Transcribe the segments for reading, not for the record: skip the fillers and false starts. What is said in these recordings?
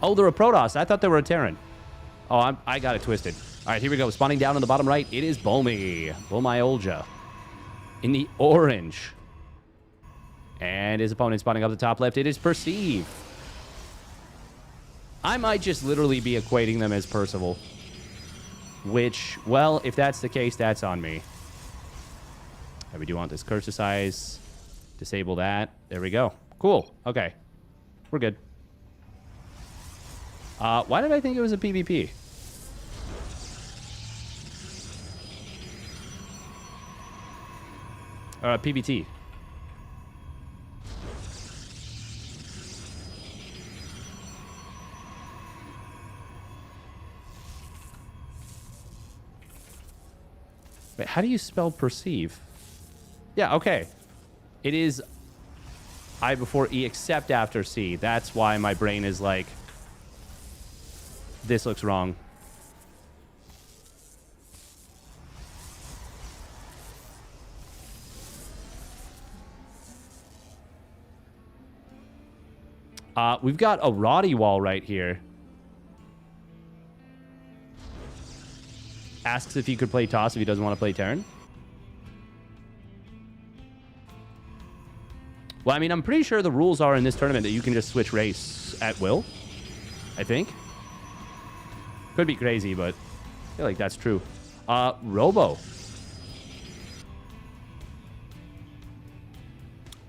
Oh, they're a Protoss. I thought they were a Terran. Oh, I got it twisted. All right, here we go. Spawning down on the bottom right. It is Bulmy. Bulmy in the orange. And his opponent spawning up the top left. It is Perceive. I might just literally be equating them as Percival. Which, well, if that's the case, that's on me. And we do want this cursor size. Disable that. There we go. Cool. Okay. We're good. Why did I think it was a PvP? PvT. Wait, how do you spell perceive? Yeah, okay. It is I before E except after C. That's why my brain is like, this looks wrong. We've got a Roddy wall right here. Asks if he could play toss if he doesn't want to play Terran. Well, I mean, I'm pretty sure the rules are in this tournament that you can just switch race at will. I think. Could be crazy, but I feel like that's true. Robo.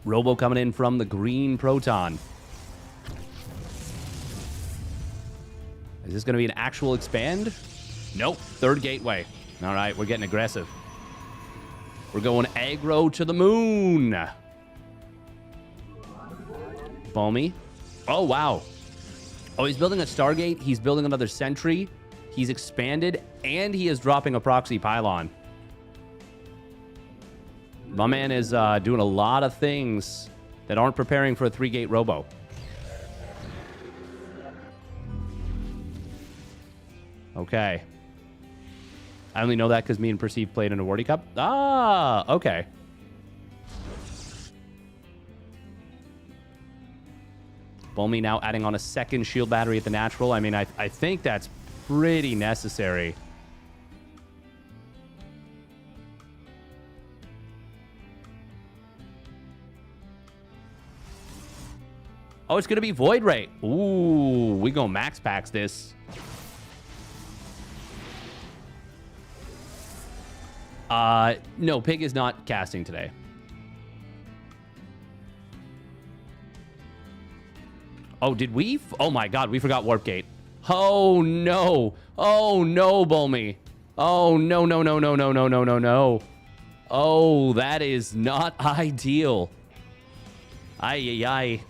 Robo coming in from the green Proton. Is this going to be an actual expand? Nope. Third gateway. All right, we're getting aggressive. We're going aggro to the moon. Balmy. Oh, wow. Oh, he's building a Stargate. He's building another Sentry. He's expanded, and he is dropping a proxy pylon. My man is doing a lot of things that aren't preparing for a 3-gate robo. Okay. I only know that because me and Perceive played in a Wordy Cup. Ah, okay. Bulmy now adding on a second shield battery at the natural. I mean, I think that's pretty necessary. Oh, it's going to be Void Ray. Ooh, we go max packs this. No, Pig is not casting today. Oh, did we? Oh my God, we forgot Warp Gate. Oh no. Oh no, Bulmy. Oh no, no, no, no, no, no, no, no, no. Oh, that is not ideal. Ay, ay, ay.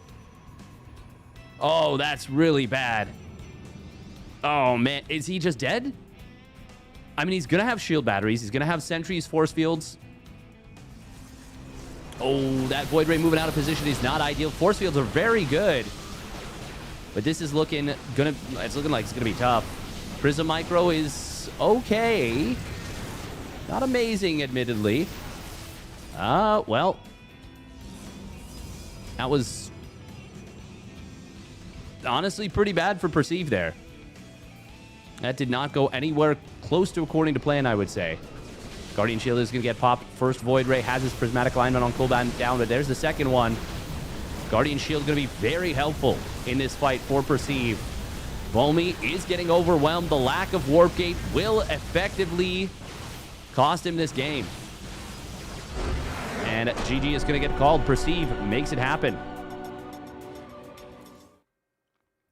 Oh, that's really bad. Oh man, is he just dead? I mean, he's going to have shield batteries. He's going to have sentries, force fields. Oh, that Void Ray moving out of position is not ideal. Force fields are very good. But this is looking it's looking like it's going to be tough. Prism Micro is okay. Not amazing, admittedly. Well. That was honestly pretty bad for Perceive there. That did not go anywhere close to according to plan, I would say. Guardian Shield is going to get popped. First Void Ray has his Prismatic Alignment on cooldown down, but there's the second one. Guardian Shield going to be very helpful in this fight for Perceive. Bulmy is getting overwhelmed. The lack of Warp Gate will effectively cost him this game. And GG is going to get called. Perceive makes it happen.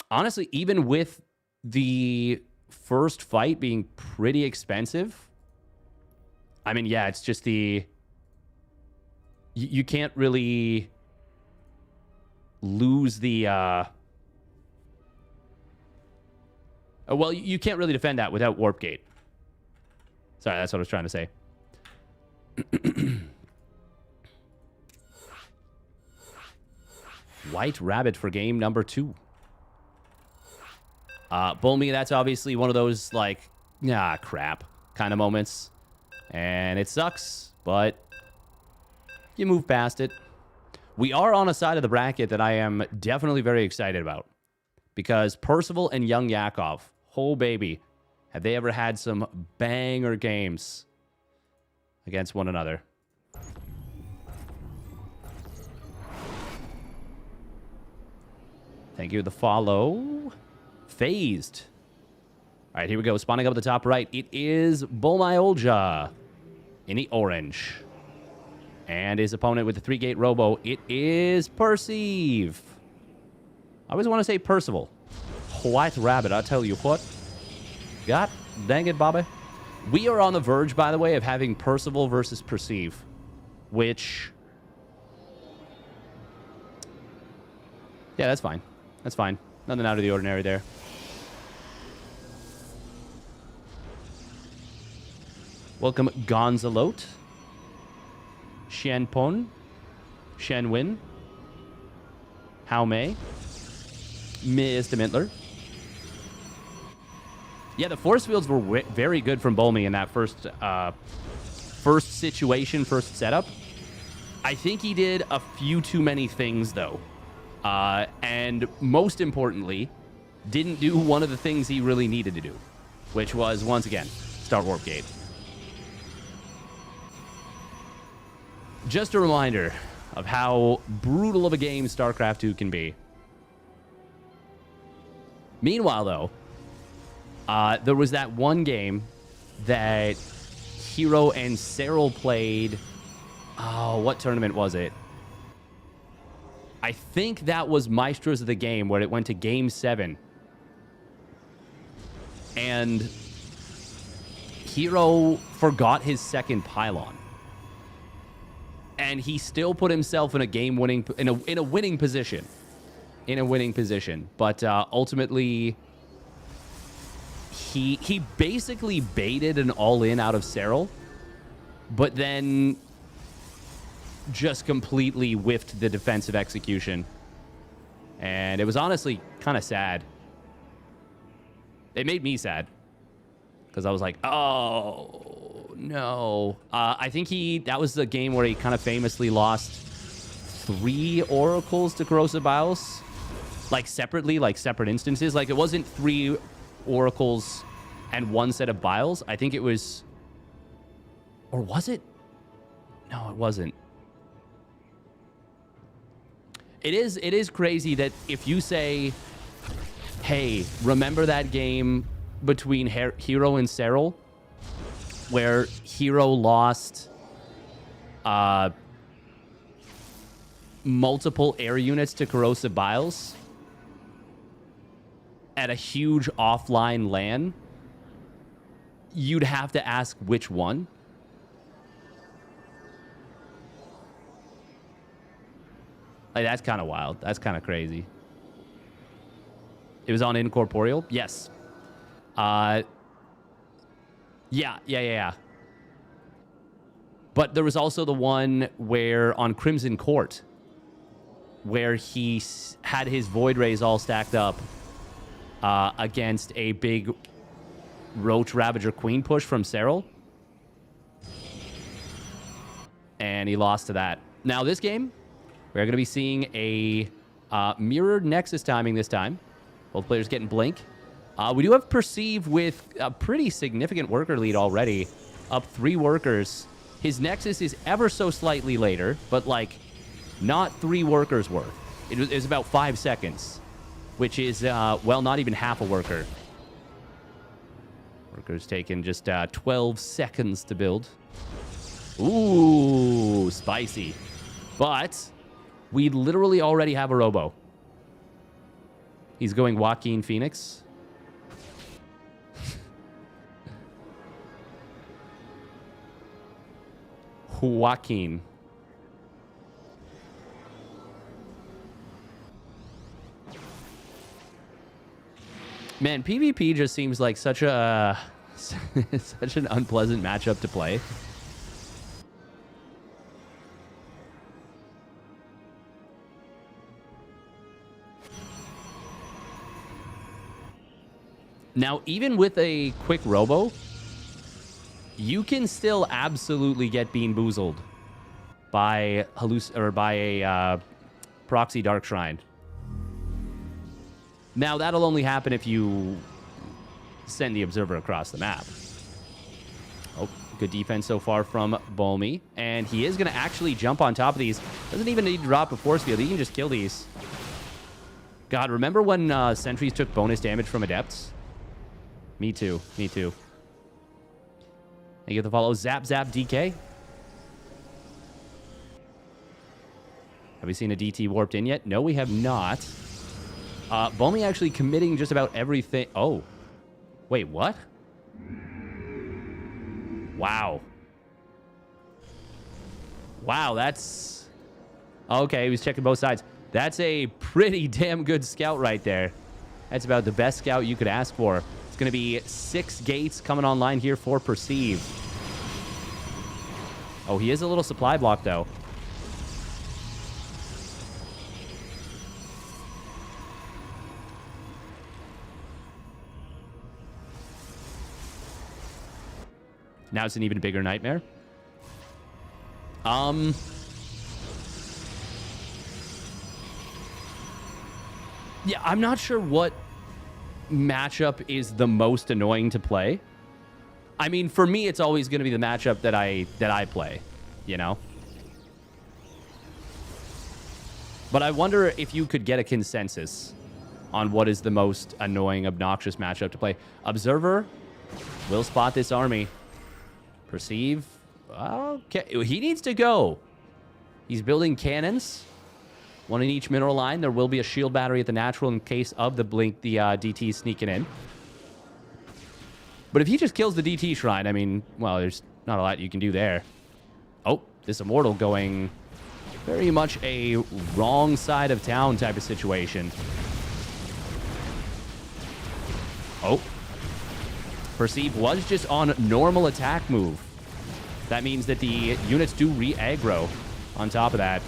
Honestly, even with the first fight being pretty expensive, I mean, yeah, it's just the... You can't really lose the... Well, you can't really defend that without Warp Gate. Sorry, that's what I was trying to say. White Rabbit for game number 2. Bulmy, that's obviously one of those, like, crap kind of moments. And it sucks, but you move past it. We are on a side of the bracket that I am definitely very excited about. Because Percival and young Yakov, oh baby, have they ever had some banger games against one another. Thank you. The follow. Phased. All right, here we go. Spawning up at the top right. It is ByuN in the orange. And his opponent with the 3-gate robo, it is Perceive. I always want to say Percival. White rabbit, I tell you what. God dang it, Bobby. We are on the verge, by the way, of having Percival versus Perceive. Which... yeah, that's fine. That's fine. Nothing out of the ordinary there. Welcome, Gonzalote. Shenpon. Shenwin. How May. Mr. Mintler. Yeah, the force fields were very good from Bolmy in that first situation, first setup. I think he did a few too many things, though. And most importantly, didn't do one of the things he really needed to do, which was, once again, start Warp Gate. Just a reminder of how brutal of a game StarCraft 2 can be. Meanwhile, though, there was that one game that Hero and Cyril played. Oh, what tournament was it? I think that was Maestros of the Game, where it went to Game 7. And Hero forgot his second pylon. And he still put himself in a game-winning... in a winning position. In a winning position. But ultimately... He basically baited an all-in out of Cyril, but then just completely whiffed the defensive execution. And it was honestly kind of sad. It made me sad. Because I was like, oh, no. I think that was the game where he kind of famously lost 3 oracles to Corrosive Bios. Like separately, like separate instances. Like it wasn't 3 oracles and 1 set of Biles. I think it was... or was it? No, it wasn't. It is crazy that if you say, hey, remember that game between Hero and Cyril, where Hero lost multiple air units to Corrosive Biles at a huge offline LAN, you'd have to ask which one. Like, that's kind of wild. That's kind of crazy. It was on Incorporeal? Yes. Yeah. But there was also the one where on Crimson Court, where he had his Void Rays all stacked up against a big Roach Ravager Queen push from Cyril. And he lost to that. Now, this game, we're going to be seeing a mirrored Nexus timing this time. Both players getting Blink. We do have Perceive with a pretty significant worker lead already. Up 3 workers. His Nexus is ever so slightly later, but, like, not 3 workers worth. It was about 5 seconds, which is, well, not even half a worker. Worker's taken just 12 seconds to build. Ooh, spicy. But we literally already have a robo. He's going Joaquin Phoenix. Joaquin. Man, PvP just seems like such a such an unpleasant matchup to play. Now, even with a quick robo, you can still absolutely get bean boozled by a proxy Dark Shrine. Now, that'll only happen if you send the observer across the map. Oh, good defense so far from ByuN. And he is going to actually jump on top of these. Doesn't even need to drop a force field. He can just kill these. God, remember when sentries took bonus damage from adepts? Me too. Me too. Thank you for the follow. Zap, zap, DK. Have we seen a DT warped in yet? No, we have not. ByuN actually committing just about everything. Oh. Wait, what? Wow. Wow, that's... Okay, he was checking both sides. That's a pretty damn good scout right there. That's about the best scout you could ask for. It's going to be 6 gates coming online here for Perceive. Oh, he is a little supply block, though. Now it's an even bigger nightmare. Yeah, I'm not sure what matchup is the most annoying to play. I mean, for me, it's always going to be the matchup that I play, you know? But I wonder if you could get a consensus on what is the most annoying, obnoxious matchup to play. Observer will spot this army. Perceive. Okay, he needs to go. He's building cannons. One in each mineral line. There will be a shield battery at the natural in case of the blink, the DT sneaking in. But if he just kills the DT shrine, I mean, well, there's not a lot you can do there. Oh, this Immortal going very much a wrong side of town type of situation. Oh. Perceive was just on normal attack move. That means that the units do re-aggro on top of that.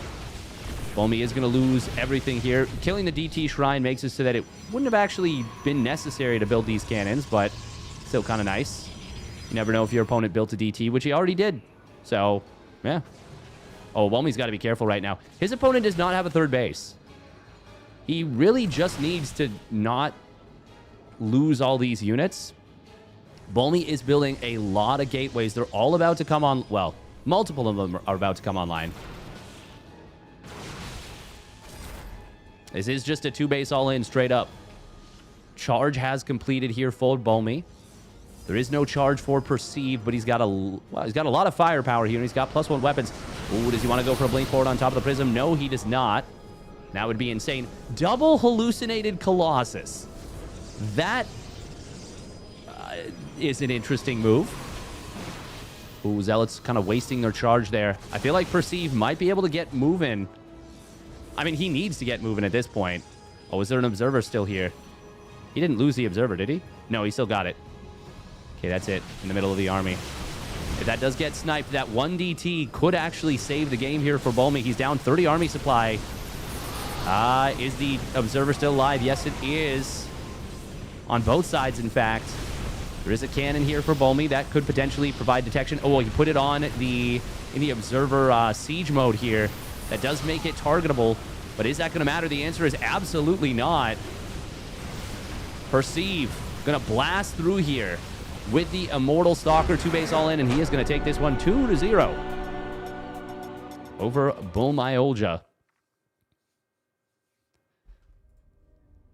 ByuN is going to lose everything here. Killing the DT shrine makes it so that it wouldn't have actually been necessary to build these cannons, but still kind of nice. You never know if your opponent built a DT, which he already did. So, yeah. Oh, ByuN's got to be careful right now. His opponent does not have a third base. He really just needs to not lose all these units. ByuN is building a lot of gateways. They're all about to come on... Well, multiple of them are about to come online. This is just a 2-base all-in straight up. Charge has completed here for ByuN. There is no charge for Perceive, but he's got a lot of firepower here, and he's got +1 weapons. Ooh, does he want to go for a blink forward on top of the prism? No, he does not. That would be insane. Double hallucinated Colossus. That is an interesting move. Ooh, Zealots kind of wasting their charge there. I feel like Perceive might be able to get moving. I mean, he needs to get moving at this point. Oh, is there an Observer still here? He didn't lose the Observer, did he? No, he still got it. Okay, that's it. In the middle of the army. If that does get sniped, that 1 DT could actually save the game here for ByuN. He's down 30 army supply. Is the Observer still alive? Yes, it is. On both sides, in fact. There is a cannon here for ByuN that could potentially provide detection. Oh, he put it on in the Observer siege mode here. That does make it targetable. But is that going to matter? The answer is absolutely not. Perceive. Going to blast through here with the Immortal Stalker 2-base all-in, and he is going to take this one 2-0 over ByuN. I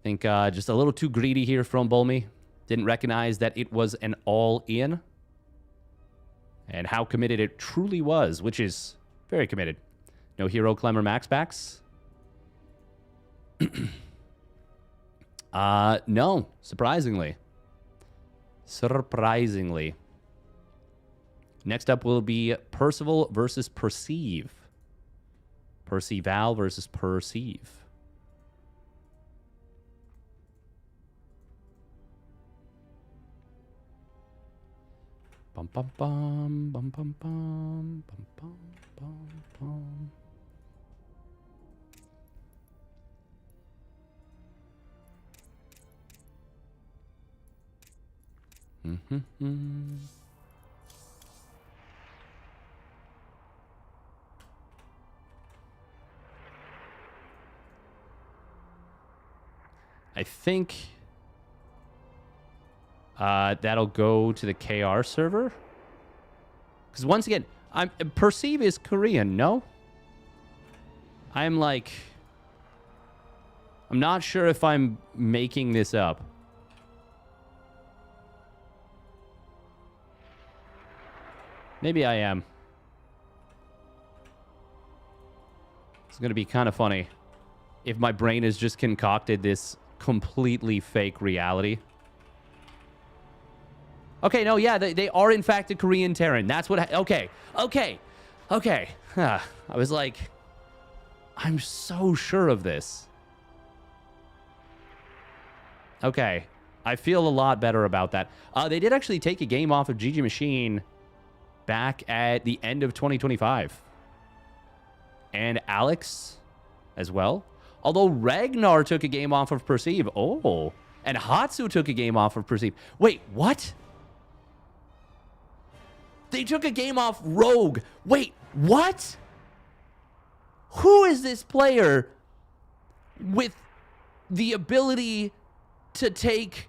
think just a little too greedy here from ByuN. Didn't recognize that it was an all-in. And how committed it truly was, which is very committed. No Hero Clemmer Max backs? No, surprisingly. Surprisingly. Next up will be Percival versus Perceive. Percival versus Perceive. Bum bum bum bum bum bum bum bum bum bum. I think that'll go to the KR server. Because once again, Perceive is Korean, no? I'm not sure if I'm making this up. Maybe I am. It's going to be kind of funny if my brain has just concocted this completely fake reality. Okay, no, yeah, they are in fact a Korean Terran. That's what... Okay. I was like, I'm so sure of this. Okay. I feel a lot better about that. They did actually take a game off of GG Machine back at the end of 2025. And Alex as well. Although Ragnar took a game off of Perceive. Oh. And Hatsu took a game off of Perceive. Wait, what? They took a game off Rogue. Wait, what? Who is this player with the ability to take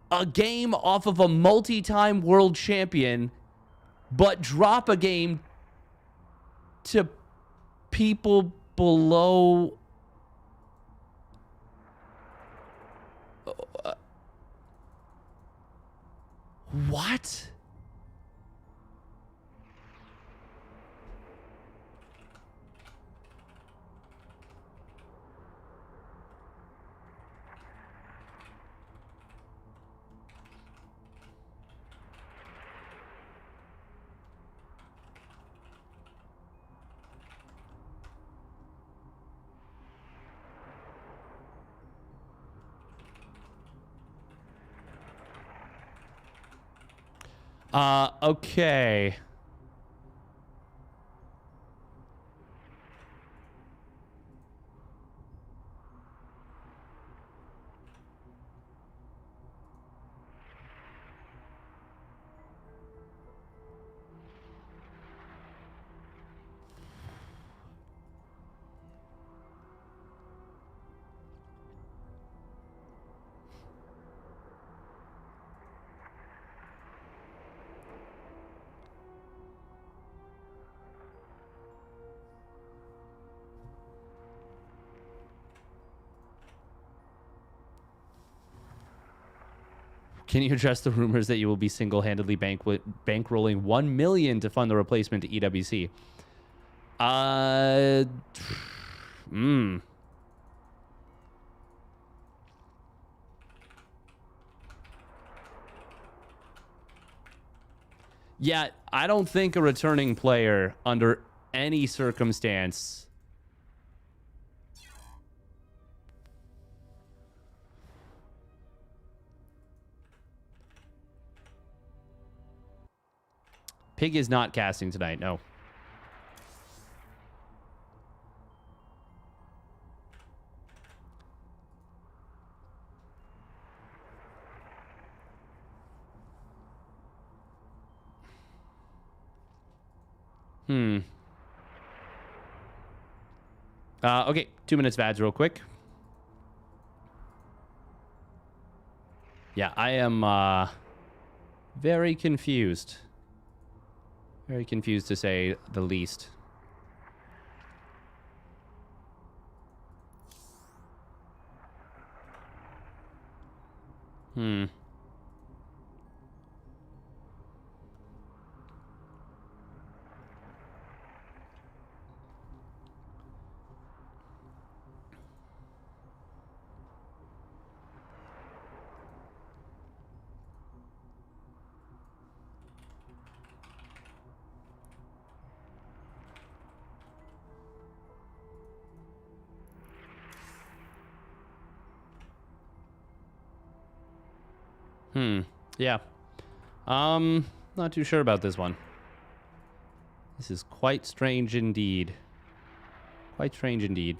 a game off of a multi-time world champion but drop a game to people below... What? Okay. Can you address the rumors that you will be single-handedly bankrolling $1 million to fund the replacement to EWC? Yeah, I don't think a returning player under any circumstance... Pig is not casting tonight, no. Okay, 2 minutes of ads real quick. Yeah, I am very confused. Very confused, to say the least. Yeah. Not too sure about this one. This is quite strange indeed. Quite strange indeed.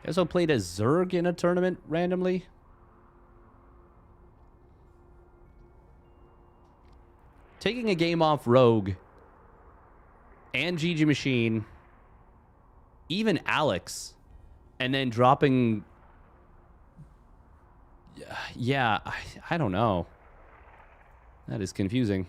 I also played as Zerg in a tournament randomly. taking a game off Rogue and GG Machine, even Alex, and then dropping... Yeah, I don't know. That is confusing.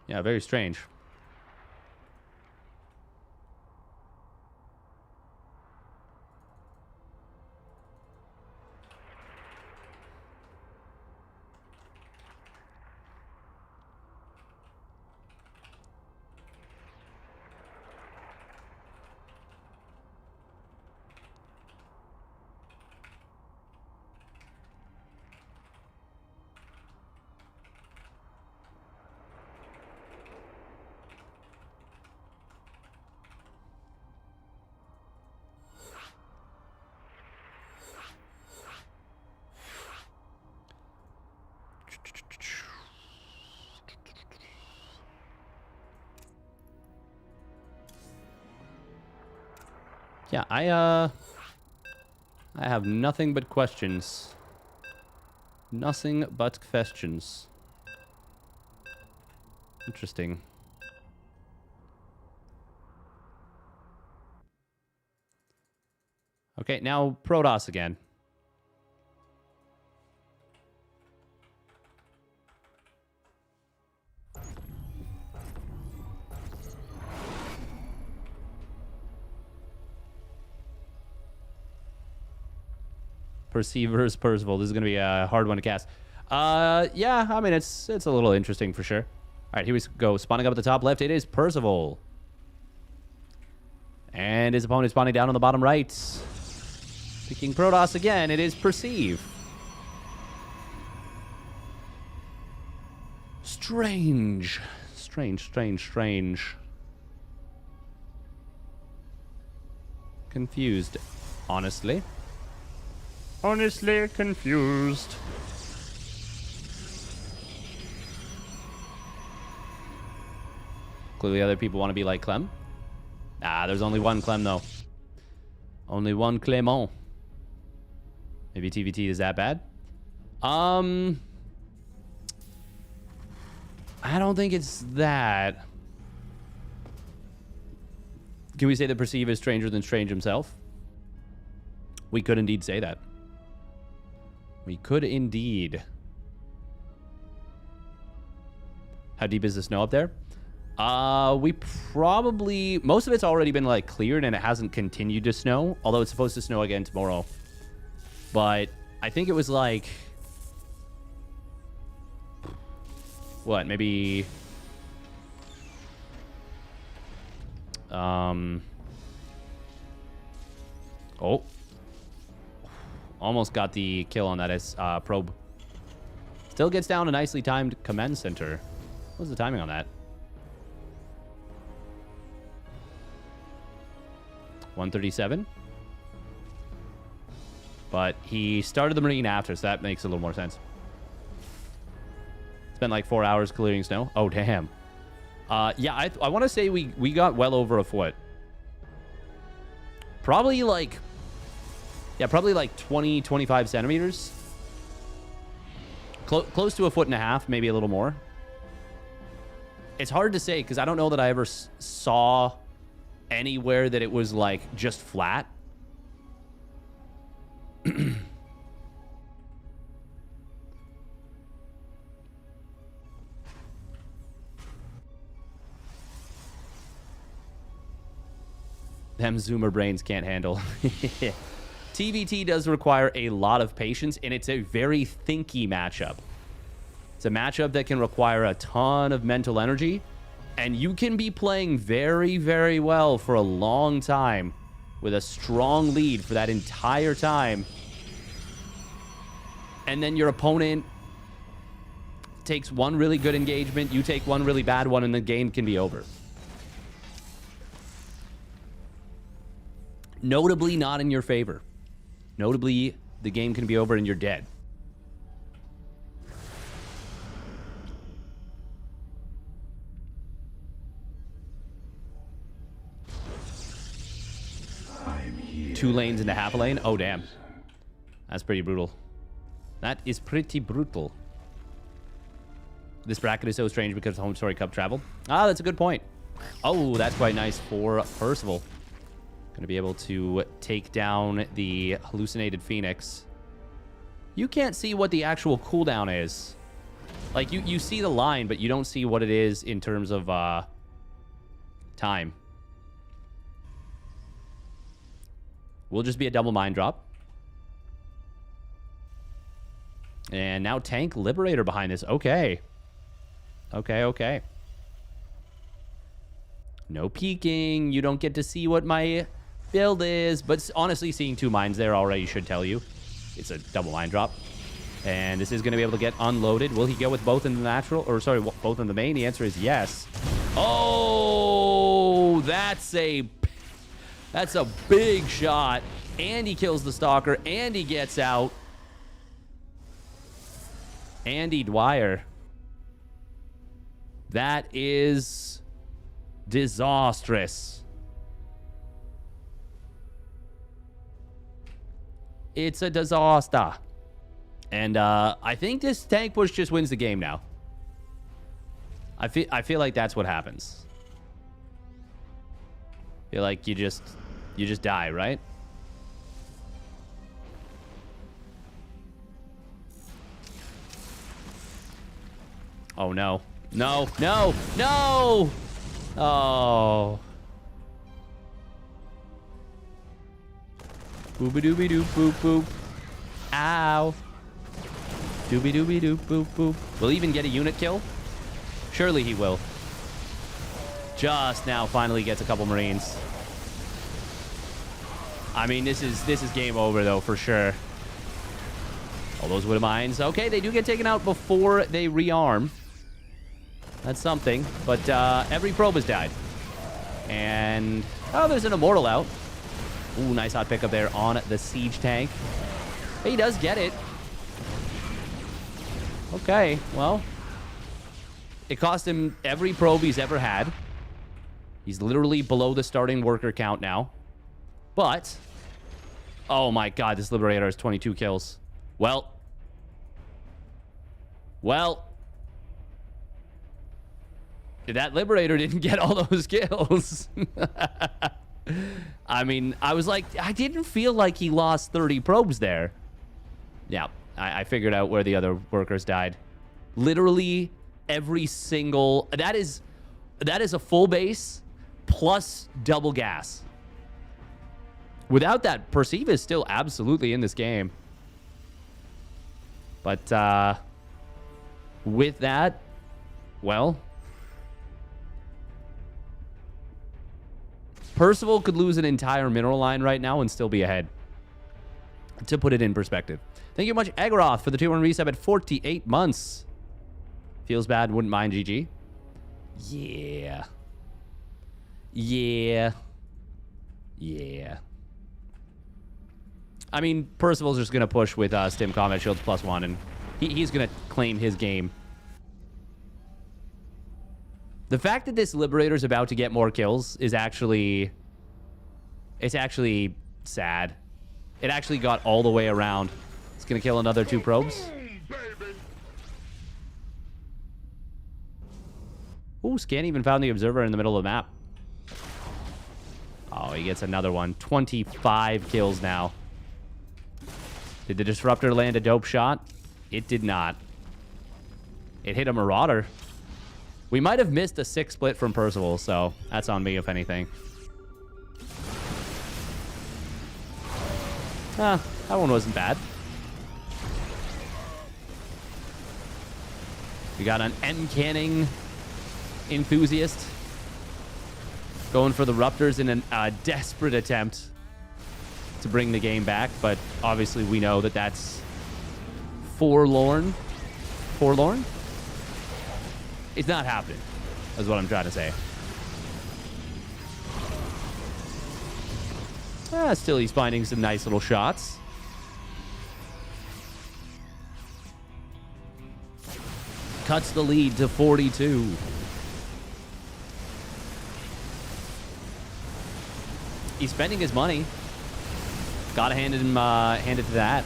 Yeah, very strange. Yeah, I have nothing but questions. Nothing but questions. Interesting. Okay, now Protoss again. Perceivers, Percival. This is going to be a hard one to cast. Yeah, I mean, it's a little interesting for sure. All right, here we go. Spawning up at the top left, it is Percival. And his opponent spawning down on the bottom right. Picking Protoss again, it is Perceive. Strange. Strange. Confused, honestly. Honestly confused. Clearly other people want to be like Clem. Ah, there's only one Clem, though. Only one Clement. Maybe TVT is that bad? I don't think it's that. Can we say that Perceive is stranger than Strange himself? We could indeed say that. We could indeed. How deep is the snow up there? We probably... Most of it's already been, like, cleared, and it hasn't continued to snow. Although it's supposed to snow again tomorrow. But I think it was, like... What, maybe... Oh. Almost got the kill on that probe. Still gets down a nicely timed command center. What's the timing on that? 137. But he started the Marine after, so that makes a little more sense. Spent like 4 hours clearing snow. Oh, damn. Yeah, I want to say we got well over a foot. Probably like... Yeah, probably like 20, 25 centimeters. Close to a foot and a half, maybe a little more. It's hard to say because I don't know that I ever saw anywhere that it was like just flat. Them Zoomer brains can't handle. TVT does require a lot of patience, and it's a very thinky matchup. It's a matchup that can require a ton of mental energy, and you can be playing very, very well for a long time with a strong lead for that entire time, and then your opponent takes one really good engagement, you take one really bad one, and the game can be over. Notably not in your favor. Notably, the game can be over and you're dead. 2 lanes into half a lane. Oh, damn. That's pretty brutal. That is pretty brutal. This bracket is so strange because of Home Story Cup travel. Ah, that's a good point. Oh, that's quite nice for Percival. Going to be able to take down the hallucinated Phoenix. You can't see what the actual cooldown is. Like, you see the line, but you don't see what it is in terms of time. Will just be a double mine drop. And now Tank Liberator behind this. Okay. Okay. No peeking. You don't get to see what my build is. But honestly, seeing 2 mines there already should tell you. It's a double mine drop. And this is going to be able to get unloaded. Will he go with both in the natural? Or, sorry, both in the main? The answer is yes. Oh, that's a big shot. And he kills the Stalker. And he gets out. Andy Dwyer. That is disastrous. It's a disaster. And I think this tank push just wins the game now. I feel like that's what happens. I feel like you just die, right? Oh, no. No. Oh. Boop-a-doobie-doop, boop, boop. Ow. Doobie-doobie-doop, boop, boop. Will he even get a unit kill? Surely he will. Just now finally gets a couple Marines. I mean, this is game over, though, for sure. All those Widow Mines. Okay, they do get taken out before they rearm. That's something. But every probe has died. And, oh, there's an Immortal out. Ooh, nice hot pickup there on the Siege tank. He does get it. Okay, well. It cost him every probe he's ever had. He's literally below the starting worker count now. But, oh my god, this Liberator has 22 kills. Well. That Liberator didn't get all those kills. I mean, I was like, I didn't feel like he lost 30 probes there. Yeah, I figured out where the other workers died. Literally every single... That is a full base plus double gas. Without that, Percival is still absolutely in this game. But with that, well... Percival could lose an entire mineral line right now and still be ahead. To put it in perspective. Thank you much, Agroth, for the 2-1 resub at 48 months. Feels bad, wouldn't mind, GG. Yeah. I mean, Percival's just going to push with Stim Combat Shields +1, and he's going to claim his game. The fact that this Liberator's about to get more kills is actually... It's actually sad. It actually got all the way around. It's going to kill another 2 probes. Ooh, Scan even found the Observer in the middle of the map. Oh, he gets another one. 25 kills now. Did the Disruptor land a dope shot? It did not. It hit a Marauder. We might have missed a 6 split from Percival, so that's on me, if anything. That one wasn't bad. We got an M-canning enthusiast going for the Ruptors in a desperate attempt to bring the game back, but obviously we know that that's forlorn. Forlorn? It's not happening, is what I'm trying to say. Still he's finding some nice little shots. Cuts the lead to 42. He's spending his money. Gotta hand it to that.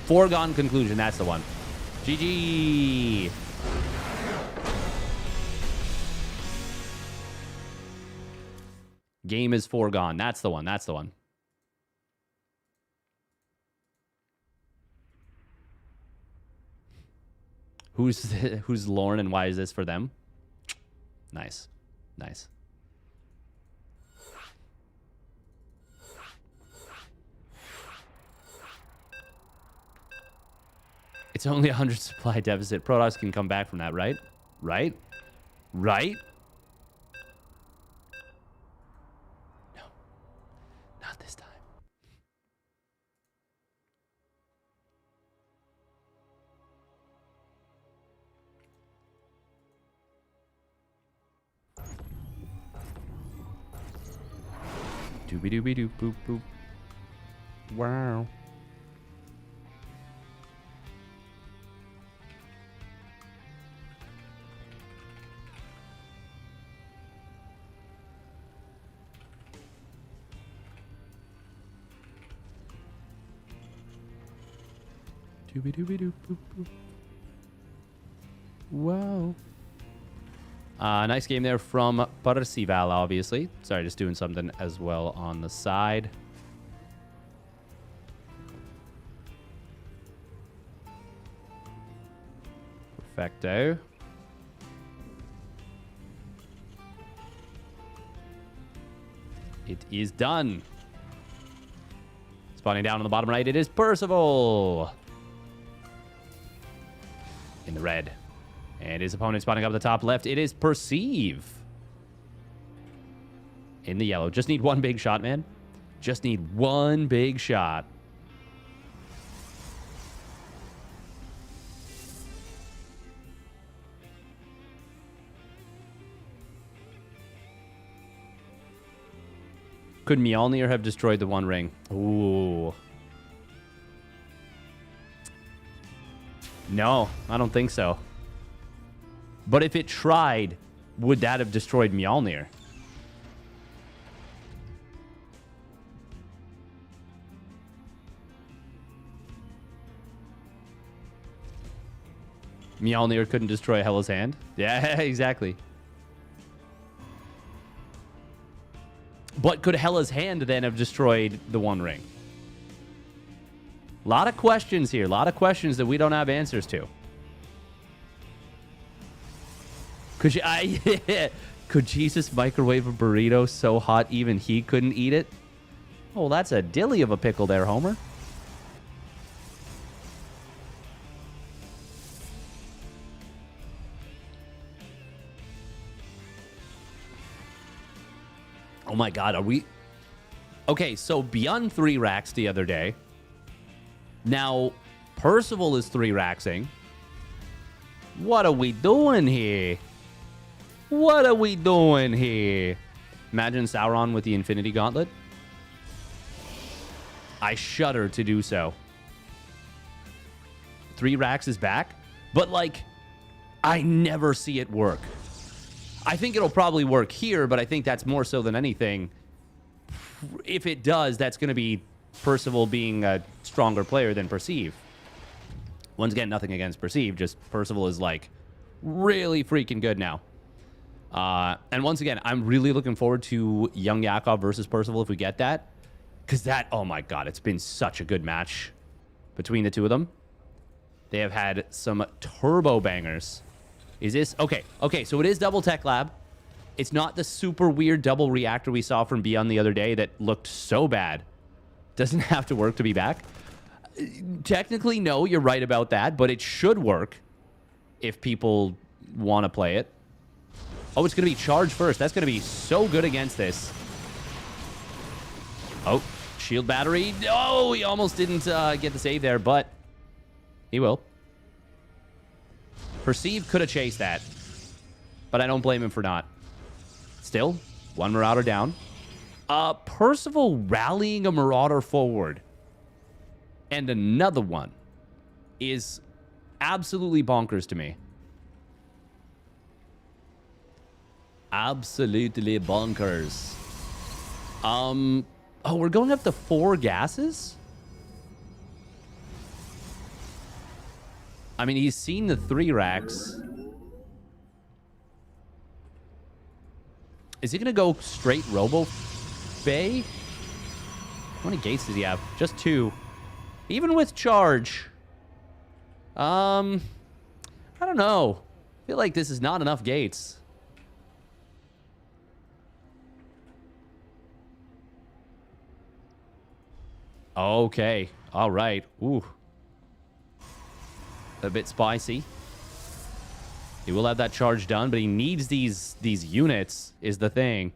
Foregone conclusion. That's the one. GG. Game is foregone. That's the one. That's the one. Who's Lauren and why is this for them? Nice. Nice. It's only 100 supply deficit. Protoss can come back from that, right? Right? Right? No. Not this time. Doobie-doobie-doop, boop, boop. Wow. Doobie-doobie-doop, boop, boop. Wow. Nice game there from Percival, obviously. Sorry, just doing something as well on the side. Perfecto. It is done. Spawning down on the bottom right, it is Percival. In the red. And his opponent spawning up the top left, it is Perceive. In the yellow. Just need one big shot, man. Just need one big shot. Could Mjolnir have destroyed the One Ring? Ooh. No, I don't think so. But if it tried, would that have destroyed Mjolnir? Mjolnir couldn't destroy Hela's hand? Yeah, exactly. But could Hela's hand then have destroyed the One Ring? A lot of questions here. A lot of questions that we don't have answers to. Could Jesus microwave a burrito so hot even he couldn't eat it? Oh, that's a dilly of a pickle there, Homer. Oh my god, are we... Okay, so ByuN 3 racks the other day. Now, Percival is 3 racksing. What are we doing here? What are we doing here? Imagine Sauron with the Infinity Gauntlet. I shudder to do so. 3 racks is back, but like, I never see it work. I think it'll probably work here, but I think that's more so than anything. If it does, that's going to be Percival being a stronger player than Perceive. Once again, nothing against Perceive, just Percival is like really freaking good now. And once again, I'm really looking forward to Young Yakov versus Percival if we get that. Because that, oh my god, it's been such a good match between the two of them. They have had some turbo bangers. Is this... Okay, so it is double tech lab. It's not the super weird double reactor we saw from ByuN the other day that looked so bad. Doesn't have to work to be back. Technically, no, you're right about that, but it should work if people want to play it. Oh, it's going to be charge first. That's going to be so good against this. Oh, shield battery. Oh, he almost didn't get the save there, but he will. Perceive could have chased that, but I don't blame him for not. Still, one Marauder down. Percival rallying a Marauder forward and another one is absolutely bonkers to me. Absolutely bonkers. Oh, we're going up to 4 gases? I mean, he's seen the 3 racks. Is he going to go straight Robo Bay? How many gates does he have? Just 2. Even with charge. I don't know. I feel like this is not enough gates. Okay. All right. Ooh. A bit spicy. He will have that charge done, but he needs these units is the thing.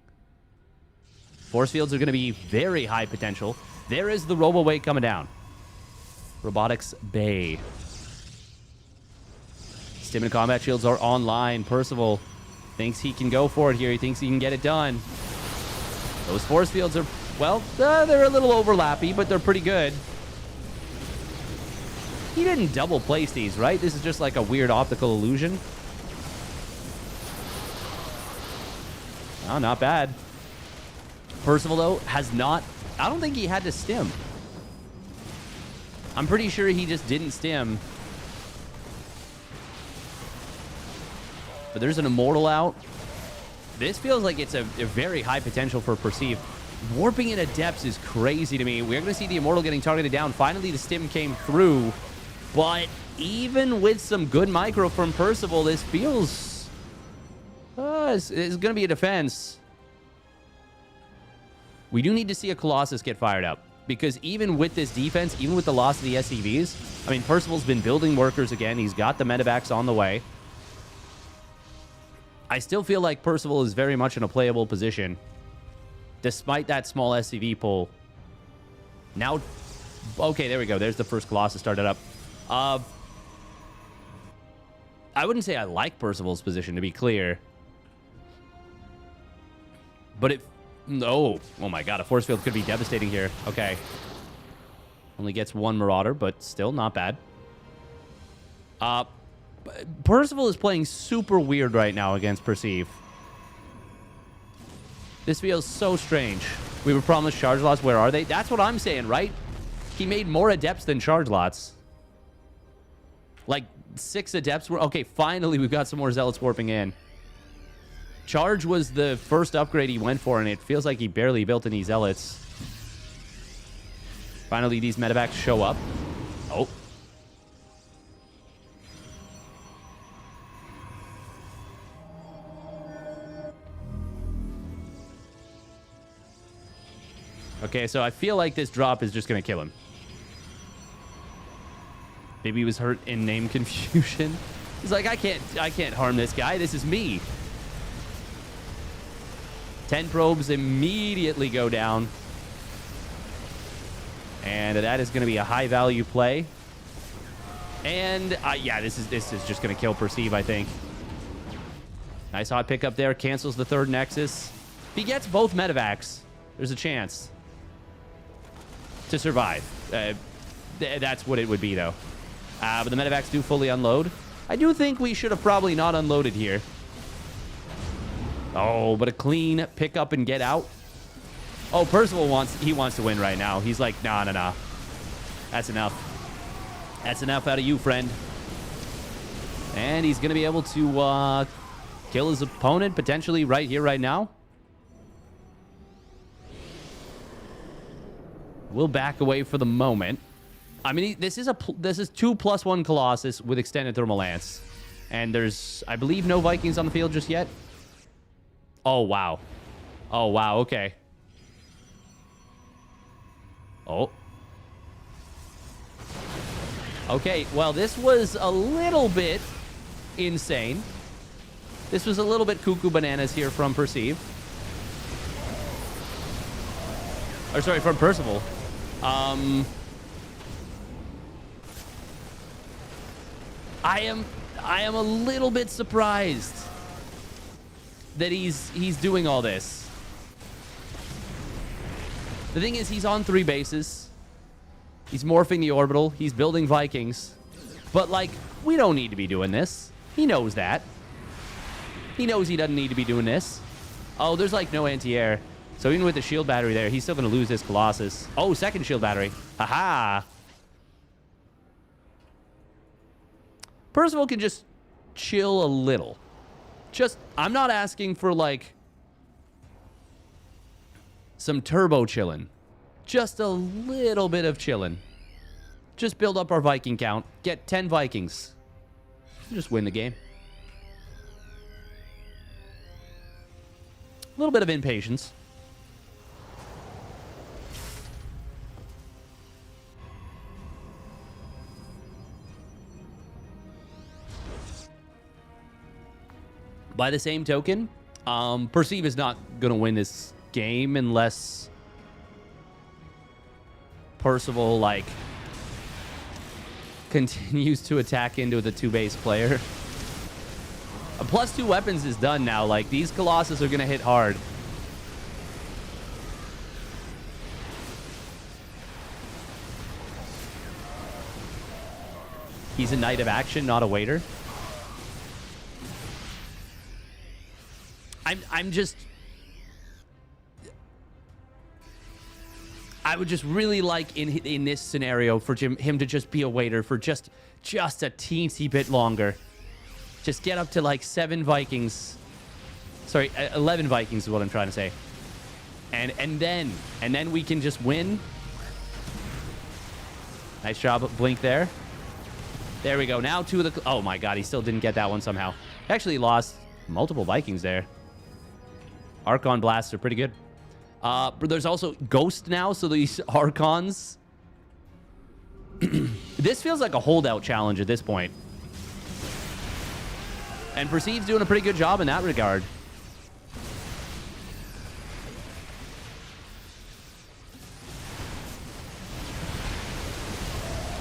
Force fields are going to be very high potential. There is the Robo Weight coming down. Robotics Bay. Stim and combat shields are online. Percival thinks he can go for it here. He thinks he can get it done. Those force fields are, well, they're a little overlappy, but they're pretty good. He didn't double place these, right? This is just like a weird optical illusion. Oh, not bad. Percival, though, has not... I don't think he had to stim. I'm pretty sure he just didn't stim. But there's an Immortal out. This feels like it's a very high potential for Perceive. Warping in at depths is crazy to me. We're going to see the Immortal getting targeted down. Finally, the stim came through. But even with some good micro from Percival, this feels... it's going to be a defense. We do need to see a Colossus get fired up. Because even with this defense, even with the loss of the SCVs, I mean, Percival's been building workers again. He's got the medevacs on the way. I still feel like Percival is very much in a playable position. Despite that small SCV pull. Now... Okay, there we go. There's the first Colossus started up. I wouldn't say I like Percival's position, to be clear. But it... No. Oh my god, a force field could be devastating here. Okay. Only gets 1 Marauder, but still not bad. Percival is playing super weird right now against Perceive. This feels so strange. We were promised charge lots. Where are they? That's what I'm saying, right? He made more adepts than charge lots. Like, 6 adepts were... Okay, finally we've got some more zealots warping in. Charge was the first upgrade he went for, and it feels like he barely built any zealots. Finally, these medevacs show up. Oh. Okay, so I feel like this drop is just going to kill him. Maybe he was hurt in name confusion. He's like, I can't harm this guy. This is me. 10 probes immediately go down. And that is going to be a high value play. And yeah, this is just going to kill Perceive, I think. Nice hot pickup there. Cancels the 3rd Nexus. If he gets both medevacs, there's a chance to survive. That's what it would be, though. But the medevacs do fully unload. I do think we should have probably not unloaded here. Oh, but a clean pick up and get out. Oh, Percival wants to win right now. He's like, nah. That's enough. That's enough out of you, friend. And he's going to be able to kill his opponent potentially right here, right now. We'll back away for the moment. I mean, this is 2+1 Colossus with extended thermal lance. And there's, I believe, no Vikings on the field just yet. Oh, wow. Oh, wow. Okay. Oh. Okay. Well, this was a little bit insane. This was a little bit cuckoo bananas here from Perceive. Or, sorry, from Percival. I am a little bit surprised that he's doing all this. The thing is, he's on 3 bases. He's morphing the orbital. He's building Vikings. But, like, we don't need to be doing this. He knows that. He knows he doesn't need to be doing this. Oh, there's, like, no anti-air. So even with the shield battery there, he's still going to lose this Colossus. Oh, 2nd shield battery. Haha. Percival can just chill a little. Just, I'm not asking for, like, some turbo chillin'. Just a little bit of chillin'. Just build up our Viking count. Get 10 Vikings. Just win the game. A little bit of impatience. By the same token, Perceive is not going to win this game unless Percival, like, continues to attack into the 2-base player. A +2 weapons is done now. Like, these Colossus are going to hit hard. He's a knight of action, not a waiter. I'm just... I would just really like in this scenario for him to just be a waiter for just a teensy bit longer. Just get up to like 7 Vikings. Sorry, 11 Vikings is what I'm trying to say. And then we can just win. Nice job, Blink there. There we go. Now 2 of the... Oh my god, he still didn't get that one somehow. Actually lost multiple Vikings there. Archon blasts are pretty good. But there's also Ghost now, so these Archons... This feels like a holdout challenge at this point. And Perceive's doing a pretty good job in that regard.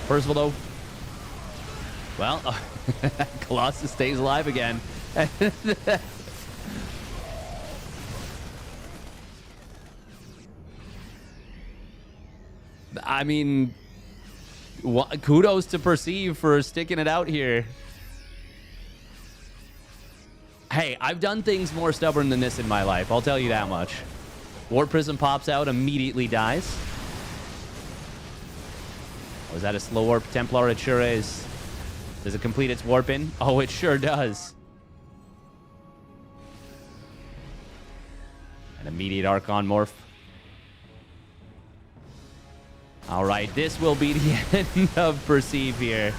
Percival, though. Well, Colossus stays alive again. I mean, kudos to Perceive for sticking it out here. Hey, I've done things more stubborn than this in my life. I'll tell you that much. Warp Prism pops out, immediately dies. Oh, is that a slow warp Templar? It sure is. Does it complete its warp in? Oh, it sure does. An immediate Archon morph. All right, this will be the end of Perceive here.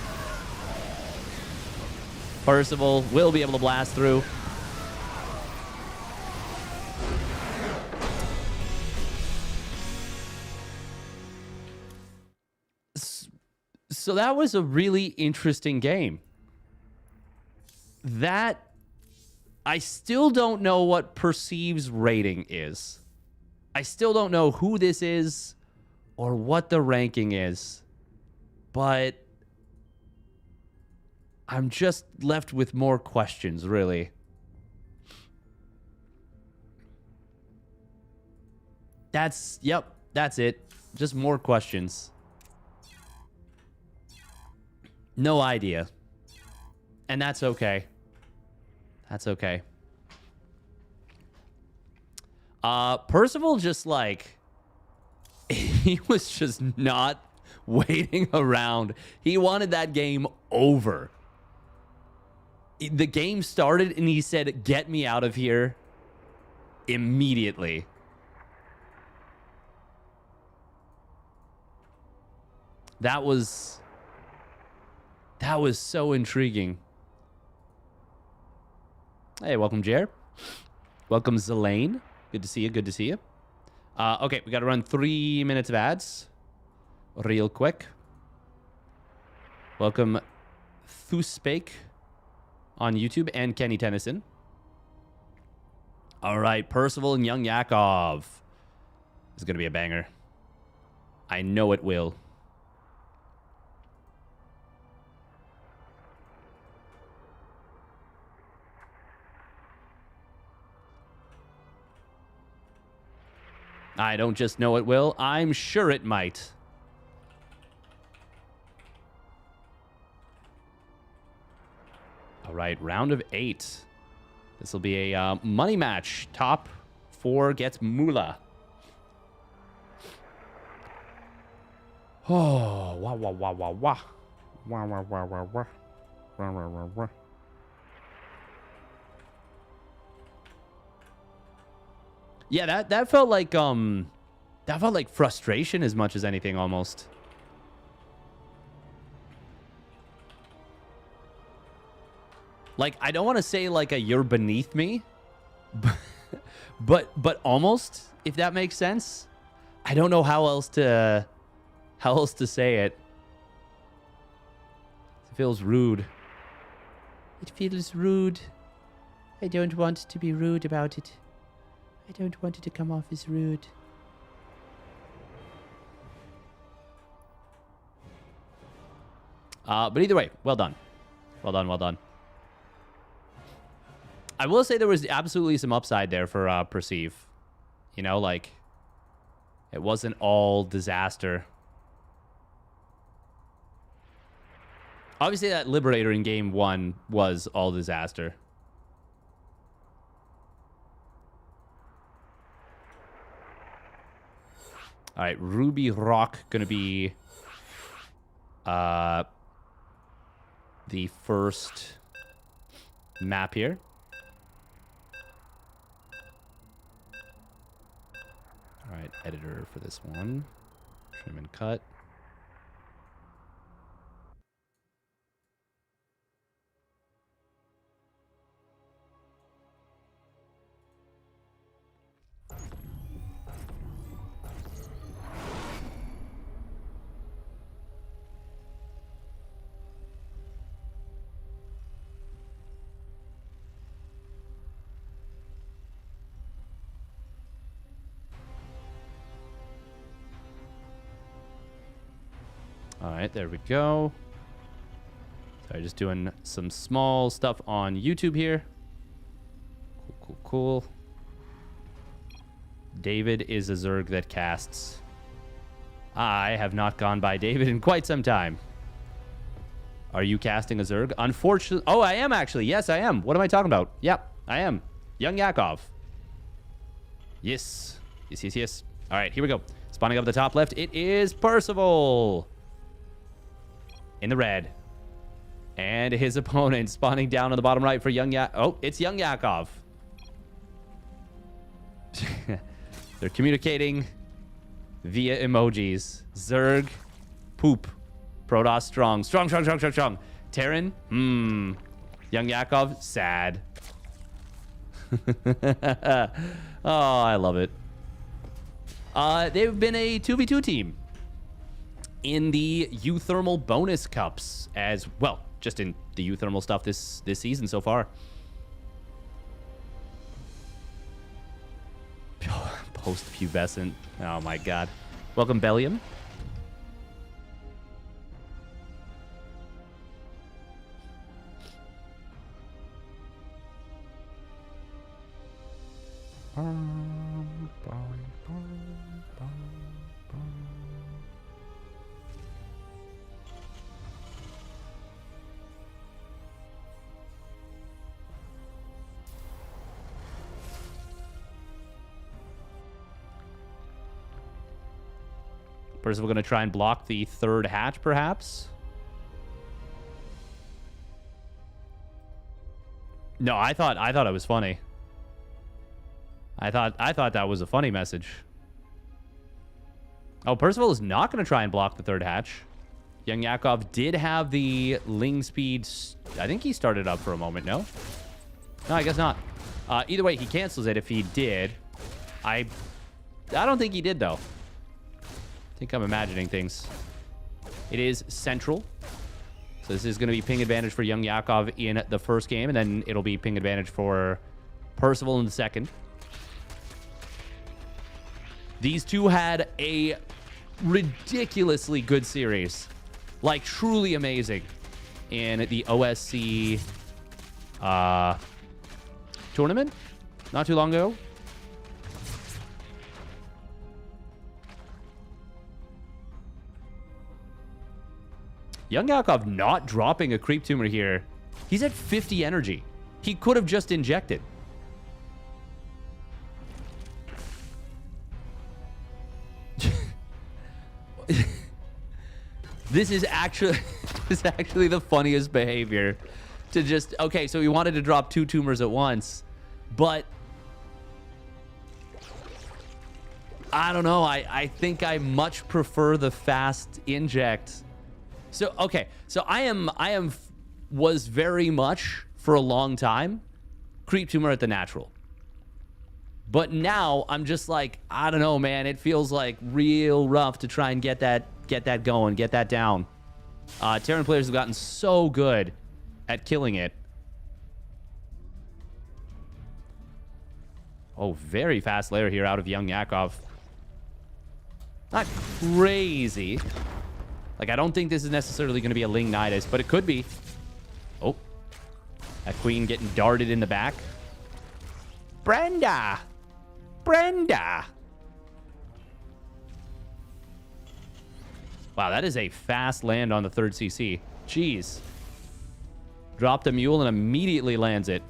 Percival will be able to blast through. So that was a really interesting game. That... I still don't know what Perceive's rating is. I still don't know who this is or what the ranking is. But I'm just left with more questions, really. Yep, that's it. Just more questions. No idea. And that's okay. That's okay. Percival just, like... He was just not waiting around. He wanted that game over. The game started and he said, "Get me out of here." Immediately. That was so intriguing. Hey, welcome, Jer. Welcome, Zelane. Good to see you. Good to see you. Okay, we got to run 3 minutes of ads real quick. Welcome, Thuspake on YouTube and Kenny Tennyson. All right, Percival and Young Yakov. This is going to be a banger. I know it will. I don't just know it will. I'm sure it might. All right, round of 8. This will be a money match. Top 4 gets moolah. Oh, wah, wah, wah, wah, wah. Wah, wah, wah, wah, wah. Yeah, that felt like frustration as much as anything almost. Like, I don't want to say like a you're beneath me, but almost, if that makes sense. I don't know how else to say it. It feels rude. It feels rude. I don't want to be rude about it. I don't want it to come off as rude. But either way, well done. Well done, well done. I will say there was absolutely some upside there for Perceive. You know, like, it wasn't all disaster. Obviously, that Liberator in game 1 was all disaster. All right, Ruby Rock gonna be the first map here. All right, editor for this one. Trim and cut. All right, there we go. Sorry, just doing some small stuff on YouTube here. Cool, cool, cool. David is a Zerg that casts. I have not gone by David in quite some time. Are you casting a Zerg? Unfortunately... Oh, I am actually. Yes, I am. What am I talking about? Yep, I am. Young Yakov. Yes. Yes, yes, yes. All right, here we go. Spawning up at the top left, it is Percival. In the red. And his opponent spawning down on the bottom right for Young Oh, it's Young Yakov. They're communicating via emojis. Zerg, poop. Protoss, strong. Strong, strong, strong, strong, strong. Terran, Young Yakov, sad. Oh, I love it. They've been a 2v2 team in the Euthermal bonus cups as well. Just in the Euthermal stuff this season so far. Post-pubescent. Oh my god. Welcome, Bellium. Percival going to try and block the third hatch, perhaps? No, I thought it was funny. I thought that was a funny message. Oh, Percival is not going to try and block the third hatch. Young Yakov did have the Ling speed. I think he started up for a moment, no? No, I guess not. Either way, he cancels it if he did. I don't think he did, though. I think I'm imagining things. It is central. So this is going to be ping advantage for Young Yakov in the first game, and then it'll be ping advantage for Percival in the second. These two had a ridiculously good series. Like, truly amazing. In the OSC tournament not too long ago. Young Yakov not dropping a creep tumor here. He's at 50 energy. He could have just injected. This is actually... is actually the funniest behavior. To just, okay, so he wanted to drop 2 tumors at once, but I don't know. I think I much prefer the fast inject. So, okay, so was very much for a long time creep tumor at the natural. But now I'm just like, I don't know, man. It feels like real rough to try and get that going, get that down. Terran players have gotten so good at killing it. Oh, very fast layer here out of young Yakov. Not crazy. Like, I don't think this is necessarily going to be a Ling Nidus, but it could be. Oh. That queen getting darted in the back. Brenda! Brenda! Wow, that is a fast land on the 3rd CC. Jeez. Dropped a mule and immediately lands it.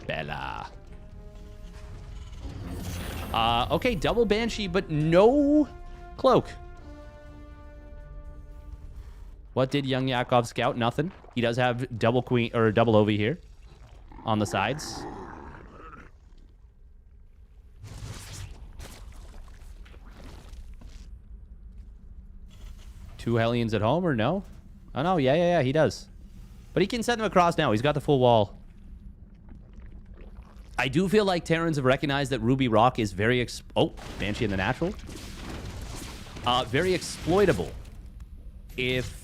Bella. Okay, double Banshee, but no cloak. What did young Yakov scout? Nothing. He does have double queen or double OV here on the sides. Two Hellions at home or no? Oh, no. Yeah, he does. But he can send them across now. He's got the full wall. I do feel like Terrans have recognized that Ruby Rock is very... Oh, Banshee in the natural. Very exploitable. If...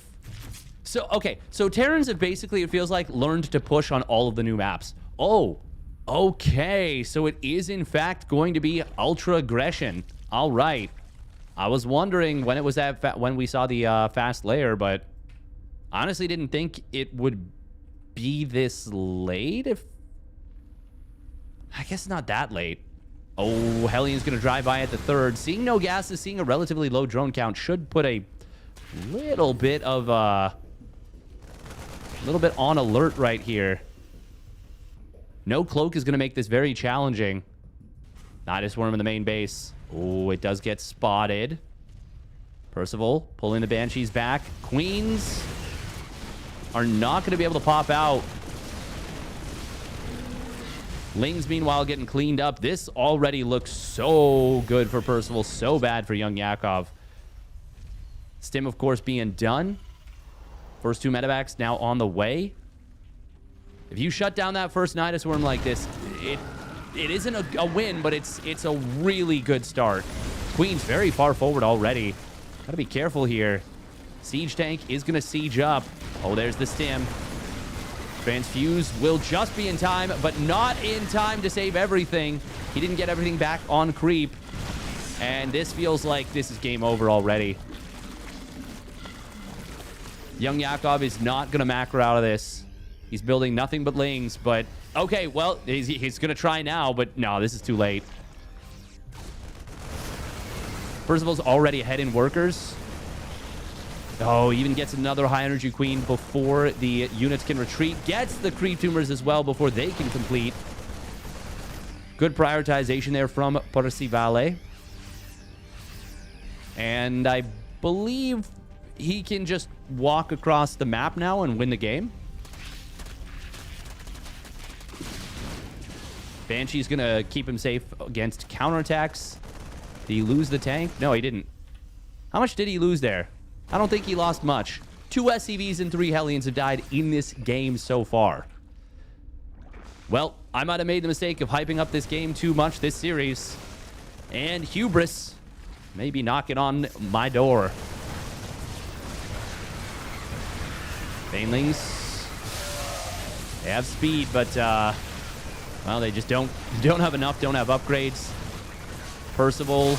So, okay. So Terrans have basically, it feels like, learned to push on all of the new maps. Oh, okay. So it is, in fact, going to be Ultra Aggression. All right. I was wondering when it was when we saw the fast layer, but honestly didn't think it would be this late. If I guess not that late. Oh, Hellion's going to drive by at the 3rd. Seeing no gases, seeing a relatively low drone count should put a little bit of on alert right here. No cloak is going to make this very challenging. Nidus Worm in the main base. Oh, it does get spotted. Percival pulling the Banshees back. Queens are not going to be able to pop out. Lings, meanwhile, getting cleaned up. This already looks so good for Percival. So bad for young Yakov. Stim, of course, being done. First 2 medevacs now on the way. If you shut down that first Nidus Worm like this, it isn't a win, but it's a really good start. Queen's very far forward already. Gotta be careful here. Siege tank is gonna siege up. Oh, there's the stim. Transfuse will just be in time, but not in time to save everything. He didn't get everything back on creep. And this feels like this is game over already. Young Yakov is not gonna macro out of this. He's building nothing but Lings, but... Okay, well, he's going to try now, but no, this is too late. Percival's already ahead in workers. Oh, even gets another high-energy queen before the units can retreat. Gets the creep tumors as well before they can complete. Good prioritization there from Percival. And I believe he can just walk across the map now and win the game. Banshee's going to keep him safe against counterattacks. Did he lose the tank? No, he didn't. How much did he lose there? I don't think he lost much. 2 SCVs and 3 Hellions have died in this game so far. Well, I might have made the mistake of hyping up this game too much this series. And hubris may be knocking on my door. Banelings. They have speed, but... well, they just don't have enough, don't have upgrades. Percival.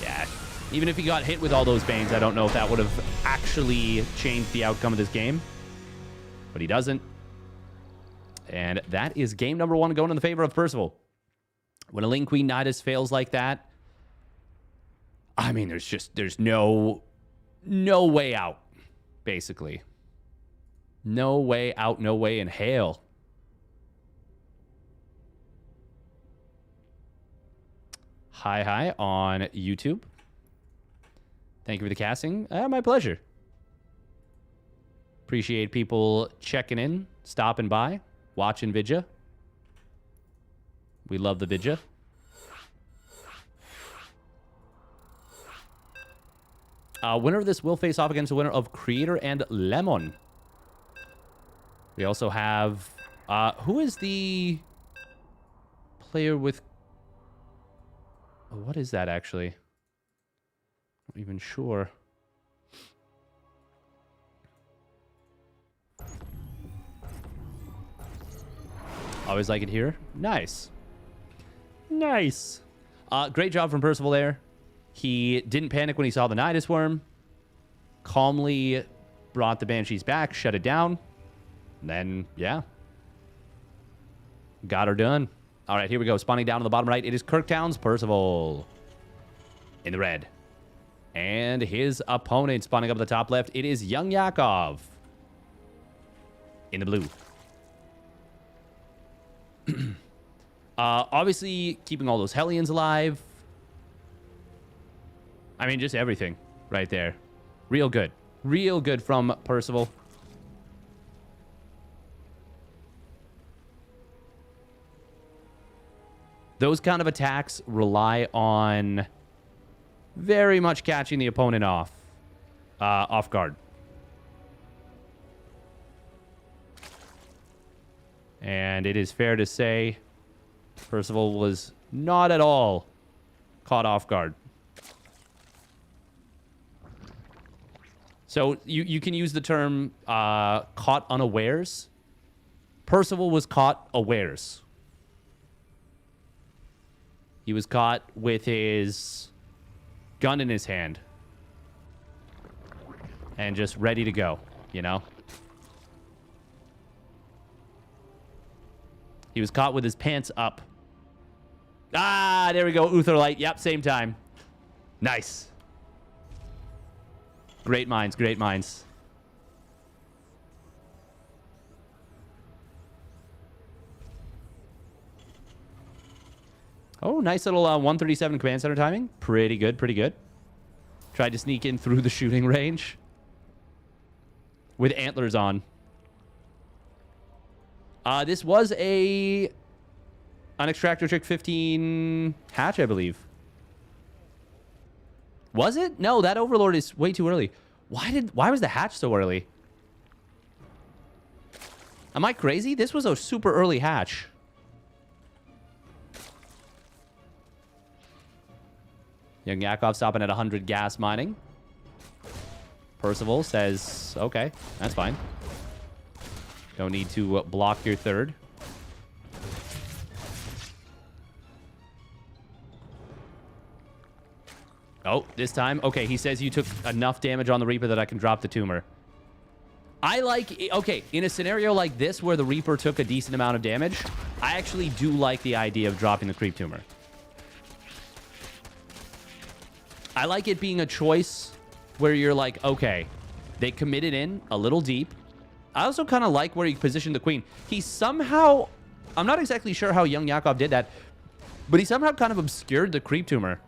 Yeah, even if he got hit with all those Banes, I don't know if that would have actually changed the outcome of this game. But he doesn't. And that is game number 1 going in the favor of Percival. When a Ling Queen Nidus fails like that, I mean, there's no way out, basically. No way out, no way in hell. Hi on YouTube. Thank you for the casting. My pleasure. Appreciate people checking in, stopping by, watching vidya. We love the vidya. Winner of this will face off against the winner of Creator and Lemon. We also have... who is the player with... What is that, actually? Not even sure. Always like it here. Nice. Nice. Great job from Percival there. He didn't panic when he saw the Nidus Worm. Calmly brought the Banshees back, shut it down. And then, yeah. Got her done. All right, here we go. Spawning down on the bottom right. It is Kirktown's Percival. In the red. And his opponent spawning up at the top left. It is Young Yakov. In the blue. Obviously, keeping all those Hellions alive. I mean, just everything right there. Real good. Real good from Percival. Those kind of attacks rely on very much catching the opponent off guard. And it is fair to say Percival was not at all caught off guard. So you can use the term caught unawares. Percival was caught awares. He was caught with his gun in his hand. And just ready to go, you know? He was caught with his pants up. Ah, there we go. Utherlight. Yep, same time. Nice. Great minds, great minds. Oh, nice little 137 command center timing. Pretty good, pretty good. Tried to sneak in through the shooting range. With antlers on. This was an Extractor Trick 15 hatch, I believe. Was it? No, that Overlord is way too early. Why was the hatch so early? Am I crazy? This was a super early hatch. Young Yakov stopping at 100 gas mining. Percival says, okay, that's fine. Don't need to block your third. Oh, this time. Okay, he says you took enough damage on the Reaper that I can drop the tumor. I like... Okay, in a scenario like this where the Reaper took a decent amount of damage, I actually do like the idea of dropping the creep tumor. I like it being a choice where you're like, okay, they committed in a little deep. I also kind of like where he positioned the Queen. He somehow... I'm not exactly sure how Young Yakov did that, but he somehow kind of obscured the creep tumor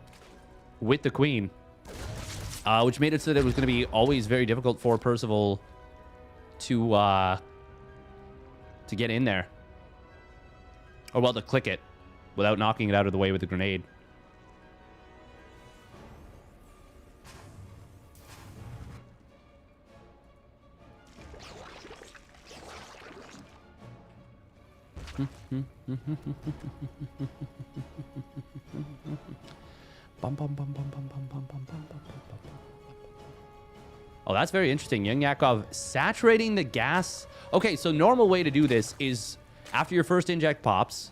with the Queen, which made it so that it was going to be always very difficult for Percival to get in there. Or, well, to click it without knocking it out of the way with the grenade. Oh, that's very interesting. Young Yakov saturating the gas. Okay, so normal way to do this is after your first inject pops.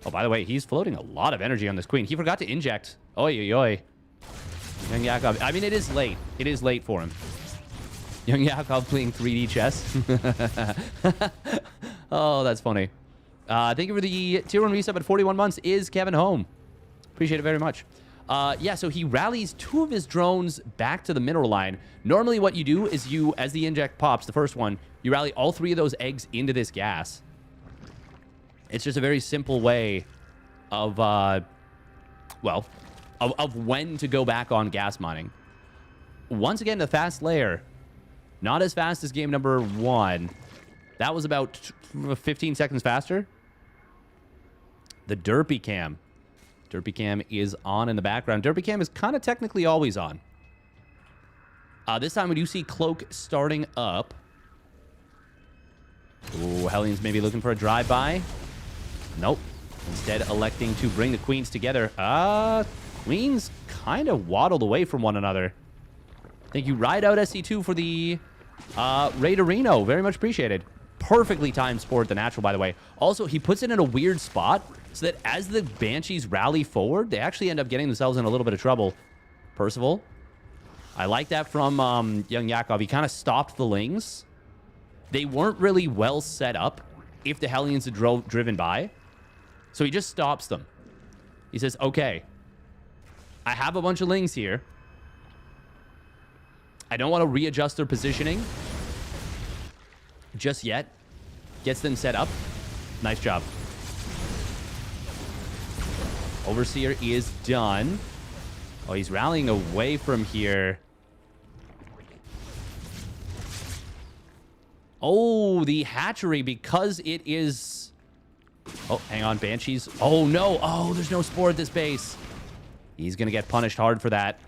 Oh, by the way, he's floating a lot of energy on this Queen. He forgot to inject. Oi, oi, oi. Young Yakov. I mean, it is late. It is late for him. Young Yakov playing 3D chess. Oh, that's funny. Thank you for the tier 1 resub at 41 months. Is Kevin home? Appreciate it very much. Yeah, so he rallies 2 of his drones back to the mineral line. Normally what you do is you, as the inject pops, the first one, you rally all 3 of those eggs into this gas. It's just a very simple way of, well, of when to go back on gas mining. once again, the fast layer. Not as fast as game number 1. That was about 15 seconds faster. The Derpy Cam. Derpy Cam is on in the background. Derpy Cam is kind of technically always on. This time we do see Cloak starting up. Ooh, Hellions maybe looking for a drive-by. Nope. Instead, electing to bring the Queens together. Queens kind of waddled away from one another. Thank you, Ride Out SC2, for the Raiderino. Very much appreciated. Perfectly timed sport, the natural, by the way. Also, he puts it in a weird spot so that as the Banshees rally forward, they actually end up getting themselves in a little bit of trouble. Percival. I like that from young Yakov. He kind of stopped the Lings. They weren't really well set up if the Hellions had driven by. So he just stops them. He says, okay, I have a bunch of Lings here. I don't want to readjust their positioning just yet. Gets them set up. Nice job. Overseer is done. Oh, he's rallying away from here. Oh, the hatchery, because it is... Oh, hang on, Banshees. Oh, no. Oh, there's no spore at this base. He's going to get punished hard for that.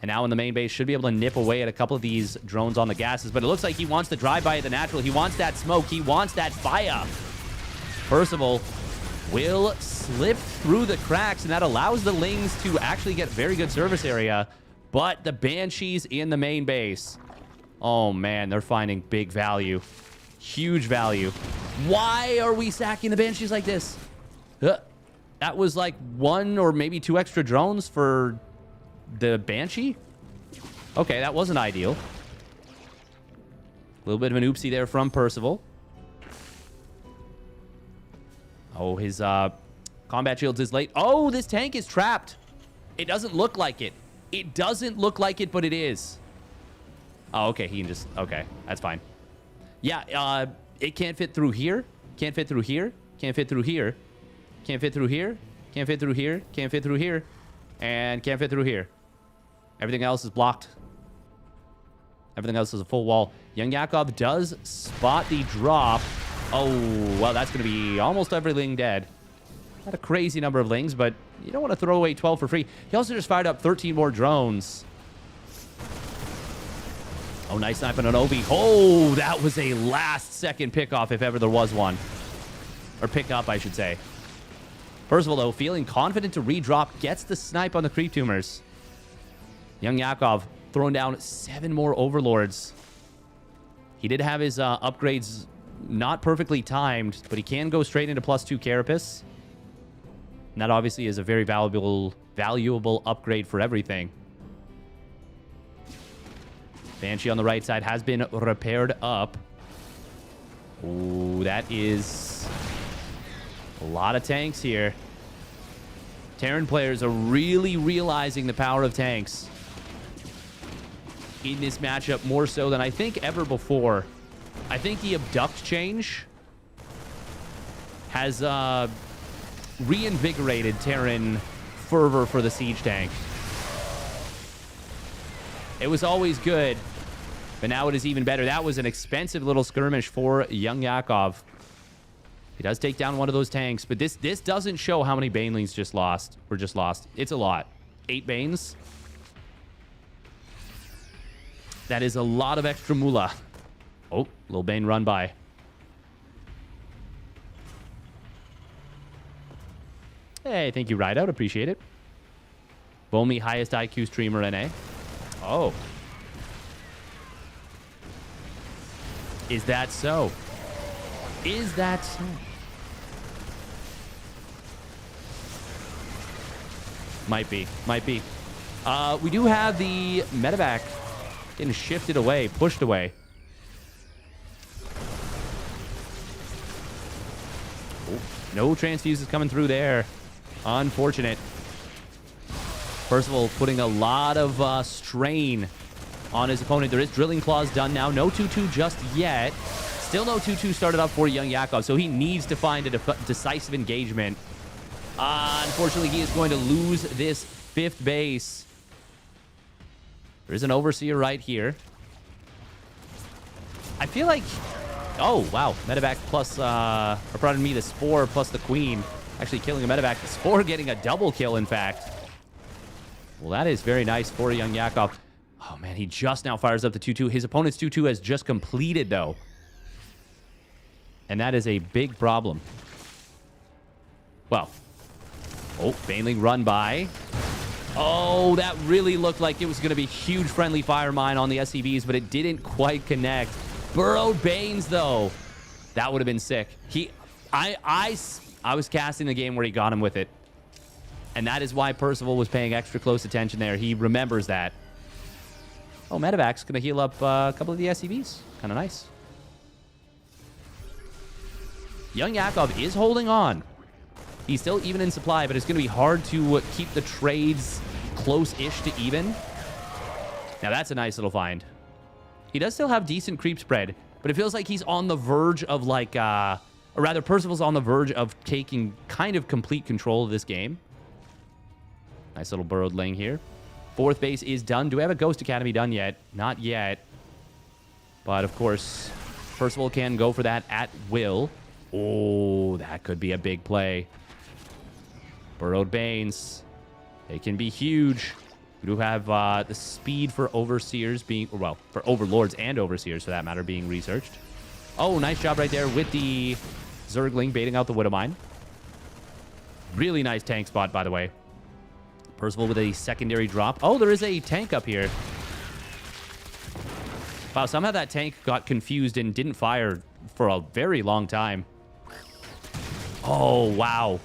And now in the main base, should be able to nip away at a couple of these drones on the gases. But it looks like he wants the drive-by at the natural. He wants that smoke. He wants that fire. Percival will slip through the cracks, and that allows the Lings to actually get very good service area. But the Banshees in the main base... Oh, man, they're finding big value. Huge value. Why are we sacking the Banshees like this? That was like 1 or maybe 2 extra drones for the Banshee? Okay, that wasn't ideal. A little bit of an oopsie there from Percival. Oh, his combat shields is late. Oh, this tank is trapped. It doesn't look like it. It doesn't look like it, but it is. Oh, okay. He can just... Okay, that's fine. Yeah, it can't fit through here. Can't fit through here. Can't fit through here. Can't fit through here. Can't fit through here. Can't fit through here. And can't fit through here. Everything else is blocked. Everything else is a full wall. Young Yakov does spot the drop. Oh, well, that's going to be almost every Ling dead. Not a crazy number of Lings, but you don't want to throw away 12 for free. He also just fired up 13 more drones. Oh, nice snipe on an Obi. Oh, that was a last-second pickoff, if ever there was one. Or pickup, I should say. Percival, though, feeling confident to redrop, gets the snipe on the creep tumors. Young Yakov throwing down 7 more Overlords. He did have his upgrades not perfectly timed, but he can go straight into +2 Carapace. And that obviously is a very valuable upgrade for everything. Banshee on the right side has been repaired up. Ooh, that is a lot of tanks here. Terran players are really realizing the power of tanks in this matchup, more so than I think ever before. I think the abduct change has reinvigorated Terran fervor for the siege tank. It was always good, but now it is even better. That was an expensive little skirmish for young Yakov. He does take down one of those tanks, but this doesn't show how many Banelings were just lost. It's a lot. 8 Banes. That is a lot of extra moolah. Oh, little Bane run by. Hey, thank you, Ride Out. Appreciate it. Bomi, highest IQ streamer NA. Oh. Is that so? Is that so? Might be. Might be. We do have the medevac getting shifted away, pushed away. Oh, no transfuses coming through there. Unfortunate. Percival putting a lot of strain on his opponent. There is Drilling Claws done now. No 2-2 just yet. Still no 2-2 started up for young Yakov, so he needs to find a decisive engagement. Unfortunately, he is going to lose this 5th base. There is an Overseer right here. I feel like... Oh, wow. Medevac plus, or pardon me, the Spore plus the Queen. Actually killing a Medevac. The Spore getting a double kill, in fact. Well, that is very nice for Young Yakov. Oh, man, he just now fires up the 2-2. His opponent's 2-2 has just completed, though. And that is a big problem. Well. Oh, Baneling run by. Oh, that really looked like it was going to be huge friendly fire mine on the SCVs, but it didn't quite connect. Burrowed Banes, though. That would have been sick. I was casting the game where he got him with it. And that is why Percival was paying extra close attention there. He remembers that. Oh, Medevac's going to heal up a couple of the SCVs. Kind of nice. Young Yakov is holding on. He's still even in supply, but it's going to be hard to keep the trades close-ish to even. Now, that's a nice little find. He does still have decent creep spread, but it feels like he's on the verge of, like, or rather, Percival's on the verge of taking kind of complete control of this game. Nice little burrowed lane here. Fourth base is done. Do we have a Ghost Academy done yet? Not yet. But, of course, Percival can go for that at will. Oh, that could be a big play. Burrowed Banes. They can be huge. We do have the speed for Overseers being... Well, for Overlords and Overseers, for that matter, being researched. Oh, nice job right there with the Zergling baiting out the Widowmine. Really nice tank spot, by the way. Percival with a secondary drop. Oh, there is a tank up here. Wow, somehow that tank got confused and didn't fire for a very long time. Oh, wow.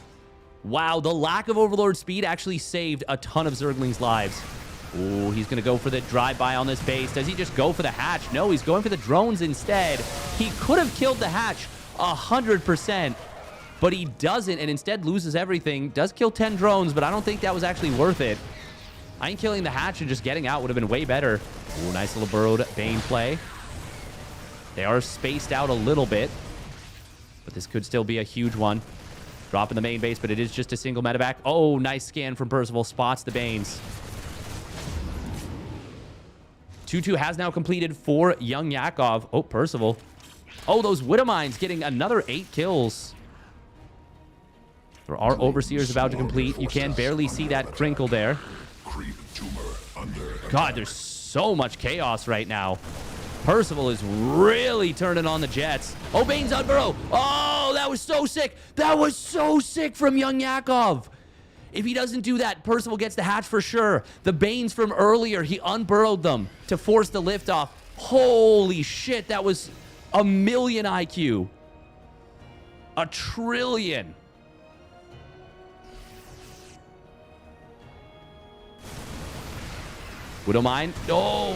Wow, the lack of Overlord speed actually saved a ton of Zergling's lives. Oh, he's going to go for the drive-by on this base. Does he just go for the hatch? No, he's going for the drones instead. He could have killed the hatch 100%, but he doesn't and instead loses everything. Does kill 10 drones, but I don't think that was actually worth it. I think killing the hatch and just getting out would have been way better. Oh, nice little burrowed Bane play. They are spaced out a little bit, but this could still be a huge one. Drop in the main base, but it is just a single medevac. Oh, nice scan from Percival. Spots the Banes. 2-2 has now completed for Young Yakov. Oh, Percival. Oh, those Widowmines getting another 8 kills. There are Overseers about to complete. You can barely see that crinkle there. God, there's so much chaos right now. Percival is really turning on the jets. Oh, Bane's on burrow. Oh, that was so sick. That was so sick from Young Yakov. If he doesn't do that, Percival gets the hatch for sure. The Banes from earlier, he unburrowed them to force the liftoff. Holy shit, that was a million IQ. A trillion. Widowmine. Oh,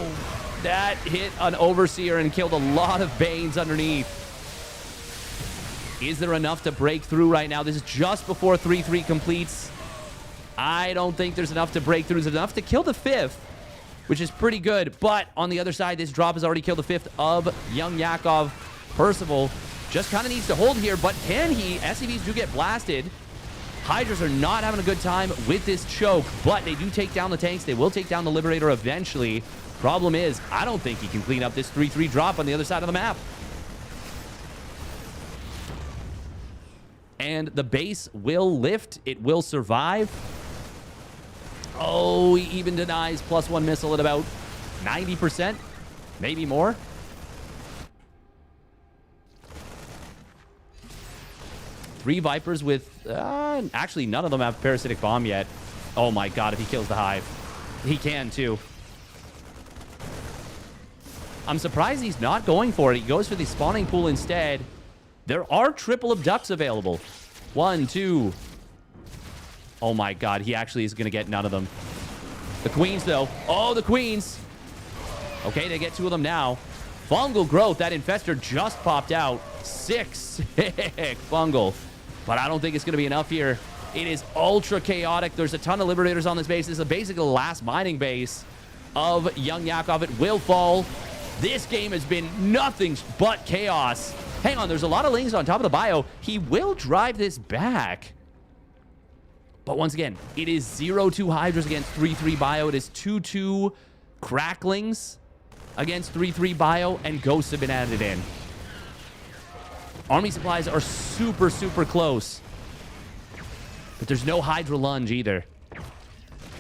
that hit an Overseer and killed a lot of Banes underneath. Is there enough to break through right now? This is just before 3-3 completes. I don't think there's enough to break through. There's enough to kill the 5th, which is pretty good. But on the other side, this drop has already killed the 5th of Young Yakov. Percival just kind of needs to hold here, but can he? SCVs do get blasted. Hydras are not having a good time with this choke, but they do take down the tanks. They will take down the Liberator eventually. Problem is, I don't think he can clean up this 3-3 drop on the other side of the map. And the base will lift. It will survive. Oh, he even denies +1 missile at about 90%, maybe more. Three Vipers with... actually, none of them have Parasitic Bomb yet. Oh my god, if he kills the Hive. He can, too. I'm surprised he's not going for it. He goes for the spawning pool instead. There are triple abducts available. 1, 2. Oh my god, he actually is going to get none of them. The Queens, though. Oh, the Queens. Okay, they get 2 of them now. Fungal Growth. That Infestor just popped out. 6. Fungal. But I don't think it's going to be enough here. It is ultra chaotic. There's a ton of Liberators on this base. This is basically the last mining base of Young Yakov. It will fall. This game has been nothing but chaos. Hang on, there's a lot of lings on top of the bio. He will drive this back. But once again, it is 0-2 Hydras against 3-3 bio. It is 2-2 Cracklings against 3-3 Bio, and Ghosts have been added in. Army supplies are super, super close. But there's no Hydra Lunge either.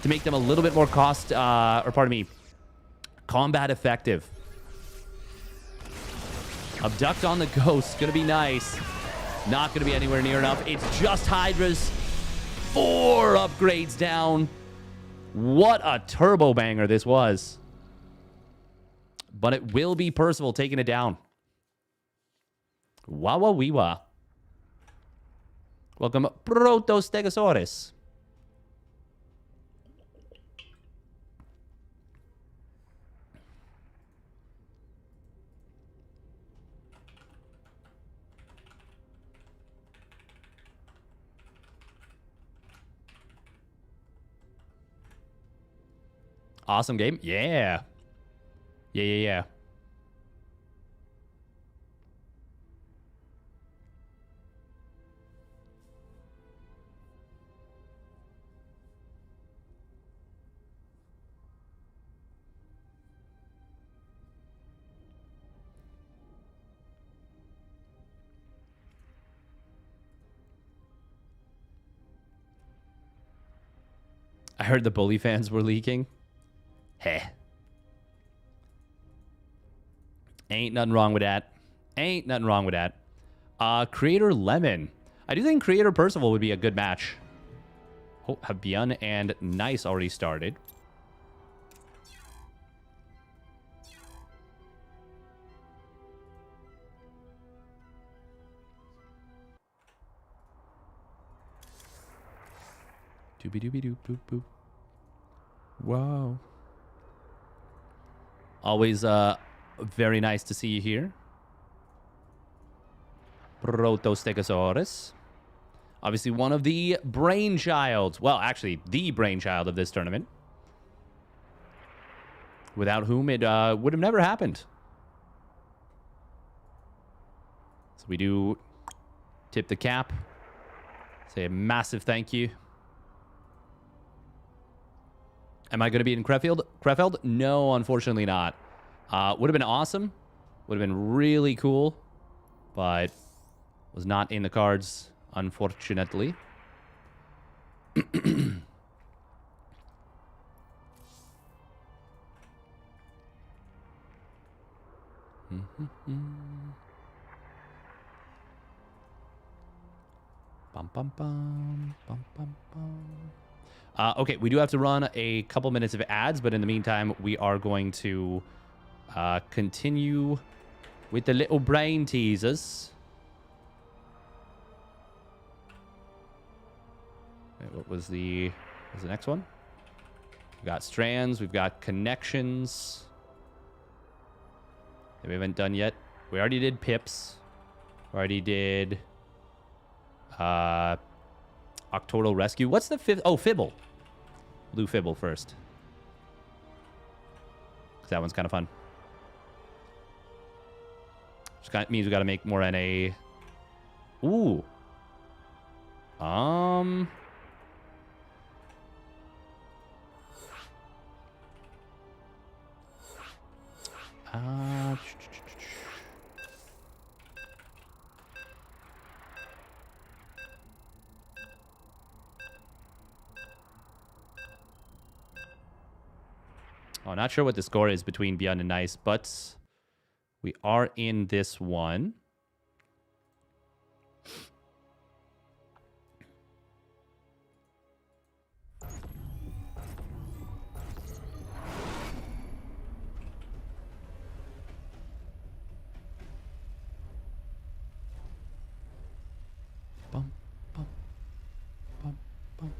To make them a little bit more combat effective. Abduct on the Ghost. Gonna be nice. Not gonna be anywhere near enough. It's just Hydras. 4 upgrades down. What a turbo banger this was. But it will be Percival taking it down. Wawa weewa. Welcome, Protostegosaurus. Awesome game. Yeah. Yeah. I heard the Bully fans were leaking. Heh. Ain't nothing wrong with that. Ain't nothing wrong with that. Creator Lemon. I do think Creator Percival would be a good match. Oh, have ByuN and Nice already started. Doobie-doobie-doop-boop-boop. Wow. Always very nice to see you here. Protostegosaurus. Obviously one of the brainchilds. Well, actually, the brainchild of this tournament. Without whom it would have never happened. So we do tip the cap. Say a massive thank you. Am I going to be in Krefeld? No, unfortunately not. Would have been awesome. Would have been really cool. But was not in the cards, unfortunately. Bum, bum, bum, bum, bum, bum. Okay, we do have to run a couple minutes of ads, but in the meantime, we are going to continue with the little brain teasers. Wait, what was the next one? We've got strands, we've got connections that we haven't done yet. We already did pips. We already did Octoral Rescue. What's the fifth? Oh, Fibble. We'll do Fibble first. Because that one's kind of fun. Which means we got to make more NA. Ooh. Oh, not sure what the score is between ByuN and Nice, but we are in this one. Bum, bum, bum, bum.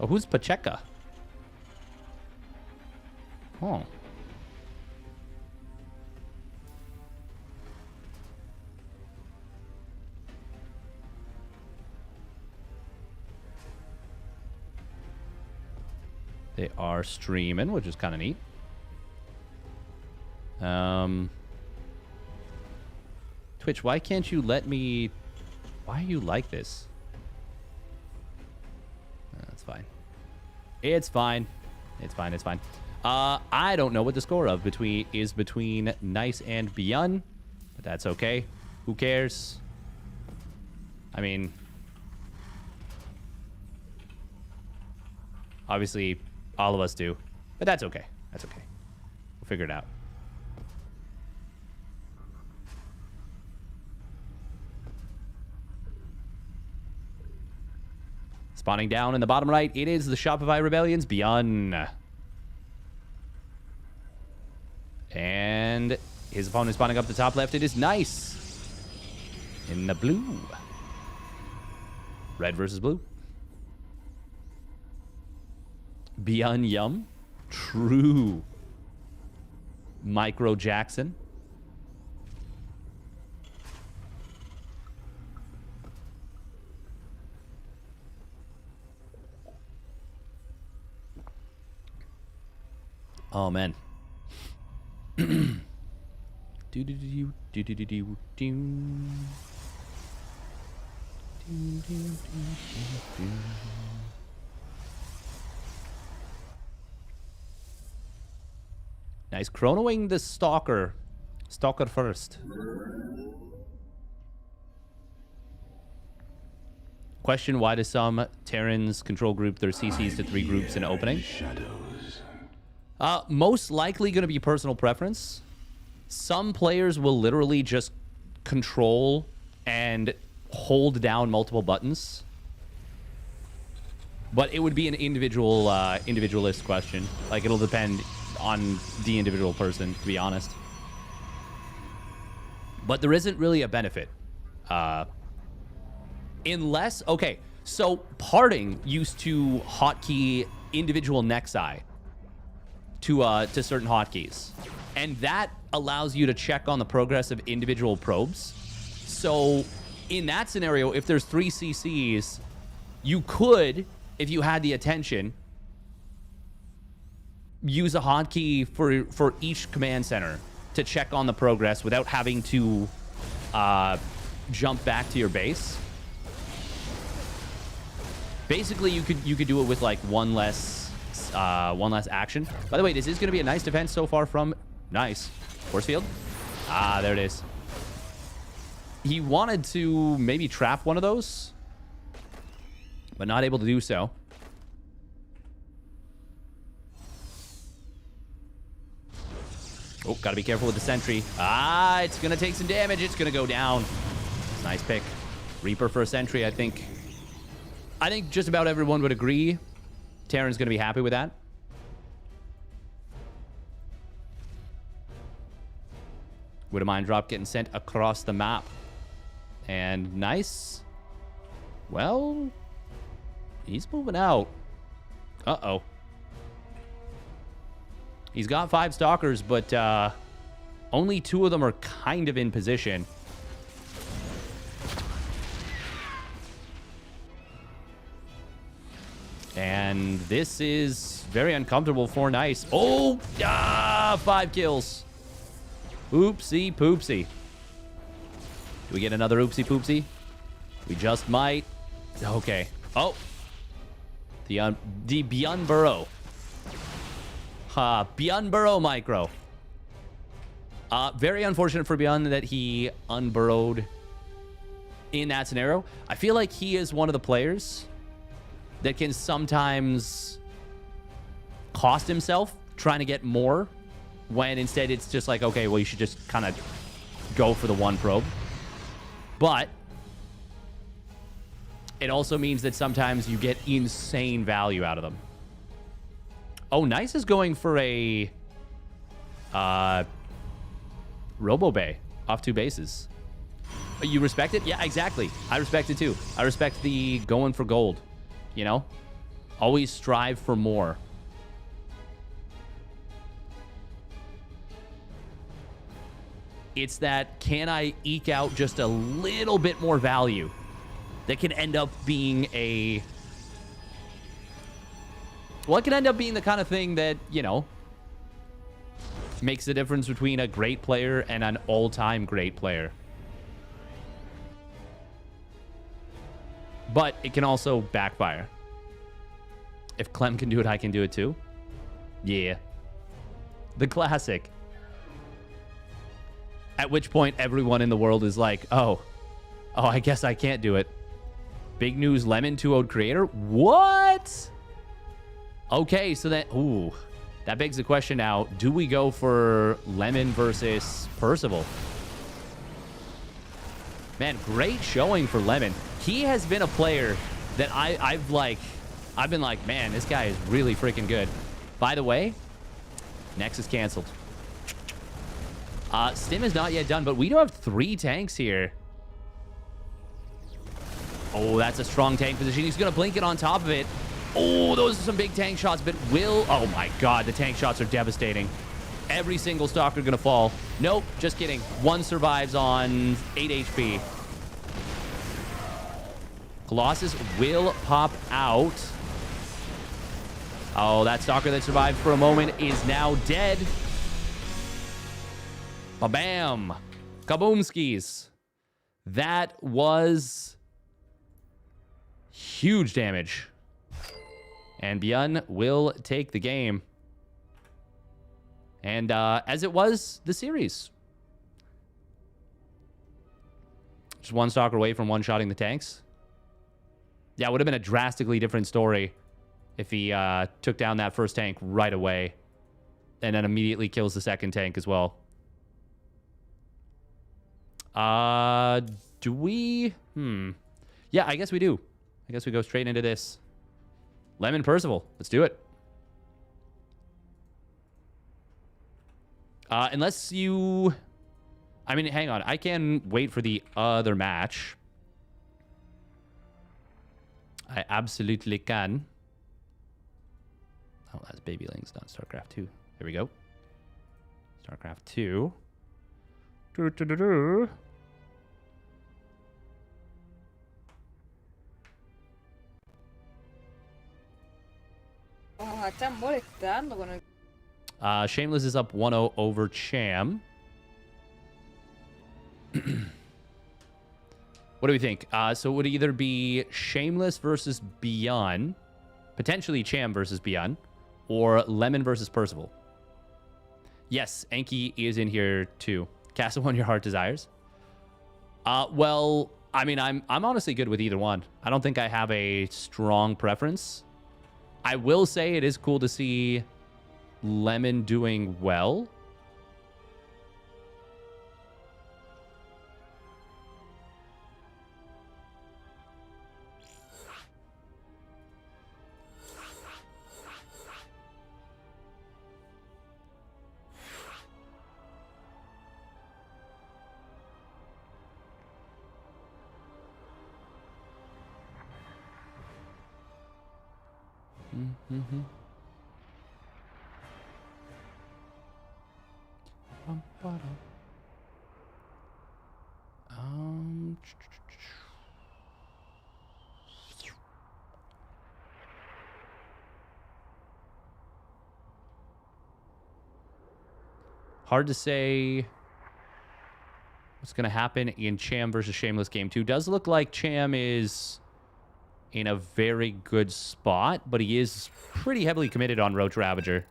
Oh, who's Pacheca? Oh. They are streaming, which is kind of neat. Twitch, why can't you let me... Why are you like this? fine. It's fine. It's fine. It's fine. I don't know what the score of between Nice and ByuN, but that's okay. Who cares? I mean, obviously, all of us do, but that's okay. That's okay. We'll figure it out. Spawning down in the bottom right, it is the Shopify Rebellion's ByuN. And his opponent spawning up the top left, it is Nice. In the blue. Red versus blue. ByuN Yum. True. Micro Jackson. Oh man. Nice. Chronoing the Stalker. Stalker first. Question, why do some Terrans control group their CCs to 3 groups in opening? Most likely going to be personal preference. Some players will literally just control and hold down multiple buttons. But it would be an individualist question. Like, it'll depend on the individual person, to be honest. But there isn't really a benefit. Unless, okay, so parting used to hotkey individual Nexi to certain hotkeys. And that allows you to check on the progress of individual probes. So in that scenario, if there's 3 CCs, you could, if you had the attention, use a hotkey for each command center to check on the progress without having to jump back to your base. Basically, you could do it with like one less action. By the way, this is going to be a nice defense so far from Nice. Force field. Ah, there it is. He wanted to maybe trap one of those, but not able to do so. Oh, gotta be careful with the sentry. Ah, it's gonna take some damage. It's gonna go down. Nice pick. Reaper for a sentry, I think. I think just about everyone would agree. Terran's gonna be happy with that. With a mine drop getting sent across the map. And Nice. Well, he's moving out. Uh-oh. He's got 5 stalkers, but only 2 of them are kind of in position. And this is very uncomfortable for Nice. Oh, 5 kills. Oopsie poopsie. Do we get another oopsie poopsie? We just might. Okay. Oh. The ByuN Burrow. ByuN Burrow micro. Very unfortunate for ByuN that he unburrowed in that scenario. I feel like he is one of the players that can sometimes cost himself trying to get more, when instead it's just like, okay, well, you should just kind of go for the 1 probe. But it also means that sometimes you get insane value out of them. Oh, Nice is going for a Robo Bay off 2 bases. You respect it? Yeah, exactly. I respect it too. I respect the going for gold. You know? Always strive for more. It's that, can I eke out just a little bit more value that can end up being a... Well, it can end up being the kind of thing that, you know, makes the difference between a great player and an all-time great player. But it can also backfire. If Clem can do it, I can do it too. Yeah. The classic. At which point, everyone in the world is like, oh, I guess I can't do it. Big news, Lemon 2-0 creator? What? Okay, so that... Ooh. That begs the question now, do we go for Lemon versus Percival? Man, great showing for Lemon. He has been a player that I've been like, man, this guy is really freaking good. By the way, Nex is canceled. Stim is not yet done, but we do have 3 tanks here. Oh, that's a strong tank position. He's going to blink it on top of it. Oh, those are some big tank shots, but will... Oh, my God. The tank shots are devastating. Every single stalker going to fall. Nope, just kidding. 1 survives on 8 HP. Colossus will pop out. Oh, that stalker that survived for a moment is now dead. Ba-bam. Kaboomskis. That was huge damage. And ByuN will take the game. And as it was the series. Just 1 stalker away from one-shotting the tanks. Yeah, it would have been a drastically different story if he took down that first tank right away. And then immediately kills the second tank as well. Do we? Yeah, I guess we do. I guess we go straight into this. Lemon Percival. Let's do it. Unless you... I mean, hang on. I can wait for the other match. I absolutely can. Oh, that's Baby Lings, not StarCraft 2. Here we go. StarCraft 2. Do-do-do-do. Shameless is up 1-0 over Cham. What do we think? So it would either be Shameless versus ByuN, potentially Cham versus ByuN, or Lemon versus Percival. Yes, Enki is in here too. Castle One Your Heart Desires. Well, I mean, I'm honestly good with either one. I don't think I have a strong preference. I will say it is cool to see Lemon doing well. Mm-hmm. Hard to say what's going to happen in Cham versus Shameless Game 2. Does look like Cham is in a very good spot, but he is pretty heavily committed on Roach Ravager.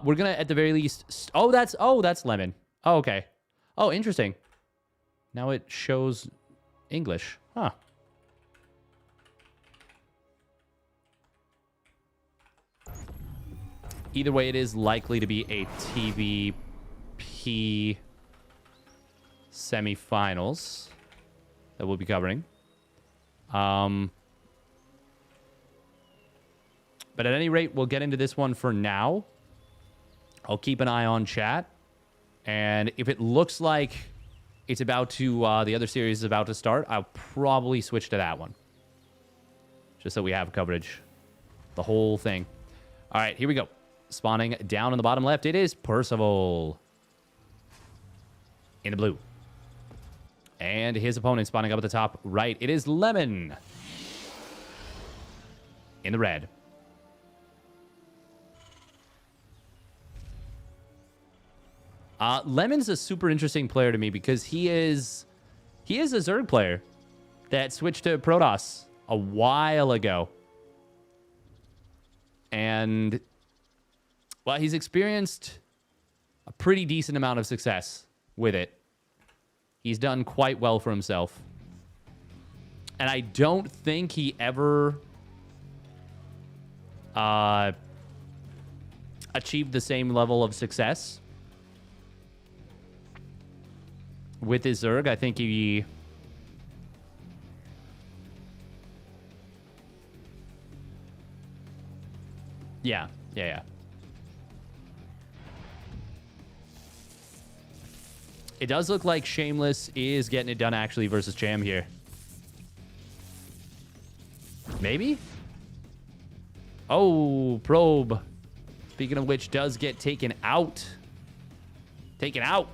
We're gonna at the very least... Oh, that's Lemon. Oh, okay. Oh, interesting. Now it shows English. Huh. Either way, it is likely to be a TVP semifinals that we'll be covering. But at any rate, we'll get into this one for now. I'll keep an eye on chat. And if it looks like it's about to, the other series is about to start, I'll probably switch to that one. Just so we have coverage. The whole thing. All right, here we go. Spawning down in the bottom left, it is Percival. In the blue. And his opponent spawning up at the top right, it is Lemon. In the red. Lemon's a super interesting player to me because he is a Zerg player that switched to Protoss a while ago. And, well, he's experienced a pretty decent amount of success with it. He's done quite well for himself. And I don't think he ever achieved the same level of success with his Zerg. I think he... Yeah. It does look like Shameless is getting it done, actually, versus Cham here. Maybe? Oh, Probe. Speaking of which, does get taken out. Taken out.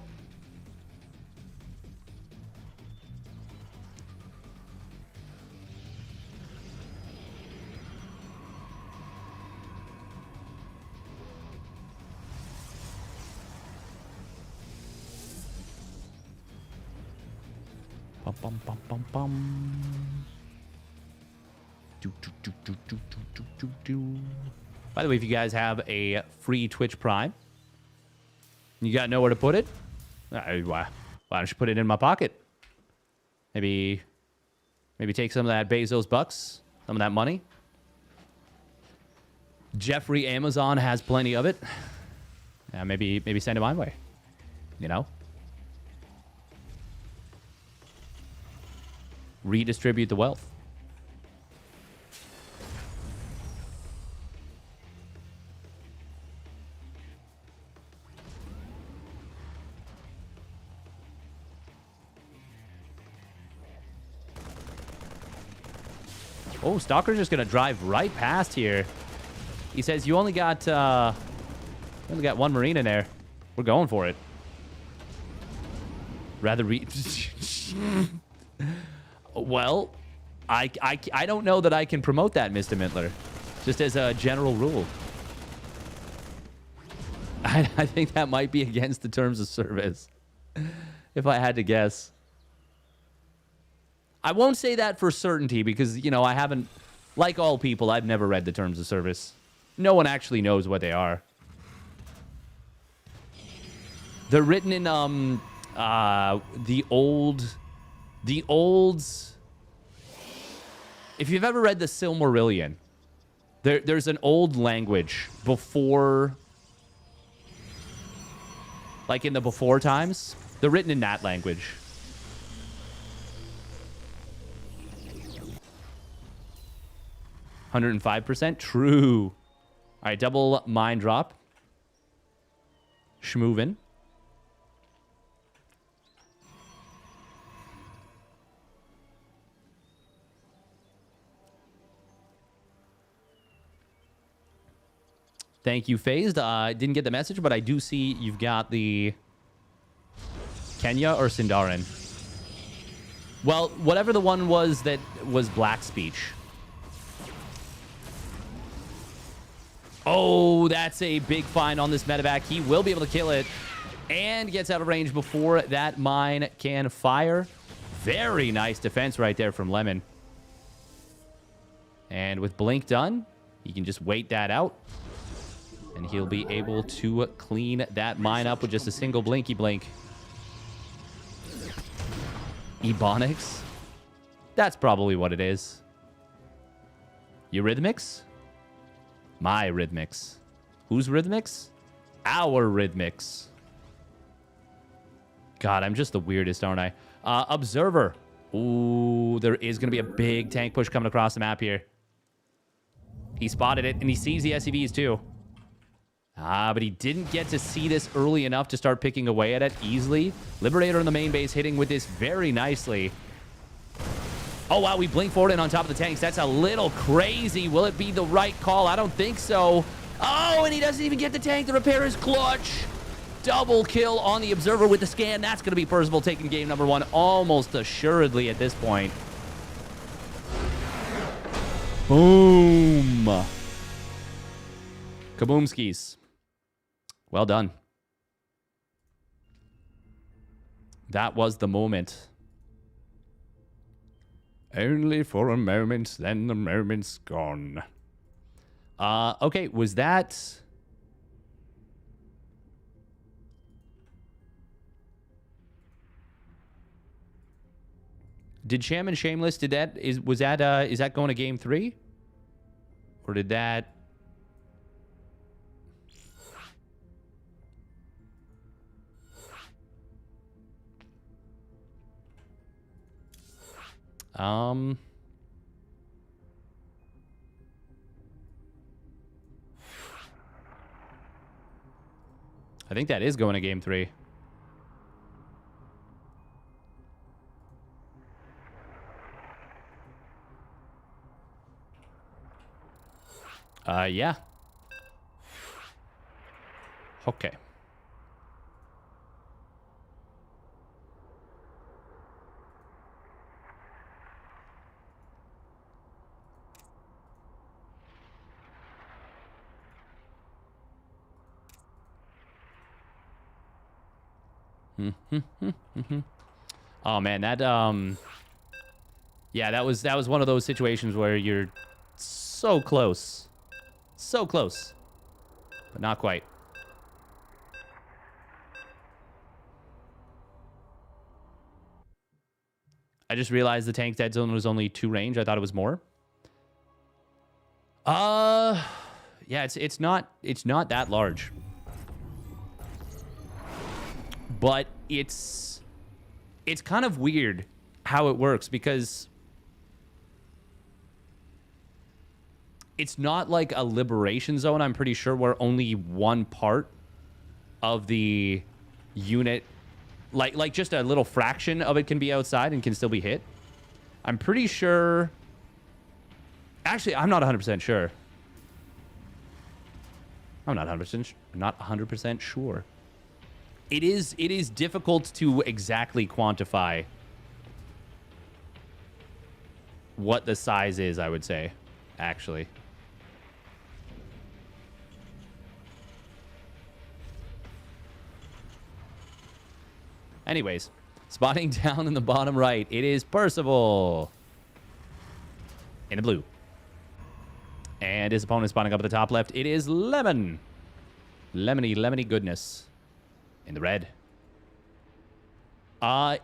Bum, bum, bum, bum. By the way, if you guys have a free Twitch Prime, you got nowhere to put it, why don't you put it in my pocket? Maybe take some of that Bezos bucks, some of that money. Jeffrey Amazon has plenty of it. Yeah, maybe send it my way. You know? Redistribute the wealth. Oh, Stalker's just gonna drive right past here. He says you only got one Marine in there. We're going for it. Rather Well, I don't know that I can promote that, Mr. Mintler. Just as a general rule. I think that might be against the terms of service. If I had to guess. I won't say that for certainty because, you know, I haven't... Like all people, I've never read the terms of service. No one actually knows what they are. They're written in, the old... If you've ever read the Silmarillion, there's an old language before, like in the before times. They're written in that language. %105%? True. All right, double mine drop. Schmoovin. Thank you, Phased. I didn't get the message, but I do see you've got the Kenya or Sindarin. Well, whatever the one was that was black speech. Oh, that's a big find on this medevac. He will be able to kill it and gets out of range before that mine can fire. Very nice defense right there from Lemon. And with Blink done, he can just wait that out. And he'll be able to clean that mine up with just a single blinky blink. Ebonics? That's probably what it is. Eurythmics? My Rhythmics. Whose Rhythmics? Our Rhythmics. God, I'm just the weirdest, aren't I? Observer. Ooh, there is going to be a big tank push coming across the map here. He spotted it, and he sees the SCVs too. But he didn't get to see this early enough to start picking away at it easily. Liberator in the main base hitting with this very nicely. Oh, wow, we blink forward and on top of the tanks. That's a little crazy. Will it be the right call? I don't think so. Oh, and he doesn't even get the tank. The repair is clutch. Double kill on the Observer with the scan. That's going to be Percival taking game number one almost assuredly at this point. Boom. Kaboomskis. Well done. That was the moment. Only for a moment, then the moment's gone. Okay, was that... Did Sham and Shameless, is that going to game 3? Or did that... I think that is going to game 3. Yeah. Okay. Oh man, that yeah, that was one of those situations where you're so close. So close. But not quite. I just realized the tank dead zone was only 2 range. I thought it was more. Yeah, it's not that large. But it's kind of weird how it works because it's not like a liberation zone, I'm pretty sure, where only one part of the unit, like just a little fraction of it can be outside and can still be hit. I'm pretty sure... Actually, I'm not 100% sure. I'm not 100% sure. It is difficult to exactly quantify what the size is, I would say, actually. Anyways, spotting down in the bottom right, it is Percival in the blue. And his opponent spawning up at the top left, it is Lemon. Lemony goodness. In the red.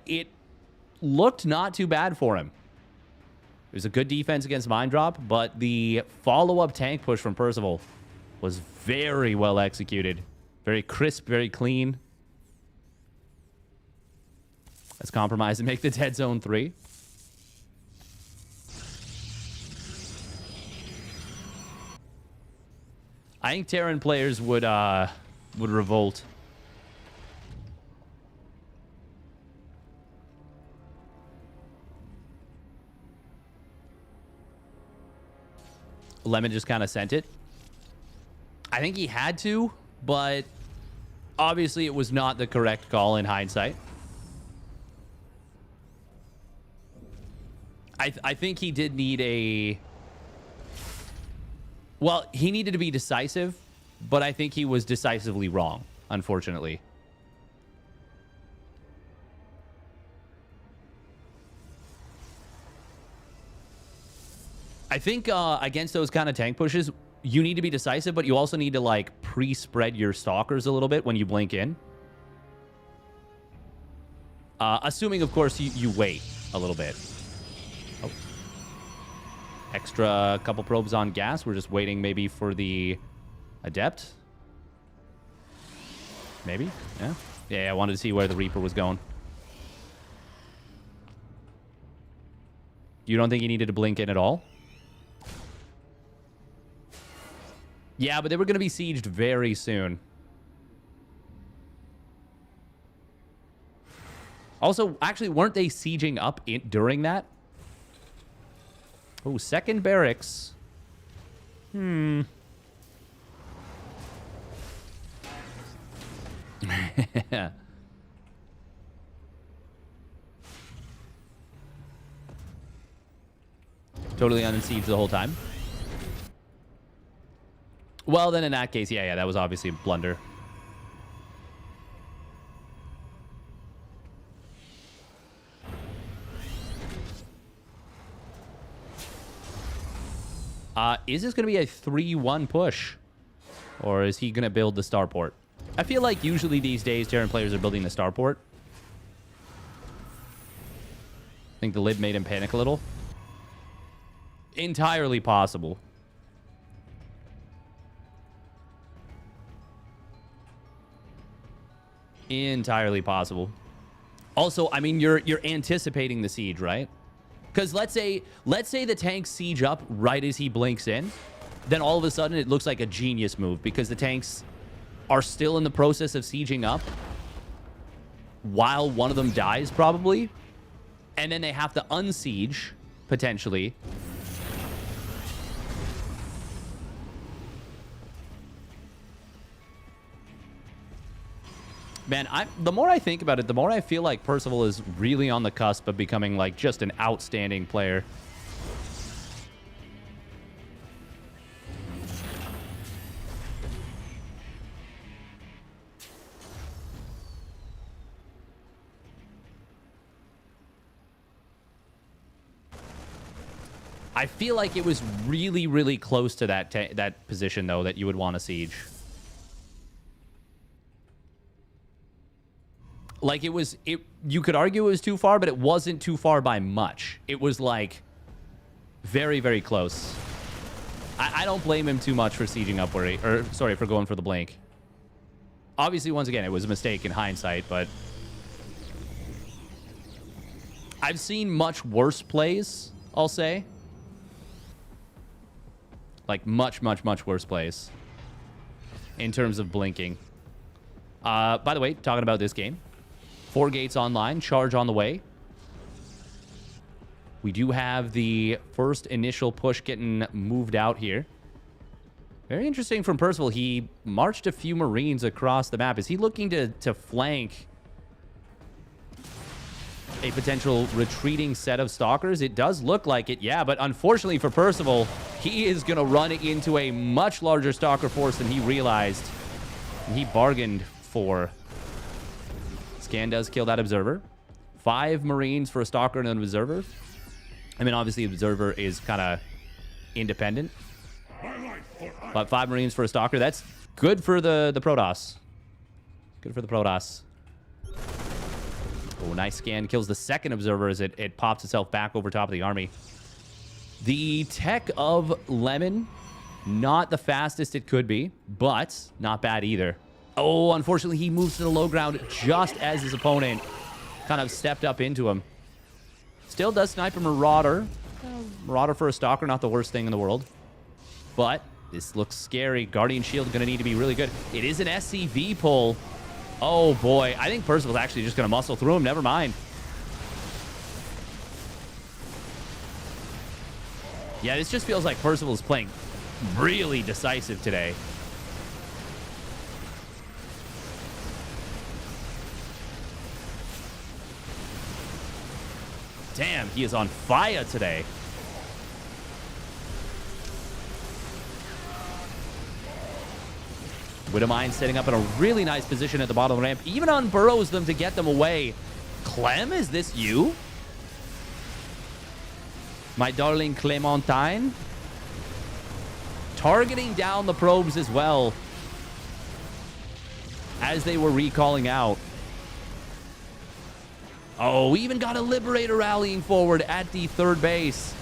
It looked not too bad for him. It was a good defense against Mind Drop, but the follow-up tank push from Percival was very well executed. Very crisp, very clean. Let's compromise and make the dead zone 3. I think Terran players would revolt. Lemon just kind of sent it. I think he had to, but obviously it was not the correct call in hindsight. I think he did need a... Well, he needed to be decisive, but I think he was decisively wrong, unfortunately. I think against those kind of tank pushes, you need to be decisive, but you also need to, like, pre-spread your stalkers a little bit when you blink in. Assuming, of course, you wait a little bit. Oh. Extra couple probes on gas. We're just waiting maybe for the Adept. Maybe? Yeah. Yeah, I wanted to see where the Reaper was going. You don't think he needed to blink in at all? Yeah, but they were going to be sieged very soon. Also, actually, weren't they sieging up during that? Oh, second barracks. Totally unsieged the whole time. Well, then in that case, yeah, that was obviously a blunder. Is this going to be a 3-1 push? Or is he going to build the starport? I feel like usually these days, Terran players are building the starport. I think the lid made him panic a little. Entirely possible. Entirely possible. Also, I mean, you're anticipating the siege, right? Because let's say the tanks siege up right as he blinks in, then all of a sudden it looks like a genius move because the tanks are still in the process of sieging up while one of them dies probably, and then they have to unsiege potentially. Man, the more I think about it, the more I feel like Percival is really on the cusp of becoming like just an outstanding player. I feel like it was really, really close to that position, though, that you would want to siege. Like, you could argue it was too far, but it wasn't too far by much. It was, like, very, very close. I don't blame him too much for sieging up where sorry, for going for the blink. Obviously, once again, it was a mistake in hindsight, but I've seen much worse plays, I'll say. Like, much, much, much worse plays in terms of blinking. By the way, talking about this game. 4 gates online, charge on the way. We do have the first initial push getting moved out here. Very interesting from Percival. He marched a few Marines across the map. Is he looking to flank a potential retreating set of Stalkers? It does look like it, yeah, but unfortunately for Percival, he is going to run into a much larger Stalker force than he realized and he bargained for. Scan does kill that Observer. 5 Marines for a Stalker and an Observer. I mean, obviously, Observer is kind of independent. But 5 Marines for a Stalker, that's good for the Protoss. Good for the Protoss. Oh, nice scan. Kills the second Observer as it pops itself back over top of the army. The tech of Lemon, not the fastest it could be, but not bad either. Oh, unfortunately, he moves to the low ground just as his opponent kind of stepped up into him. Still does snipe a Marauder. Marauder for a Stalker, not the worst thing in the world. But this looks scary. Guardian Shield going to need to be really good. It is an SCV pull. Oh, boy. I think Percival's actually just going to muscle through him. Never mind. Yeah, this just feels like Percival is playing really decisive today. Damn, he is on fire today. Widowmine setting up in a really nice position at the bottom of the ramp. Even unburrows them to get them away. Clem, is this you? My darling Clementine? Targeting down the probes as well as they were recalling out. Oh, we even got a Liberator rallying forward at the 3rd base.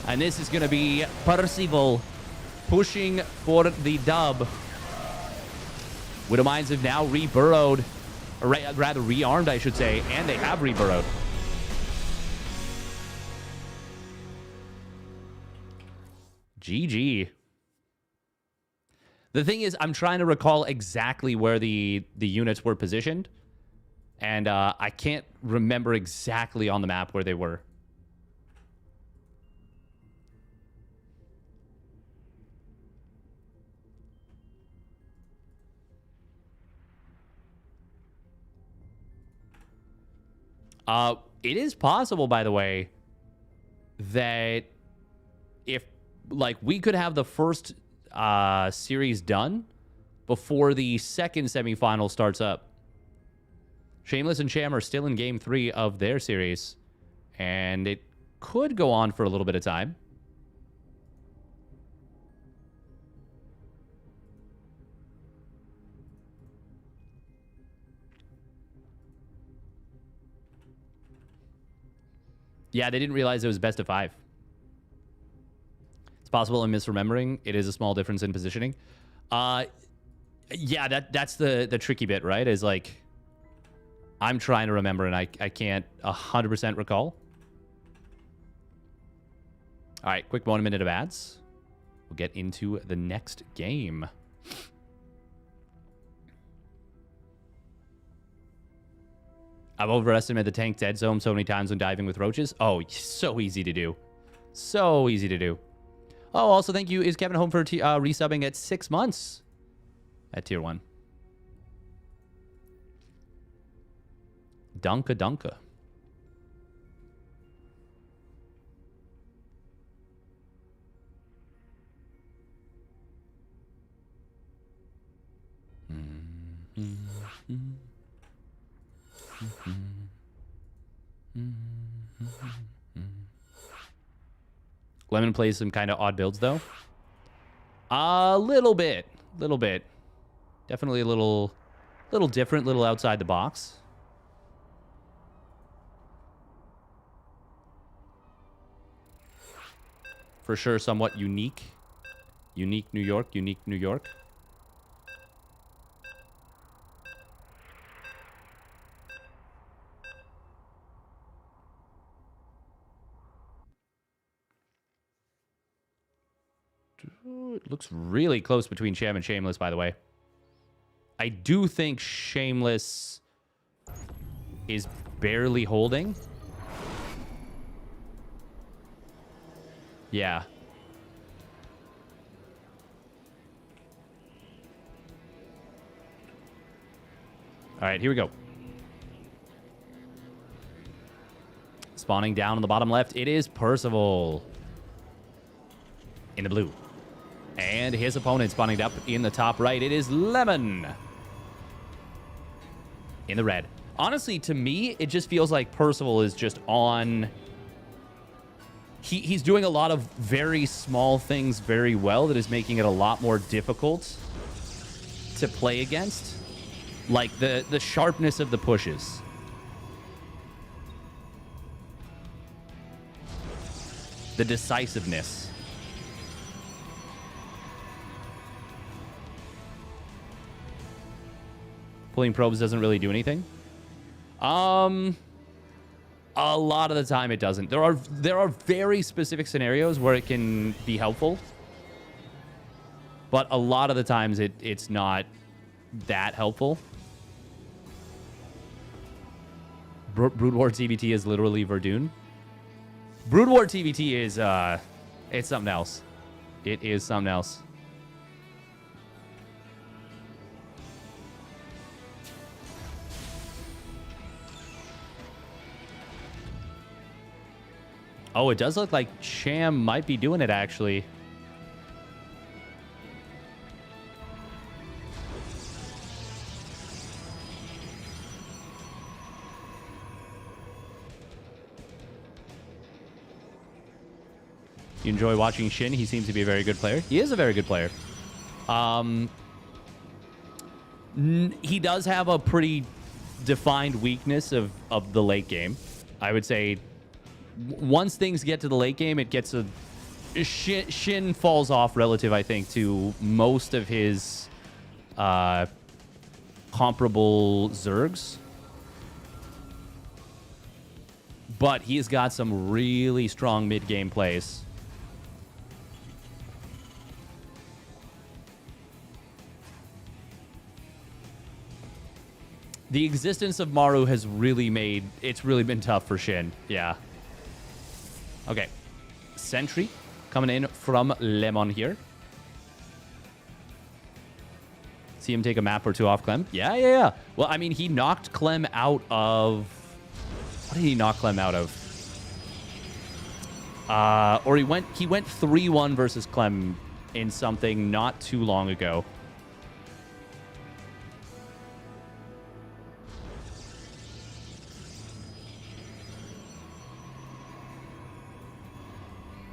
And this is going to be Percival pushing for the dub. Widowmines have now reburrowed, or rather rearmed, I should say, and they have reburrowed. GG. The thing is, I'm trying to recall exactly where the units were positioned. And I can't remember exactly on the map where they were. It is possible, by the way, that if, like, we could have the first series done before the second semifinal starts up. Shameless and Sham are still in Game 3 of their series, and it could go on for a little bit of time. Yeah, they didn't realize it was best of 5. It's possible I'm misremembering. It is a small difference in positioning. Yeah, that's the tricky bit, right? Is like, I'm trying to remember and I can't 100% recall. All right, quick 1 minute of ads. We'll get into the next game. I've overestimated the tank dead zone so many times when diving with roaches. Oh, so easy to do. So easy to do. Oh, also thank you. Is Kevin home for resubbing at 6 months at tier 1? Dunka Dunka. Lemon plays some kind of odd builds, though. A little bit. Little bit. Definitely a little different, little outside the box. For sure, somewhat unique. Unique New York, unique New York. It looks really close between Sham and Shameless, by the way. I do think Shameless is barely holding. Yeah. All right, here we go. Spawning down on the bottom left, it is Percival. In the blue. And his opponent spawning up in the top right, it is Lemon. In the red. Honestly, to me, it just feels like Percival is just on... He's doing a lot of very small things very well that is making it a lot more difficult to play against. Like the sharpness of the pushes. The decisiveness. Pulling probes doesn't really do anything. A lot of the time it doesn't. There are very specific scenarios where it can be helpful. But a lot of the times it's not that helpful. Brood War TBT is literally Verdun. Brood War TBT is it's something else. It is something else. Oh, it does look like Sham might be doing it, actually. You enjoy watching Shin? He seems to be a very good player. He is a very good player. He does have a pretty defined weakness of the late game. I would say once things get to the late game, it gets a... Shin falls off relative, I think, to most of his comparable Zergs. But he's got some really strong mid-game plays. The existence of Maru has really made... It's really been tough for Shin. Yeah. Okay. Sentry coming in from Lemon here. See him take a map or two off Clem. Yeah. Well, I mean, he knocked Clem out of... What did he knock Clem out of? Or he went 3-1 versus Clem in something not too long ago.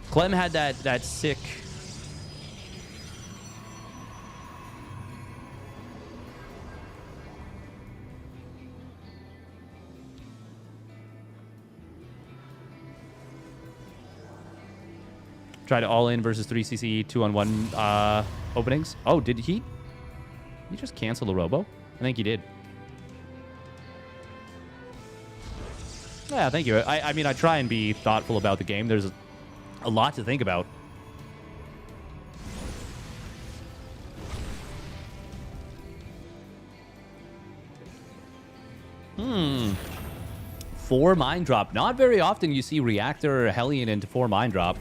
Clem had that sick... Try to all in versus 3cc 2-on-1 openings. Oh, did he just cancel the robo? I think he did. Yeah, thank you. I mean, I try and be thoughtful about the game. There's a lot to think about. Hmm. 4 mine drop. Not very often you see Reactor or Hellion into 4 mine drop.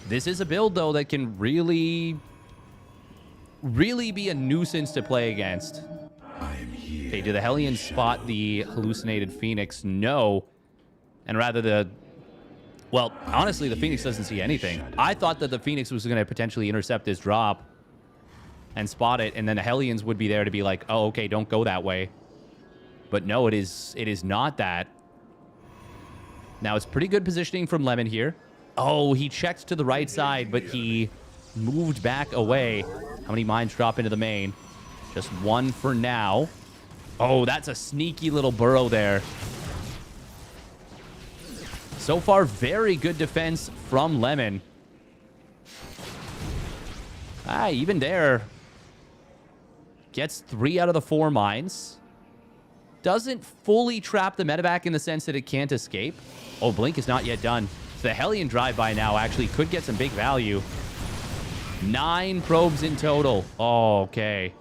This is a build, though, that can really be a nuisance to play against. Okay, do the Hellions spot the hallucinated Phoenix? No. And rather well, honestly, the Phoenix doesn't see anything. I thought that the Phoenix was going to potentially intercept this drop and spot it, and then the Hellions would be there to be like, oh, okay, don't go that way. But no, it is not that. Now, it's pretty good positioning from Lemon here. Oh, he checked to the right side, but he moved back away. How many mines drop into the main? Just 1 for now. Oh, that's a sneaky little burrow there. So far, very good defense from Lemon. Even there. Gets 3 out of the 4 mines. Doesn't fully trap the medevac in the sense that it can't escape. Oh, Blink is not yet done. So the Hellion drive-by now actually could get some big value. 9 probes in total. Oh, okay.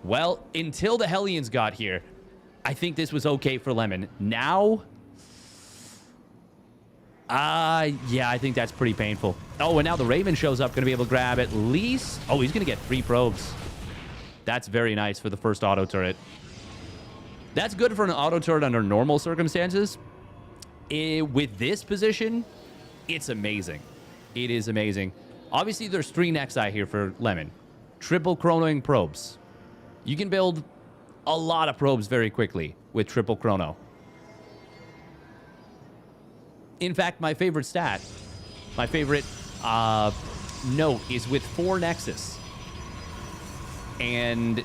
Well, until the Hellions got here, I think this was okay for Lemon. Now, yeah, I think that's pretty painful. Oh, and now the Raven shows up, going to be able to grab at least... Oh, he's going to get 3 probes. That's very nice for the first auto turret. That's good for an auto turret under normal circumstances. With this position, it's amazing. It is amazing. Obviously, there's 3 Nexi here for Lemon. Triple chronoing probes. You can build a lot of probes very quickly with triple chrono. In fact, my favorite stat, my favorite note is with 4 Nexus and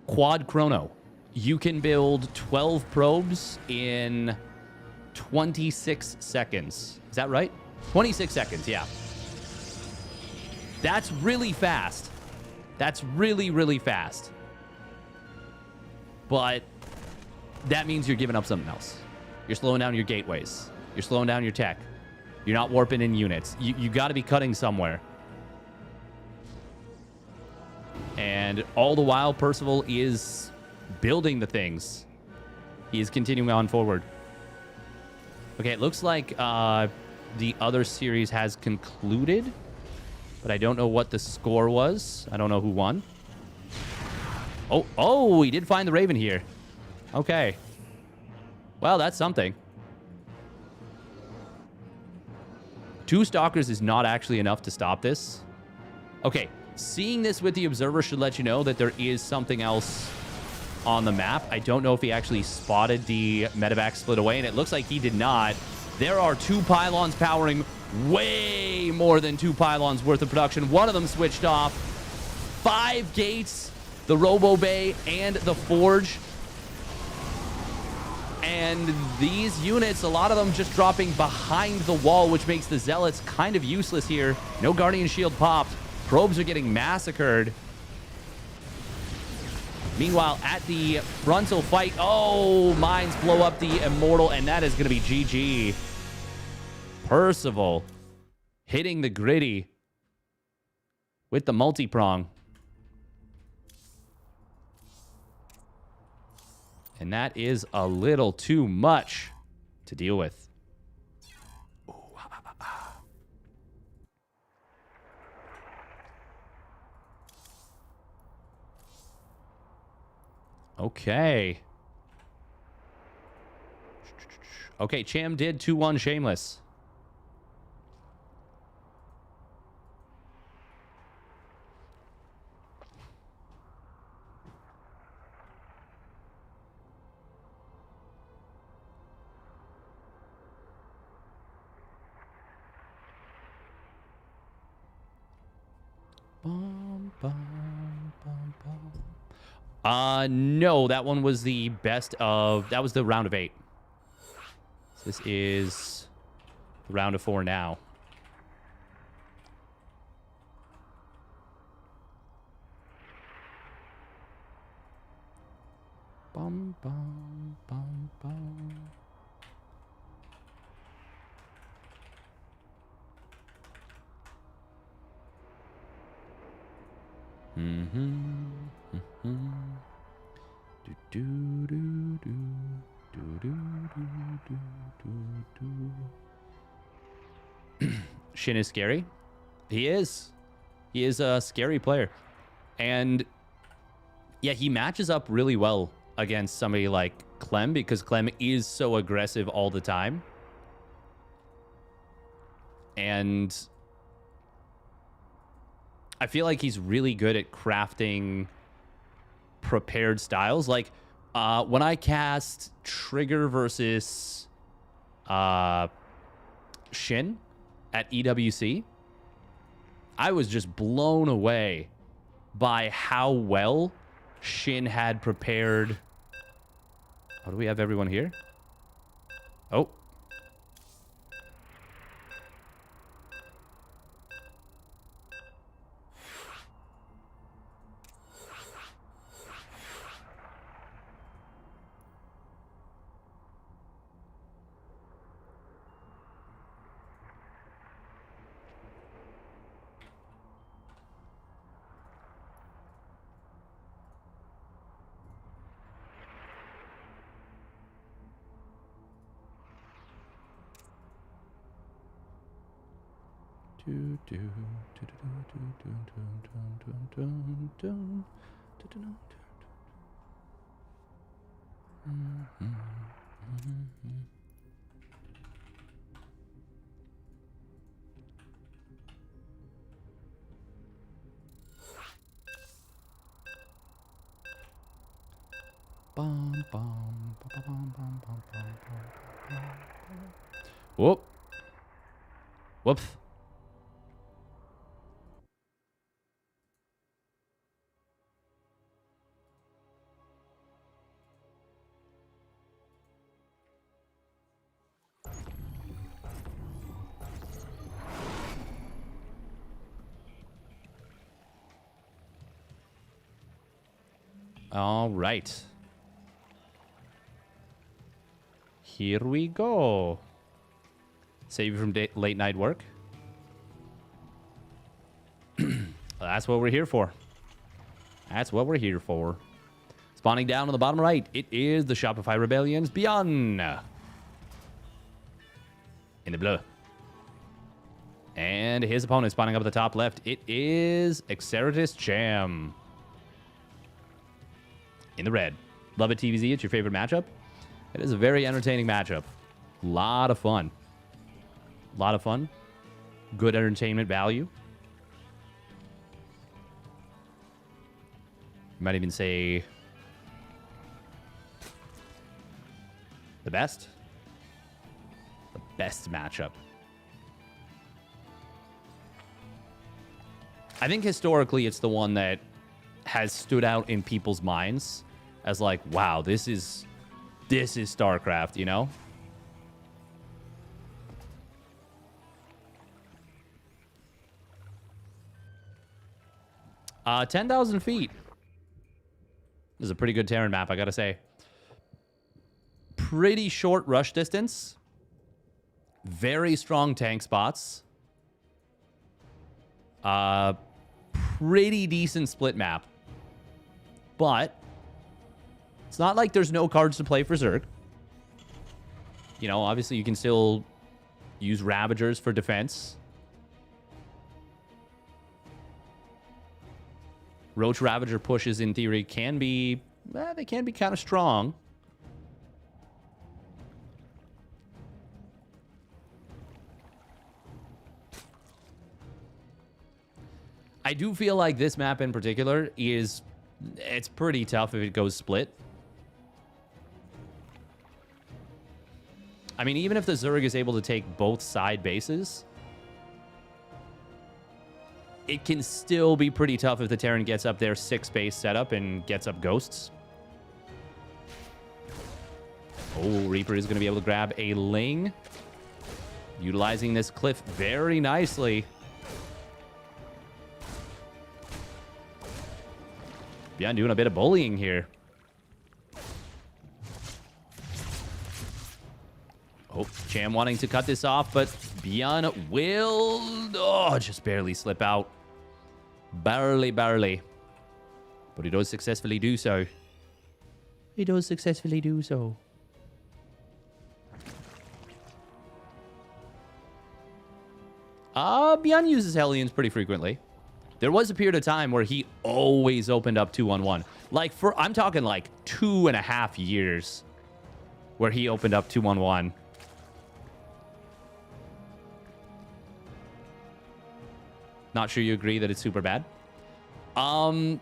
quad chrono. You can build 12 probes in 26 seconds. Is that right? 26 seconds, yeah. That's really fast. That's really, really fast. But that means you're giving up something else. You're slowing down your gateways. You're slowing down your tech. You're not warping in units. You got to be cutting somewhere. And all the while, Percival is building the things. He is continuing on forward. Okay, it looks like the other series has concluded, but I don't know what the score was. I don't know who won. Oh, he did find the Raven here. Okay. Well, that's something. 2 Stalkers is not actually enough to stop this. Okay, seeing this with the Observer should let you know that there is something else on the map. I don't know if he actually spotted the medevac split away, and it looks like he did not. There are 2 pylons powering way more than 2 pylons worth of production. One of them switched off. 5 gates, the Robo Bay, and the Forge. And these units, a lot of them just dropping behind the wall, which makes the Zealots kind of useless here. No Guardian Shield popped. Probes are getting massacred. Meanwhile, at the frontal fight, oh, mines blow up the Immortal, and that is going to be GG. Percival hitting the gritty with the multi-prong. And that is a little too much to deal with. Ooh, Okay. Okay, Cham did 2-1 Shameless. No, that one was the best of... That was the round of 8. So this is Round of 4 now. Bum, bum, bum, bum. Do, do, do, do. Do, do, do, do, do. Shin is scary. He is. He is a scary player. And yeah, he matches up really well against somebody like Clem because Clem is so aggressive all the time. And I feel like he's really good at crafting prepared styles. Like when I cast Trigger versus Shin at EWC, I was just blown away by how well Shin had prepared. Oh, do we have everyone here? Oh. Whoop. Whoops. All right. Here we go. Save you from late night work. That's what we're here for. That's what we're here for. Spawning down on the bottom right, it is the Shopify Rebellion's ByuN. In the blue. And his opponent spawning up at the top left, it is Exeritus Jam. In the red. Love it, TVZ. It's your favorite matchup. It is a very entertaining matchup. A lot of fun. A lot of fun. Good entertainment value. You might even say the best. The best matchup. I think historically it's the one that has stood out in people's minds as like, wow, this is StarCraft, you know? Uh, 10,000 feet. This is a pretty good Terran map, I gotta say. Pretty short rush distance. Very strong tank spots. Pretty decent split map. But it's not like there's no cards to play for Zerg. You know, obviously you can still use Ravagers for defense. Roach Ravager pushes, in theory, can be... they can be kind of strong. I do feel like this map in particular is... it's pretty tough if it goes split. I mean, even if the Zerg is able to take both side bases, it can still be pretty tough if the Terran gets up their 6-base setup and gets up ghosts. Oh, Reaper is going to be able to grab a Ling. Utilizing this cliff very nicely. ByuN doing a bit of bullying here. Oh, Cham wanting to cut this off, but ByuN will just barely slip out. Barely. But he does successfully do so. ByuN uses Hellions pretty frequently. There was a period of time where he always opened up 2-on-1. Like, I'm talking like 2.5 years where he opened up 2-on-1. Not sure you agree that it's super bad. I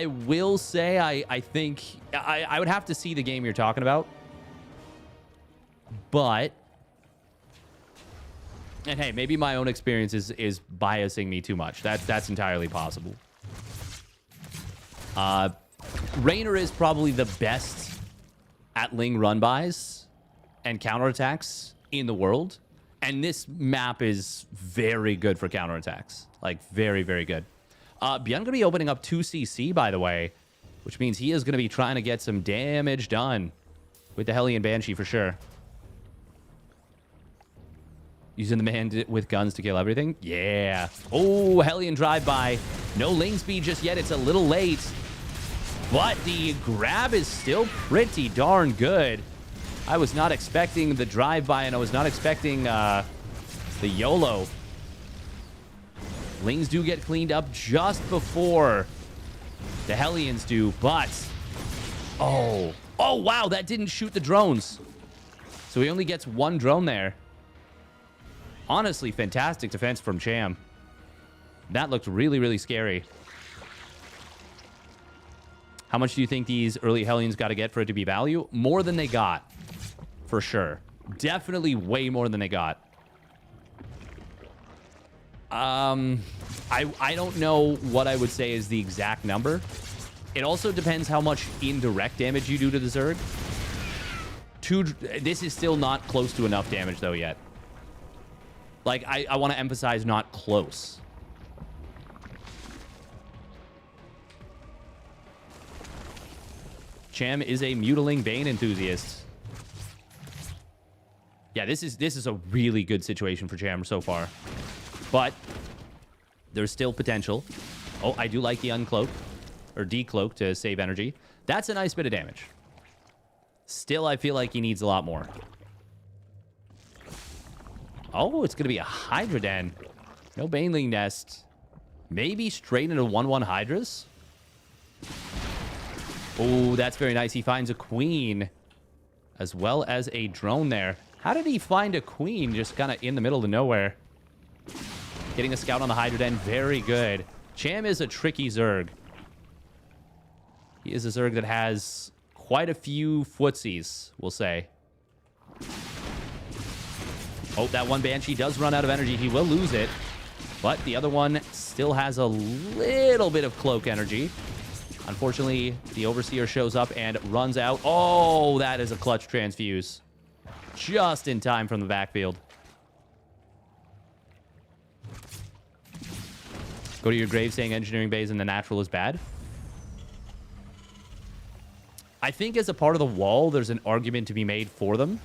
will say I think I would have to see the game you're talking about. But, and hey, maybe my own experience is biasing me too much. That's entirely possible. Raynor is probably the best at Ling run-bys and counterattacks in the world. And this map is very good for counterattacks. Like, very, very good. ByuN going to be opening up 2 CC, by the way, which means he is going to be trying to get some damage done with the Hellion Banshee for sure. Using the man with guns to kill everything. Yeah. Oh, Hellion drive-by. No Ling speed just yet. It's a little late. But the grab is still pretty darn good. I was not expecting the drive-by, and I was not expecting the YOLO. Lings do get cleaned up just before the Hellions do, but... Oh, wow, that didn't shoot the drones. So he only gets 1 drone there. Honestly, fantastic defense from Cham. That looked really, really scary. How much do you think these early Hellions got to get for it to be value? More than they got, for sure. Definitely way more than they got. I don't know what I would say is the exact number. It also depends how much indirect damage you do to the Zerg. This is still not close to enough damage, though, yet. Like, I want to emphasize not close. Cham is a Mutiling Bane enthusiast. Yeah, this is a really good situation for Cham so far. But there's still potential. Oh, I do like the uncloak or decloak to save energy. That's a nice bit of damage. Still, I feel like he needs a lot more. Oh, it's going to be a Hydra Den. No Baneling Nest. Maybe straight into 1-1 Hydras. Oh, that's very nice. He finds a Queen as well as a drone there. How did he find a Queen just kind of in the middle of nowhere? Getting a scout on the Hydra Den. Very good. Cham is a tricky Zerg. He is a Zerg that has quite a few footsies, we'll say. Oh, that one Banshee does run out of energy. He will lose it. But the other one still has a little bit of cloak energy. Unfortunately, the Overseer shows up and runs out. Oh, that is a clutch transfuse. Just in time from the backfield. Go to your grave saying engineering bays and the natural is bad. I think as a part of the wall, there's an argument to be made for them.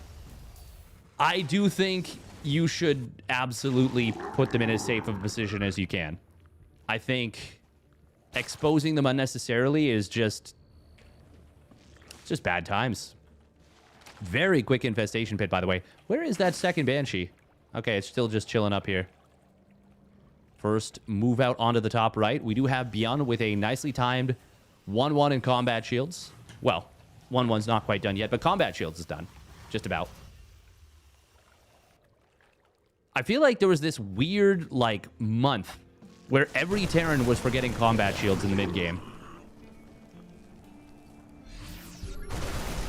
I do think you should absolutely put them in as safe of a position as you can. I think exposing them unnecessarily is just bad times. Very quick infestation pit, by the way. Where is that second Banshee? Okay, it's still just chilling up here. First, move out onto the top right. We do have ByuN with a nicely timed 1-1 in combat shields. Well, 1-1's not quite done yet, but combat shields is done. Just about. I feel like there was this weird, like, month where every Terran was forgetting combat shields in the mid-game.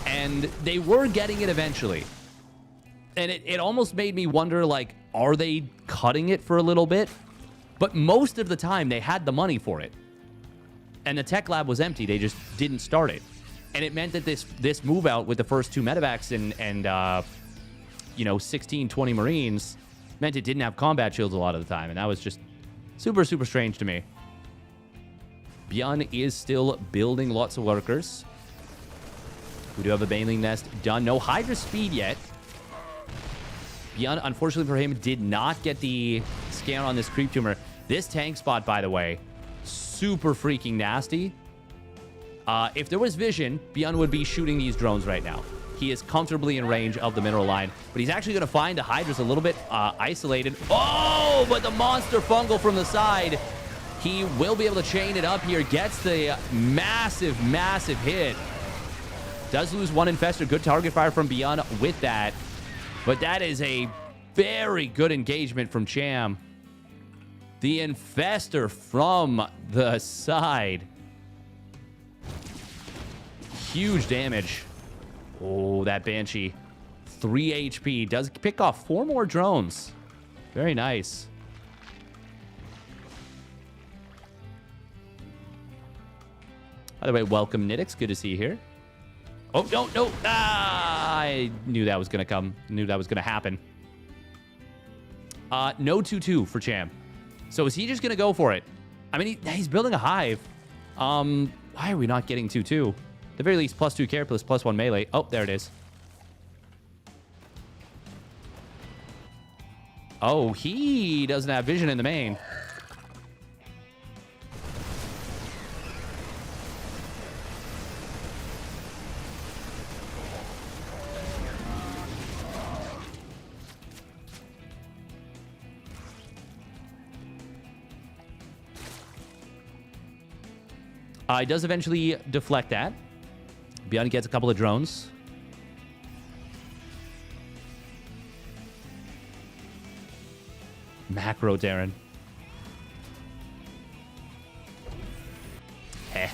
And they were getting it eventually. And it almost made me wonder, like, are they cutting it for a little bit? But most of the time, they had the money for it. And the tech lab was empty. They just didn't start it. And it meant that this move out with the first 2 medevacs and you know, 16, 20 Marines meant it didn't have combat shields a lot of the time. And that was just super, super strange to me. ByuN is still building lots of workers. We do have a Baneling Nest done. No Hydra speed yet. ByuN, unfortunately for him, did not get the scan on this creep tumor. This tank spot, by the way, super freaking nasty. If there was vision, ByuN would be shooting these drones right now. He is comfortably in range of the mineral line, but he's actually going to find the Hydras a little bit isolated. Oh, but the monster fungal from the side. He will be able to chain it up here. Gets the massive, massive hit. Does lose one Infestor. Good target fire from ByuN with that. But that is a very good engagement from Cham. The Infestor from the side. Huge damage. Oh, that Banshee. 3 HP. Does pick off 4 more drones. Very nice. By the way, welcome, Nitix. Good to see you here. Oh, no, no. Ah, I knew that was going to come. Knew that was going to happen. No 2-2 for Cham. So is he just going to go for it? I mean, he's building a hive. Why are we not getting 2-2? At the very least, +2 care, +1 melee. Oh, there it is. Oh, he doesn't have vision in the main. He does eventually deflect that. ByuN gets a couple of drones. Macro, Darren. Heh.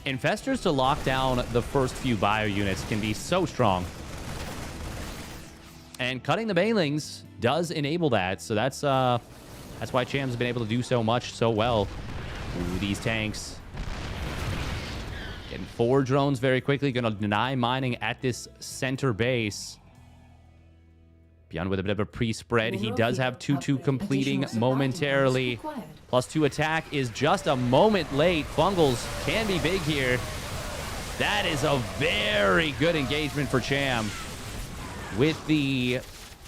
Infestors to lock down the first few bio units can be so strong. And cutting the Banelings does enable that. So that's why Cham's been able to do so much so well. Ooh, these tanks. Getting 4 drones very quickly. Going to deny mining at this center base. ByuN with a bit of a pre-spread. He does have 2-2 completing momentarily. +2 attack is just a moment late. Fungals can be big here. That is a very good engagement for Cham. With the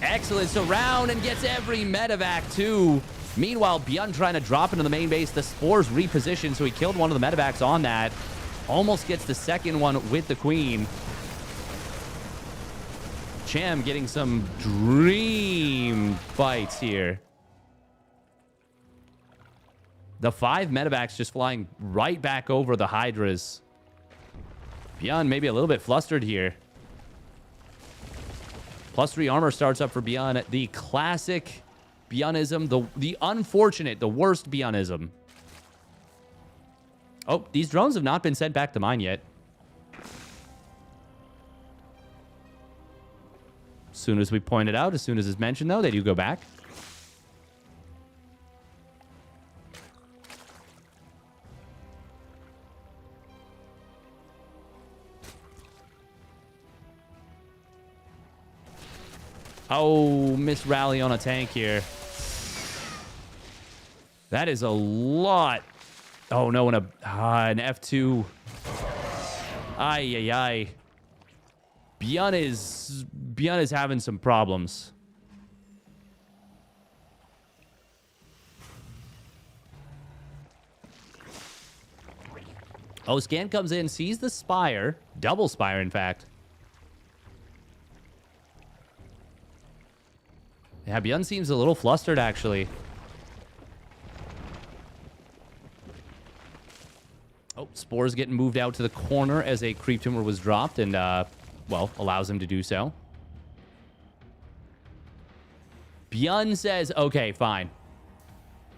excellent surround and gets every medevac too. Meanwhile, ByuN trying to drop into the main base. The spores repositioned, so he killed one of the medevacs on that. Almost gets the second one with the queen. Cham getting some dream fights here. The 5 medevacs just flying right back over the Hydras. ByuN maybe a little bit flustered here. +3 armor starts up for ByuN. The classic ByuNism. The unfortunate, the worst ByuNism. Oh, these drones have not been sent back to mine yet. As soon as we point it out, as soon as it's mentioned, though, they do go back. Oh, miss rally on a tank here. That is a lot. Oh, no, an F2. Ay, ay, ay. ByuN is having some problems. Oh, Scan comes in, sees the Spire. Double Spire, in fact. Yeah, ByuN seems a little flustered, actually. Oh, Spores getting moved out to the corner as a creep tumor was dropped and, well, allows him to do so. ByuN says, okay, fine.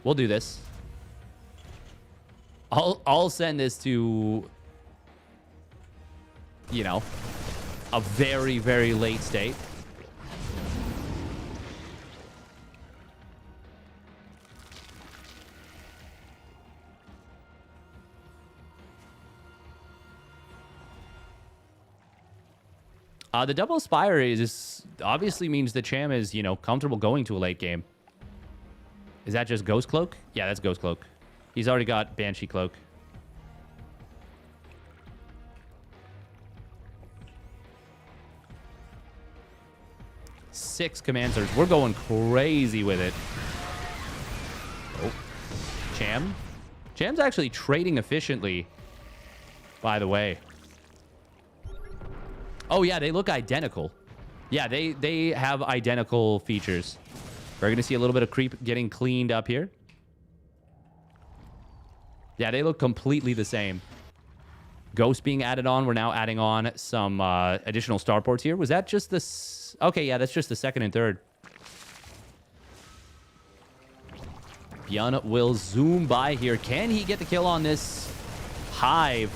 We'll do this. I'll send this to, you know, a very, very late state. The double Spire is obviously means that Cham is, you know, comfortable going to a late game. Is that just Ghost Cloak? Yeah, that's Ghost Cloak. He's already got Banshee Cloak. Six Commanders. We're going crazy with it. Oh. Cham. Cham's actually trading efficiently, by the way. Oh, yeah, they look identical. Yeah, they have identical features. We're going to see a little bit of creep getting cleaned up here. Yeah, they look completely the same. Ghost being added on. We're now adding on some additional starports here. Was that just the... Okay, yeah, that's just the second and third. ByuN will zoom by here. Can he get the kill on this Hive?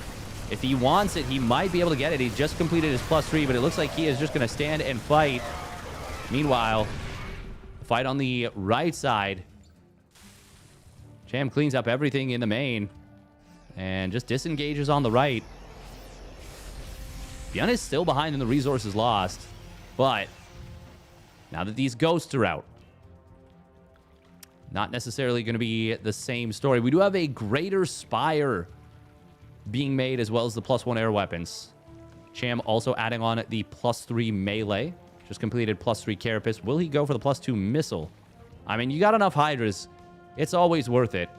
If he wants it, he might be able to get it. He just completed his +3, but it looks like he is just going to stand and fight. Meanwhile, fight on the right side. Cham cleans up everything in the main and just disengages on the right. ByuN is still behind in the resources lost, but now that these ghosts are out, not necessarily going to be the same story. We do have a greater Spire being made, as well as the +1 air weapons. Cham also adding on the +3 melee. Just completed +3 Carapace. Will he go for the +2 missile? I mean, you got enough Hydras. It's always worth it.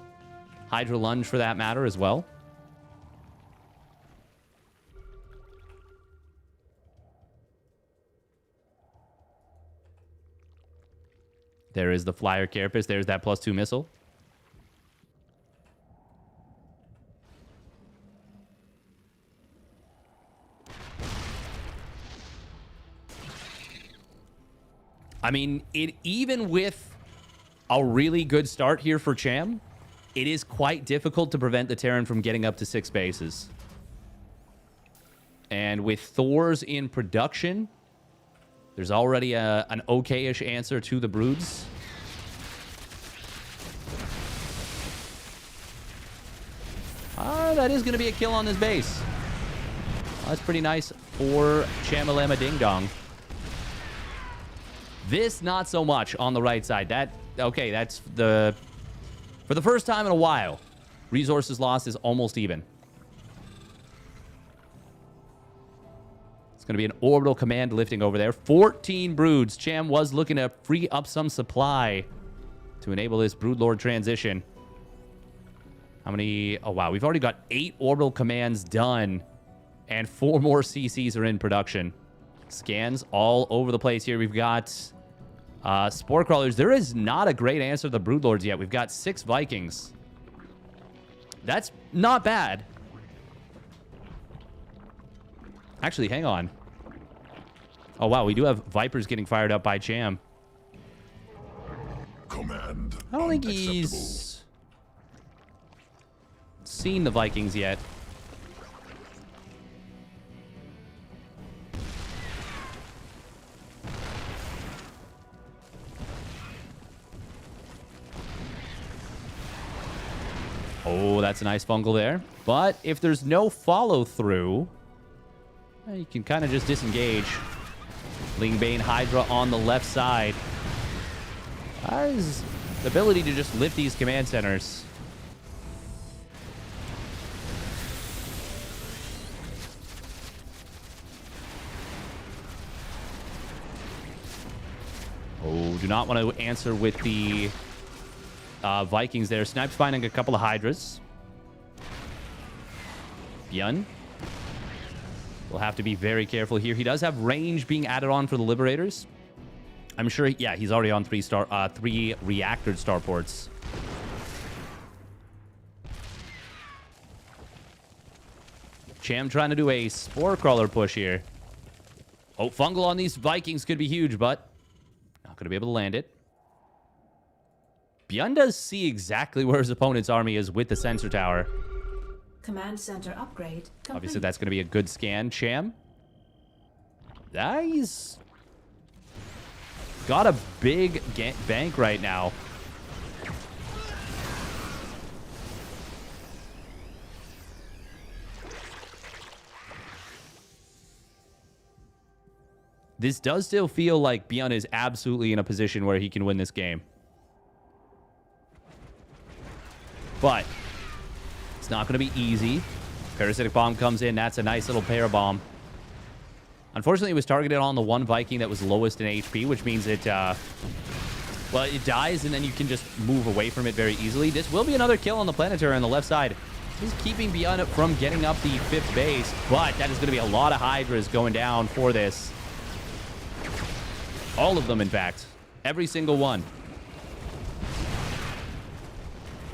Hydra lunge for that matter as well. There is the Flyer Carapace. There's that +2 missile. I mean, even with a really good start here for Cham, it is quite difficult to prevent the Terran from getting up to 6 bases. And with Thors in production, there's already an okay-ish answer to the Broods. That is going to be a kill on this base. That's pretty nice for Chamalama Ding Dong. This, not so much on the right side. Okay, that's for the first time in a while, resources lost is almost even. It's going to be an orbital command lifting over there. 14 broods. Cham was looking to free up some supply to enable this Broodlord transition. How many? Oh, wow. We've already got 8 orbital commands done, and 4 more CCs are in production. Scans all over the place here. We've got Spore Crawlers. There is not a great answer to the Broodlords yet. We've got 6 Vikings. That's not bad. Actually, hang on. Oh, wow. We do have Vipers getting fired up by Cham. Command. I don't think he's seen the Vikings yet. Oh, that's a nice fungal there. But if there's no follow-through, you can kind of just disengage. Lingbane Hydra on the left side. Has the ability to just lift these command centers. Oh, do not want to answer with the Vikings there. Snipe's finding a couple of Hydras. ByuN will have to be very careful here. He does have range being added on for the Liberators. I'm sure, yeah, he's already on 3 reactored starports. Cham trying to do a Spore Crawler push here. Oh, fungal on these Vikings could be huge, but not going to be able to land it. ByuN does see exactly where his opponent's army is with the sensor tower. Command center upgrade complete. Obviously, that's going to be a good scan. Cham. He's got a big bank right now. This does still feel like ByuN is absolutely in a position where he can win this game. But it's not going to be easy. Parasitic Bomb comes in. That's a nice little pair bomb. Unfortunately, it was targeted on the one Viking that was lowest in HP, which means it, well, it dies, and then you can just move away from it very easily. This will be another kill on the Planetary on the left side. This is keeping ByuN from getting up the 5th base, but that is going to be a lot of Hydras going down for this. All of them, in fact. Every single one.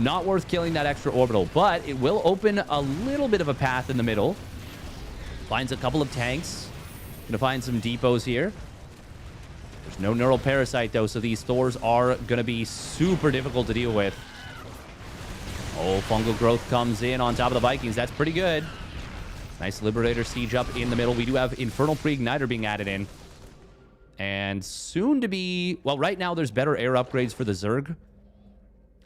Not worth killing that extra orbital, but it will open a little bit of a path in the middle. Finds a couple of tanks. Gonna find some depots here. There's no Neural Parasite, though, so these Thors are gonna be super difficult to deal with. Oh, Fungal Growth comes in on top of the Vikings. That's pretty good. Nice Liberator Siege up in the middle. We do have Infernal Pre-Igniter being added in. And soon to be... Well, right now there's better air upgrades for the Zerg.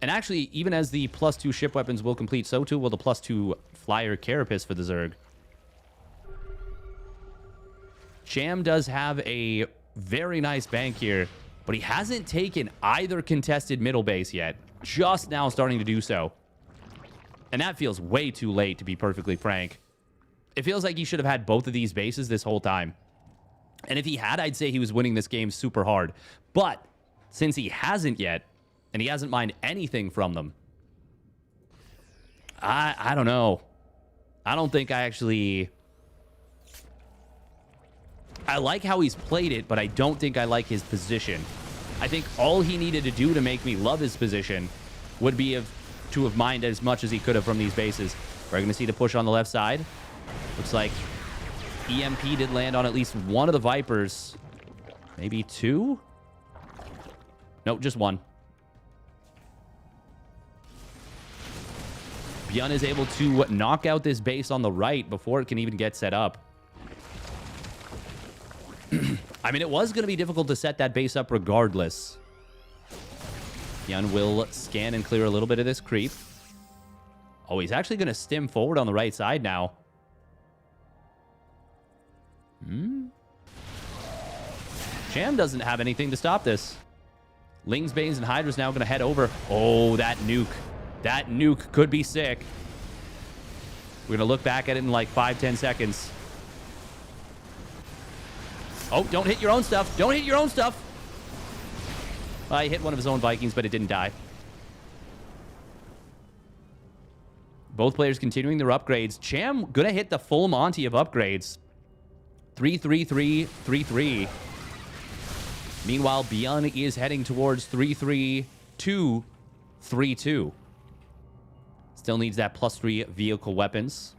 And actually, even as the +2 ship weapons will complete, so too will the +2 flyer carapace for the Zerg. Cham does have a very nice bank here, but he hasn't taken either contested middle base yet. Just now starting to do so. And that feels way too late, to be perfectly frank. It feels like he should have had both of these bases this whole time. And if he had, I'd say he was winning this game super hard. But since he hasn't yet, and he hasn't mined anything from them, I don't know. I don't think I actually... I like how he's played it, but I don't think I like his position. I think all he needed to do to make me love his position would be to have mined as much as he could have from these bases. We're going to see the push on the left side. Looks like EMP did land on at least one of the Vipers. Maybe two? Nope, just one. ByuN is able to knock out this base on the right before it can even get set up. I mean, it was going to be difficult to set that base up regardless. ByuN will scan and clear a little bit of this creep. Oh, he's actually going to stim forward on the right side now. Cham doesn't have anything to stop this. Lings, Banes, and Hydra's now going to head over. Oh, that nuke. That nuke could be sick. We're going to look back at it in like 5-10 seconds. Oh, don't hit your own stuff. Don't hit your own stuff. He hit one of his own Vikings, but it didn't die. Both players continuing their upgrades. Cham going to hit the full Monty of upgrades. 3-3-3, 3-3. Meanwhile, ByuN is heading towards 3-3-2, 3-2. Still needs that +3 vehicle weapons.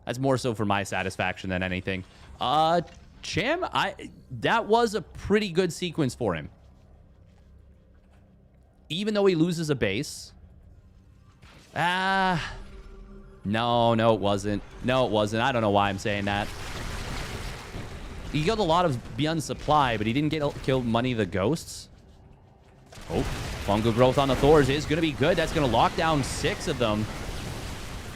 That's more so for my satisfaction than anything. Cham, that was a pretty good sequence for him. Even though he loses a base. No, it wasn't. No, it wasn't. I don't know why I'm saying that. He killed a lot of ByuN's supply, but he didn't kill Money the Ghosts. Oh, Fungal Growth on the Thors is going to be good. That's going to lock down 6 of them.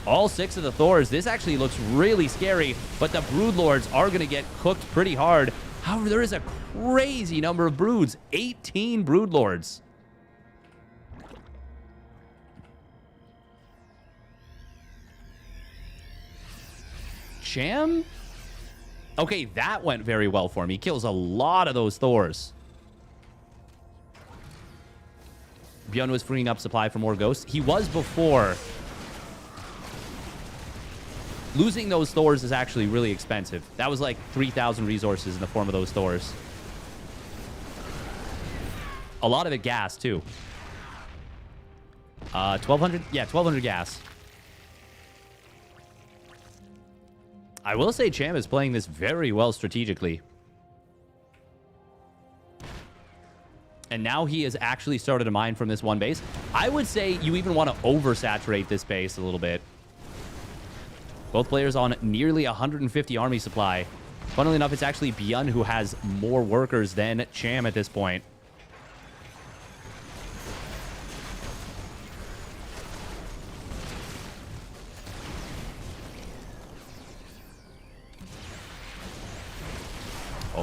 All 6 of the Thors. This actually looks really scary, but the Broodlords are going to get cooked pretty hard. However, there is a crazy number of Broods. 18 Broodlords. Cham? Okay, that went very well for him. He kills a lot of those Thors. ByuN was freeing up supply for more Ghosts. He was before. Losing those Thors is actually really expensive. That was like 3,000 resources in the form of those Thors. A lot of it gas, too. 1,200? Yeah, 1,200 gas. I will say Cham is playing this very well strategically. And now he has actually started to mine from this one base. I would say you even want to oversaturate this base a little bit. Both players on nearly 150 army supply. Funnily enough, it's actually ByuN who has more workers than Cham at this point.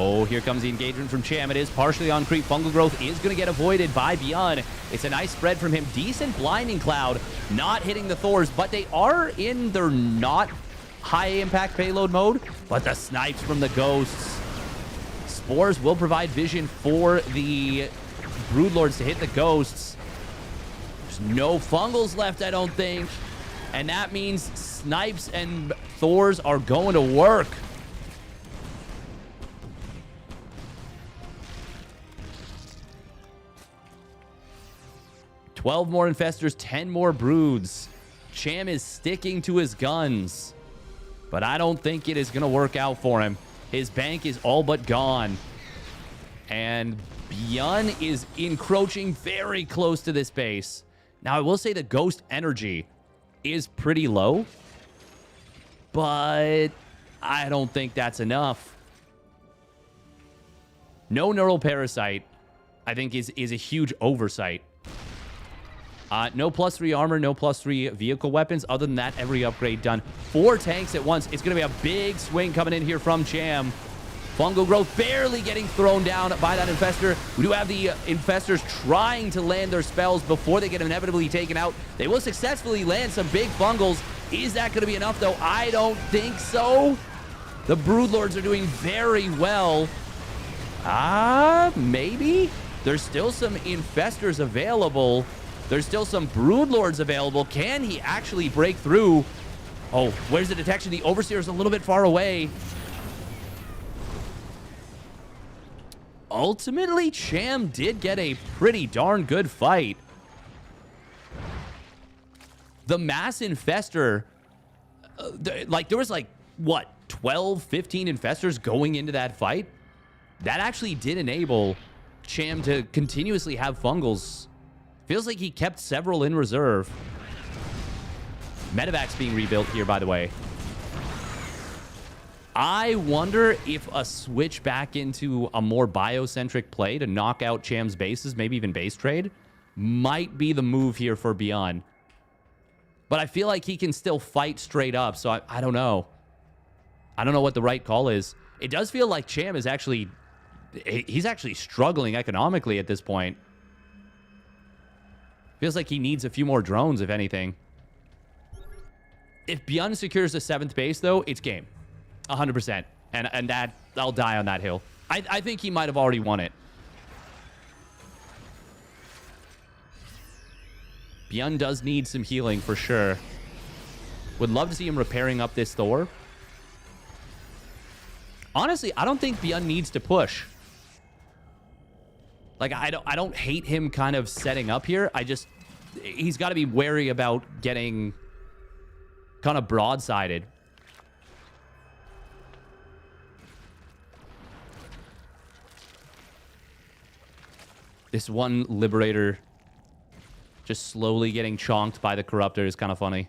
Oh, here comes the engagement from Cham. It is partially on creep. Fungal growth is going to get avoided by ByuN. It's a nice spread from him. Decent blinding cloud, not hitting the Thors, but they are in their not high impact payload mode. But the snipes from the ghosts. Spores will provide vision for the Broodlords to hit the ghosts. There's no fungals left, I don't think. And that means snipes and Thors are going to work. $12 more infestors, 10 more broods. Cham is sticking to his guns, but I don't think it is going to work out for him. His bank is all but gone. And ByuN is encroaching very close to this base. Now, I will say the ghost energy is pretty low, but I don't think that's enough. No neural parasite, I think, is a huge oversight. No +3 armor, no +3 vehicle weapons. Other than that, every upgrade done. 4 tanks at once. It's going to be a big swing coming in here from Cham. Fungal growth barely getting thrown down by that infestor. We do have the infestors trying to land their spells before they get inevitably taken out. They will successfully land some big fungals. Is that going to be enough, though? I don't think so. The Broodlords are doing very well. Maybe? There's still some infestors available. There's still some Broodlords available. Can he actually break through? Oh, where's the detection? The Overseer is a little bit far away. Ultimately, Cham did get a pretty darn good fight. The mass infestor, there was what, 12, 15 infestors going into that fight? That actually did enable Cham to continuously have fungals. Feels like he kept several in reserve. Medevac's being rebuilt here, by the way. I wonder if a switch back into a more biocentric play to knock out Cham's bases, maybe even base trade, might be the move here for ByuN. But I feel like he can still fight straight up, so I don't know. I don't know what the right call is. It does feel like Cham is actually... He's actually struggling economically at this point. Feels like he needs a few more drones, if anything. If ByuN secures the 7th base, though, it's game. 100%. And that, I'll die on that hill. I think he might have already won it. ByuN does need some healing for sure. Would love to see him repairing up this Thor. Honestly, I don't think ByuN needs to push. I don't hate him kind of setting up here. He's got to be wary about getting kind of broadsided. This one Liberator just slowly getting chonked by the Corruptor is kind of funny.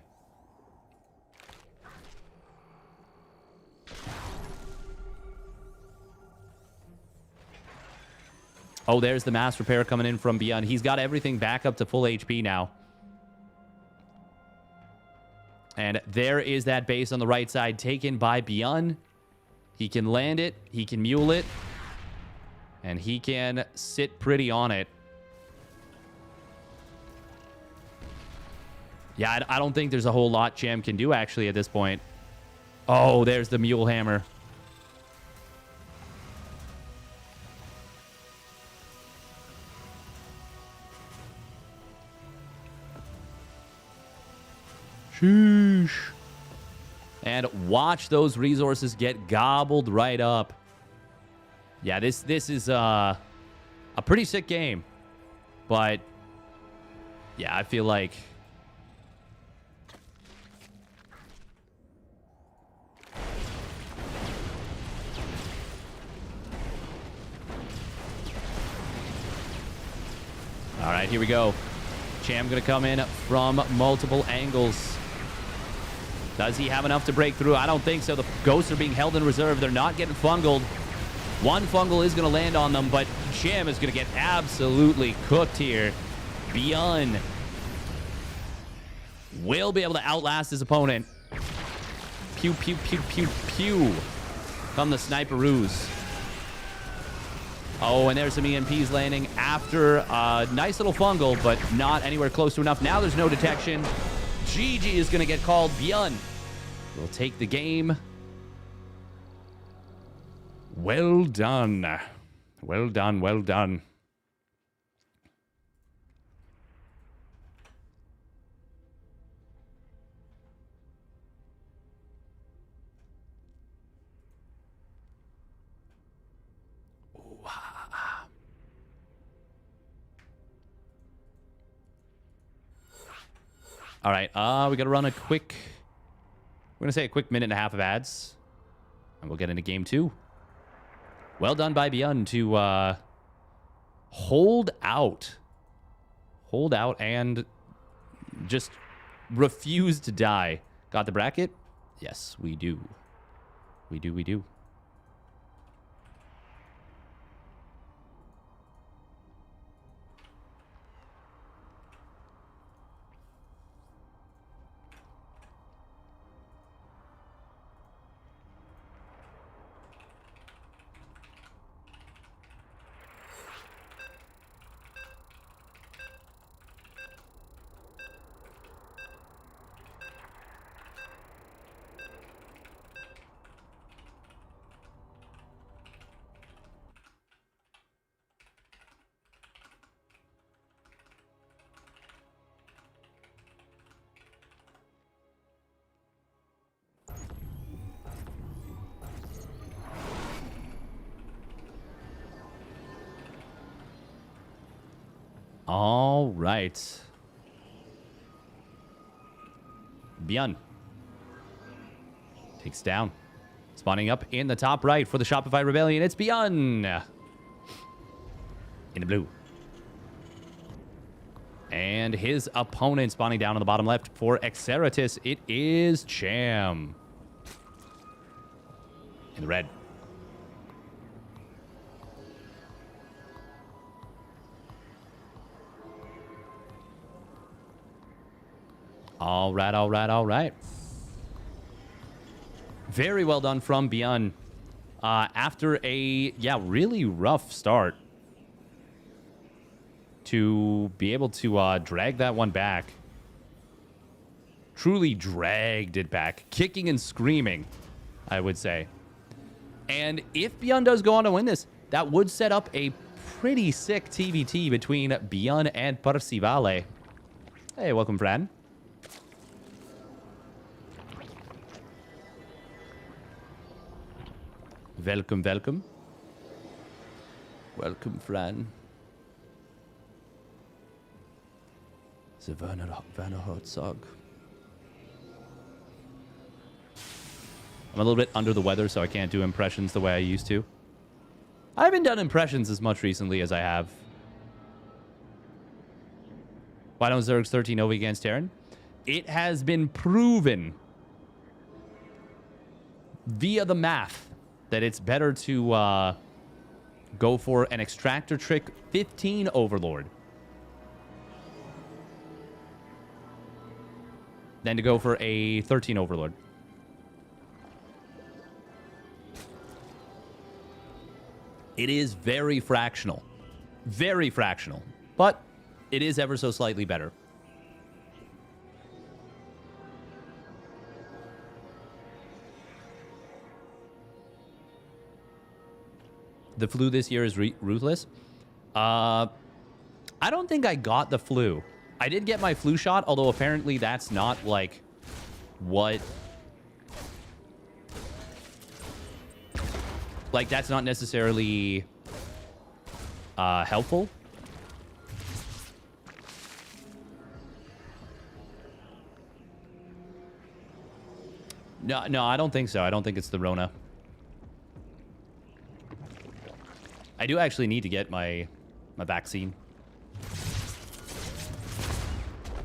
Oh, there's the mass repair coming in from ByuN. He's got everything back up to full HP now. And there is that base on the right side taken by ByuN. He can land it. He can mule it. And he can sit pretty on it. Yeah, I don't think there's a whole lot Cham can do, actually, at this point. Oh, there's the mule hammer. Sheesh. And watch those resources get gobbled right up. Yeah, this is a pretty sick game. But yeah, I feel like all right, here we go. Cham gonna come in from multiple angles. Does he have enough to break through? I don't think so. The ghosts are being held in reserve. They're not getting fungaled. One fungal is going to land on them, but Cham is going to get absolutely cooked here. ByuN will be able to outlast his opponent. Pew, pew, pew, pew, pew. Come the sniperoos. Oh, and there's some EMPs landing after a nice little fungal, but not anywhere close to enough. Now there's no detection. GG is going to get called. ByuN will take the game. Well done. Well done, well done. All right, we got to run a quick... We're going to say a quick minute and a half of ads. And we'll get into game 2. Well done by ByuN to hold out. Hold out and just refuse to die. Got the bracket? Yes, we do. We do, we do. All right. ByuN takes down. Spawning up in the top right for the Shopify Rebellion. It's ByuN. In the blue. And his opponent spawning down on the bottom left for Exeritus. It is Cham. In the red. All right, all right, all right. Very well done from ByuN. After a, really rough start to be able to drag that one back. Truly dragged it back. Kicking and screaming, I would say. And if ByuN does go on to win this, that would set up a pretty sick TVT between ByuN and Percival. Hey, welcome, Fran. Welcome, welcome. Welcome, Fran. The Werner Herzog. I'm a little bit under the weather, so I can't do impressions the way I used to. I haven't done impressions as much recently as I have. Why don't Zerg's 13 over against Terran? It has been proven via the math that it's better to go for an Extractor Trick 15 Overlord than to go for a 13 Overlord. It is very fractional. Very fractional. But it is ever so slightly better. The flu this year is ruthless. I don't think I got the flu. I did get my flu shot, although apparently that's not, like, what... Like, that's not necessarily helpful. No, I don't think so. I don't think it's the Rona. I do actually need to get my vaccine.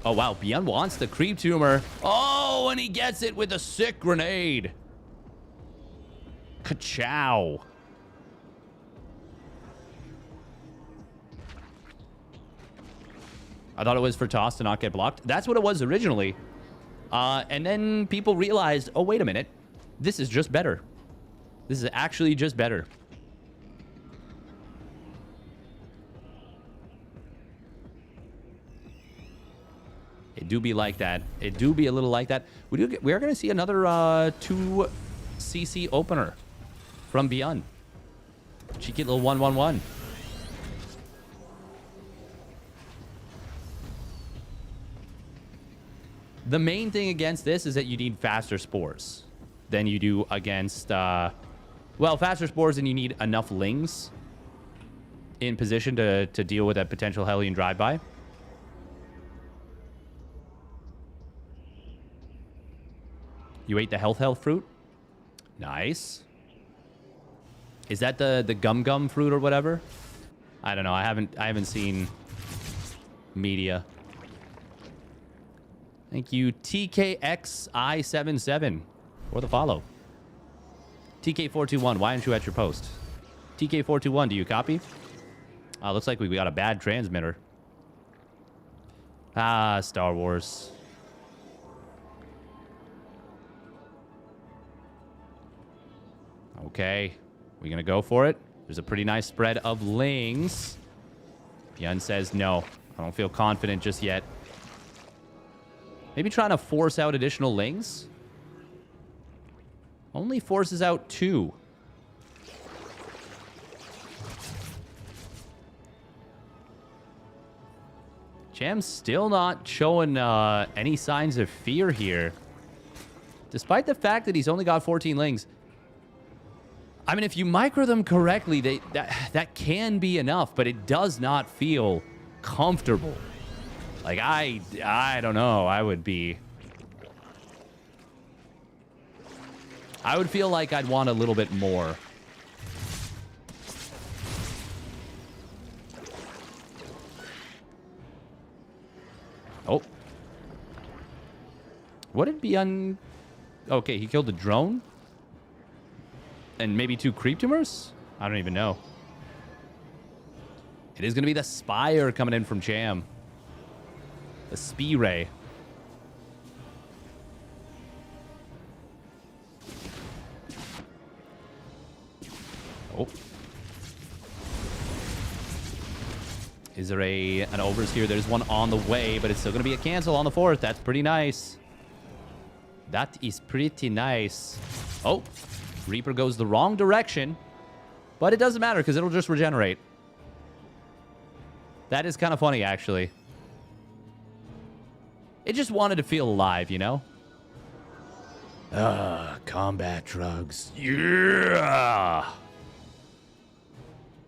Oh, wow. ByuN wants the creep tumor. Oh, and he gets it with a sick grenade. Ka-chow. I thought it was for toss to not get blocked. That's what it was originally. And then people realized, oh, wait a minute. This is just better. This is actually just better. do be like that. It do be a little like that. We are going to see another 2cc opener from ByuN. Cheeky little 1-1-1. The main thing against this is that you need faster spores than you do against, well, faster spores, and you need enough lings in position to deal with a potential Hellion drive-by. You ate the health fruit? Nice. Is that the gum fruit or whatever? I don't know. I haven't seen media. Thank you, TKXI77, for the follow. TK421, why aren't you at your post? TK421, do you copy? Looks like we got a bad transmitter. Ah, Star Wars. Okay, we gonna go for it? There's a pretty nice spread of lings. ByuN says no. I don't feel confident just yet. Maybe trying to force out additional lings? Only forces out 2. Cham's still not showing any signs of fear here. Despite the fact that he's only got 14 lings. I mean, if you micro them correctly, that can be enough, but it does not feel comfortable. Like, I don't know. I would feel like I'd want a little bit more. Oh. What did ByuN... Okay, he killed the drone? And maybe 2 creep tumors? I don't even know. It is going to be the Spire coming in from Cham. The Spire. Oh. Is there an overs here? There's one on the way, but it's still going to be a cancel on the 4th. That's pretty nice. That is pretty nice. Oh. Reaper goes the wrong direction. But it doesn't matter because it'll just regenerate. That is kind of funny, actually. It just wanted to feel alive, you know? Combat drugs. Yeah!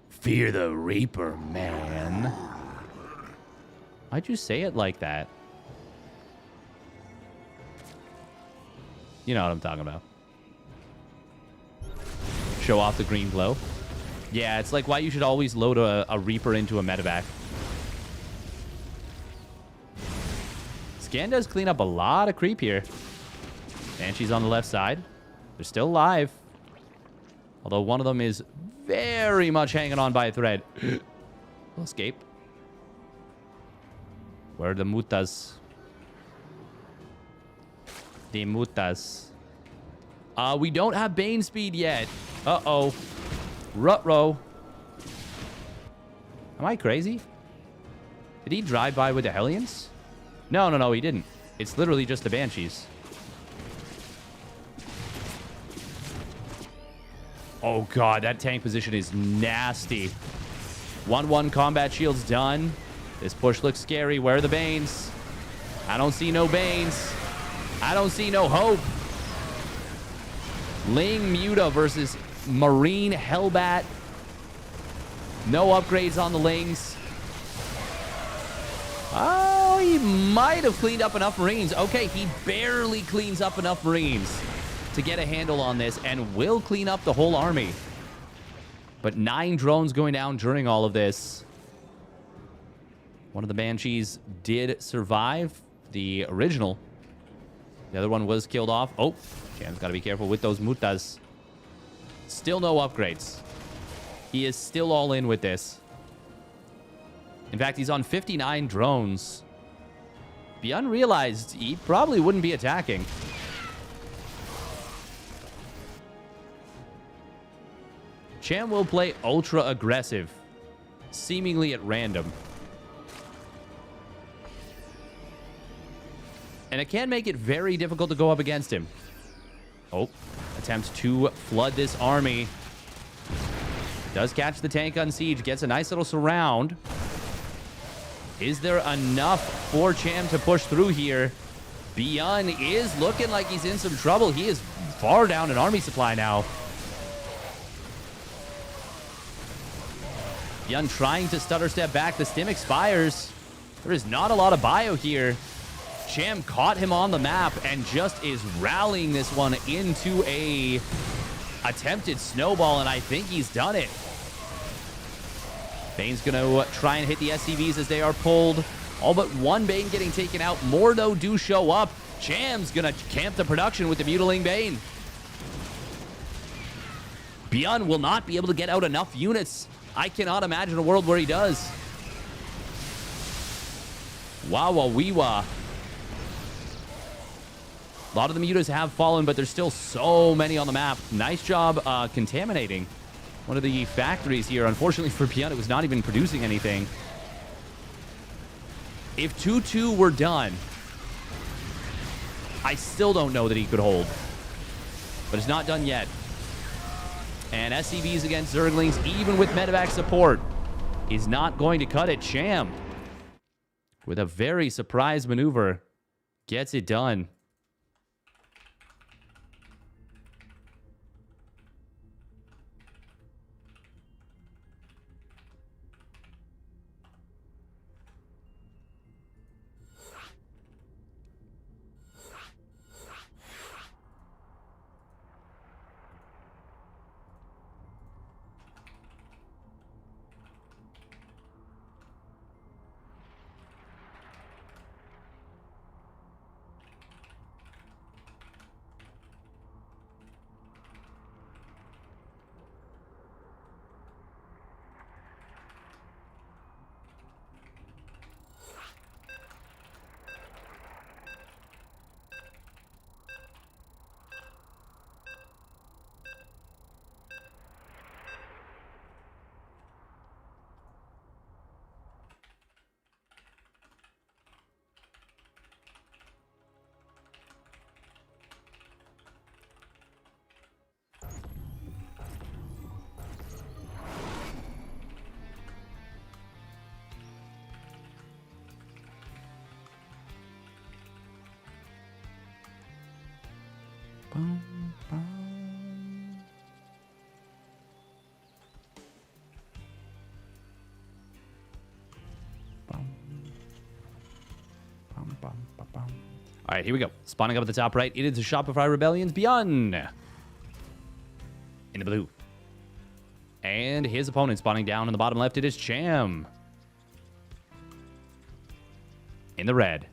Fear the Reaper, man. Why'd you say it like that? You know what I'm talking about. Show off the green glow. Yeah, it's like why you should always load a Reaper into a medevac. Scan does clean up a lot of creep here. Banshee's on the left side. They're still alive. Although one of them is very much hanging on by a thread. Will escape. Where are the mutas? The mutas. We don't have Bane speed yet. Uh-oh. Ruh-roh. Am I crazy? Did he drive by with the Hellions? No, he didn't. It's literally just the Banshees. Oh, God, that tank position is nasty. 1-1 combat shield's done. This push looks scary. Where are the Banes? I don't see no Banes. I don't see no hope. Ling Muta versus Marine Hellbat. No upgrades on the Lings. Oh, he might have cleaned up enough Marines. Okay, he barely cleans up enough Marines to get a handle on this and will clean up the whole army. But 9 drones going down during all of this. One of the Banshees did survive, the original. The other one was killed off. Oh, Cham's got to be careful with those mutas. Still no upgrades. He is still all in with this. In fact, he's on 59 drones. ByuN realized he probably wouldn't be attacking. Cham will play ultra aggressive, seemingly at random. And it can make it very difficult to go up against him. Oh, attempts to flood this army. Does catch the tank on siege. Gets a nice little surround. Is there enough for Cham to push through here? ByuN is looking like he's in some trouble. He is far down in army supply now. ByuN trying to stutter step back. The stim expires. There is not a lot of bio here. Cham caught him on the map and just is rallying this one into a attempted snowball, and I think he's done it. Bane's going to try and hit the SCVs as they are pulled. All but one Bane getting taken out. More, though, do show up. Cham's going to camp the production with the Mutiling Bane. ByuN will not be able to get out enough units. I cannot imagine a world where he does. Wawa-wee-wah. A lot of the mutas have fallen, but there's still so many on the map. Nice job contaminating one of the factories here. Unfortunately for ByuN, it was not even producing anything. If 2-2 were done, I still don't know that he could hold. But it's not done yet. And SCVs against Zerglings, even with medevac support, is not going to cut it. Cham, with a very surprise maneuver, gets it done. All right, here we go. Spawning up at the top right, it is the Shopify Rebellion's ByuN in the blue. And his opponent spawning down in the bottom left, it is Cham in the red.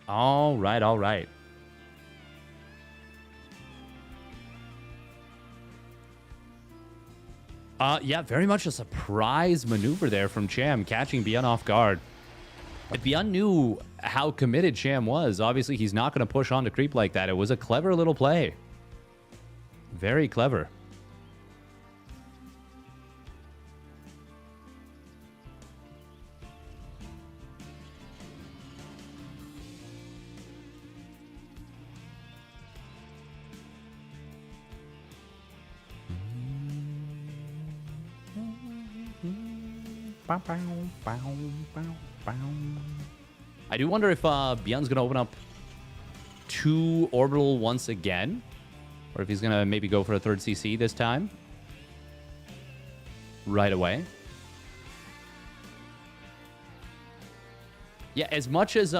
All right, all right. Yeah, very much a surprise maneuver there from Cham, catching ByuN off guard. If ByuN knew how committed Cham was, obviously he's not going to push on to creep like that. It was a clever little play. Very clever. I do wonder if ByuN's going to open up 2 orbital once again, or if he's going to maybe go for a 3rd CC this time. Right away. Yeah, as much as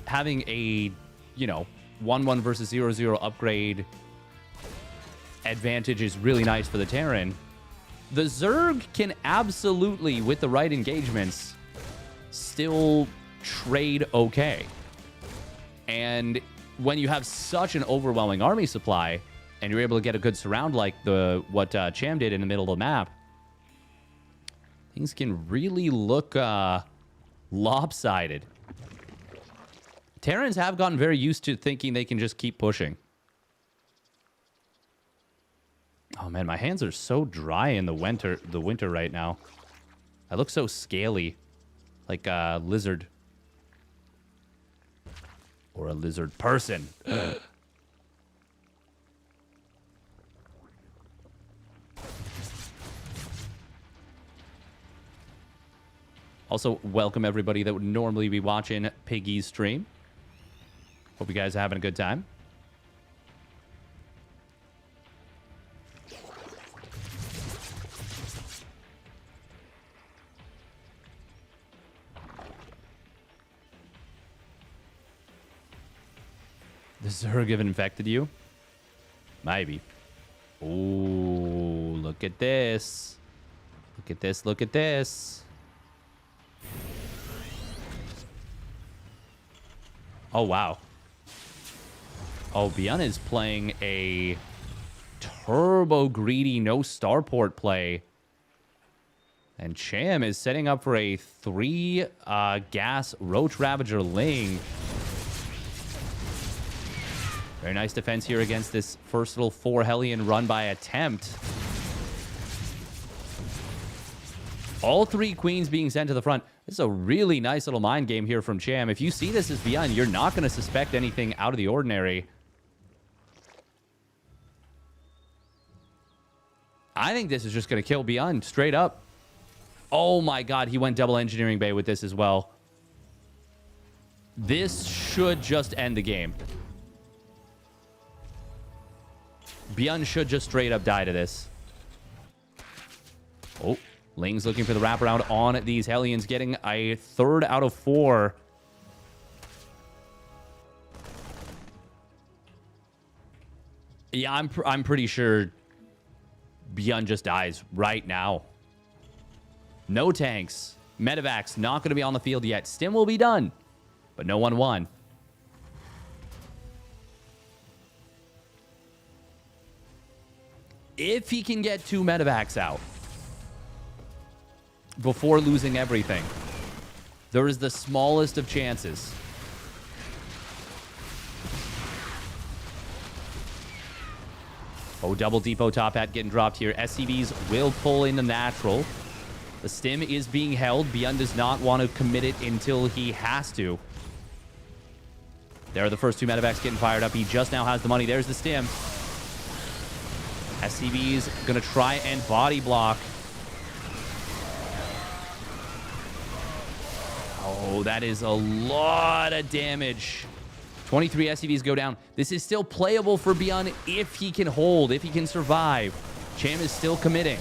having a, 1-1 versus 0-0 upgrade advantage is really nice for the Terran. The Zerg can absolutely, with the right engagements, still trade okay. And when you have such an overwhelming army supply, and you're able to get a good surround like what Cham did in the middle of the map, things can really look lopsided. Terrans have gotten very used to thinking they can just keep pushing. Oh man, my hands are so dry in the winter right now. I look so scaly, like a lizard. Or a lizard person. Also, welcome everybody that would normally be watching Piggy's stream. Hope you guys are having a good time. The Zerg have infected you? Maybe. Ooh, look at this. Look at this, look at this. Oh, wow. Oh, ByuN is playing a turbo greedy no starport play. And Cham is setting up for a 3 gas Roach Ravager Ling. Very nice defense here against this first little 4 Hellion run by attempt. All 3 queens being sent to the front. This is a really nice little mind game here from Cham. If you see this as ByuN, you're not going to suspect anything out of the ordinary. I think this is just going to kill ByuN straight up. Oh my god, he went double engineering bay with this as well. This should just end the game. ByuN should just straight up die to this. Oh, Ling's looking for the wraparound on these Hellions, getting a 3rd out of 4. Yeah, I'm pretty sure ByuN just dies right now. No tanks. Medevacs not going to be on the field yet. Stim will be done, but no 1-1. If he can get 2 medevacs out before losing everything, there is the smallest of chances. Oh, double depot top hat getting dropped here. SCVs will pull in the natural. The stim is being held. ByuN does not want to commit it until he has to. There are the first 2 medevacs getting fired up. He just now has the money. There's the stim. SCV's going to try and body block. Oh, that is a lot of damage. 23 SCVs go down. This is still playable for ByuN if he can hold, if he can survive. Cham is still committing.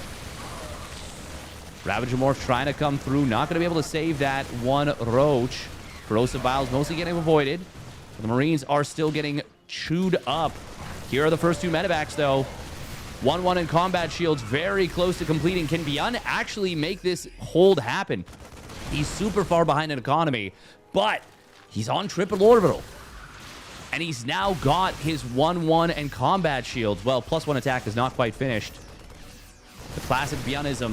Ravager Morph trying to come through. Not going to be able to save that 1 Roach. Corrosive Vials mostly getting avoided. The Marines are still getting chewed up. Here are the first 2 medevacs, though. 1-1 in combat shields, very close to completing. Can ByuN actually make this hold happen? He's super far behind in economy, but he's on triple orbital. And he's now got his 1-1 and combat shields. Well, +1 attack is not quite finished. The classic ByuNism.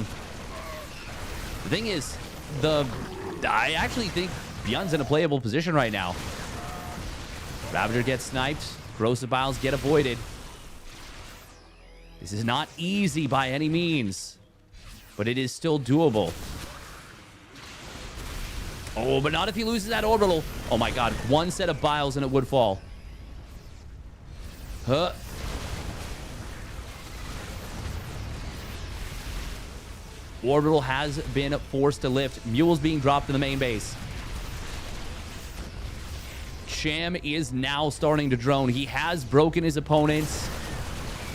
The thing is, I actually think ByuN's in a playable position right now. Ravager gets sniped. Corrosive Vials get avoided. This is not easy by any means, but it is still doable. Oh, but not if he loses that orbital. Oh my god, 1 set of Biles and it would fall. Huh. Orbital has been forced to lift. Mule's being dropped in the main base. Cham is now starting to drone. He has broken his opponents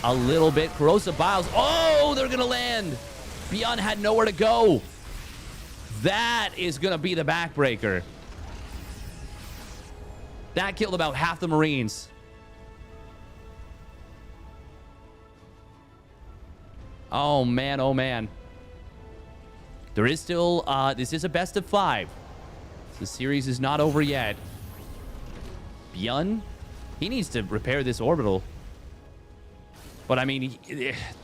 a little bit. Corrosive Vials. Oh, they're going to land. ByuN had nowhere to go. That is going to be the backbreaker. That killed about half the Marines. Oh, man. Oh, man. There is still... this is a best of 5. The series is not over yet. ByuN, he needs to repair this orbital. But, I mean,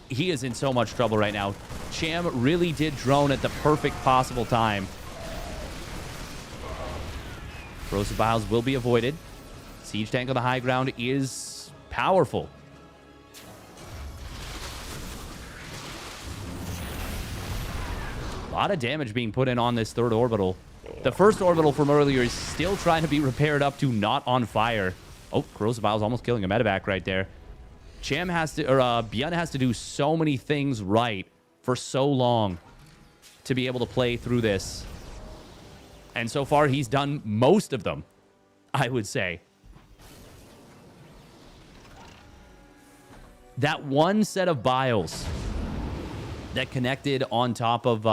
he is in so much trouble right now. Cham really did drone at the perfect possible time. Corrosive Biles will be avoided. Siege tank on the high ground is powerful. A lot of damage being put in on this third orbital. The first orbital from earlier is still trying to be repaired up to not on fire. Oh, Corrosive Biles almost killing a medevac right there. ByuN has to do so many things right for so long to be able to play through this. And so far, he's done most of them, I would say. That one set of Biles that connected on top of,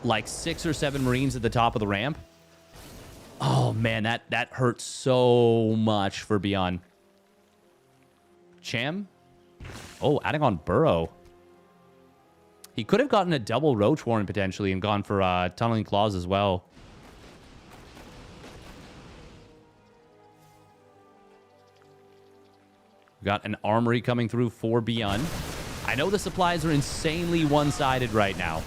like 6 or 7 Marines at the top of the ramp. Oh, man, that hurts so much for ByuN. Cham? Oh, adding on Burrow. He could have gotten a double Roach Warren potentially and gone for Tunneling Claws as well. We got an armory coming through for ByuN. I know the supplies are insanely one-sided right now.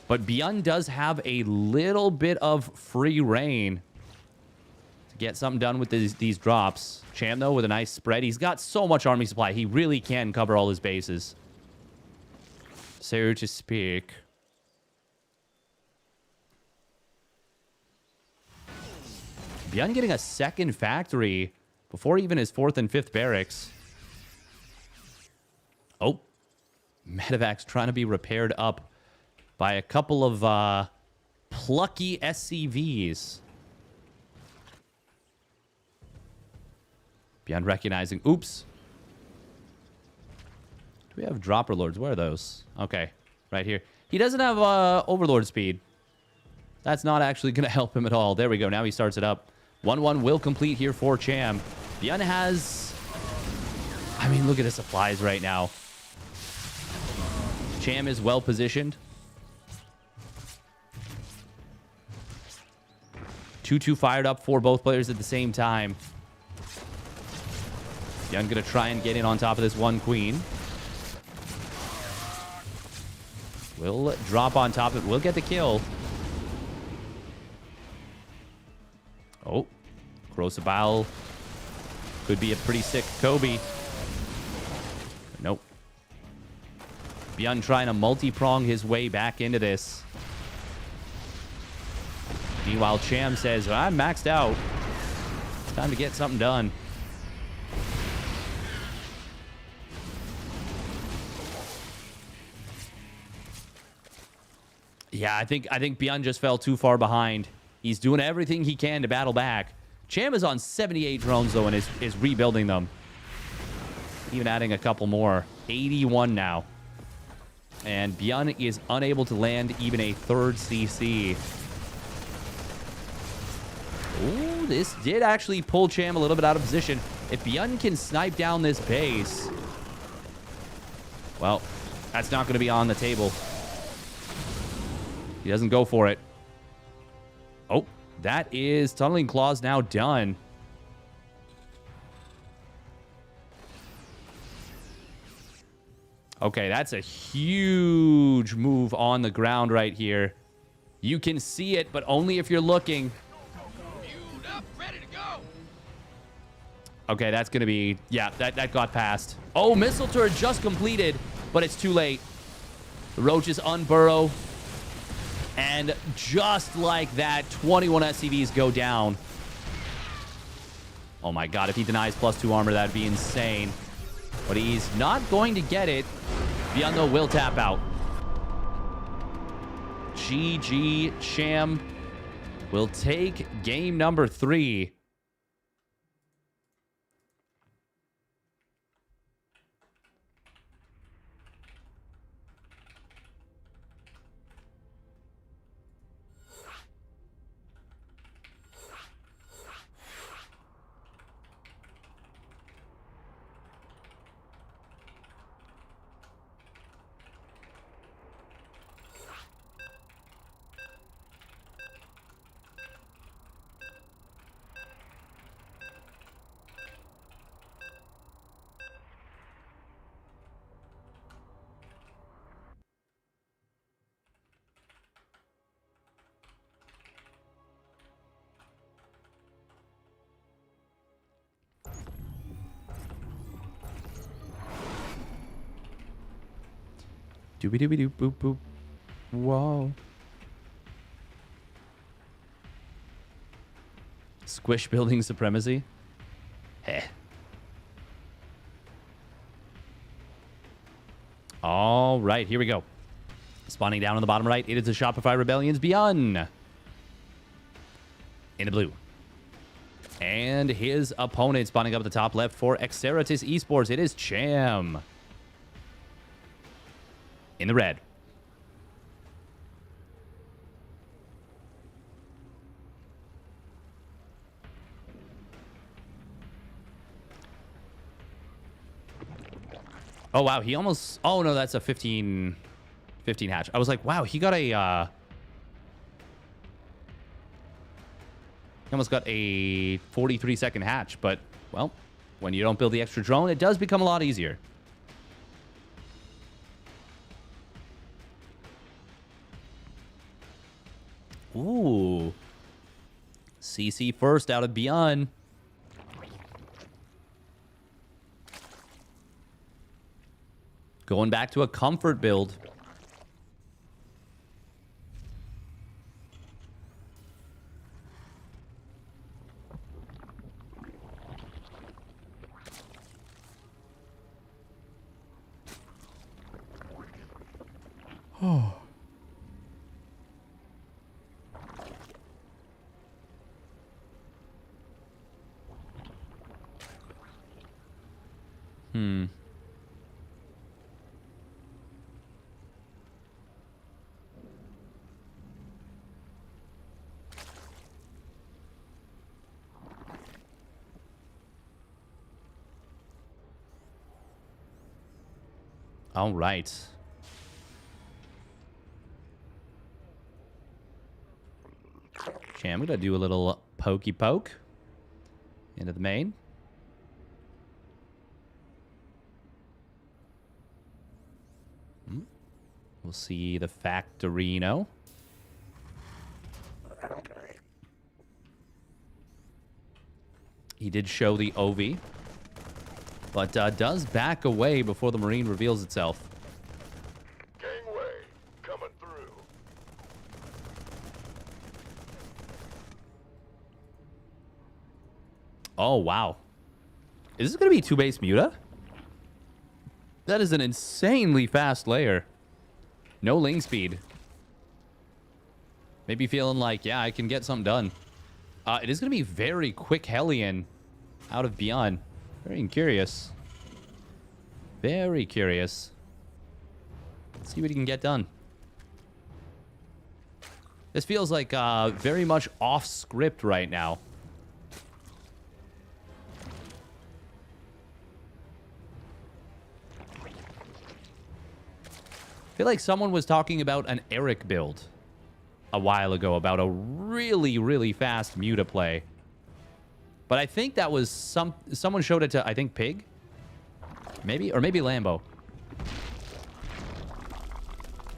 But ByuN does have a little bit of free reign to get something done with these drops. Cham, though, with a nice spread. He's got so much army supply. He really can cover all his bases. So to speak. ByuN getting a second factory before even his 4th and 5th barracks. Oh. Medevac's trying to be repaired up by a couple of plucky SCVs. ByuN recognizing. Oops. Do we have dropper lords? Where are those? Okay. Right here. He doesn't have overlord speed. That's not actually going to help him at all. There we go. Now he starts it up. 1-1 will complete here for Cham. ByuN has... I mean, look at his supplies right now. Cham is well positioned. 2-2 fired up for both players at the same time. ByuN gonna try and get in on top of this one queen. Will drop on top of it. Will get the kill. Oh. Corrosive Bile could be a pretty sick Kobe. Nope. ByuN trying to multi-prong his way back into this. Meanwhile, Cham says, I'm maxed out. It's time to get something done. Yeah, I think ByuN just fell too far behind. He's doing everything he can to battle back. Cham is on 78 drones, though, and is rebuilding them. Even adding a couple more. 81 now. And ByuN is unable to land even a 3rd CC. Ooh, this did actually pull Cham a little bit out of position. If ByuN can snipe down this base, well, that's not going to be on the table. He doesn't go for it. Oh, that is Tunneling Claws now done. Okay, that's a huge move on the ground right here. You can see it, but only if you're looking. Okay, that's going to be... Yeah, that got past. Oh, missile turret just completed, but it's too late. The Roaches unburrow. And just like that, 21 SCVs go down. Oh my god, if he denies +2 armor, that'd be insane. But he's not going to get it. ByuN, though, will tap out. GG. Cham will take game number 3. Doobie-doobie-doop, boop, boop. Whoa. Squish building supremacy. Heh. All right, here we go. Spawning down on the bottom right, it is the Shopify Rebellion's ByuN. In the blue. And his opponent spawning up at the top left for Exeritus Esports. It is Cham. In the red. Oh, wow. He almost... Oh, no, that's a 15 hatch. I was like, wow, he got a... He almost got a 43-second hatch. But, well, when you don't build the extra drone, it does become a lot easier. Ooh. CC first out of ByuN. Going back to a comfort build. Oh. All right. Okay, I'm going to do a little pokey poke into the main. We'll see the Factorino. He did show the OV, but does back away before the Marine reveals itself. Gangway coming through. Oh, wow. Is this going to be 2-base Muta? That is an insanely fast layer. No ling speed. Maybe feeling like, yeah, I can get something done. It is going to be very quick Hellion out of ByuN. Very curious. Very curious. Let's see what he can get done. This feels like very much off script right now. I feel like someone was talking about an Eric build a while ago, about a really, really fast Muta play. But I think that was someone showed it to, I think, Pig? Maybe? Or maybe Lambo.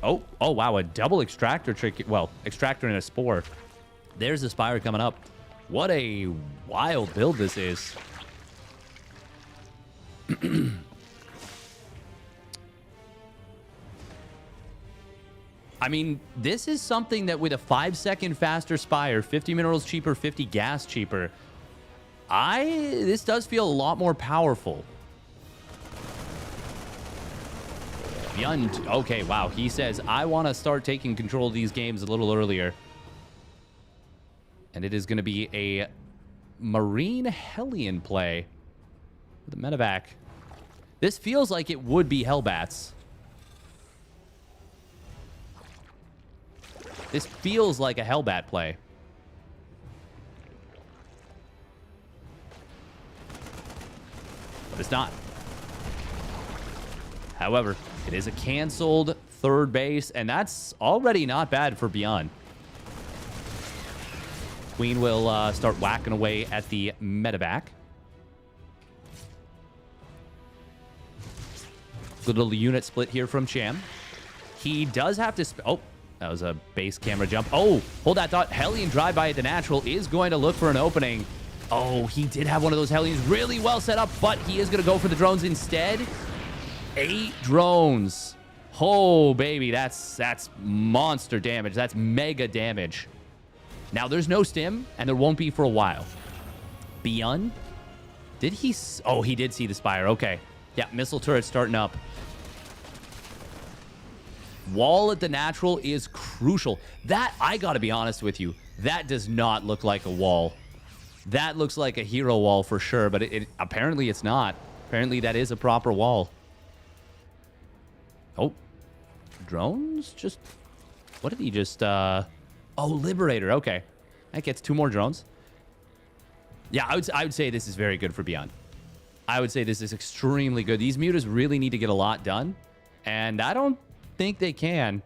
Oh, wow, a double extractor trick. Well, extractor and a spore. There's the Spire coming up. What a wild build this is. I mean, this is something that with a 5-second faster Spire, 50 minerals cheaper, 50 gas cheaper, this does feel a lot more powerful. ByuN, okay, wow. He says, I want to start taking control of these games a little earlier. And it is going to be a Marine Hellion play with a medevac. This feels like it would be Hellbats. This feels like a Hellbat play. But it's not. However, it is a canceled third base, and that's already not bad for ByuN. Queen will start whacking away at the medevac. Good little unit split here from Cham. He does have to... Oh, that was a base camera jump. Oh, hold that thought. Hellion drive-by at the natural is going to look for an opening. Oh, he did have one of those Hellions really well set up, but he is going to go for the drones instead. 8 drones. Oh, baby, that's monster damage. That's mega damage. Now, there's no stim, and there won't be for a while. ByuN? Did he... Oh, he did see the Spire. Okay. Yeah, missile turret starting up. Wall at the natural is crucial. That, I gotta be honest with you, that does not look like a wall. That looks like a hero wall for sure, but apparently it's not. Apparently that is a proper wall. Oh. Drones? Just... What did he just... Oh, Liberator. Okay. That gets 2 more drones. Yeah, I would say this is very good for ByuN. I would say this is extremely good. These mutas really need to get a lot done, and I don't think they can.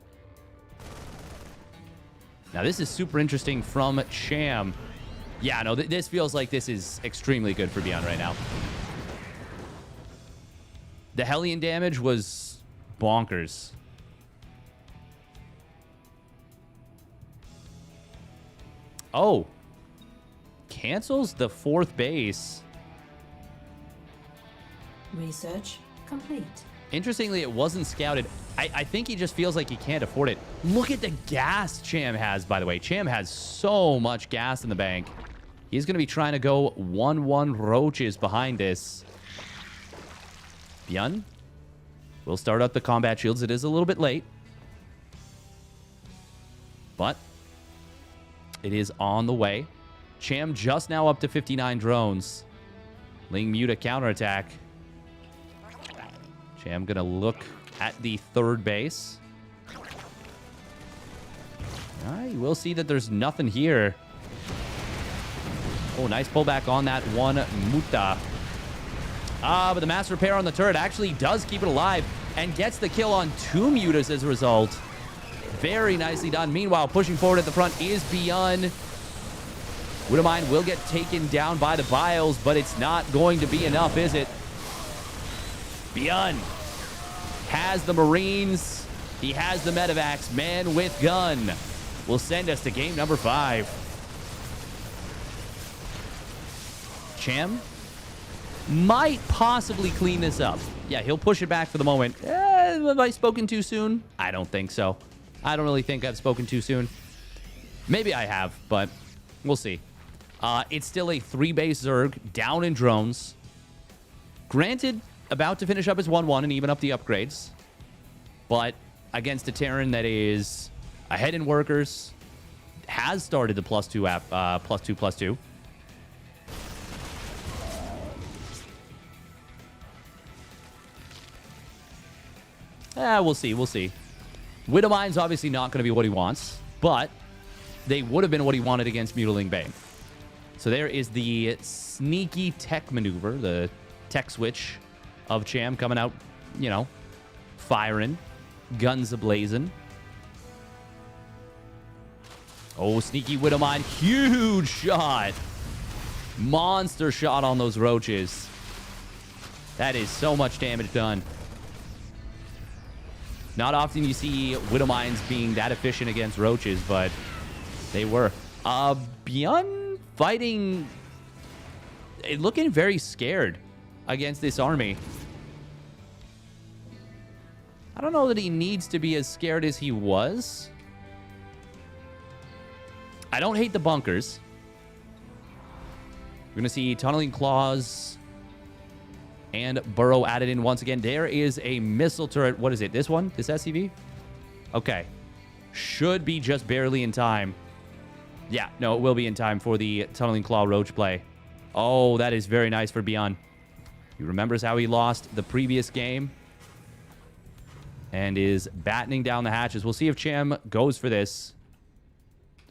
Now, this is super interesting from Cham. Yeah, no, this feels like this is extremely good for ByuN right now. The Hellion damage was bonkers. Oh. Cancels the 4th base. Research complete. Interestingly, it wasn't scouted. I think he just feels like he can't afford it. Look at the gas Cham has, by the way. Cham has so much gas in the bank. He's going to be trying to go 1-1 roaches behind this. ByuN will start up the combat shields. It is a little bit late, but it is on the way. Cham just now up to 59 drones. Ling Muta counterattack. Cham gonna look at the 3rd base. You will see that there's nothing here. Oh, nice pullback on that one Muta. But the mass repair on the turret actually does keep it alive and gets the kill on 2 mutas as a result. Very nicely done. Meanwhile, pushing forward at the front is ByuN. Widowmine will get taken down by the Biles, but it's not going to be enough, is it? ByuN has the Marines. He has the Medivacs. Man with gun will send us to game number 5. Cham might possibly clean this up. Yeah, he'll push it back for the moment. Have I spoken too soon? I don't think so. I don't really think I've spoken too soon. Maybe I have, but we'll see. It's still a 3-base Zerg, down in drones. Granted, about to finish up as 1-1 and even up the upgrades. But against a Terran that is ahead in workers, has started the +2 app, +2/+2. We'll see. We'll see. Widowmine's obviously not going to be what he wants, but they would have been what he wanted against Mutiling Bane. So there is the sneaky tech maneuver, the tech switch of Cham coming out, you know, firing, guns ablazing. Oh, sneaky Widowmine, huge shot. Monster shot on those roaches. That is so much damage done. Not often you see Widowmines being that efficient against roaches, but they were. ByuN fighting... looking very scared against this army. I don't know that he needs to be as scared as he was. I don't hate the bunkers. We're going to see Tunneling Claws and Burrow added in once again. There is a missile turret. What is it? This one? This SCV? Okay. Should be just barely in time. Yeah, no, it will be in time for the Tunneling Claw Roach play. Oh, that is very nice for ByuN. He remembers how he lost the previous game and is battening down the hatches. We'll see if Cham goes for this.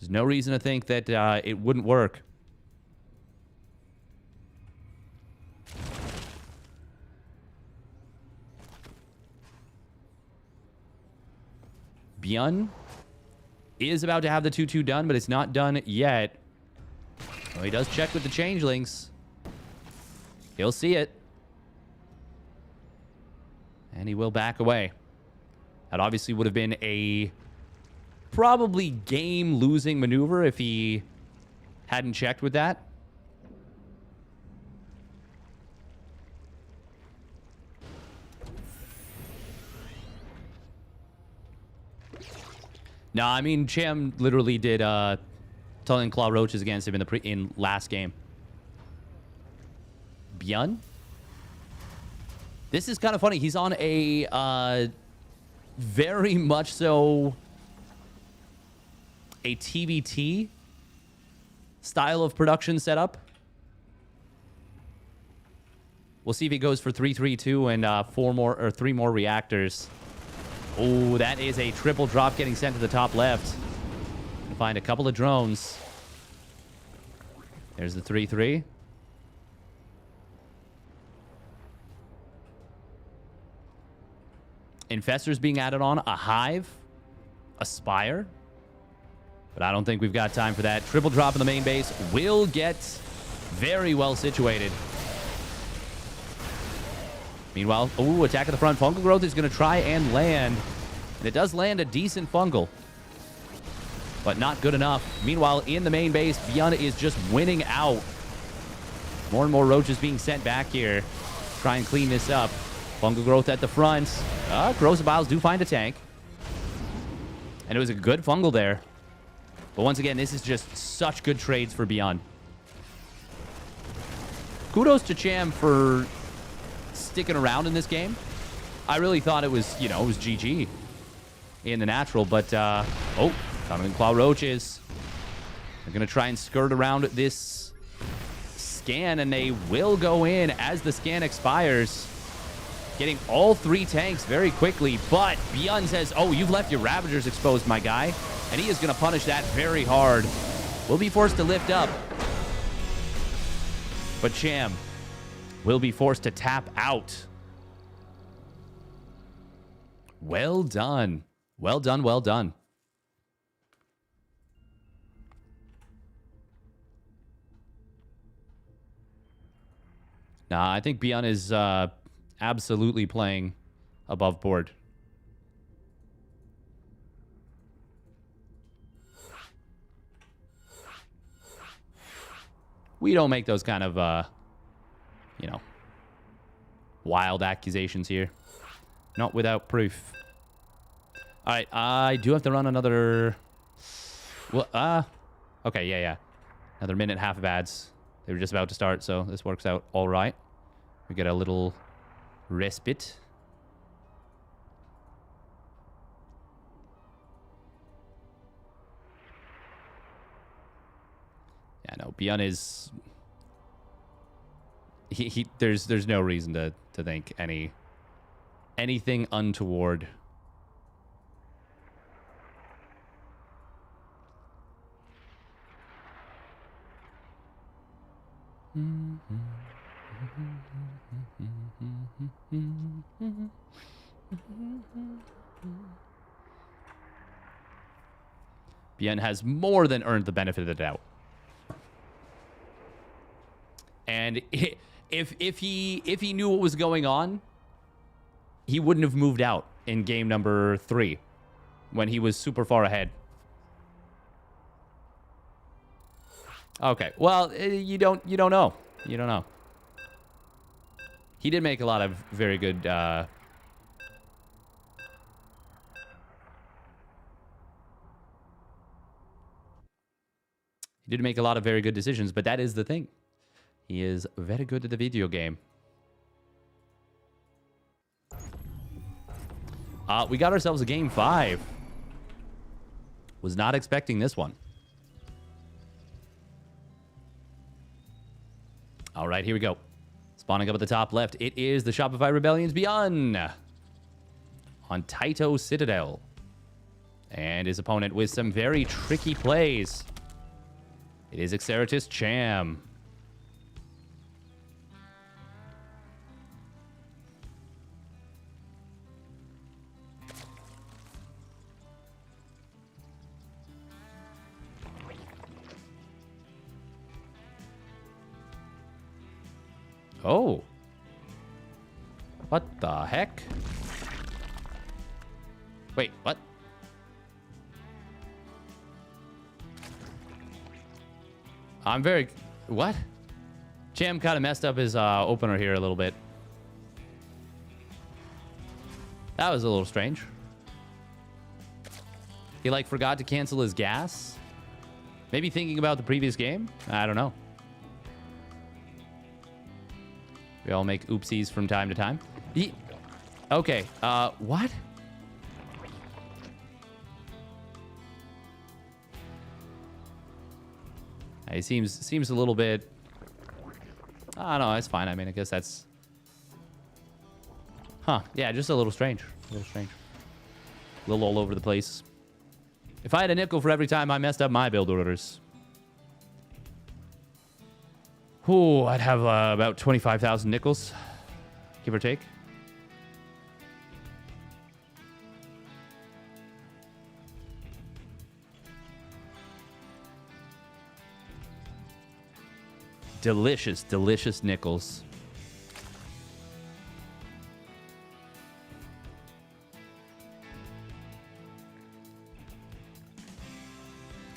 There's no reason to think that it wouldn't work. ByuN is about to have the 2-2 done, but it's not done yet. Well, he does check with the changelings. He'll see it. And he will back away. That obviously would have been a probably game-losing maneuver if he hadn't checked with that. No, I mean, Cham literally did Tongue and Claw Roaches against him in last game. ByuN? This is kind of funny. He's on a very much so a TVT style of production setup. We'll see if he goes for 3-3-2 and 3 more reactors. Oh, that is a triple drop getting sent to the top left. Gonna find a couple of drones. There's the 3-3. Infestors being added on. A Hive. A Spire. But I don't think we've got time for that. Triple drop in the main base will get very well situated. Meanwhile, ooh, attack at the front. Fungal Growth is going to try and land. And it does land a decent Fungal. But not good enough. Meanwhile, in the main base, ByuN is just winning out. More and more roaches being sent back here. Try and clean this up. Fungal Growth at the front. Corrosive Biles do find a tank. And it was a good Fungal there. But once again, this is just such good trades for ByuN. Kudos to Cham for sticking around in this game. I really thought it was, you know, it was GG in the natural. But, oh, Tongue and Claw Roaches. They're going to try and skirt around this scan, and they will go in as the scan expires. Getting all 3 tanks very quickly, but ByuN says, oh, you've left your Ravagers exposed, my guy. And he is going to punish that very hard. Will be forced to lift up. But Cham will be forced to tap out. Well done. Well done, well done. Nah, I think ByuN is absolutely playing above board. We don't make those kind of, you know, wild accusations here. Not without proof. All right, I do have to run another... Well, okay, yeah. Another minute and a half of ads. They were just about to start, so this works out all right. We get a little respite. Yeah, no, ByuN is... There's no reason to think anything untoward. ByuN has more than earned the benefit of the doubt. And if he knew what was going on, he wouldn't have moved out in game number 3 when he was super far ahead. Okay, well, you don't know. You don't know. He did make a lot of very good he did make a lot of very good decisions, but that is the thing. He is very good at the video game. We got ourselves a game 5. Was not expecting this one. All right, here we go. Spawning up at the top left, it is the Shopify Rebellion's ByuN on Taito Citadel. And his opponent with some very tricky plays. It is Xeratus Cham. Oh. What the heck? Wait, what? I'm very... What? Cham kind of messed up his opener here a little bit. That was a little strange. He, like, forgot to cancel his gas? Maybe thinking about the previous game? I don't know. We all make oopsies from time to time. Okay, what? He seems a little bit... Oh, no, that's fine. I mean, I guess that's... Huh. Yeah, just a little strange. A little strange. A little all over the place. If I had a nickel for every time I messed up my build orders... Ooh, I'd have about 25,000 nickels. Give or take. Delicious, delicious nickels.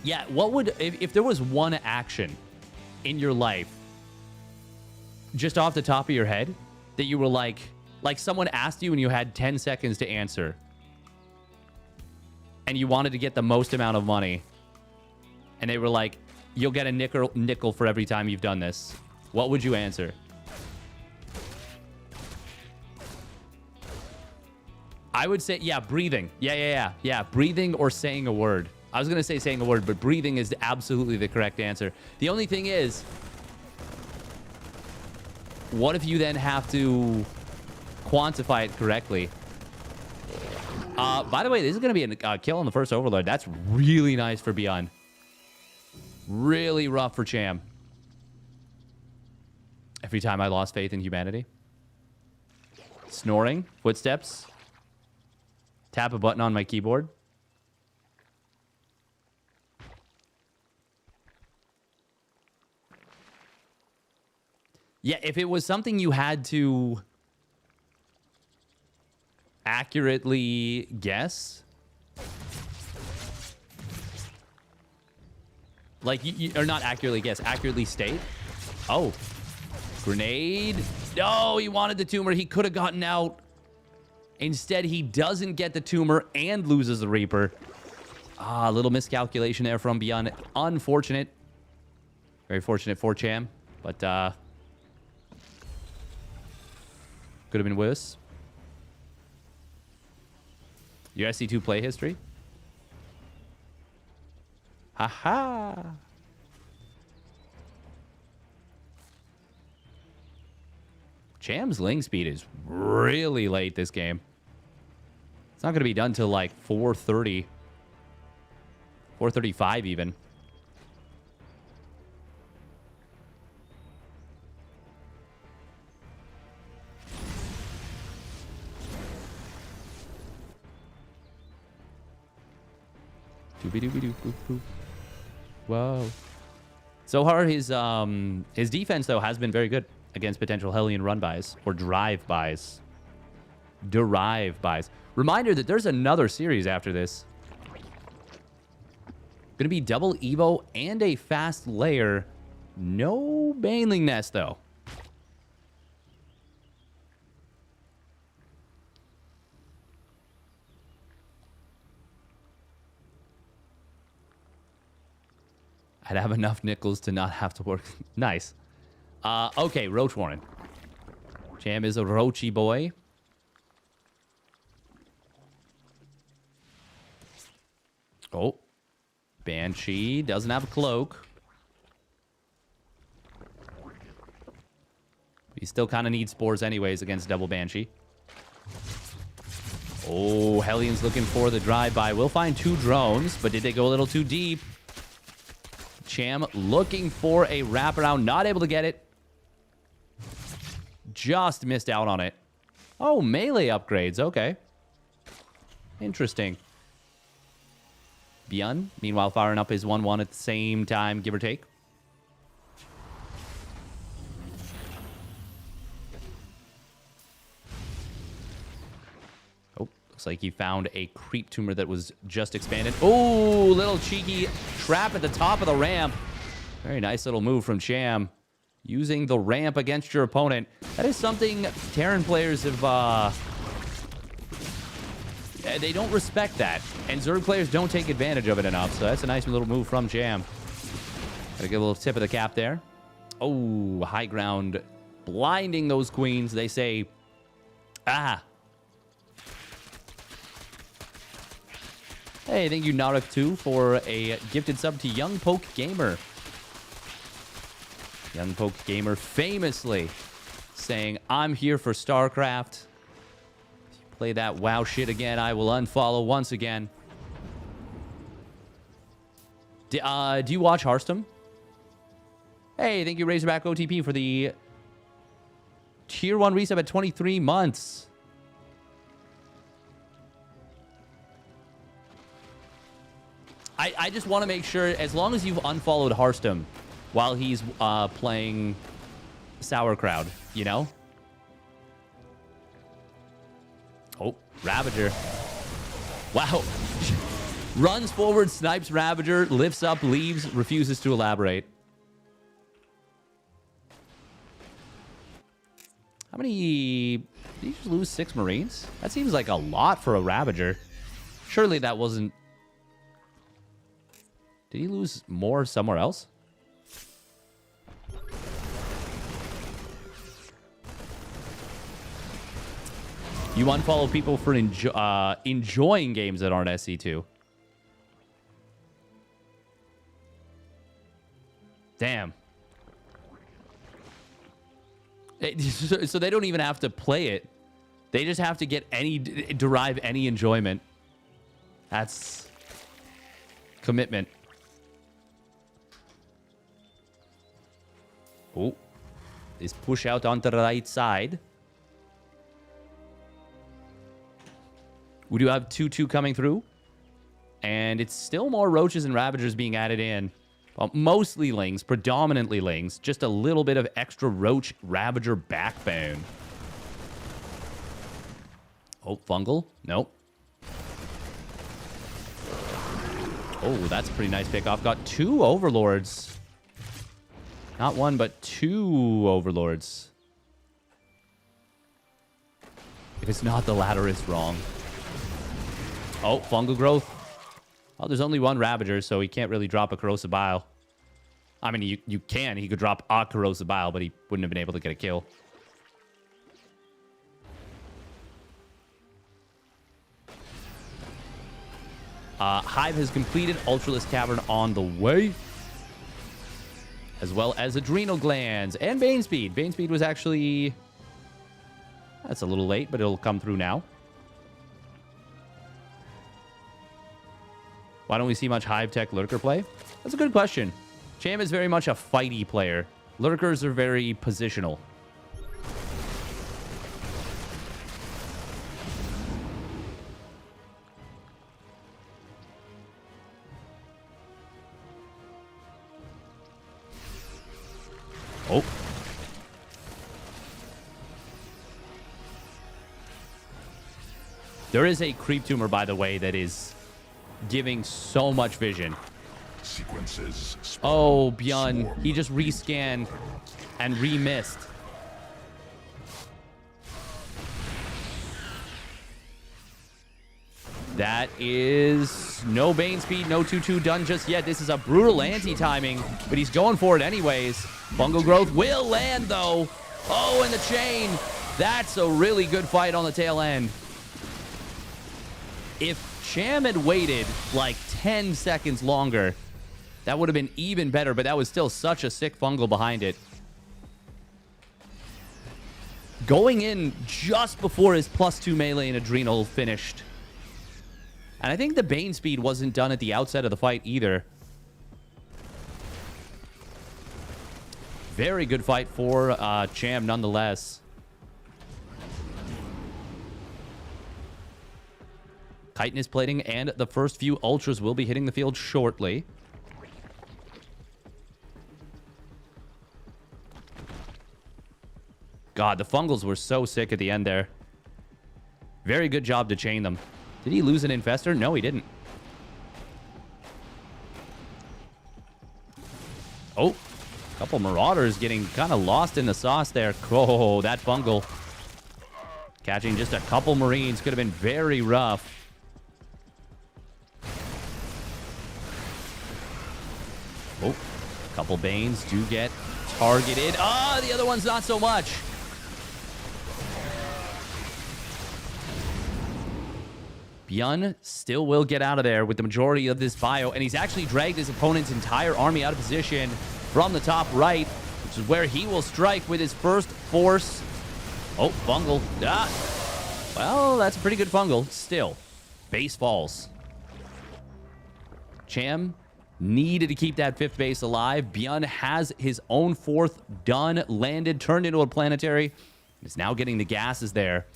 Yeah, what would... If there was one action in your life, just off the top of your head, that you were like someone asked you and you had 10 seconds to answer, and you wanted to get the most amount of money, and they were like, you'll get a nickel for every time you've done this. What would you answer? I would say, yeah, breathing. Yeah, breathing or saying a word. I was going to say saying a word, but breathing is absolutely the correct answer. The only thing is, what if you then have to quantify it correctly? By the way, this is going to be a kill on the first Overlord. That's really nice for ByuN. Really rough for Cham. Every time I lost faith in humanity. Snoring. Footsteps. Tap a button on my keyboard. Yeah, if it was something you had to accurately guess... Like, or not accurately guess, accurately state. Oh. Grenade. No, he wanted the tumor. He could have gotten out. Instead, he doesn't get the tumor and loses the Reaper. Ah, a little miscalculation there from ByuN. Unfortunate. Very fortunate for Cham. But, could have been worse. You guys see 2 play history? Haha. Cham's ling speed is really late this game. It's not going to be done till like 4:30. 4:35 even. Doobie-doobie-doo-boop-boop. Whoa. So far, his defense, though, has been very good against potential Hellion run-bys or drive-bys. Derive-bys. Reminder that there's another series after this. Gonna be double Evo and a fast layer. No Baneling Nest, though. I'd have enough nickels to not have to work. Nice. Okay, Roach Warren. Cham is a roachy boy. Oh. Banshee doesn't have a cloak. He still kind of needs spores anyways against double Banshee. Oh, Hellion's looking for the drive-by. We'll find 2 drones, but did they go a little too deep? Cham looking for a wraparound. Not able to get it. Just missed out on it. Oh, melee upgrades. Okay. Interesting. ByuN, meanwhile, firing up his 1-1 at the same time, give or take. Oh, looks like he found a creep tumor that was just expanded. Oh, little cheeky trap at the top of the ramp. Very nice little move from Cham. Using the ramp against your opponent. That is something Terran players have They don't respect that. And Zerg players don't take advantage of it enough. So that's a nice little move from Jam. Gotta give a little tip of the cap there. Oh, high ground. Blinding those queens. They say, ah. Hey, thank you, Narik2, for a gifted sub to Young Poke Gamer. Young Poke Gamer famously saying, I'm here for StarCraft. If you play that WoW shit again, I will unfollow once again. Do you watch Hearthstone? Hey, thank you, Razorback OTP, for the Tier 1 resub at 23 months. I just want to make sure, as long as you've unfollowed Hearthstone while he's playing Sauerkraut, you know? Oh, Ravager. Wow. Runs forward, snipes Ravager, lifts up, leaves, refuses to elaborate. How many... Did he just lose 6 Marines? That seems like a lot for a Ravager. Surely that wasn't... Did he lose more somewhere else? You unfollow people for enjoying games that aren't SC2. Damn. So they don't even have to play it. They just have to get derive any enjoyment. That's commitment. Oh, this push out onto the right side. We do have 2-2 coming through. And it's still more Roaches and Ravagers being added in. Well, mostly Lings, predominantly Lings. Just a little bit of extra Roach Ravager backbone. Oh, Fungal? Nope. Oh, that's a pretty nice pickoff. Got 2 Overlords. Not 1, but 2 Overlords. If it's not the latter, it's wrong. Oh, Fungal Growth. Well, there's only 1 Ravager, so he can't really drop a Corrosive Bile. I mean, you can. He could drop a Corrosive Bile, but he wouldn't have been able to get a kill. Hive has completed. Ultralisk Cavern on the way. As well as Adrenal Glands and Bane Speed. Bane Speed was actually... That's a little late, but it'll come through now. Why don't we see much Hive Tech Lurker play? That's a good question. Cham is very much a fighty player. Lurkers are very positional. Oh. There is a creep tumor, by the way, that is giving so much vision. Sequences. Oh, ByuN. He just rescanned and remissed. That is no Bane Speed, no 2-2 done just yet. This is a brutal anti-timing, but he's going for it anyways. Fungal Growth will land, though. Oh, and the chain. That's a really good fight on the tail end. If Cham had waited like 10 seconds longer, that would have been even better, but that was still such a sick Fungal behind it. Going in just before his +2 melee and Adrenal finished. And I think the Bane Speed wasn't done at the outset of the fight either. Very good fight for Cham nonetheless. Chitin is plating, and the first few Ultras will be hitting the field shortly. God, the Fungals were so sick at the end there. Very good job to chain them. Did he lose an Infestor? No, he didn't. Oh, a couple Marauders getting kind of lost in the sauce there. Oh, that Fungal. Catching just a couple Marines could have been very rough. Oh, a couple Banes do get targeted. Ah, the other one's not so much. ByuN still will get out of there with the majority of this bio, and he's actually dragged his opponent's entire army out of position from the top right, which is where he will strike with his first force. Oh, fungal. Ah. Well, that's a pretty good fungal. Still, base falls. Cham needed to keep that 5th base alive. ByuN has his own 4th done, landed, turned into a planetary. Is now getting the gases there.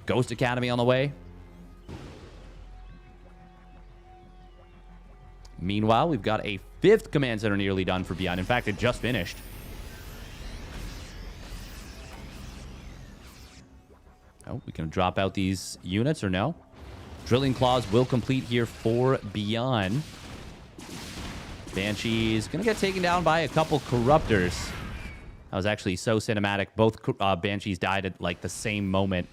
Ghost Academy on the way. Meanwhile, we've got a 5th command center nearly done for ByuN. In fact, it just finished. Oh, we can drop out these units or no? Drilling Claws will complete here for ByuN. Banshee's going to get taken down by a couple Corruptors. That was actually so cinematic. Both Banshees died at like the same moment.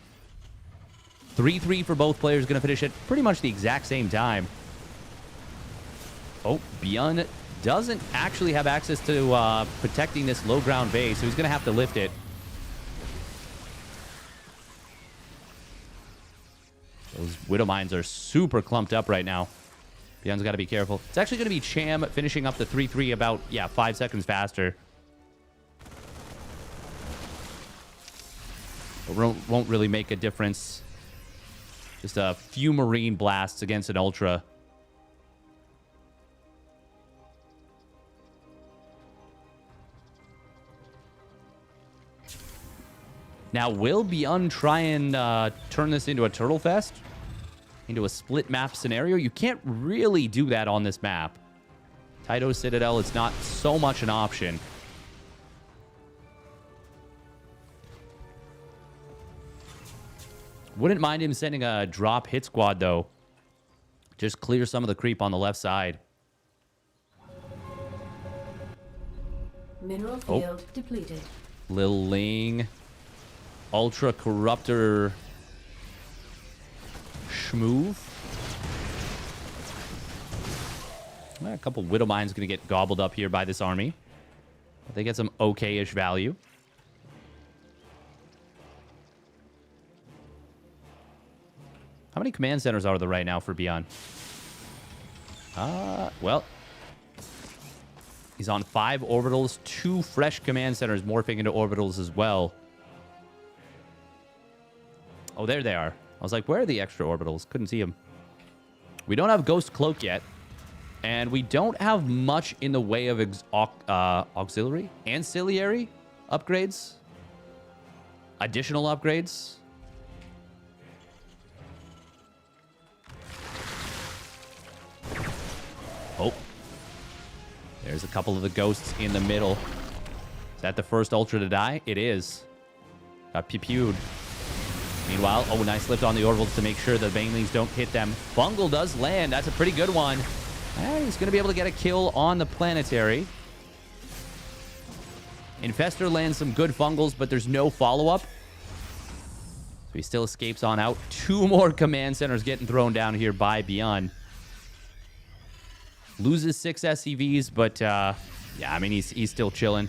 3-3 for both players. Going to finish at pretty much the exact same time. Oh, ByuN doesn't actually have access to protecting this low ground base, so he's going to have to lift it. Those Widow Mines are super clumped up right now. ByuN's got to be careful. It's actually going to be Cham finishing up the 3-3 about, 5 seconds faster. But won't really make a difference. Just a few Marine blasts against an Ultra. Now, will ByuN try and turn this into a Turtle Fest? Into a split map scenario? You can't really do that on this map. Taito Citadel is not so much an option. Wouldn't mind him sending a drop hit squad, though. Just clear some of the creep on the left side. Mineral field depleted. Lil Ling. Ultra Corruptor Schmoove. A couple Widow Mines going to get gobbled up here by this army. But they get some okay-ish value. How many command centers are there right now for ByuN? Well, he's on 5 orbitals, 2 fresh command centers morphing into orbitals as well. Oh, there they are. I was like, where are the extra orbitals? Couldn't see them. We don't have Ghost Cloak yet. And we don't have much in the way of ancillary upgrades. Additional upgrades. Oh. There's a couple of the ghosts in the middle. Is that the first Ultra to die? It is. Got pew-pewed. Meanwhile, oh, nice lift on the orbitals to make sure the Banelings don't hit them. Fungal does land. That's a pretty good one. And he's going to be able to get a kill on the planetary. Infestor lands some good Fungals, but there's no follow-up. So he still escapes on out. 2 more command centers getting thrown down here by ByuN. Loses 6 SCVs, but yeah, I mean, he's still chilling.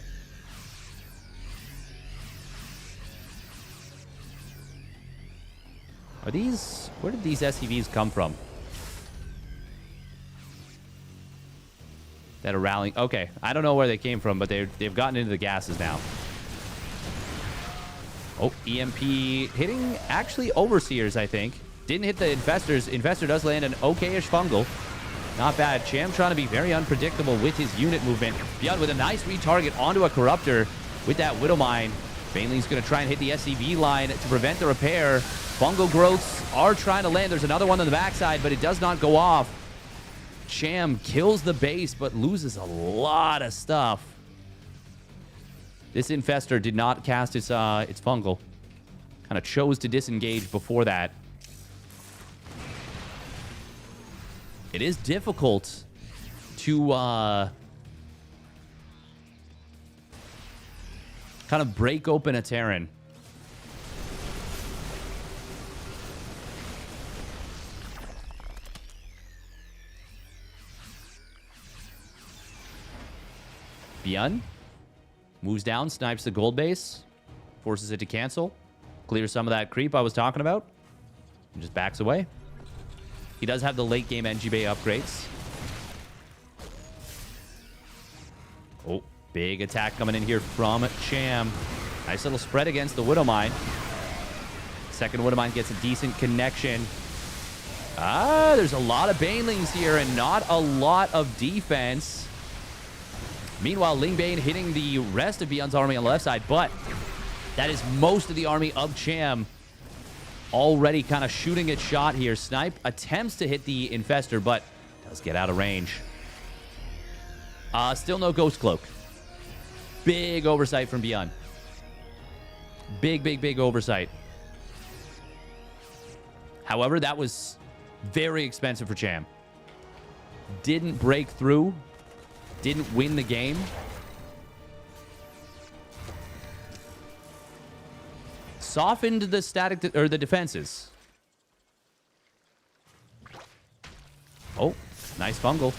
Are these... Where did these SCVs come from? That are rallying... Okay, I don't know where they came from, but they've gotten into the gases now. Oh, EMP hitting actually Overseers, I think. Didn't hit the Infestors. Infestor does land an okay-ish Fungal. Not bad. Cham trying to be very unpredictable with his unit movement. ByuN with a nice retarget onto a Corruptor with that Widow Mine. Baneling's going to try and hit the SCV line to prevent the repair. Fungal growths are trying to land. There's another one on the backside, but it does not go off. Cham kills the base, but loses a lot of stuff. This Infestor did not cast its Fungal. Kind of chose to disengage before that. It is difficult to kind of break open a Terran. ByuN moves down, snipes the gold base, forces it to cancel, clears some of that creep I was talking about, and just backs away. He does have the late game NG Bay upgrades. Oh, big attack coming in here from Cham. Nice little spread against the Widowmine. Second Widowmine gets a decent connection. There's a lot of Banelings here and not a lot of defense. Meanwhile, Lingbane hitting the rest of ByuN's army on the left side, but that is most of the army of Cham already kind of shooting its shot here. Snipe attempts to hit the Infestor, but does get out of range. Still no Ghost Cloak. Big oversight from ByuN. Big oversight. However, that was very expensive for Cham. Didn't break through. Didn't win the game. Softened the static or the defenses. Oh, nice fungal.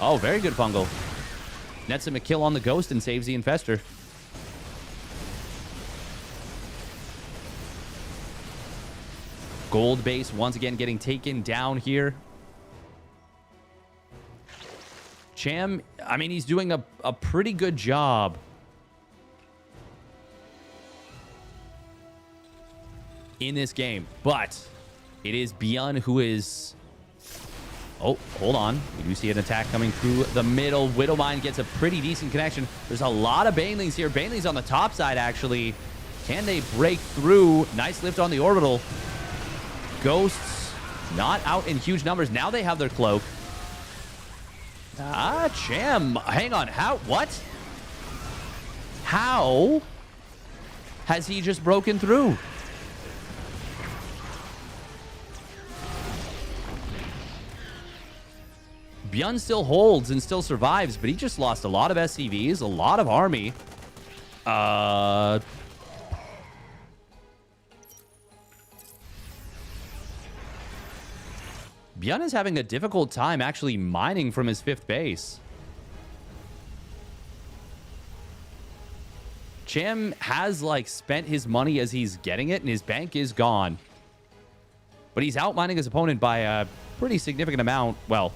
Oh, very good fungal. Nets him a kill on the Ghost and saves the Infestor. Gold base once again getting taken down here. Cham, I mean, he's doing a pretty good job. In this game, but it is ByuN who is... Oh, hold on. We do see an attack coming through the middle. Widowmine gets a pretty decent connection. There's a lot of Banelings here. Banelings on the top side, actually. Can they break through? Nice lift on the orbital. Ghosts not out in huge numbers. Now they have their cloak. Cham. Hang on. What? How has he just broken through? ByuN still holds and still survives, but he just lost a lot of SCVs, a lot of army. ByuN is having a difficult time actually mining from his 5th base. Cham has, like, spent his money as he's getting it, and his bank is gone. But he's out mining his opponent by a pretty significant amount. Well,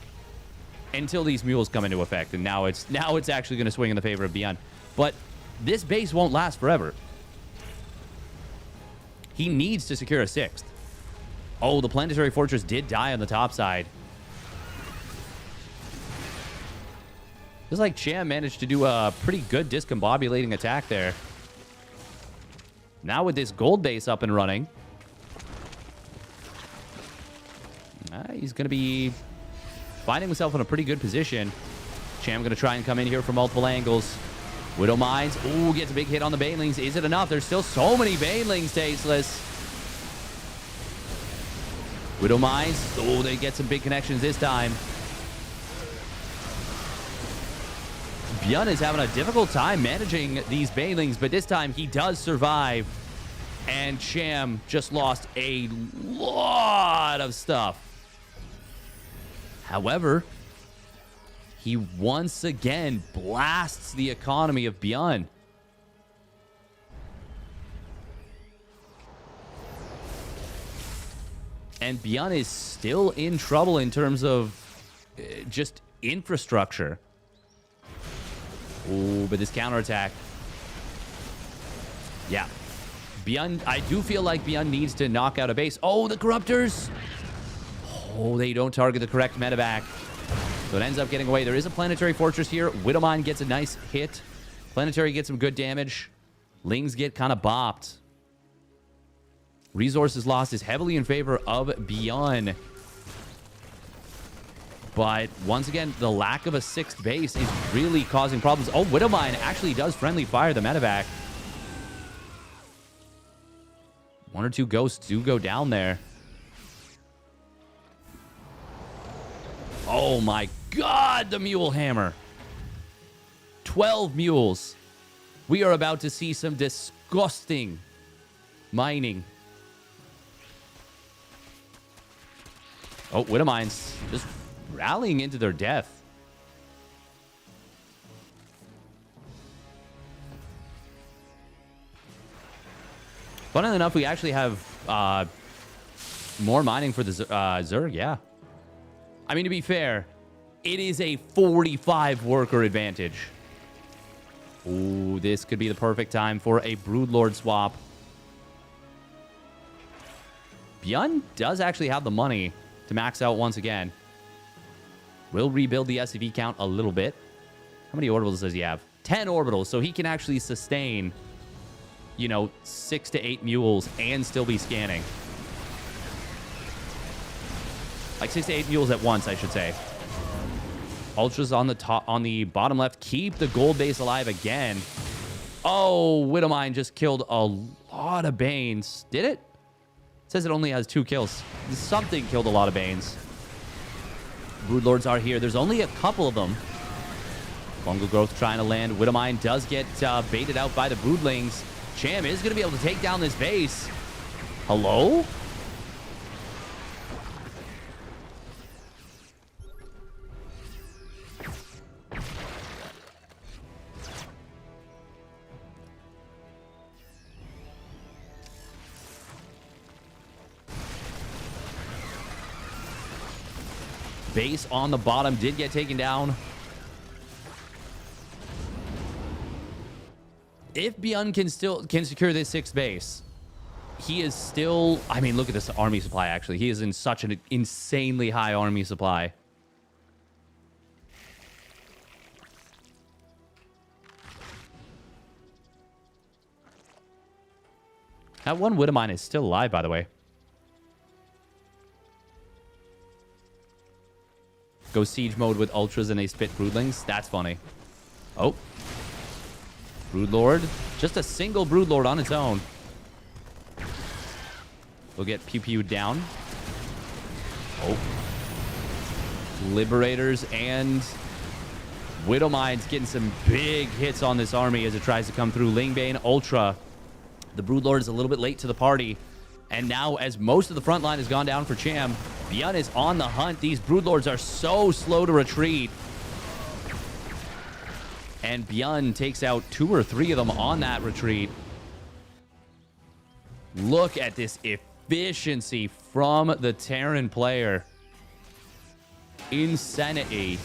until these mules come into effect, and now it's actually going to swing in the favor of ByuN. But this base won't last forever. He needs to secure a 6th. Oh, the planetary fortress did die on the top side. Looks like Cham managed to do a pretty good discombobulating attack there. Now with this gold base up and running, he's going to be finding himself in a pretty good position. Cham going to try and come in here from multiple angles. Widowmines. Ooh, gets a big hit on the Banelings. Is it enough? There's still so many Banelings, Tasteless. Widowmines. Oh, they get some big connections this time. ByuN is having a difficult time managing these Banelings, but this time he does survive. And Cham just lost a lot of stuff. However, he once again blasts the economy of ByuN. And ByuN is still in trouble in terms of just infrastructure. Oh, but this counterattack. Yeah. ByuN, I do feel like ByuN needs to knock out a base. Oh, the Corruptors! Oh, they don't target the correct medevac. So it ends up getting away. There is a planetary fortress here. Widowmine gets a nice hit. Planetary gets some good damage. Lings get kind of bopped. Resources lost is heavily in favor of ByuN. But once again, the lack of a 6th base is really causing problems. Oh, Widowmine actually does friendly fire the medevac. 1 or 2 ghosts do go down there. Oh my god, the Mule Hammer. 12 mules. We are about to see some disgusting mining. Oh, Widowmines just rallying into their death. Funnily enough, we actually have more mining for the Zerg, yeah. I mean, to be fair, it is a 45 worker advantage. Ooh, this could be the perfect time for a Broodlord swap. ByuN does actually have the money to max out once again. We'll rebuild the SCV count a little bit. How many orbitals does he have? 10 orbitals, so he can actually sustain, you know, 6 to 8 mules and still be scanning. Like 6 to 8 mules at once, I should say. Ultras on the top, on the bottom left. Keep the gold base alive again. Oh, Widowmine just killed a lot of Banes. Did it? It says it only has 2 kills. Something killed a lot of Banes. Broodlords are here. There's only a couple of them. Fungal Growth trying to land. Widowmine does get baited out by the Broodlings. Cham is going to be able to take down this base. Hello? Base on the bottom did get taken down. If ByuN can secure this 6th base, he is still... I mean, look at this army supply, actually. He is in such an insanely high army supply. That one Widowmine is still alive, by the way. Go siege mode with ultras and they spit broodlings. That's funny. Oh. Broodlord. Just a single Broodlord on its own. We'll get pew-pew down. Oh. Liberators and Widowmines getting some big hits on this army as it tries to come through. Lingbane, Ultra. The Broodlord is a little bit late to the party. And now, as most of the front line has gone down for Cham, ByuN is on the hunt. These Broodlords are so slow to retreat. And ByuN takes out 2 or 3 of them on that retreat. Look at this efficiency from the Terran player. Insanity.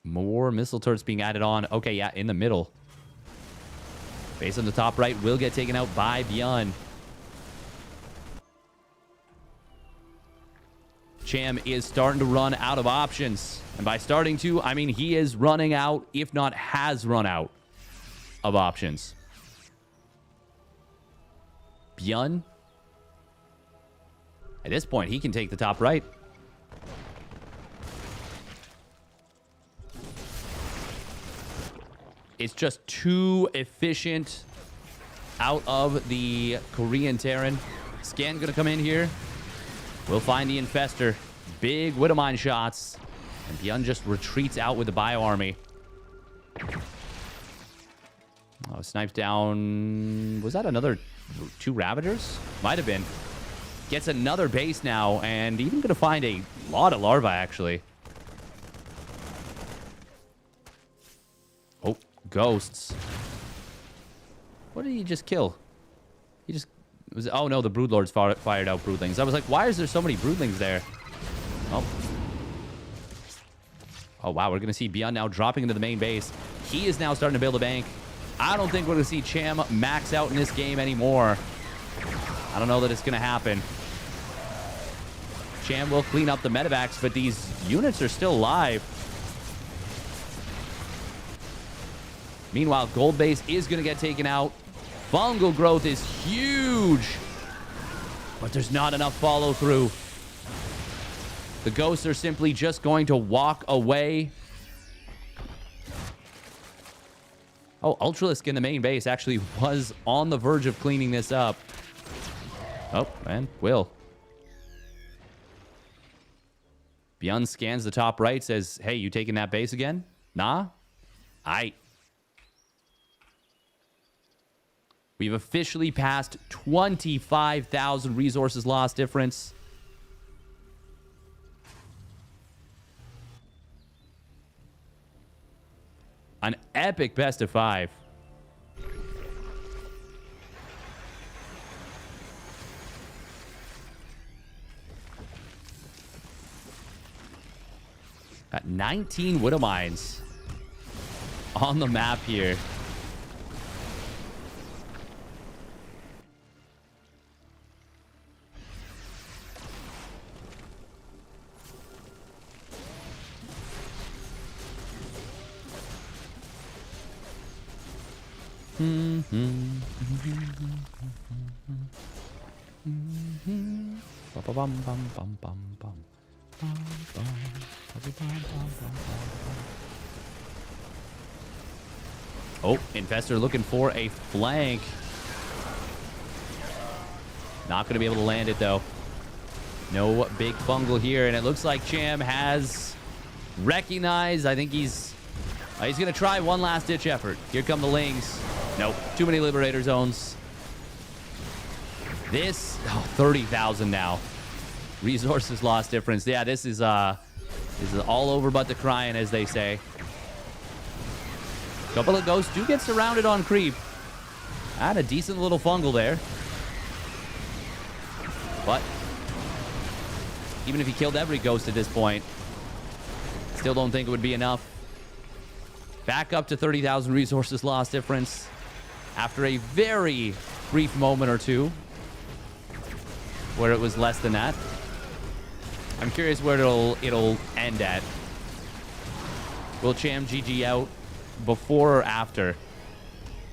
More missile turrets being added on. Okay, yeah, in the middle. Base on the top right will get taken out by ByuN. Cham is starting to run out of options. And by starting to, I mean he is running out, if not has run out, of options. ByuN, at this point, he can take the top right. It's just too efficient out of the Korean Terran. Scan going to come in here. We'll find the Infestor. Big Widowmine shots. And ByuN just retreats out with the Bio Army. Oh, snipes down. Was that another 2 Ravagers? Might have been. Gets another base now. And even going to find a lot of larvae, actually. Oh. Ghosts. What did he just kill? He just... was. Oh, no, the Broodlords fired out Broodlings. I was like, why is there so many Broodlings there? Oh. Oh, wow. We're going to see ByuN now dropping into the main base. He is now starting to build a bank. I don't think we're going to see Cham max out in this game anymore. I don't know that it's going to happen. Cham will clean up the medevacs, but these units are still alive. Meanwhile, gold base is going to get taken out. Fungal growth is huge. But there's not enough follow through. The ghosts are simply just going to walk away. Oh, Ultralisk in the main base actually was on the verge of cleaning this up. Oh, man, Will. ByuN scans the top right, says, hey, you taking that base again? Nah? Aight. We've officially passed 25,000 resources loss difference. An epic best of 5. Got 19 Widow Mines on the map here. Oh, Infestor looking for a flank. Not going to be able to land it, though. No big fungal here, and it looks like Cham has recognized. I think he's going to try one last-ditch effort. Here come the Lings. Nope, too many Liberator Zones. This, 30,000 now. Resources lost difference. Yeah, this is all over but the crying, as they say. Couple of ghosts do get surrounded on creep. Had a decent little fungal there. But even if he killed every ghost at this point, still don't think it would be enough. Back up to 30,000 resources lost difference after a very brief moment or two where it was less than that. I'm curious where it'll end at. Will Cham GG out before or after?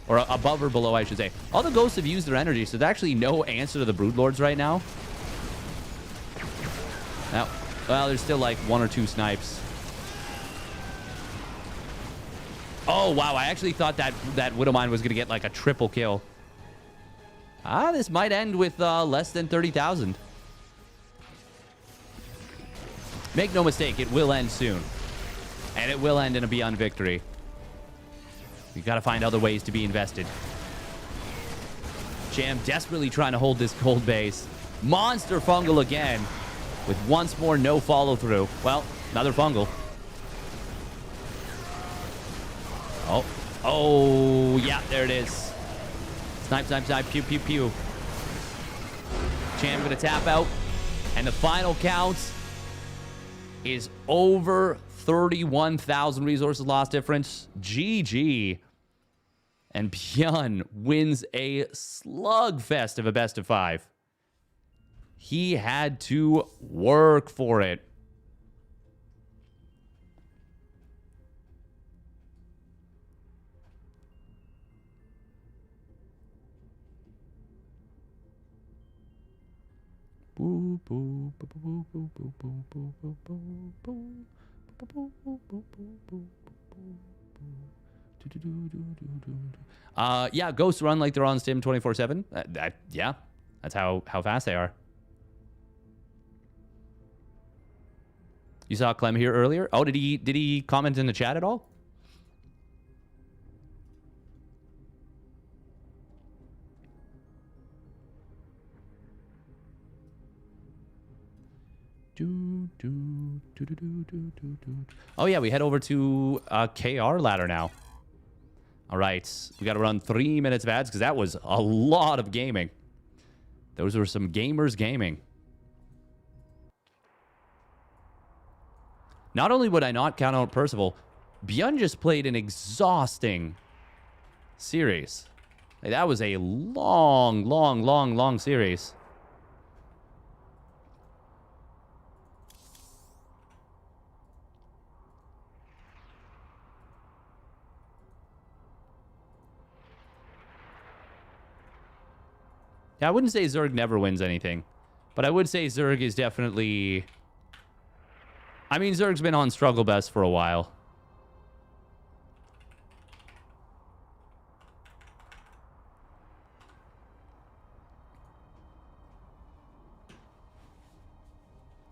Or above or below, I should say. All the ghosts have used their energy, so there's actually no answer to the Broodlords right now. Now, well, there's still like 1 or 2 snipes. Oh, wow. I actually thought that Widowmine was going to get like a triple kill. This might end with less than 30,000. Make no mistake, it will end soon. And it will end in a ByuN victory. We've got to find other ways to be invested. Cham desperately trying to hold this gold base. Monster fungal again. With once more no follow-through. Well, another fungal. Oh, yeah, there it is. Snipe, snipe, snipe, pew, pew, pew. Cham gonna tap out. And the final count is over 31,000 resources lost difference. GG. And ByuN wins a slugfest of a best of 5. He had to work for it. Yeah, ghosts run like they're on Stim 24/7. Yeah, that's how fast they are. You saw Clem here earlier. Oh, did he comment in the chat at all? Oh yeah, we head over to KR ladder now. All right, we got to run 3 minutes of ads because that was a lot of gaming. Those were some gamers gaming. Not only would I not count out Percival, ByuN just played an exhausting series. Like, that was a long series. Yeah, I wouldn't say Zerg never wins anything, but I would say Zerg is definitely... I mean, Zerg's been on Struggle Best for a while.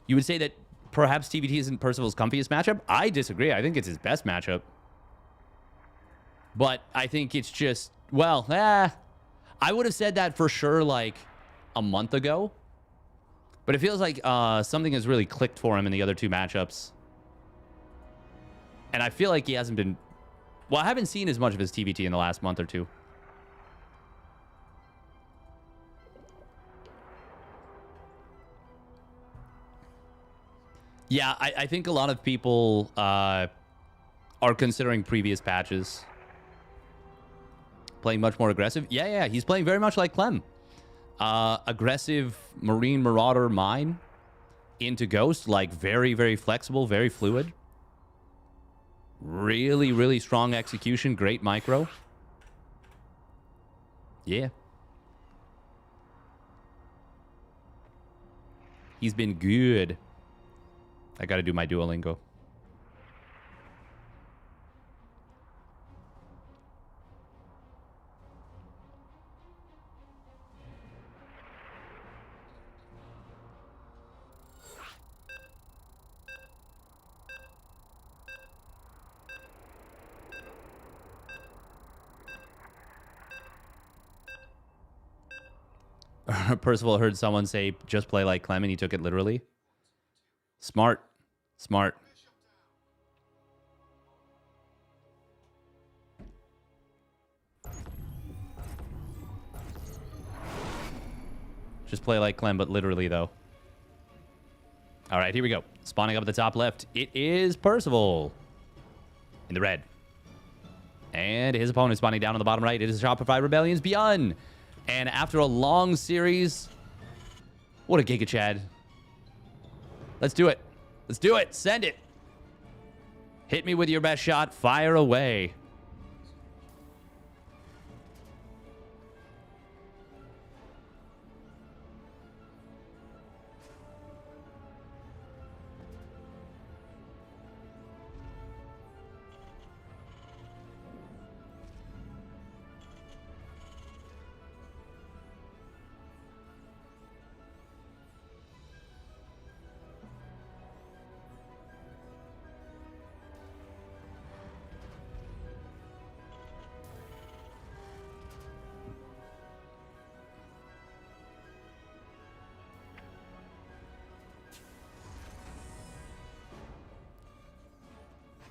You would say that perhaps TVT isn't Percival's comfiest matchup? I disagree. I think it's his best matchup. But I think it's just, well, I would have said that for sure like a month ago. But it feels like something has really clicked for him in the other two matchups. And I feel like he hasn't been... Well, I haven't seen as much of his TVT in the last month or two. Yeah, I think a lot of people are considering previous patches. Playing much more aggressive. Yeah, he's playing very much like Clem. Aggressive Marine Marauder mine into Ghost, like very, very flexible, very fluid. Really, really strong execution, great micro. Yeah. He's been good. I gotta do my Duolingo. Percival heard someone say, just play like Clem, and he took it literally. Smart. Smart. Just play like Clem, but literally, though. All right, here we go. Spawning up at the top left, it is Percival in the red. And his opponent spawning down on the bottom right. It is Shopify Rebellion's ByuN. And after a long series, what a Giga Chad. Let's do it. Let's do it. Send it. Hit me with your best shot. Fire away.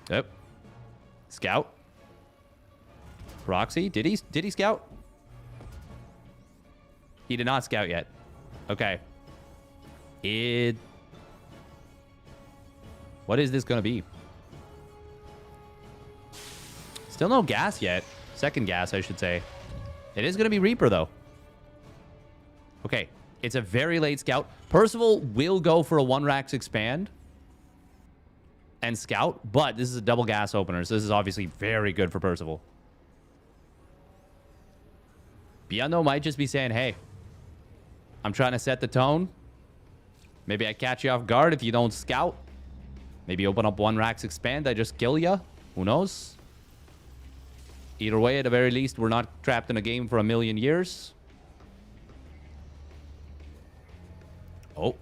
Yep. Scout. Proxy. Did he scout? He did not scout yet. Okay. What is this going to be? Still no gas yet. Second gas, I should say. It is going to be Reaper, though. Okay. It's a very late scout. Percival will go for a 1-Rax expand and scout, but this is a double gas opener, so this is obviously very good for Percival. ByuN, though, might just be saying, hey, I'm trying to set the tone. Maybe I catch you off guard if you don't scout. Maybe open up 1-Rax expand, I just kill you. Who knows? Either way, at the very least, we're not trapped in a game for a million years. Oh.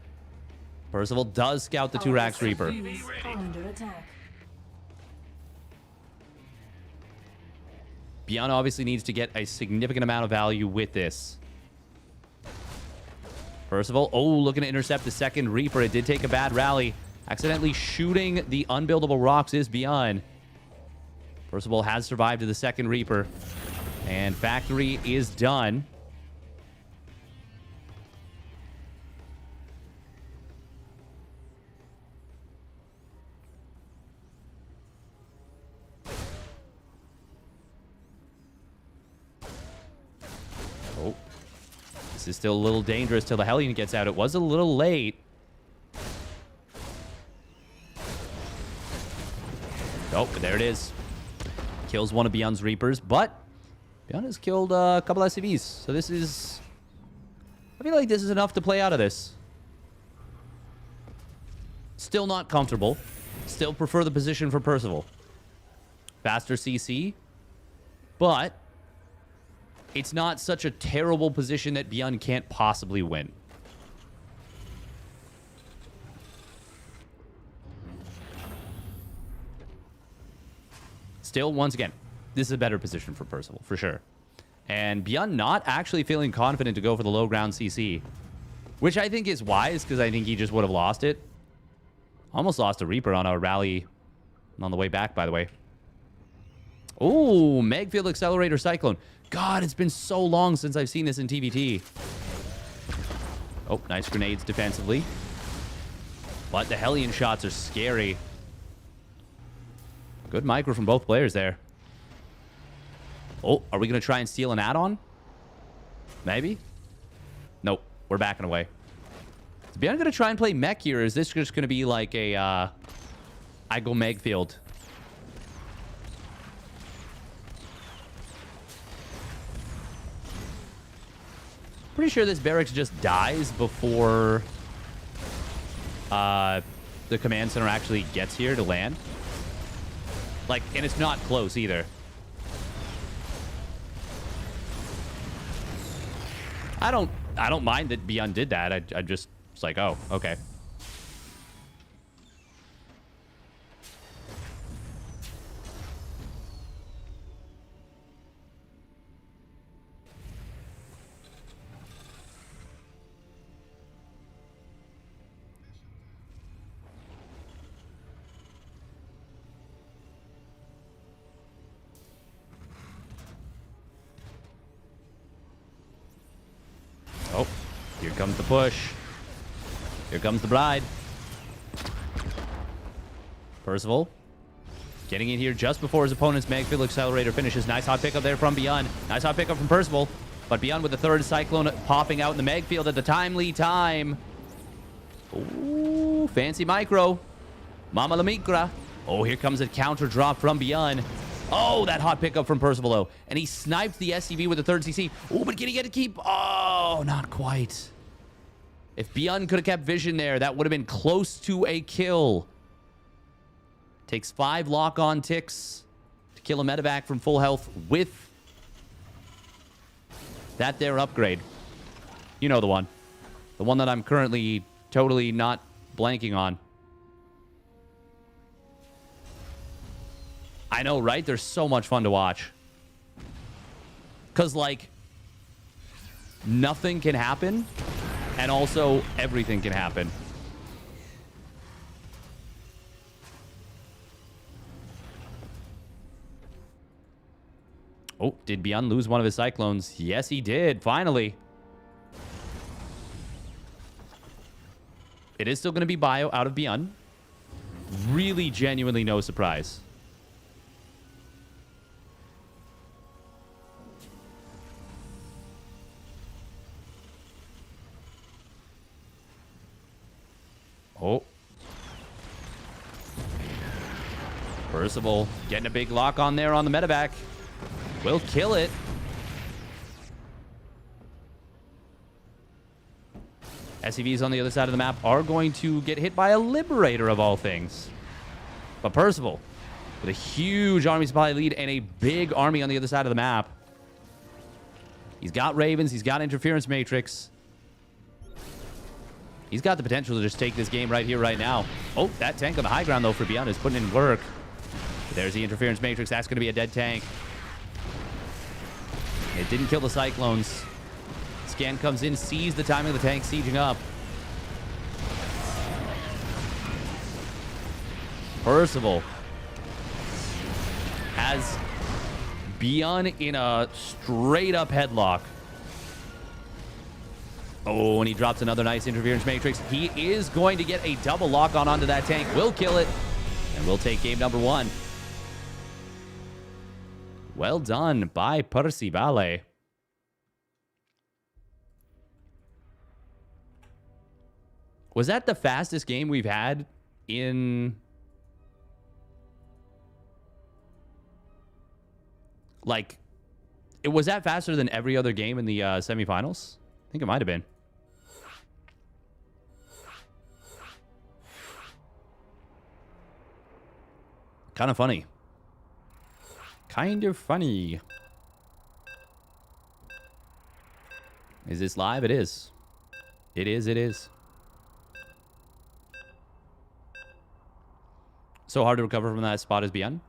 Percival does scout the 2-Rax Reaper. Under attack. ByuN obviously needs to get a significant amount of value with this. Percival, looking to intercept the second Reaper. It did take a bad rally. Accidentally shooting the unbuildable rocks is ByuN. Percival has survived to the second Reaper. And factory is done. This is still a little dangerous till the Hellion gets out. It was a little late. Oh, there it is. Kills one of ByuN's Reapers, but ByuN has killed a couple SCVs. So this is... I feel like this is enough to play out of this. Still not comfortable. Still prefer the position for Percival. Faster CC. But it's not such a terrible position that ByuN can't possibly win. Still, once again, this is a better position for Percival, for sure. And ByuN not actually feeling confident to go for the low ground CC. Which I think is wise, because I think he just would have lost it. Almost lost a Reaper on a rally on the way back, by the way. Oh, Megfield Accelerator Cyclone. God, it's been so long since I've seen this in TVT. Oh, nice grenades defensively. But the Hellion shots are scary. Good micro from both players there. Oh, are we going to try and steal an add-on? Maybe? Nope. We're backing away. Is ByuN going to try and play mech here, or is this just going to be like a, I go Megfield? Pretty sure this barracks just dies before the command center actually gets here to land. Like, and it's not close either. I don't mind that ByuN did that. I just was like, oh, okay. Oh, here comes the push. Here comes the bride. Percival getting in here just before his opponent's Megfield Accelerator finishes. Nice hot pickup there from ByuN. Nice hot pickup from Percival. But ByuN with the third Cyclone popping out in the Megfield at the timely time. Ooh, fancy micro. Mama la micra. Oh, here comes a counter drop from ByuN. Oh, that hot pickup from Percival, though. And he sniped the SCV with the third CC. Oh, but can he get a keep? Oh, not quite. If ByuN could have kept vision there, that would have been close to a kill. Takes 5 lock-on ticks to kill a medevac from full health with that there upgrade. You know the one. The one that I'm currently totally not blanking on. I know, right? They're so much fun to watch. Because, like, nothing can happen, and also everything can happen. Oh, did ByuN lose one of his Cyclones? Yes, he did. Finally. It is still going to be bio out of ByuN. Really, genuinely no surprise. Oh. Percival getting a big lock on there on the medevac. Will kill it. SCVs on the other side of the map are going to get hit by a Liberator of all things. But Percival, with a huge army supply lead and a big army on the other side of the map. He's got Ravens. He's got Interference Matrix. He's got the potential to just take this game right here, right now. Oh, that tank on the high ground, though, for ByuN is putting in work. There's the Interference Matrix. That's going to be a dead tank. It didn't kill the Cyclones. Scan comes in, sees the timing of the tank sieging up. Percival has ByuN in a straight-up headlock. Oh, and he drops another nice Interference Matrix. He is going to get a double lock-on onto that tank. Will kill it. And we'll take game number 1. Well done by Percival. Was that the fastest game we've had in... Like, was that faster than every other game in the semifinals? I think it might have been. Kind of funny. Kind of funny. Is this live? It is. It is, it is. So hard to recover from that spot as ByuN?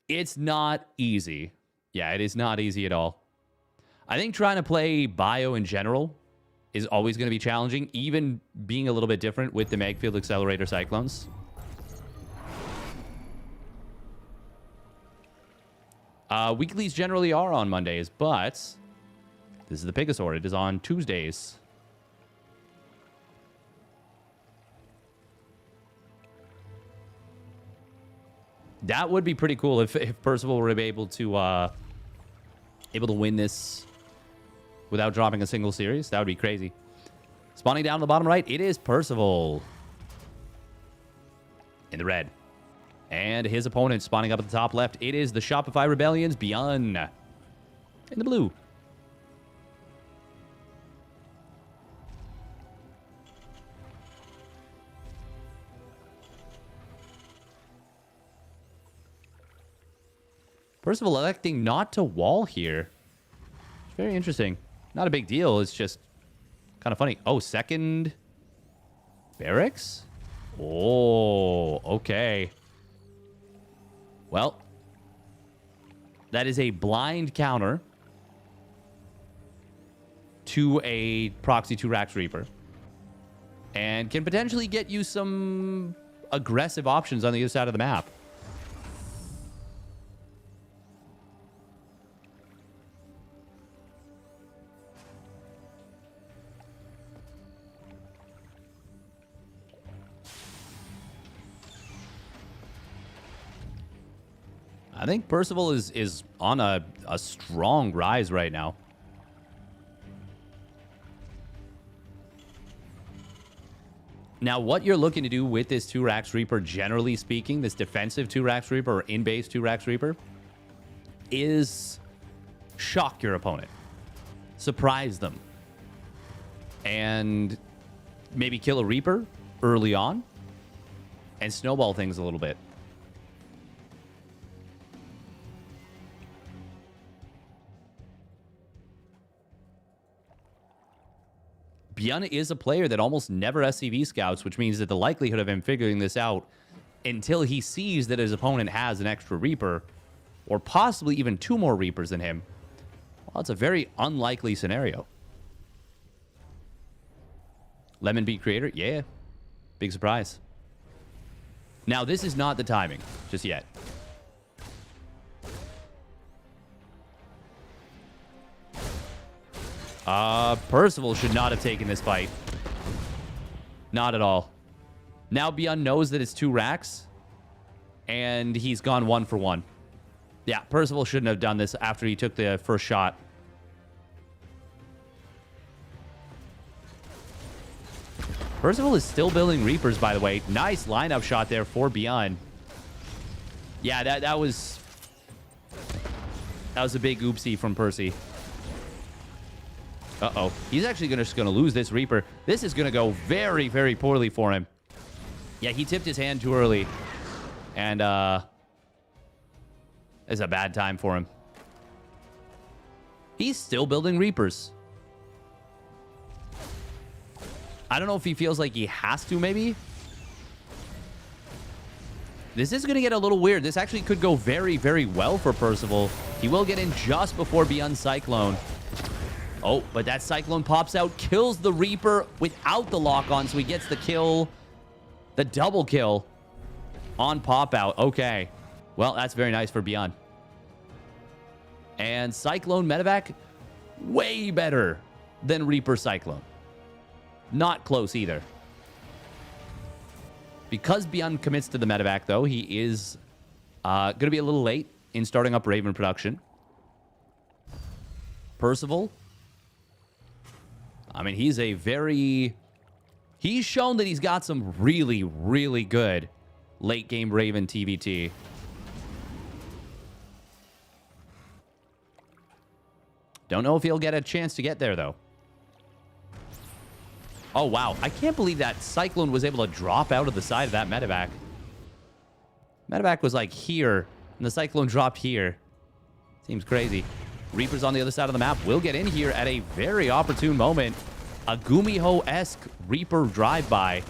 It's not easy. Yeah, it is not easy at all. I think trying to play bio in general is always going to be challenging, even being a little bit different with the Magfield Accelerator Cyclones. Weeklies generally are on Mondays, but this is the PiGosaur. It is on Tuesdays. That would be pretty cool if Percival were able to win this without dropping a single series. That would be crazy. Spawning down to the bottom right, it is Percival in the red. And his opponent spawning up at the top left, it is the Shopify Rebellion's ByuN in the blue. Percival electing not to wall here. It's very interesting. Not a big deal. It's just kind of funny. Oh, second barracks? Oh, okay. Well, that is a blind counter to a Proxy 2 Rax Reaper. And can potentially get you some aggressive options on the other side of the map. I think Percival is on a strong rise right now. Now, what you're looking to do with this 2 Rax Reaper, generally speaking, this defensive 2 Rax Reaper or in-base 2 Rax Reaper, is shock your opponent. Surprise them. And maybe kill a Reaper early on and snowball things a little bit. ByuN is a player that almost never SCV scouts, which means that the likelihood of him figuring this out until he sees that his opponent has an extra Reaper, or possibly even 2 more Reapers than him, well, it's a very unlikely scenario. Lemon Beat Creator, yeah. Big surprise. Now, this is not the timing just yet. Percival should not have taken this fight. Not at all. Now ByuN knows that it's 2 racks, and he's gone 1 for 1. Yeah, Percival shouldn't have done this after he took the first shot. Percival is still building Reapers, by the way. Nice lineup shot there for ByuN. Yeah, that was a big oopsie from Percy. Uh-oh. He's actually just going to lose this Reaper. This is going to go very, very poorly for him. Yeah, he tipped his hand too early. And, it's a bad time for him. He's still building Reapers. I don't know if he feels like he has to, maybe. This is going to get a little weird. This actually could go very, very well for Percival. He will get in just before ByuN Cyclone. Oh, but that Cyclone pops out, kills the Reaper without the lock-on, so he gets the kill, the double kill on pop-out. Okay. Well, that's very nice for ByuN. And Cyclone Medevac, way better than Reaper Cyclone. Not close either. Because ByuN commits to the Medevac, though, he is going to be a little late in starting up Raven production. Percival, I mean, he's shown that he's got some really, really good late-game Raven TVT. Don't know if he'll get a chance to get there, though. Oh, wow. I can't believe that Cyclone was able to drop out of the side of that Medevac. Medevac was, like, here, and the Cyclone dropped here. Seems crazy. Reapers on the other side of the map will get in here at a very opportune moment. A Gumiho-esque Reaper drive-by.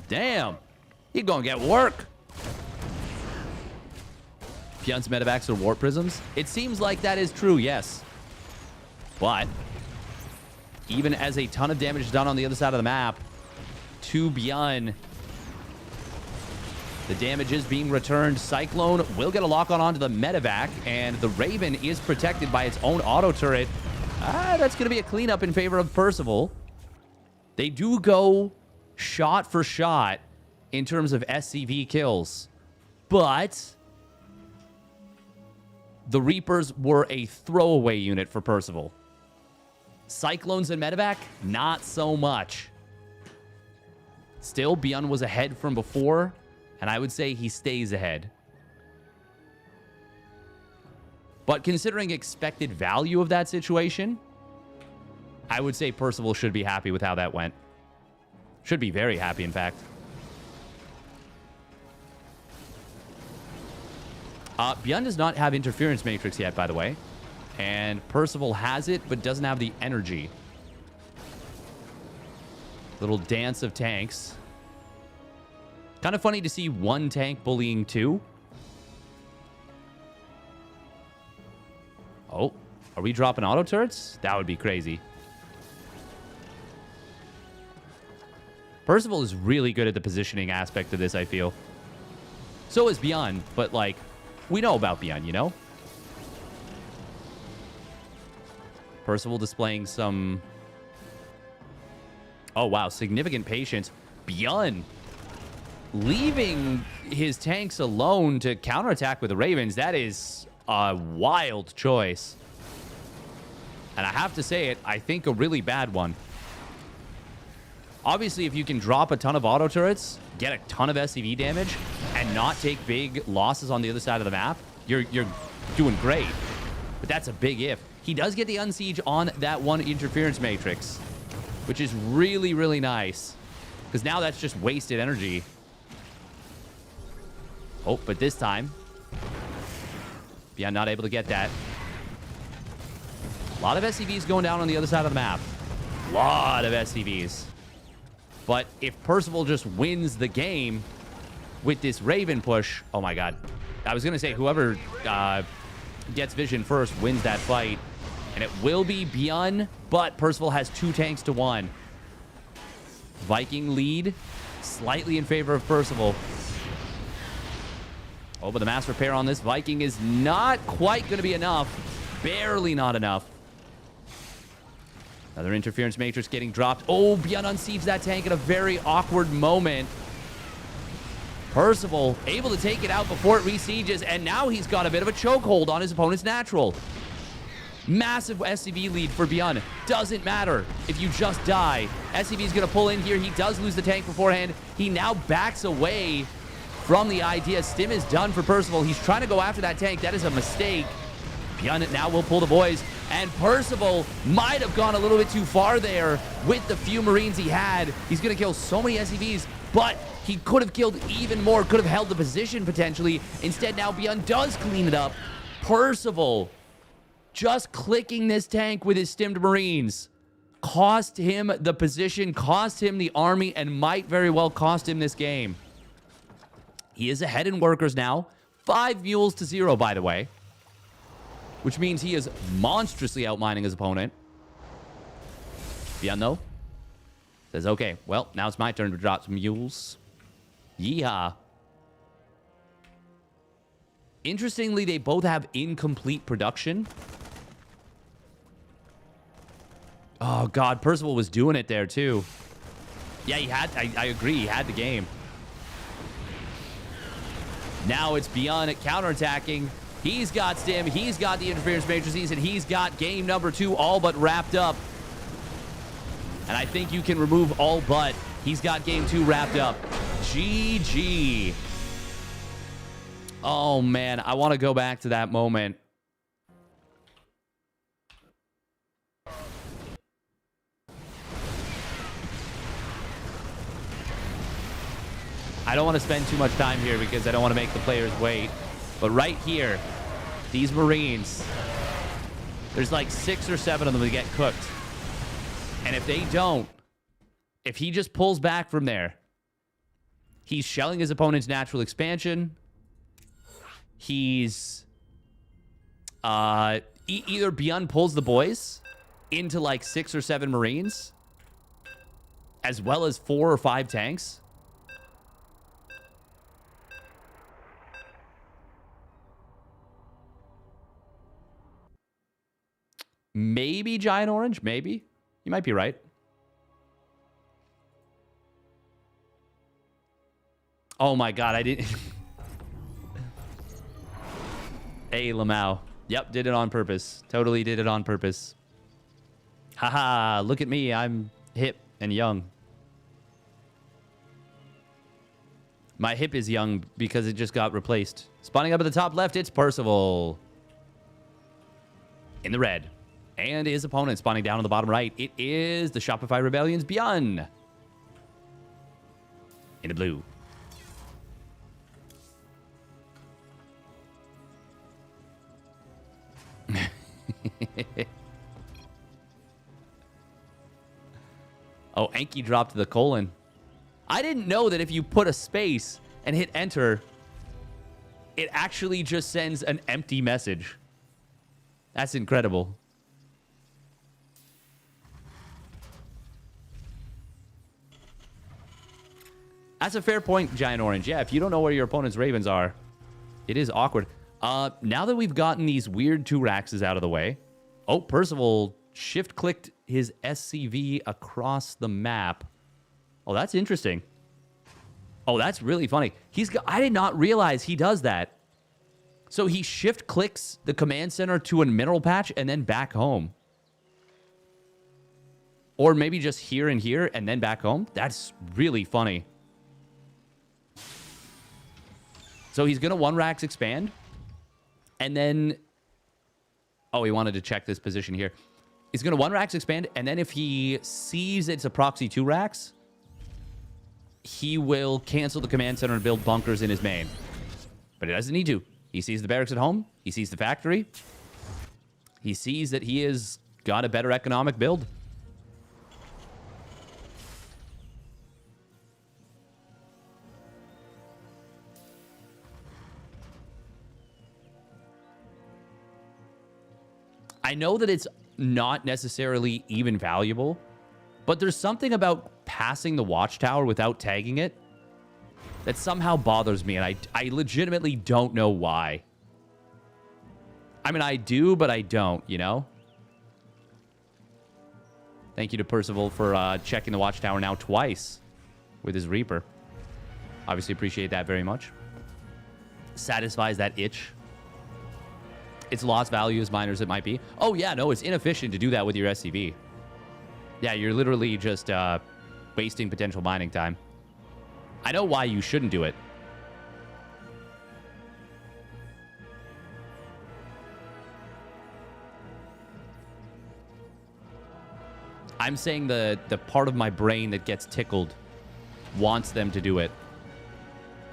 Damn. He's gonna get work. ByuN's medevacs are warp prisms? It seems like that is true, yes. But even as a ton of damage is done on the other side of the map to ByuN, the damage is being returned. Cyclone will get a lock-on onto the medevac, and the Raven is protected by its own auto turret. That's going to be a cleanup in favor of Percival. They do go shot for shot in terms of SCV kills, but the Reapers were a throwaway unit for Percival. Cyclones and medevac, not so much. Still, ByuN was ahead from before, and I would say he stays ahead. But considering expected value of that situation, I would say Percival should be happy with how that went. Should be very happy, in fact. ByuN does not have Interference Matrix yet, by the way. And Percival has it, but doesn't have the energy. Little dance of tanks. Kind of funny to see one tank bullying two. Oh, are we dropping auto turrets? That would be crazy. Percival is really good at the positioning aspect of this, I feel. So is ByuN, but like, we know about ByuN, you know? Percival displaying some... Oh, wow, significant patience. ByuN leaving his tanks alone to counterattack with the Ravens. That is a wild choice. And I have to say it, I think a really bad one. Obviously, if you can drop a ton of auto turrets, get a ton of SCV damage, and not take big losses on the other side of the map, you're doing great. But that's a big if. He does get the unsiege on that one interference matrix, which is really, really nice. Because now that's just wasted energy. Oh, but this time, ByuN not able to get that. A lot of SCVs going down on the other side of the map. A lot of SCVs. But if Percival just wins the game with this Raven push... Oh, my God. I was going to say whoever gets vision first wins that fight. And it will be ByuN, but Percival has 2 tanks to 1. Viking lead slightly in favor of Percival. Oh, but the mass repair on this Viking is not quite going to be enough. Barely not enough. Another interference matrix getting dropped. Oh, ByuN unsieves that tank at a very awkward moment. Percival able to take it out before it resieges, and now he's got a bit of a chokehold on his opponent's natural. Massive SCV lead for ByuN. Doesn't matter if you just die. SCV is going to pull in here. He does lose the tank beforehand. He now backs away from the idea. Stim is done for Percival. He's trying to go after that tank. That is a mistake. ByuN now will pull the boys. And Percival might have gone a little bit too far there with the few Marines he had. He's going to kill so many SCVs, but he could have killed even more. Could have held the position potentially. Instead, now ByuN does clean it up. Percival just clicking this tank with his stimmed Marines cost him the position, cost him the army, and might very well cost him this game. He is ahead in workers now. 5 mules to 0, by the way. Which means he is monstrously outmining his opponent. ByuN, though, says, okay, well, now it's my turn to drop some mules. Yeehaw. Interestingly, they both have incomplete production. Oh, God, Percival was doing it there, too. Yeah, he had, I agree, he had the game. Now it's ByuN at counterattacking. He's got Stim, he's got the interference matrices, and he's got game number 2 all but wrapped up. And I think you can remove all but. He's got game 2 wrapped up. GG. Oh, man, I want to go back to that moment. I don't want to spend too much time here because I don't want to make the players wait. But right here, these Marines, there's like 6 or 7 of them that get cooked. And if they don't, if he just pulls back from there, he's shelling his opponent's natural expansion. he's either ByuN pulls the boys into like 6 or 7 Marines, as well as 4 or 5 tanks. Maybe Giant Orange, maybe. You might be right. Oh my god, I didn't... Hey, Lamau. Yep, did it on purpose. Totally did it on purpose. Haha, look at me. I'm hip and young. My hip is young because it just got replaced. Spawning up at the top left, it's Percival. In the red. And his opponent spawning down on the bottom right. It is the Shopify Rebellion's ByuN. In the blue. Oh, Anki dropped the colon. I didn't know that if you put a space and hit enter, it actually just sends an empty message. That's incredible. That's a fair point, Giant Orange. Yeah, if you don't know where your opponent's Ravens are, it is awkward. Now that we've gotten these weird 2-Raxes out of the way. Oh, Percival shift-clicked his SCV across the map. Oh, that's interesting. Oh, that's really funny. I did not realize he does that. So he shift-clicks the command center to a mineral patch and then back home. Or maybe just here and here and then back home. That's really funny. So he's going to 1-Rax expand. And then... Oh, he wanted to check this position here. He's going to 1-Rax expand. And then if he sees it's a proxy 2-Rax, he will cancel the command center and build bunkers in his main. But he doesn't need to. He sees the barracks at home. He sees the factory. He sees that he has got a better economic build. I know that it's not necessarily even valuable, but there's something about passing the watchtower without tagging it that somehow bothers me, and I legitimately don't know why. I mean, I do, but I don't, you know? Thank you to Percival for checking the watchtower now twice with his Reaper. Obviously appreciate that very much. Satisfies that itch. It's lost value as minor as it might be. Oh, yeah, no, it's inefficient to do that with your SCV. Yeah, you're literally just wasting potential mining time. I know why you shouldn't do it. I'm saying the part of my brain that gets tickled wants them to do it.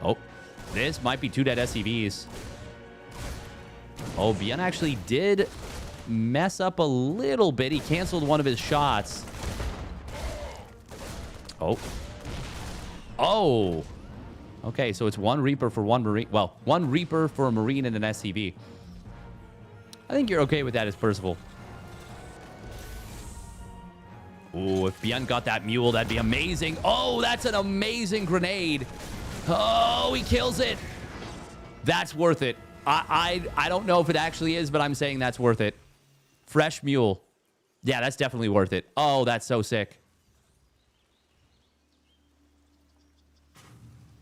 Oh, this might be 2 dead SCVs. Oh, ByuN actually did mess up a little bit. He canceled one of his shots. Oh. Oh. Okay, so it's 1 Reaper for 1 Marine. Well, 1 Reaper for a Marine and an SCV. I think you're okay with that as Percival. Ooh, if ByuN got that mule, that'd be amazing. Oh, that's an amazing grenade. Oh, he kills it. That's worth it. I don't know if it actually is, but I'm saying that's worth it. Fresh mule. Yeah, that's definitely worth it. Oh, that's so sick.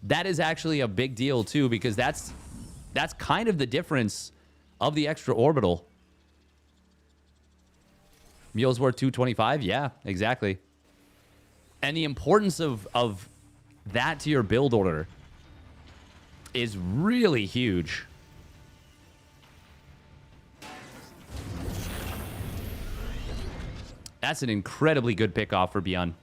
That is actually a big deal, too, because that's kind of the difference of the extra orbital. Mule's worth 225? Yeah, exactly. And the importance of that to your build order is really huge. That's an incredibly good pickoff for ByuN.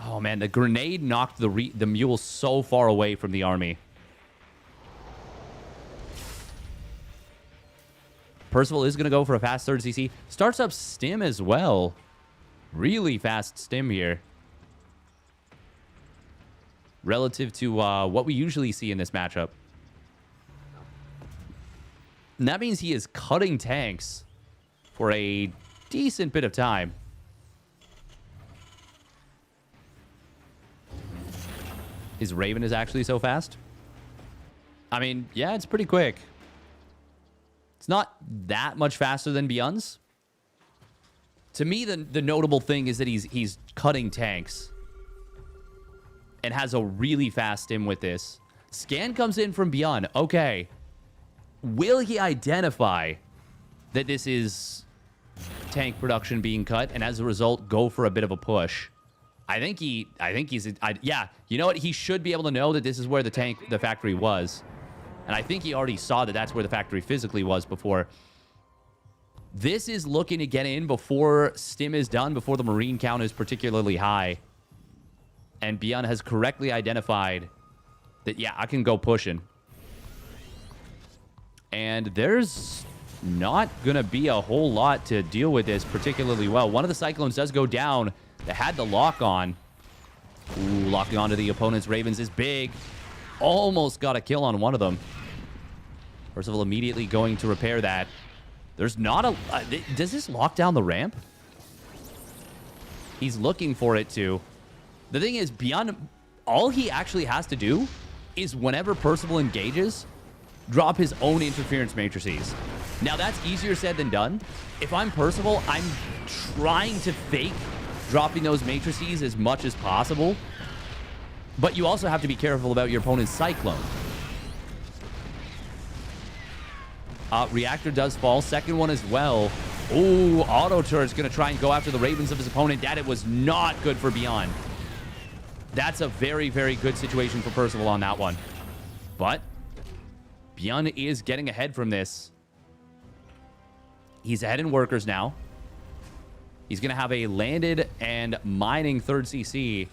Oh, man, the grenade knocked the mule so far away from the army. Percival is going to go for a fast 3rd CC. Starts up stim as well. Really fast stim here. relative to what we usually see in this matchup. And that means he is cutting tanks for a decent bit of time. His Raven is actually so fast. I mean, yeah, it's pretty quick. It's not that much faster than ByuN's. To me, the notable thing is that he's cutting tanks and has a really fast stim with this. Scan comes in from ByuN. Okay. Will he identify that this is tank production being cut and as a result go for a bit of a push? I think yeah, you know what? He should be able to know that this is where the factory was. And I think he already saw that that's where the factory physically was before. This is looking to get in before stim is done, before the Marine count is particularly high. And ByuN has correctly identified that, yeah, I can go pushing. And there's not going to be a whole lot to deal with this particularly well. One of the Cyclones does go down. They had the lock on. Ooh, locking onto the opponent's Ravens is big. Almost got a kill on one of them. Percival immediately going to repair that. There's not a... does this lock down the ramp? He's looking for it to. The thing is, ByuN, all he actually has to do is whenever Percival engages, drop his own interference matrices. Now, that's easier said than done. If I'm Percival, I'm trying to fake dropping those matrices as much as possible. But you also have to be careful about your opponent's Cyclone. Reactor does fall. Second one as well. Ooh, auto turret's going to try and go after the Ravens of his opponent. That it was not good for ByuN. That's a very, very good situation for Percival on that one. But ByuN is getting ahead from this. He's ahead in workers now. He's going to have a landed and mining third CC.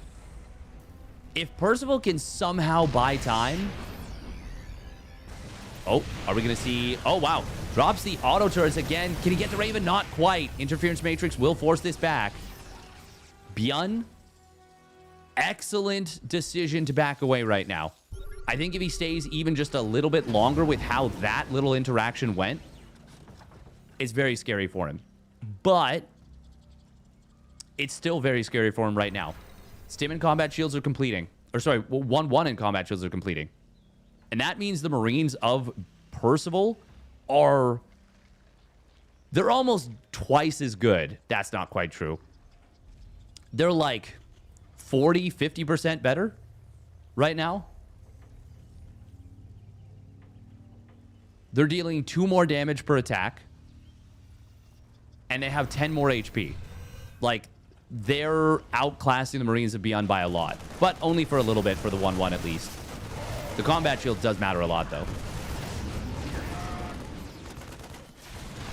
If Percival can somehow buy time... Oh, are we going to see... Oh, wow. Drops the auto turrets again. Can he get the Raven? Not quite. Interference Matrix will force this back. ByuN, excellent decision to back away right now. I think if he stays even just a little bit longer with how that little interaction went, it's very scary for him. But it's still very scary for him right now. Stim and combat shields are completing. Or sorry, 1-1 and combat shields are completing. And that means the Marines of Percival are... They're almost twice as good. That's not quite true. They're like 40, 50% better right now. They're dealing 2 more damage per attack. And they have 10 more HP. Like, they're outclassing the Marines of ByuN by a lot. But only for a little bit for the 1-1 at least. The combat shield does matter a lot, though.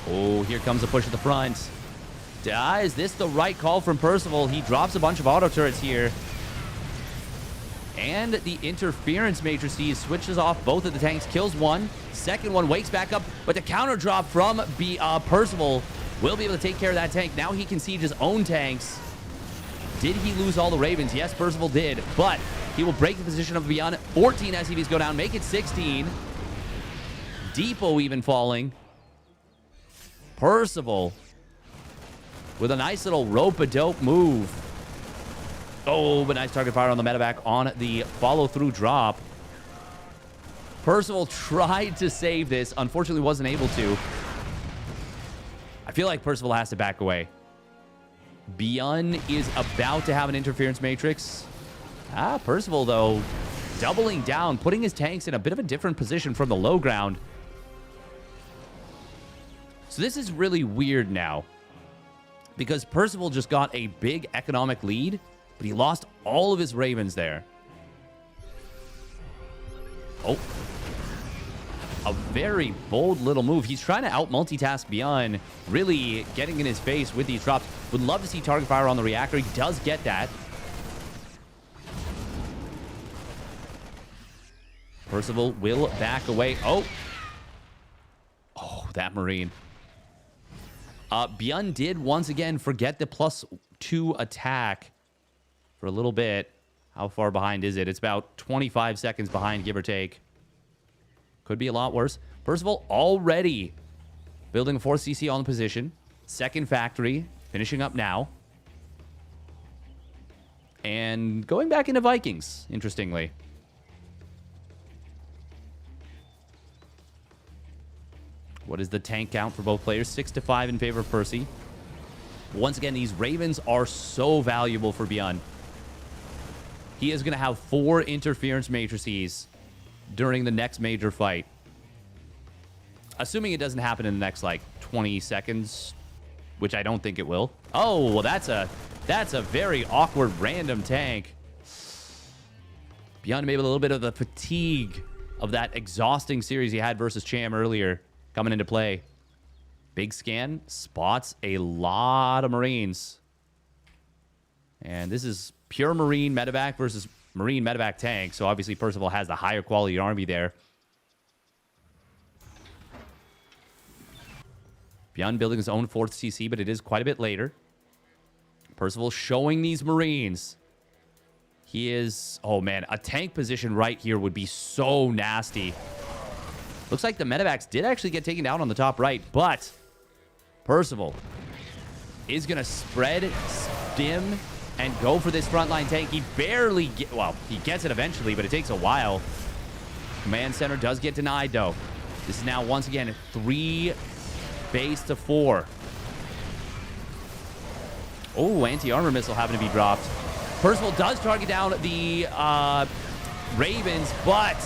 Oh, here comes a push at the front. Is this the right call from Percival? He drops a bunch of auto turrets here. And the interference matrices switches off both of the tanks, kills one. Second one wakes back up, but the counter drop from Percival will be able to take care of that tank. Now he can siege his own tanks. Did he lose all the Ravens? Yes, Percival did, but he will break the position of ByuN. 14 SCVs go down, make it 16. Depot even falling. Percival with a nice little rope-a-dope move. Oh, but nice target fire on the medevac on the follow-through drop. Percival tried to save this. Unfortunately, wasn't able to. I feel like Percival has to back away. ByuN is about to have an interference matrix. Percival, though, doubling down, putting his tanks in a bit of a different position from the low ground. So this is really weird now. Because Percival just got a big economic lead, but he lost all of his Ravens there. Oh. A very bold little move. He's trying to out-multitask ByuN, really getting in his face with these drops. Would love to see target fire on the reactor. He does get that. Percival will back away. Oh, that Marine. ByuN did once again forget the +2 attack for a little bit. How far behind is it? It's about 25 seconds behind, give or take. Could be a lot worse. Percival already building a 4th CC on the position. 2nd factory, finishing up now. And going back into Vikings, interestingly. What is the tank count for both players? 6-5 in favor of Percy. Once again, these Ravens are so valuable for ByuN. He is going to have 4 interference matrices during the next major fight. Assuming it doesn't happen in the next, like, 20 seconds, which I don't think it will. Oh, well, that's a very awkward random tank. ByuN maybe a little bit of the fatigue of that exhausting series he had versus Cham earlier coming into play. Big scan spots a lot of Marines. And this is pure Marine medevac versus Marine medevac tank. So obviously Percival has the higher quality army there. ByuN building his own 4th CC, but it is quite a bit later. Percival showing these Marines. He is... Oh, man. A tank position right here would be so nasty. Looks like the medevacs did actually get taken down on the top right, but Percival is going to spread, stim, and go for this frontline tank. He barely get... Well, he gets it eventually, but it takes a while. Command center does get denied, though. This is now, once again, 3 base to 4. Oh, anti-armor missile having to be dropped. Percival does target down the Ravens, but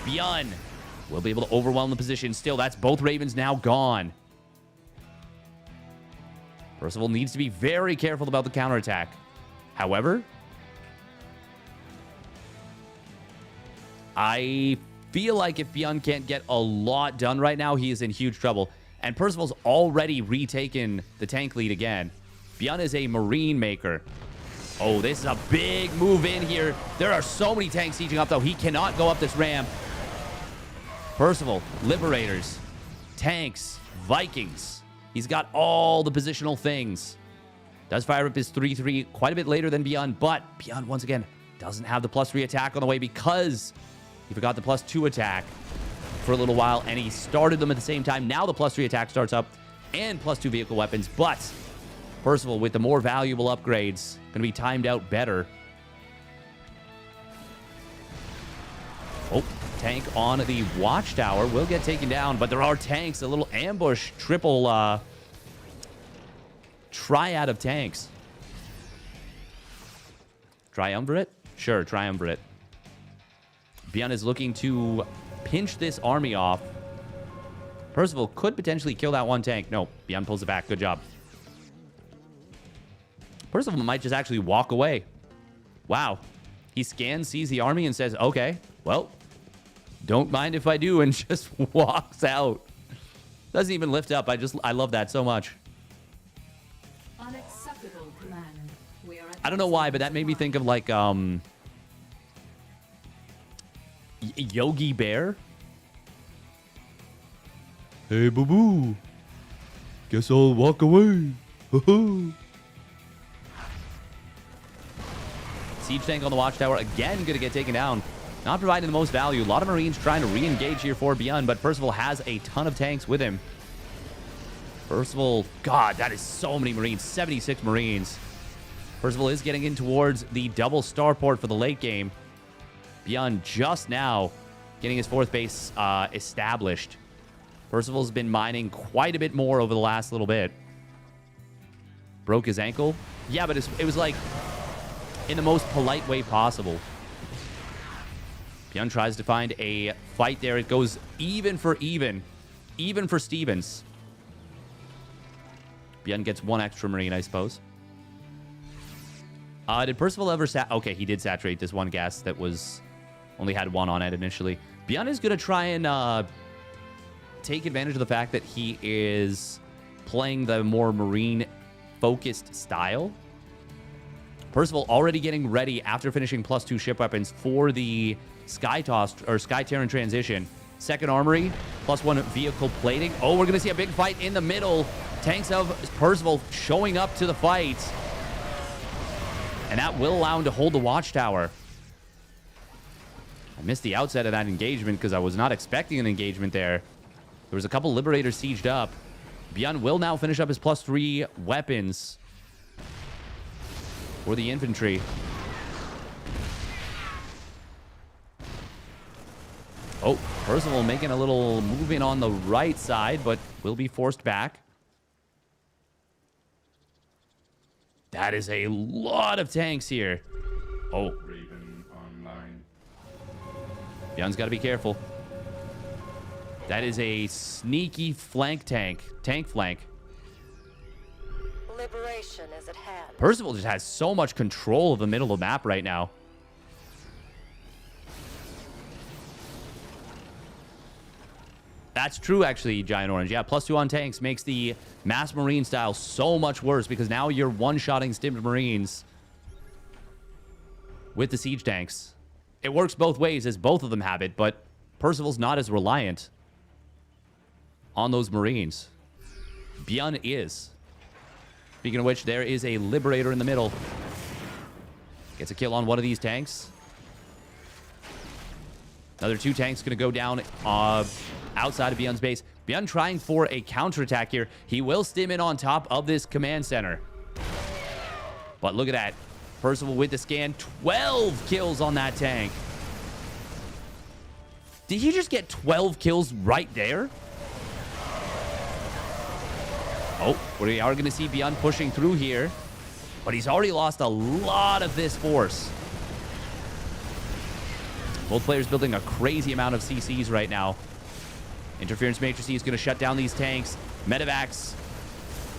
ByuN will be able to overwhelm the position. Still, that's both Ravens now gone. Percival needs to be very careful about the counterattack. However, I feel like if ByuN can't get a lot done right now, he is in huge trouble. And Percival's already retaken the tank lead again. ByuN is a Marine maker. Oh, this is a big move in here. There are so many tanks sieging up, though. He cannot go up this ramp. Percival, Liberators, tanks, Vikings. He's got all the positional things. Does fire up his 3-3 quite a bit later than ByuN, but ByuN, once again, doesn't have the +3 attack on the way because he forgot the +2 attack for a little while, and he started them at the same time. Now the +3 attack starts up and +2 vehicle weapons, but Percival, with the more valuable upgrades, going to be timed out better. Oh, tank on the watchtower will get taken down, but there are tanks, a little ambush, triple triad of tanks. Triumvirate? Sure, triumvirate. ByuN is looking to pinch this army off. Percival could potentially kill that one tank. No, ByuN pulls it back. Good job. Percival might just actually walk away. Wow. He scans, sees the army, and says, okay, well, don't mind if I do, and just walks out. Doesn't even lift up. I love that so much. Unacceptable command. We are I don't know why, but that made me think of like Yogi Bear. Hey, boo-boo. Guess I'll walk away. Siege tank on the watchtower again, going to get taken down. Not providing the most value. A lot of Marines trying to re-engage here for ByuN, but Percival has a ton of tanks with him. Percival, God, that is so many Marines. 76 Marines. Percival is getting in towards the double starport for the late game. ByuN just now getting his 4th base established. Percival's been mining quite a bit more over the last little bit. Broke his ankle. Yeah, but it was like in the most polite way possible. ByuN tries to find a fight there. It goes even for Stevens. ByuN gets 1 extra Marine, I suppose. Did Percival ever okay, he did saturate this one gas that was only had 1 on it initially. ByuN is going to try and take advantage of the fact that he is playing the more Marine-focused style. Percival already getting ready after finishing +2 ship weapons for the Sky Toss or Sky Terran transition. 2nd armory, +1 vehicle plating. Oh, we're going to see a big fight in the middle. Tanks of Percival showing up to the fight. And that will allow him to hold the watchtower. I missed the outset of that engagement because I was not expecting an engagement there. There was a couple Liberators sieged up. ByuN will now finish up his +3 weapons for the infantry. Oh, Percival making a little move in on the right side, but will be forced back. That is a lot of tanks here. Oh. Raven online. ByuN's got to be careful. That is a sneaky flank tank. Tank flank. Liberation is at hand. Percival just has so much control of the middle of the map right now. That's true, actually, Giant Orange. Yeah, +2 on tanks makes the Mass Marine style so much worse because now you're one-shotting stimmed Marines with the siege tanks. It works both ways as both of them have it, but Percival's not as reliant on those Marines. ByuN is. Speaking of which, there is a Liberator in the middle. Gets a kill on one of these tanks. Another 2 tanks going to go down outside of ByuN's base. ByuN trying for a counterattack here. He will stim in on top of this command center. But look at that. Percival with the scan. 12 kills on that tank. Did he just get 12 kills right there? Oh, we are going to see ByuN pushing through here. But he's already lost a lot of this force. Both players building a crazy amount of CCs right now. Interference Matrix is going to shut down these tanks. Medevacs,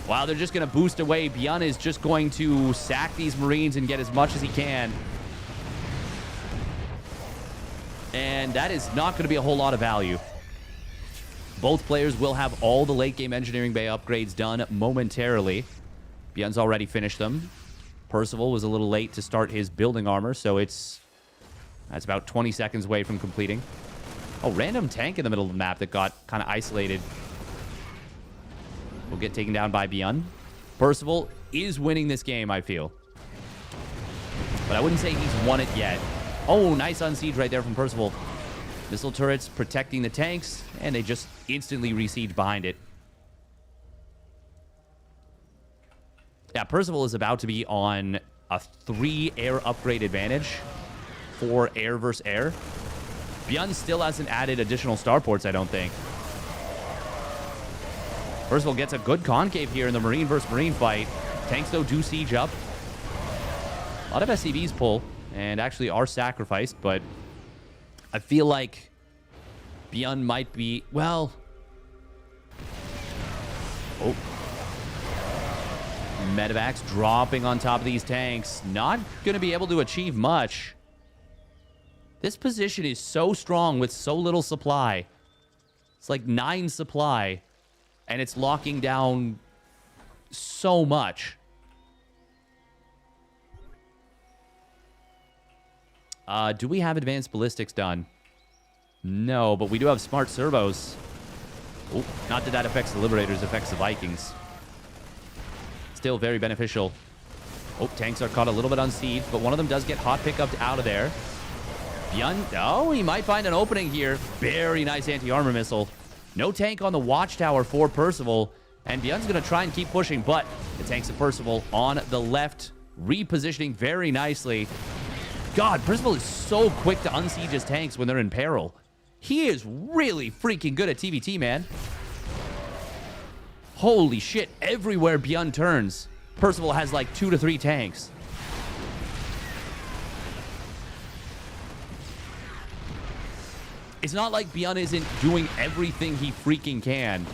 while they're just going to boost away, ByuN is just going to sack these Marines and get as much as he can. And that is not going to be a whole lot of value. Both players will have all the late game engineering bay upgrades done momentarily. ByuN's already finished them. Percival was a little late to start his building armor, so that's about 20 seconds away from completing. Oh, random tank in the middle of the map that got kind of isolated. Will get taken down by ByuN. Percival is winning this game, I feel. But I wouldn't say he's won it yet. Oh, nice unsiege right there from Percival. Missile turrets protecting the tanks, and they just instantly re-siege behind it. Yeah, Percival is about to be on a 3 air upgrade advantage for air versus air. ByuN still hasn't added additional starports, I don't think. Percival gets a good concave here in the Marine versus Marine fight. Tanks, though, do siege up. A lot of SCVs pull and actually are sacrificed, but I feel like ByuN might be, well... Oh. Medevacs dropping on top of these tanks. Not going to be able to achieve much. This position is so strong with so little supply. It's like 9 supply. And it's locking down so much. Do we have advanced ballistics done? No, but we do have smart servos. Oh, not that that affects the Liberators, affects the Vikings. Still very beneficial. Oh, tanks are caught a little bit on siege, but one of them does get hot picked out of there. ByuN, oh, he might find an opening here. Very nice anti-armor missile. No tank on the watchtower for Percival, and ByuN's going to try and keep pushing, but the tanks of Percival on the left, repositioning very nicely. God, Percival is so quick to unsiege his tanks when they're in peril. He is really freaking good at TVT, man. Holy shit, everywhere ByuN turns, Percival has like 2 to 3 tanks. It's not like ByuN isn't doing everything he freaking can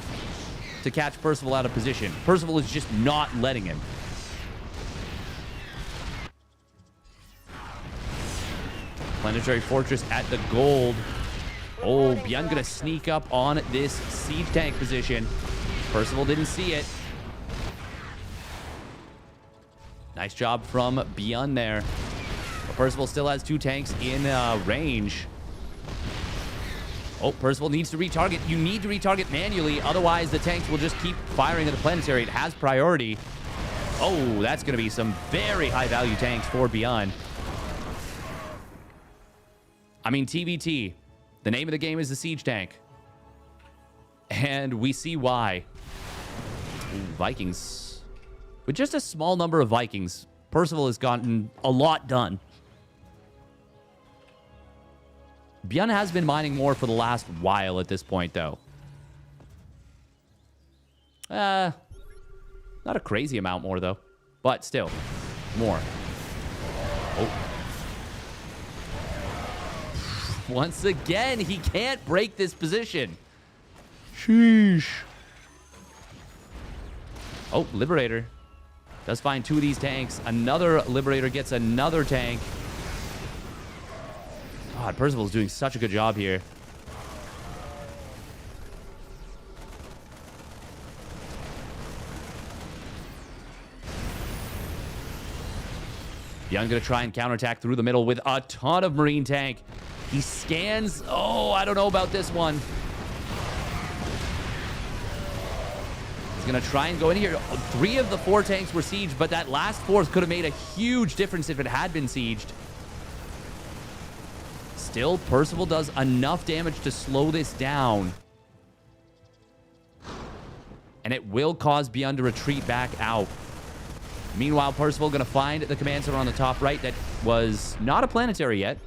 to catch Percival out of position. Percival is just not letting him. Planetary Fortress at the gold. Oh, ByuN gonna sneak up on this siege tank position. Percival didn't see it. Nice job from ByuN there. But Percival still has 2 tanks in range. Oh, Percival needs to retarget. You need to retarget manually, otherwise the tanks will just keep firing at the planetary. It has priority. Oh, that's going to be some very high-value tanks for ByuN. I mean, TVT. The name of the game is the Siege Tank. And we see why. Ooh, Vikings. With just a small number of Vikings, Percival has gotten a lot done. ByuN has been mining more for the last while at this point, though. Not a crazy amount more, though. But still, more. Oh. Once again, he can't break this position. Sheesh. Oh, Liberator. Does find 2 of these tanks. Another Liberator gets another tank. God, Percival's doing such a good job here. ByuN gonna try and counterattack through the middle with a ton of Marine tank. He scans. Oh, I don't know about this one. He's gonna try and go in here. 3 of the 4 tanks were sieged, but that last 4th could have made a huge difference if it had been sieged. Still, Percival does enough damage to slow this down. And it will cause ByuN to retreat back out. Meanwhile, Percival going to find the command center on the top right that was not a planetary yet.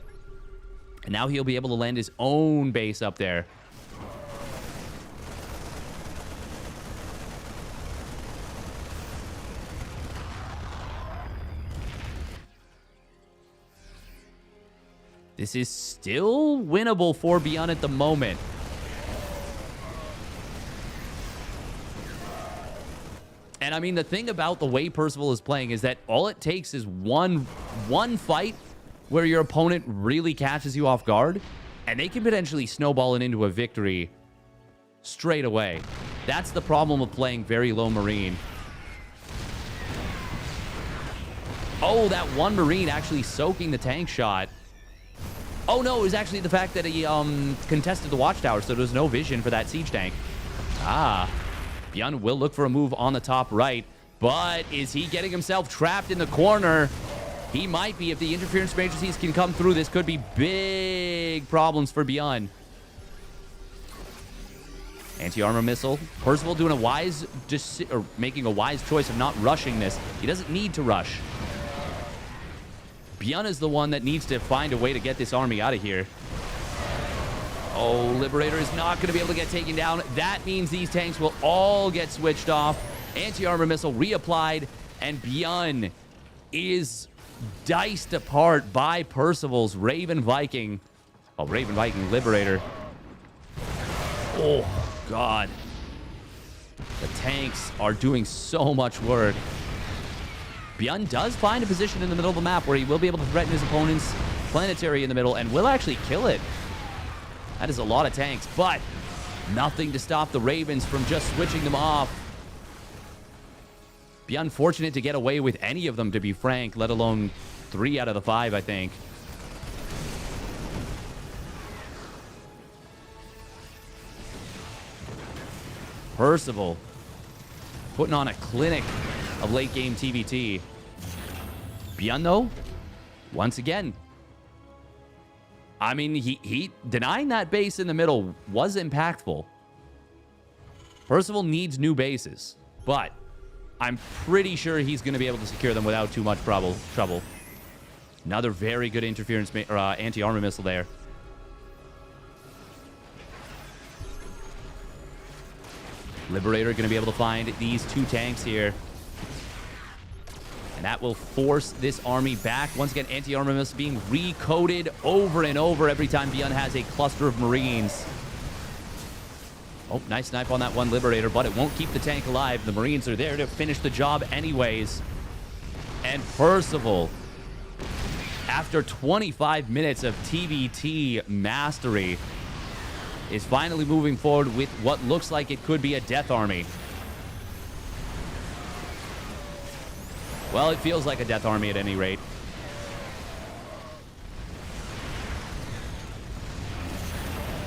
And now he'll be able to land his own base up there. This is still winnable for ByuN at the moment. And I mean, the thing about the way Percival is playing is that all it takes is one fight where your opponent really catches you off guard, and they can potentially snowball it into a victory straight away. That's the problem of playing very low Marine. Oh, that one Marine actually soaking the tank shot. Oh, no, it was actually the fact that he contested the watchtower, so there was no vision for that siege tank. Ah. ByuN will look for a move on the top right, but is he getting himself trapped in the corner? He might be. If the interference matrices can come through, this could be big problems for ByuN. Anti-armor missile. Percival doing a wise, making a wise choice of not rushing this. He doesn't need to rush. ByuN is the one that needs to find a way to get this army out of here. Oh, Liberator is not going to be able to get taken down. That means these tanks will all get switched off. Anti-armor missile reapplied, and ByuN is diced apart by Percival's Raven Viking. Oh, Raven Viking Liberator. Oh, God. The tanks are doing so much work. ByuN does find a position in the middle of the map where he will be able to threaten his opponent's planetary in the middle and will actually kill it. That is a lot of tanks, but nothing to stop the Ravens from just switching them off. Be unfortunate to get away with any of them, to be frank, let alone 3 out of the 5, I think. Percival putting on a clinic of late-game TVT. ByuN, though, once again, I mean, he denying that base in the middle was impactful. Percival needs new bases, but I'm pretty sure he's going to be able to secure them without too much trouble. Another very good interference anti-armor missile there. Liberator going to be able to find these 2 tanks here. And that will force this army back. Once again, anti-armor missile being recoded over and over every time ByuN has a cluster of Marines. Oh, nice snipe on that one Liberator, but it won't keep the tank alive. The Marines are there to finish the job anyways. And Percival, after 25 minutes of TVT mastery, is finally moving forward with what looks like it could be a death army. Well, it feels like a death army at any rate.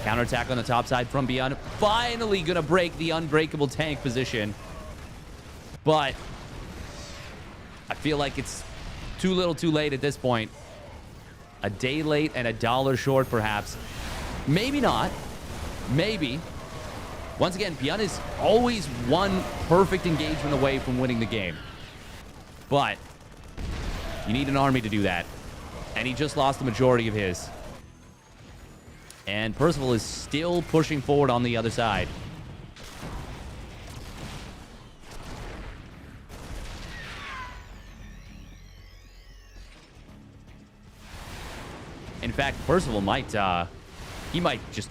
Counterattack on the top side from ByuN. Finally going to break the unbreakable tank position. But feel like it's too little too late at this point. A day late and $1 short, perhaps. Maybe not. Maybe. Once again, ByuN is always one perfect engagement away from winning the game. But you need an army to do that. And he just lost the majority of his. And Percival is still pushing forward on the other side. In fact, Percival might, he might just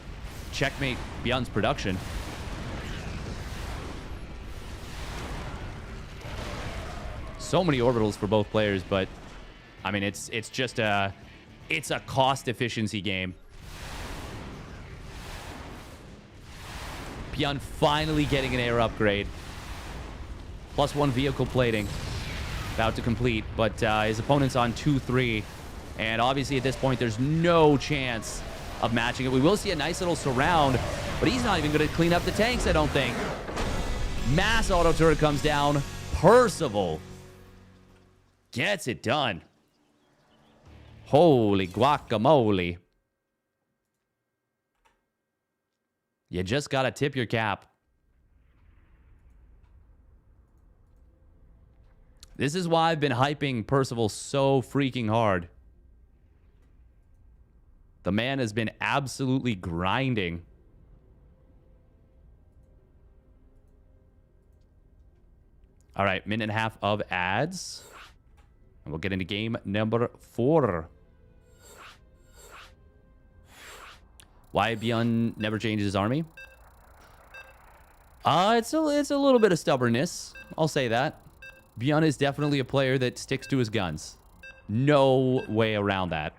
checkmate ByuN's production. So many orbitals for both players, but I mean, it's just it's a cost efficiency game. ByuN finally getting an air upgrade. +1 vehicle plating. About to complete, but his opponent's on 2-3. And obviously at this point, there's no chance of matching it. We will see a nice little surround, but he's not even going to clean up the tanks, I don't think. Mass auto turret comes down. Percival gets it done. Holy guacamole. You just got to tip your cap. This is why I've been hyping Percival so freaking hard. The man has been absolutely grinding. All right, minute and a half of ads. And we'll get into game number 4. Why ByuN never changes his army? It's a little bit of stubbornness. I'll say that. ByuN is definitely a player that sticks to his guns. No way around that.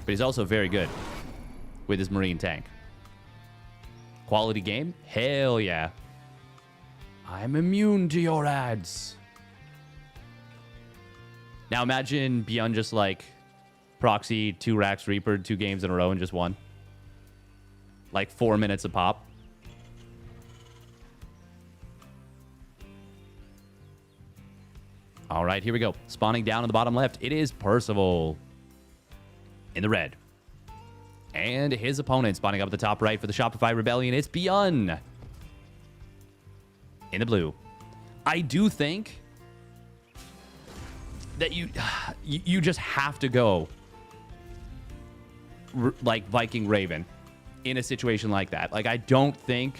But he's also very good with his Marine tank. Quality game? Hell yeah. I'm immune to your ads. Now imagine ByuN just like proxy 2 racks Reaper 2 games in a row and just won. Like 4 minutes a pop. All right, here we go. Spawning down on the bottom left. It is Percival. In the red. And his opponent spawning up at the top right for the Shopify Rebellion. It's ByuN. In the blue. I do think that you just have to go like Viking Raven in a situation like that. Like, I don't think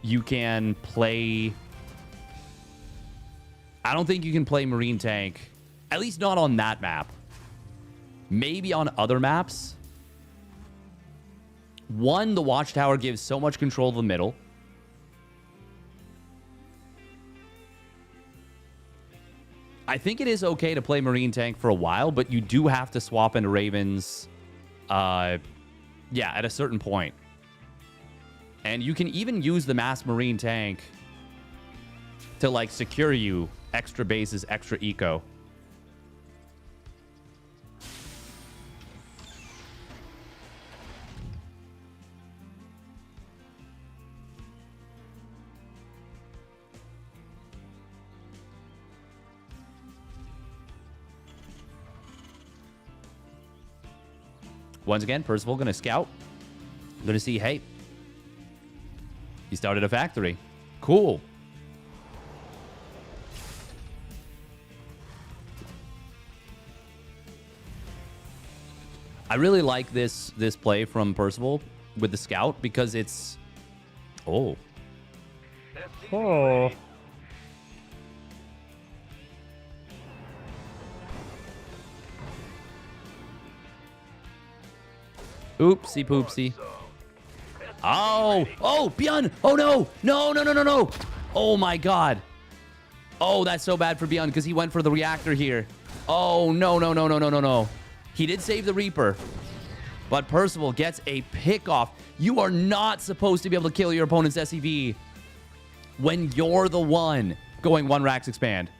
you can play... I don't think you can play Marine Tank, at least not on that map. Maybe on other maps. One, the Watchtower gives so much control of the middle. I think it is okay to play Marine Tank for a while, but you do have to swap into Ravens, yeah, at a certain point. And you can even use the Mass Marine Tank to, like, secure you extra bases, extra eco. Once again, Percival going to scout. Going to see, hey, he started a factory. Cool. I really like this play from Percival with the scout because it's... Oh. Oh. Oopsie poopsie. Oh, oh, ByuN. Oh, no. No, no, no, no, no. Oh, my God. Oh, that's so bad for ByuN because he went for the reactor here. Oh, no, no, no, no, no, no, no. He did save the Reaper, but Percival gets a pick off. You are not supposed to be able to kill your opponent's SCV when you're the one going 1 racks expand.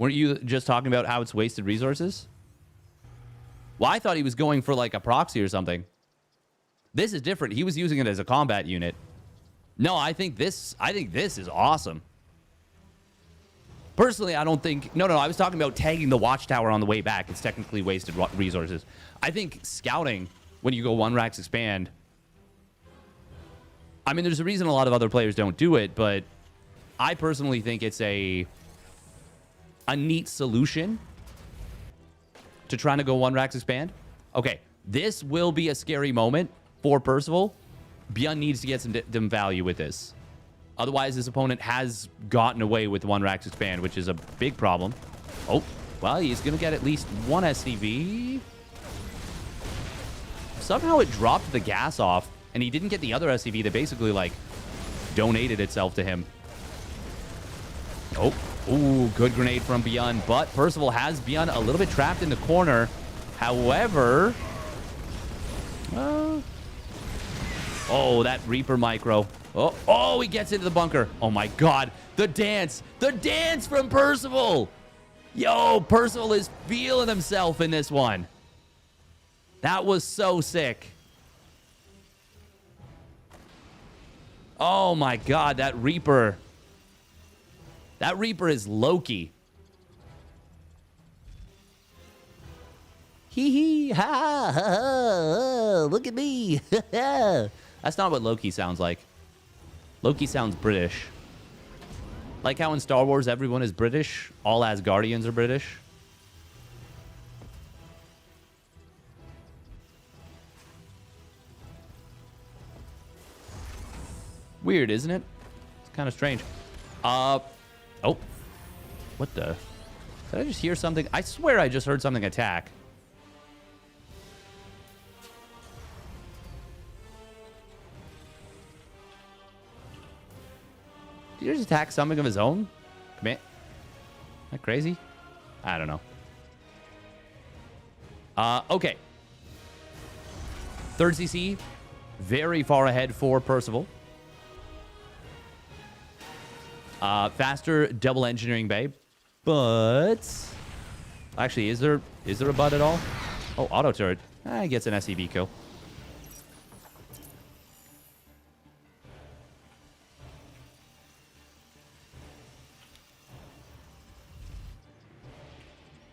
Weren't you just talking about how it's wasted resources? Well, I thought he was going for like a proxy or something. This is different. He was using it as a combat unit. No, I think this is awesome. Personally, I don't think... No, I was talking about tagging the watchtower on the way back. It's technically wasted resources. I think scouting, when you go 1 racks expand... I mean, there's a reason a lot of other players don't do it, but I personally think it's a neat solution to trying to go 1 racks expand. Okay, this will be a scary moment for Percival. ByuN needs to get some value with this. Otherwise, his opponent has gotten away with 1 racks expand, which is a big problem. Oh, well, he's going to get at least 1 SCV. Somehow it dropped the gas off, and he didn't get the other SCV that basically, like, donated itself to him. Oh, ooh, good grenade from ByuN, but Percival has ByuN a little bit trapped in the corner. However... oh, that Reaper micro. Oh, he gets into the bunker. Oh my God. The dance from Percival. Yo, Percival is feeling himself in this one. That was so sick. Oh my God, that Reaper. That Reaper is Loki. Hee hee, ha, ha, ha, look at me. That's not what Loki sounds like. Loki sounds British. Like how in Star Wars everyone is British. All Asgardians are British. Weird, isn't it? It's kind of strange. Oh. What the? Did I just hear something? I swear I just heard something attack. Did he just attack something of his own? Commit? Is that crazy? I don't know. Okay. 3rd CC. Very far ahead for Percival. Faster double engineering bay. But... actually, is there a bud at all? Oh, auto turret. He gets an SCV kill.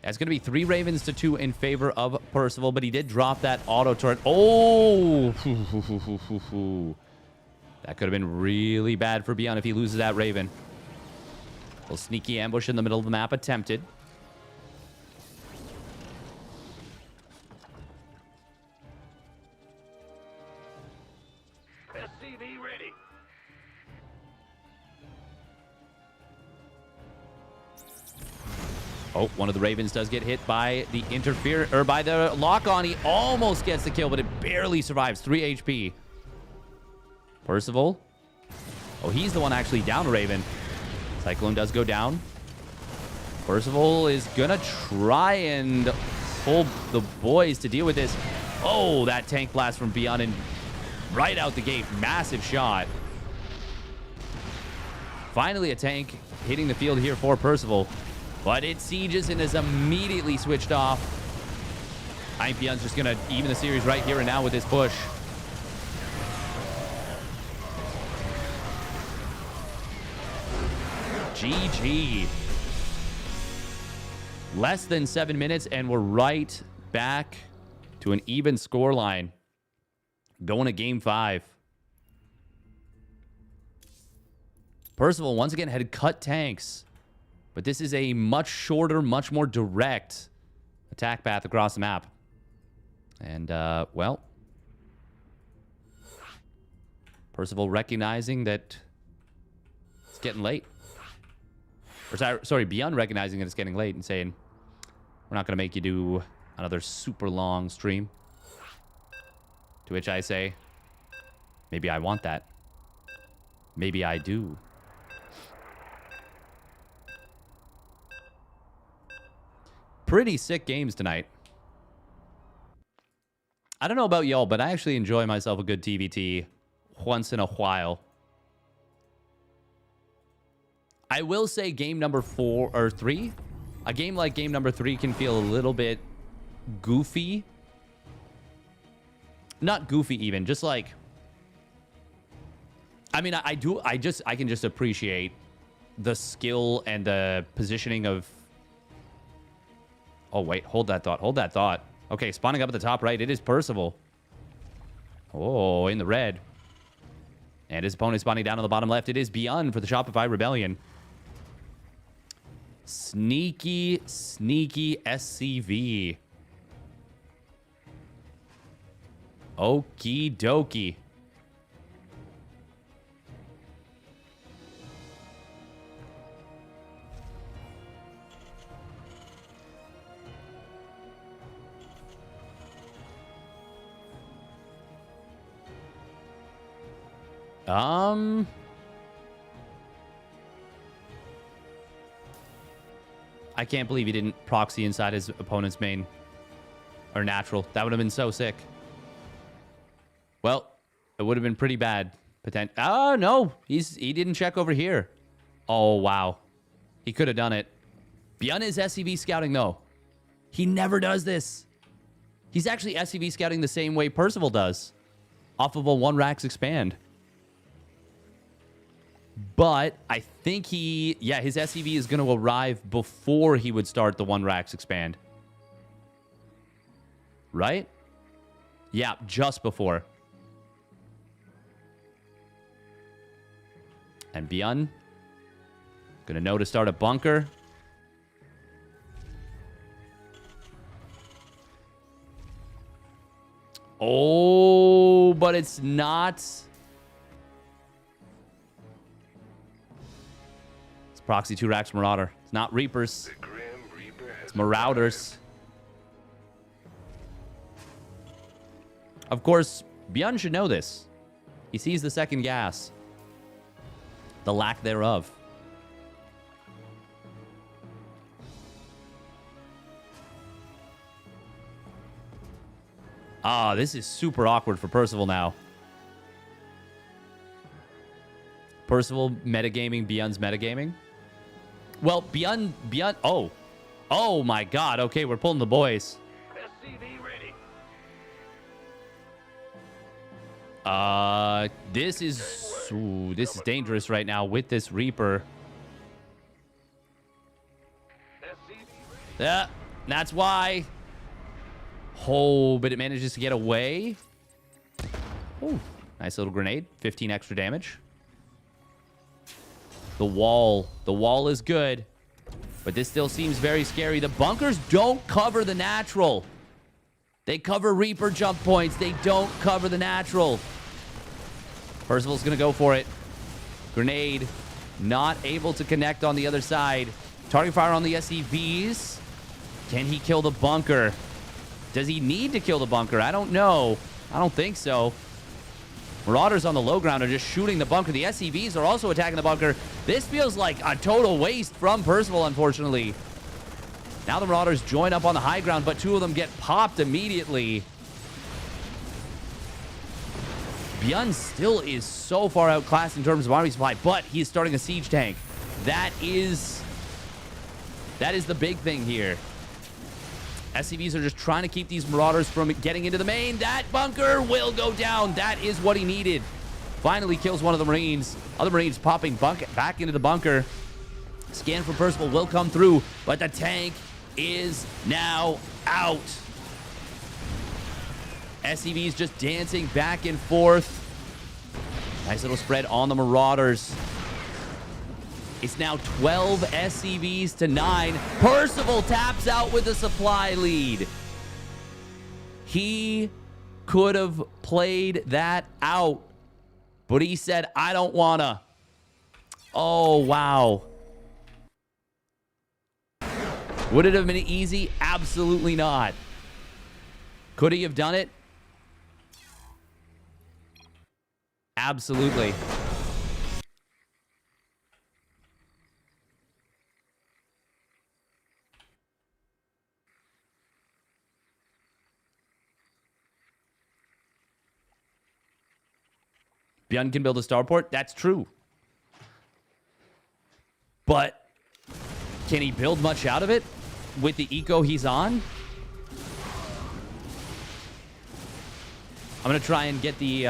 It's going to be 3 Ravens to 2 in favor of Percival, but he did drop that auto turret. Oh! That could have been really bad for ByuN if he loses that Raven. A little sneaky ambush in the middle of the map attempted. SCV ready. Oh, one of the Ravens does get hit by the by the lock-on. He almost gets the kill, but it barely survives. 3 HP. Percival. Oh, he's the one actually down a Raven. Cyclone does go down. Percival is gonna try and pull the boys to deal with this. Oh, that tank blast from ByuN and right out the gate. Massive shot. Finally a tank hitting the field here for Percival. But it sieges and is immediately switched off. I think ByuN's just going to even the series right here and now with this push. GG. Less than 7 minutes, and we're right back to an even scoreline. Going to game 5. Percival once again had cut tanks. But this is a much shorter, much more direct attack path across the map. And, well, Percival recognizing that it's getting late. Or sorry, ByuN recognizing that it's getting late and saying, we're not going to make you do another super long stream. To which I say, maybe I want that. Maybe I do. Pretty sick games tonight. I don't know about y'all, but I actually enjoy myself a good TVT once in a while. I will say game number 4 or 3 A game like game number 3 can feel a little bit goofy. Not goofy even, just like... I mean, I can just appreciate the skill and the positioning of... Oh, wait, hold that thought, hold that thought. Okay, spawning up at the top right, it is Percival. Oh, in the red. And his opponent spawning down on the bottom left. It is ByuN for the Shopify Rebellion. Sneaky, sneaky SCV. Okie dokie. I can't believe he didn't proxy inside his opponent's main. Or natural. That would have been so sick. Well, it would have been pretty bad. Oh, no. He didn't check over here. Oh, wow. He could have done it. ByuN is SCV scouting, though. He never does this. He's actually SCV scouting the same way Percival does. Off of a 1-Rax expand. But I think his SCV is going to arrive before he would start the 1-Rax expand. Right? Yeah, just before. And ByuN going to know to start a bunker. Oh, but it's not. It's Proxy 2-Rax Marauder. It's not Reapers. It's Marauders. Of course, ByuN should know this. He sees the second gas. The lack thereof. Ah, this is super awkward for Percival now. Percival metagaming, ByuN's metagaming. Well, ByuN, oh. Oh my god, okay, we're pulling the boys. SCV ready. This is dangerous right now with this Reaper. Yeah, that's why. Oh, but it manages to get away. Oh, nice little grenade. 15 extra damage. The wall is good, but this still seems very scary. The bunkers don't cover the natural. They cover Reaper jump points. They don't cover the natural. Percival's going to go for it. Grenade. Not able to connect on the other side. Target fire on the SCVs. Can he kill the bunker? Does he need to kill the bunker? I don't know. I don't think so. Marauders on the low ground are just shooting the bunker. The SCVs are also attacking the bunker. This feels like a total waste from Percival, unfortunately. Now the Marauders join up on the high ground, but two of them get popped immediately. ByuN still is so far outclassed in terms of army supply, but he is starting a siege tank. That is the big thing here. SCVs are just trying to keep these Marauders from getting into the main. That bunker will go down. That is what he needed. Finally kills one of the Marines. Other Marines popping back into the bunker. Scan for Percival will come through, but the tank is now out. SCVs just dancing back and forth. Nice little spread on the Marauders. It's now 12 SCVs to 9. Percival taps out with a supply lead. He could have played that out, but he said, I don't wanna. Oh, wow. Would it have been easy? Absolutely not. Could he have done it? Absolutely. ByuN can build a starport. That's true. But can he build much out of it? with the eco he's on. I'm gonna try and get the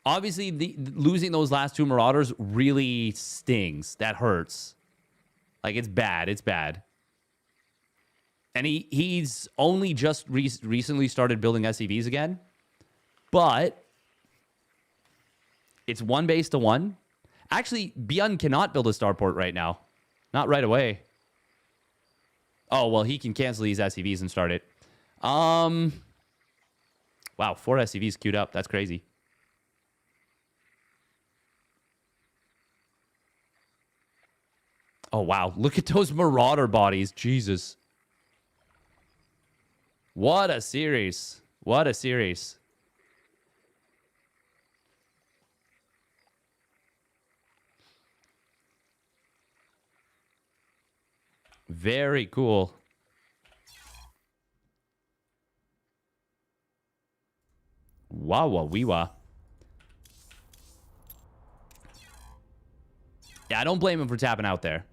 obviously losing those last two Marauders really stings. That hurts. Like, it's bad. It's bad. And he's only just recently started building SCVs again. But it's 1 base to 1. Actually, ByuN cannot build a starport right now. Not right away. Oh, well, he can cancel these SCVs and start it. Wow, 4 SCVs queued up. That's crazy. Oh, wow. Look at those Marauder bodies. Jesus. What a series. What a series. Very cool. Wow, wee wah. Yeah, I don't blame him for tapping out there.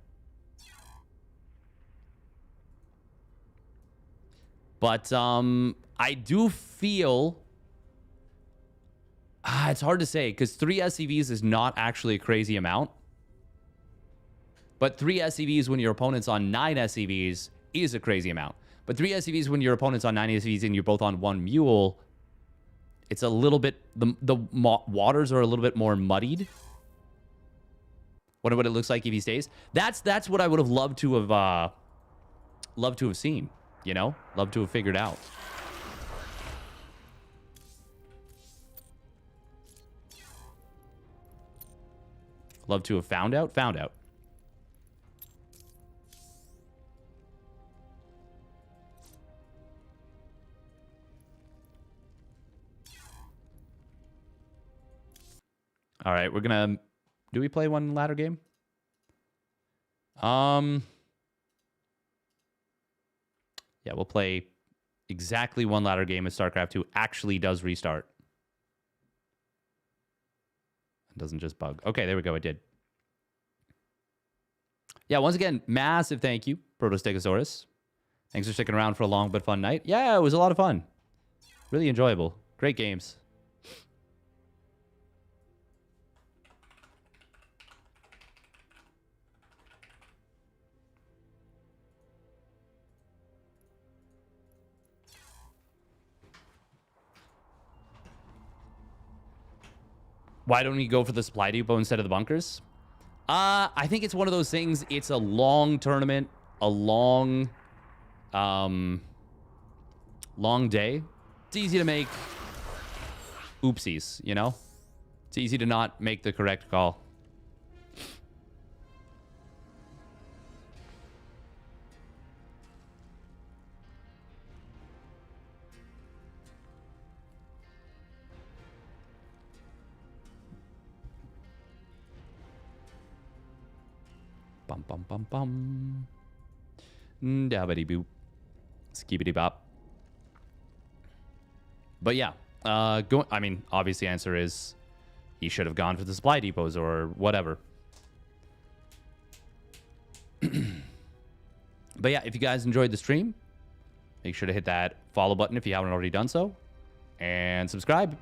But I do feel it's hard to say because 3 SCVs is not actually a crazy amount. But 3 SCVs when your opponent's on 9 SCVs is a crazy amount. But 3 SCVs when your opponent's on 9 SCVs and you're both on 1 mule, it's a little bit, the waters are a little bit more muddied. Wonder what it looks like if he stays. That's what I would have loved to have seen. You know, love to have figured out. Love to have found out. Found out. All right, we're gonna. Do we play one ladder game? Yeah, we'll play exactly one ladder game as StarCraft 2 actually does restart. It doesn't just bug. Okay, there we go. It did. Yeah, once again, massive thank you, Protostegosaurus. Thanks for sticking around for a long but fun night. Yeah, it was a lot of fun. Really enjoyable. Great games. Why don't we go for the supply depot instead of the bunkers? I think it's one of those things. It's a long tournament, a long day. It's easy to make oopsies, you know? It's easy to not make the correct call. Bum bum bum bum. Dabbity boop. Skibidi bop. But yeah, I mean, obviously, the answer is he should have gone for the supply depots or whatever. But yeah, if you guys enjoyed the stream, make sure to hit that follow button if you haven't already done so, and subscribe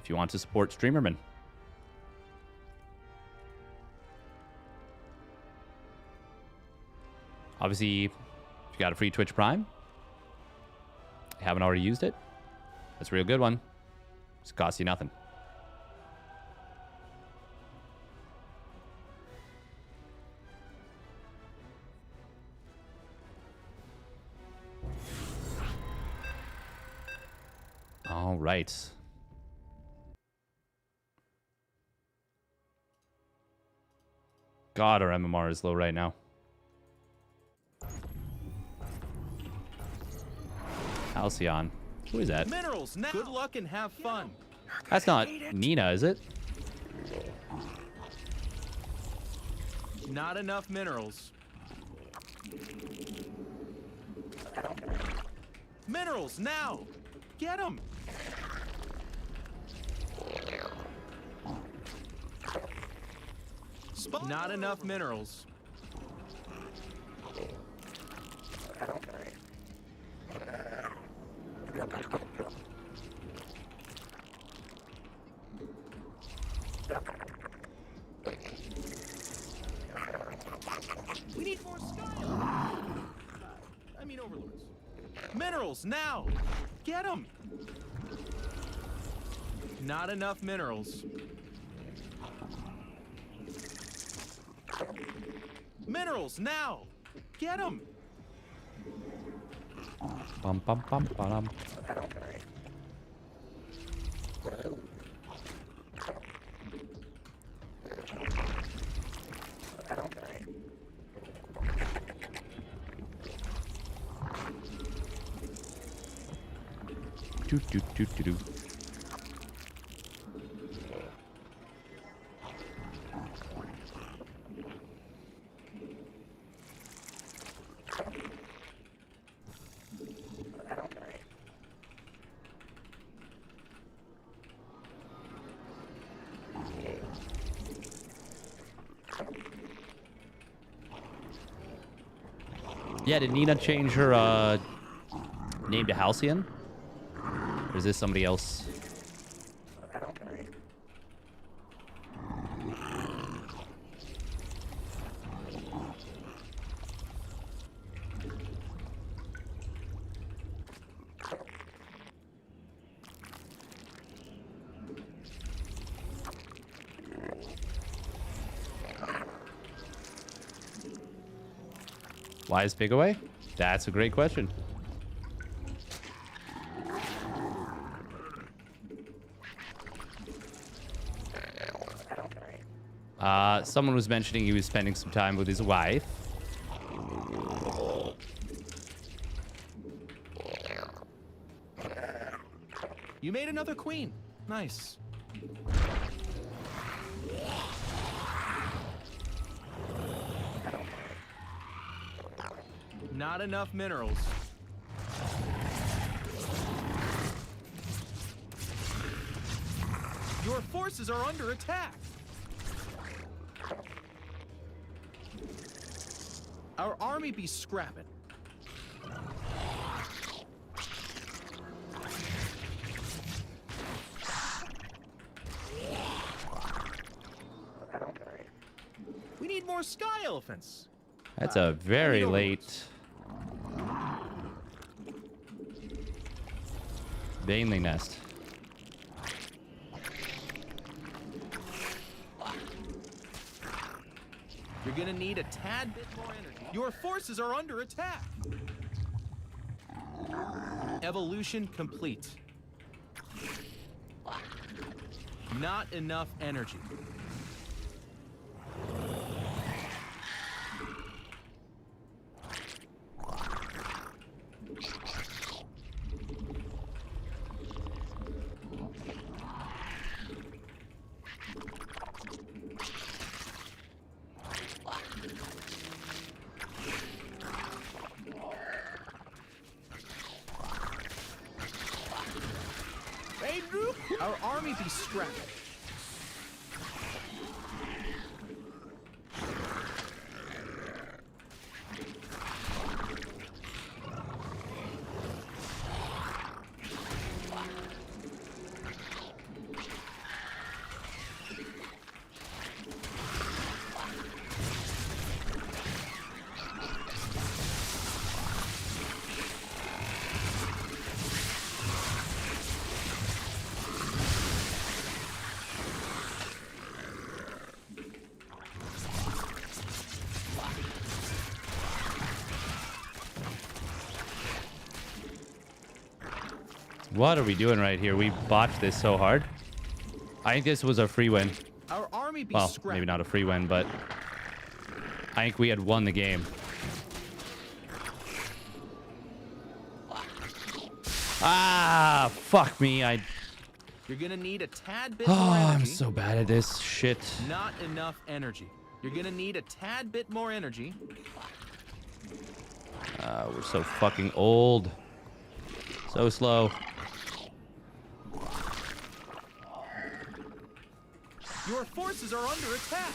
if you want to support Streamerman. Obviously, if you got a free Twitch Prime, you haven't already used it, that's a real good one. Just costs you nothing. All right. God, our MMR is low right now. Halcyon. Who is that? Minerals now. Good luck and have fun. That's not Nina, is it? Not enough minerals. Minerals now. Get them. Not enough minerals. We need more sky. I mean overlords. Minerals now. Get them. Not enough minerals. Minerals now. Get them. Bum bum bum bum. Do do do do do. Yeah, did Nina change her name to Halcyon? Or is this somebody else? Why is Big away? That's a great question. Someone was mentioning he was spending some time with his wife. You made another queen. Nice. Not enough minerals. Your forces are under attack. Our army be scrapping. We need more sky elephants. That's a very late Bainley nest. You're gonna need a tad bit more energy. Your forces are under attack. Evolution complete. Not enough energy. Our army be scrapped. What are we doing right here? We botched this so hard. I think this was a free win. Our army be Well, scrapped. maybe not a free win, but I think we had won the game. Ah, fuck me. You're gonna need a tad bit more Oh, energy. I'm so bad at this shit. Not enough energy. You're gonna need a tad bit more energy. We're so fucking old. So slow. Your forces are under attack.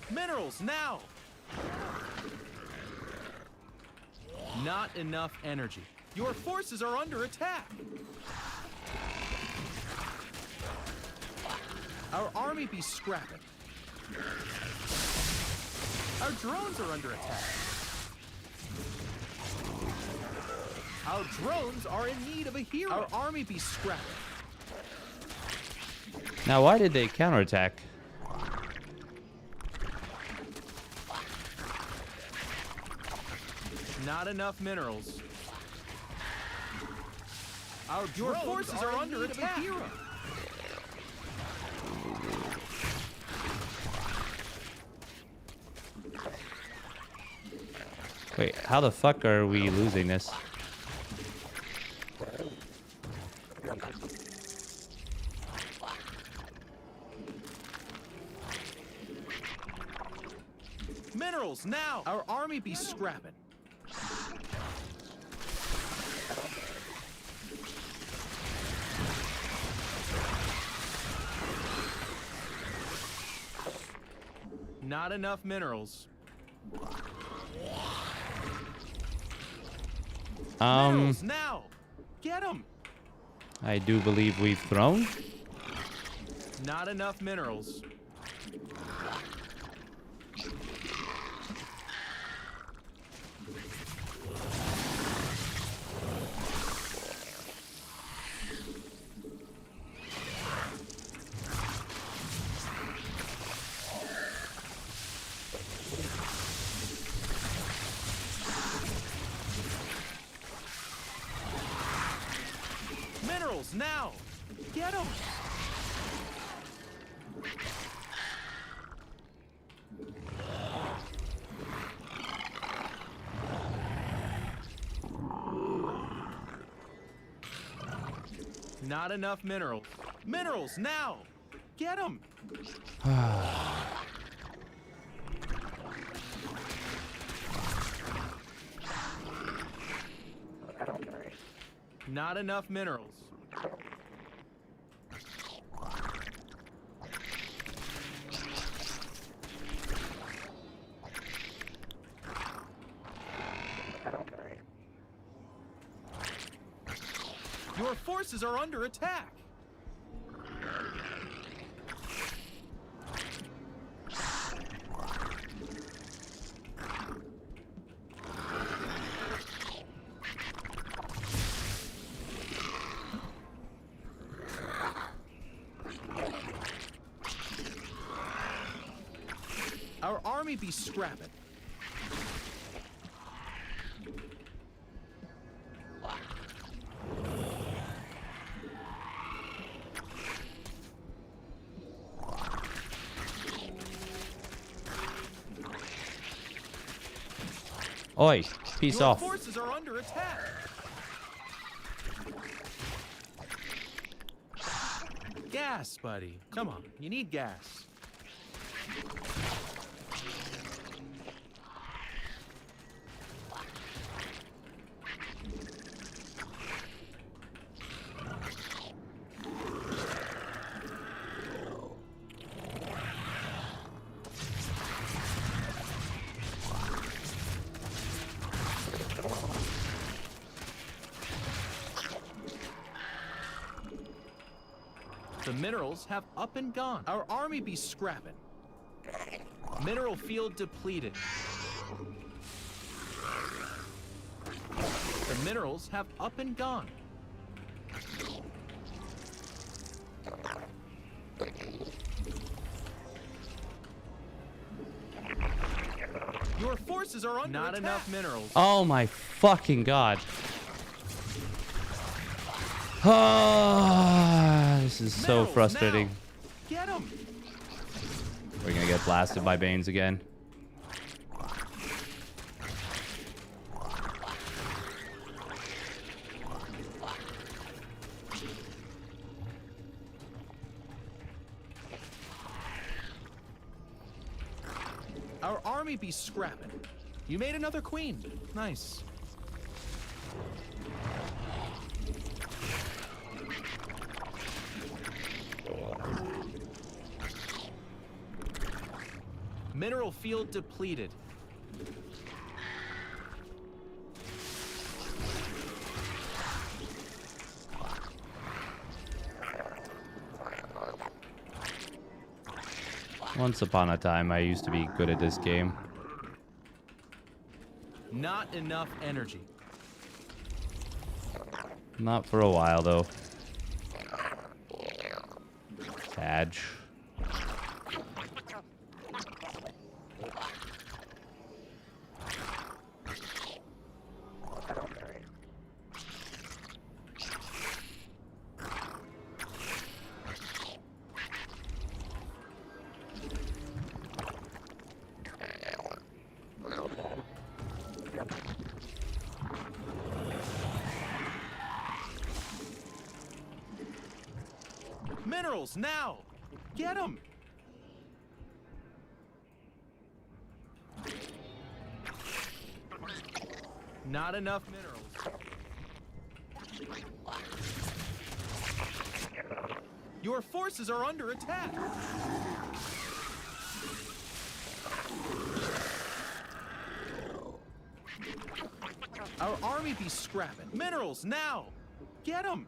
Minerals now. Not enough energy. Your forces are under attack. Our army be scrapping. Our drones are under attack. Our drones are in need of a hero. Our army be scrapping. Now, why did they counterattack? Not enough minerals. Your forces are under attack. Wait, how the fuck are we losing this? Minerals now. Our army be scrapping. Not enough minerals. Minerals now. Get them. I do believe we've thrown. Not enough minerals. Minerals now. Get them. Not enough minerals. Minerals now. Get them. Not enough minerals. Your forces are under attack. Our army be scrapping. Oi, peace off. Your forces are under attack. Gas, buddy. Come on, you need gas. The minerals have up and gone. Our army be scrapping. Mineral field depleted. The minerals have up and gone. Your forces are under attack. Not enough minerals. Oh my fucking god. Ah, this is so Minerals frustrating. now. Get them. We're gonna get blasted by Banes again. Our army be scrapping. You made another queen. Nice. Mineral field depleted. Once upon a time, I used to be good at this game. Not enough energy. Not for a while, though. Badge. Minerals now! Get them! Not enough minerals. Your forces are under attack. Our army be scrapping. Minerals now! Get them!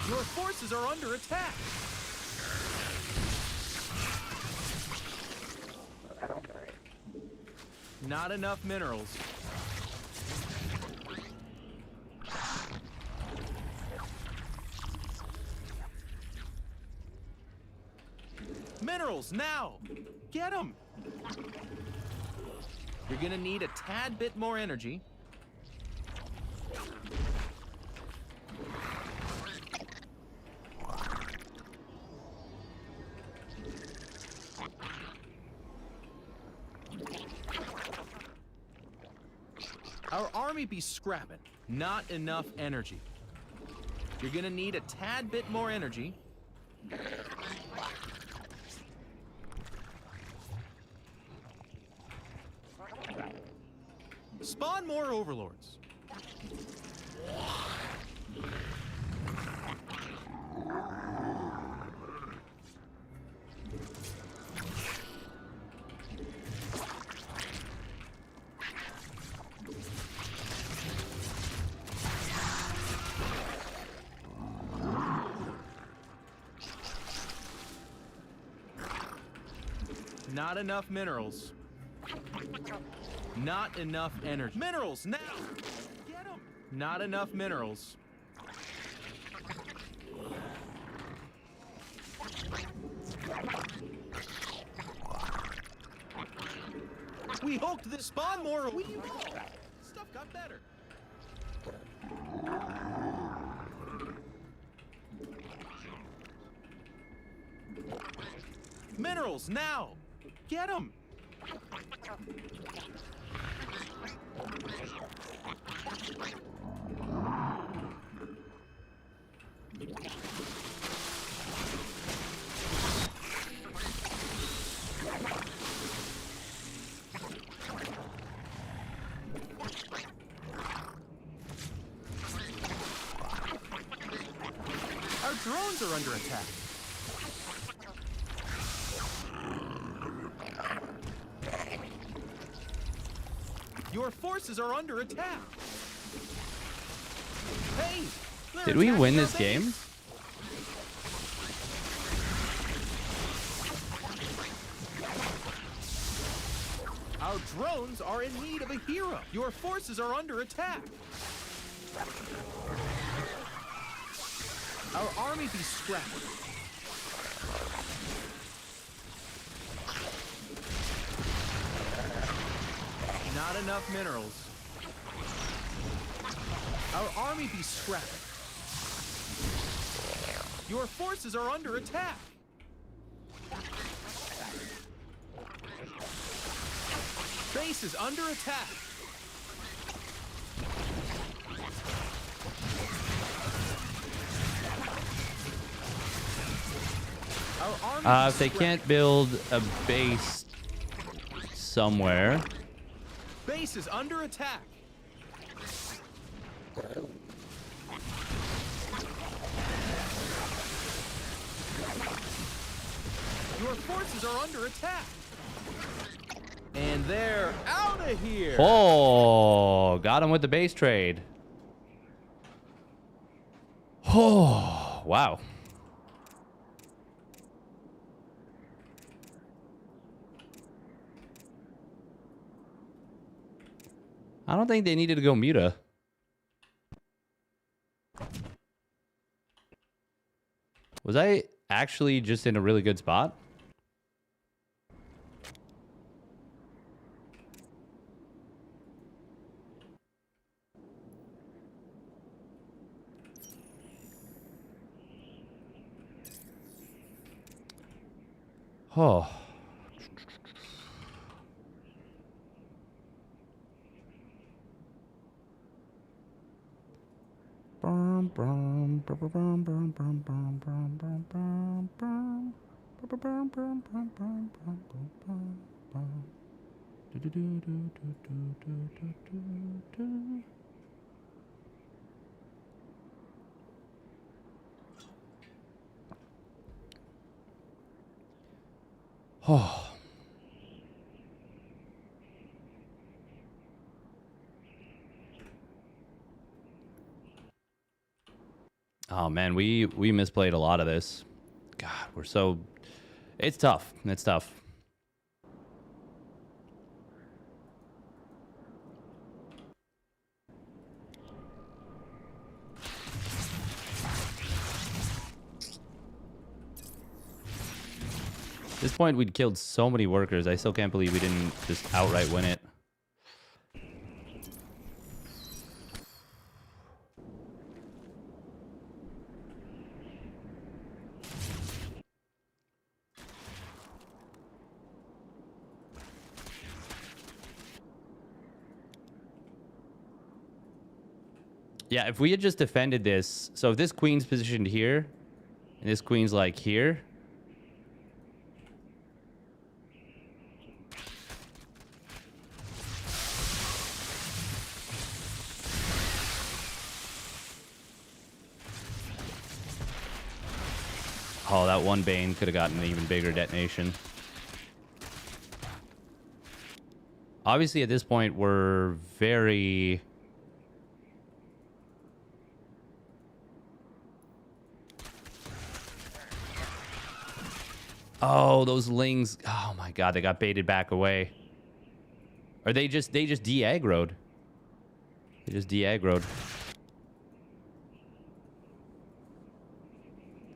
Your forces are under attack. Not enough minerals. Minerals now! Get them! You're gonna need a tad bit more energy. Our army be scrapping. Not enough energy. You're gonna need a tad bit more energy. Spawn more overlords. Not enough minerals. Not enough energy. Minerals now! Get them! Not enough minerals. We hoped this spawn more. We stuff got better. Minerals now! Get them! Our drones are under attack. Your forces are under attack. Hey! Did we win this game? Our drones are in need of a hero. Your forces are under attack. Our army be scrapped. Not enough minerals. Our army be scrapped. Your forces are under attack. Base is under attack. Our army If they can't build a base somewhere. Base is under attack. Your forces are under attack. And they're out of here. Oh, got him with the base trade. Oh, wow. I don't think they needed to go Muta. Was I actually just in a really good spot? Oh. Oh. Oh man, we misplayed a lot of this. God, we're so... It's tough. It's tough. At this point, we'd killed so many workers. I still can't believe we didn't just outright win it. Yeah, if we had just defended this... So if this queen's positioned here, and this queen's like here... Oh, that one Bane could have gotten an even bigger detonation. Obviously, at this point, we're very... Oh, those lings. Oh my god, they got baited back away. Or they just de-aggroed. They just de-aggroed.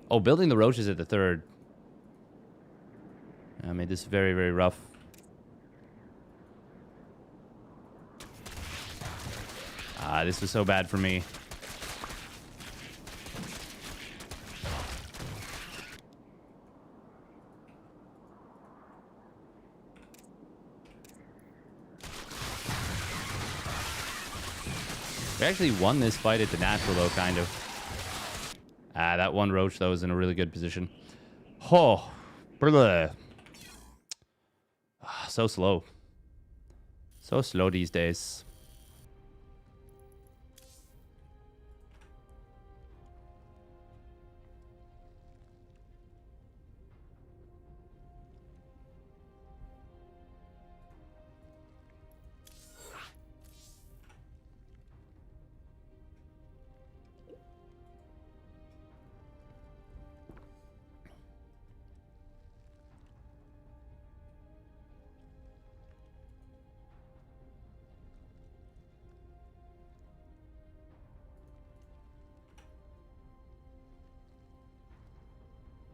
Oh, building the roaches at the third. I made this very, very rough. Ah, this was so bad for me. We actually won this fight at the natural, though, kind of. Ah, that one roach, though, is in a really good position. Oh, brother. Ah, so slow. So slow these days.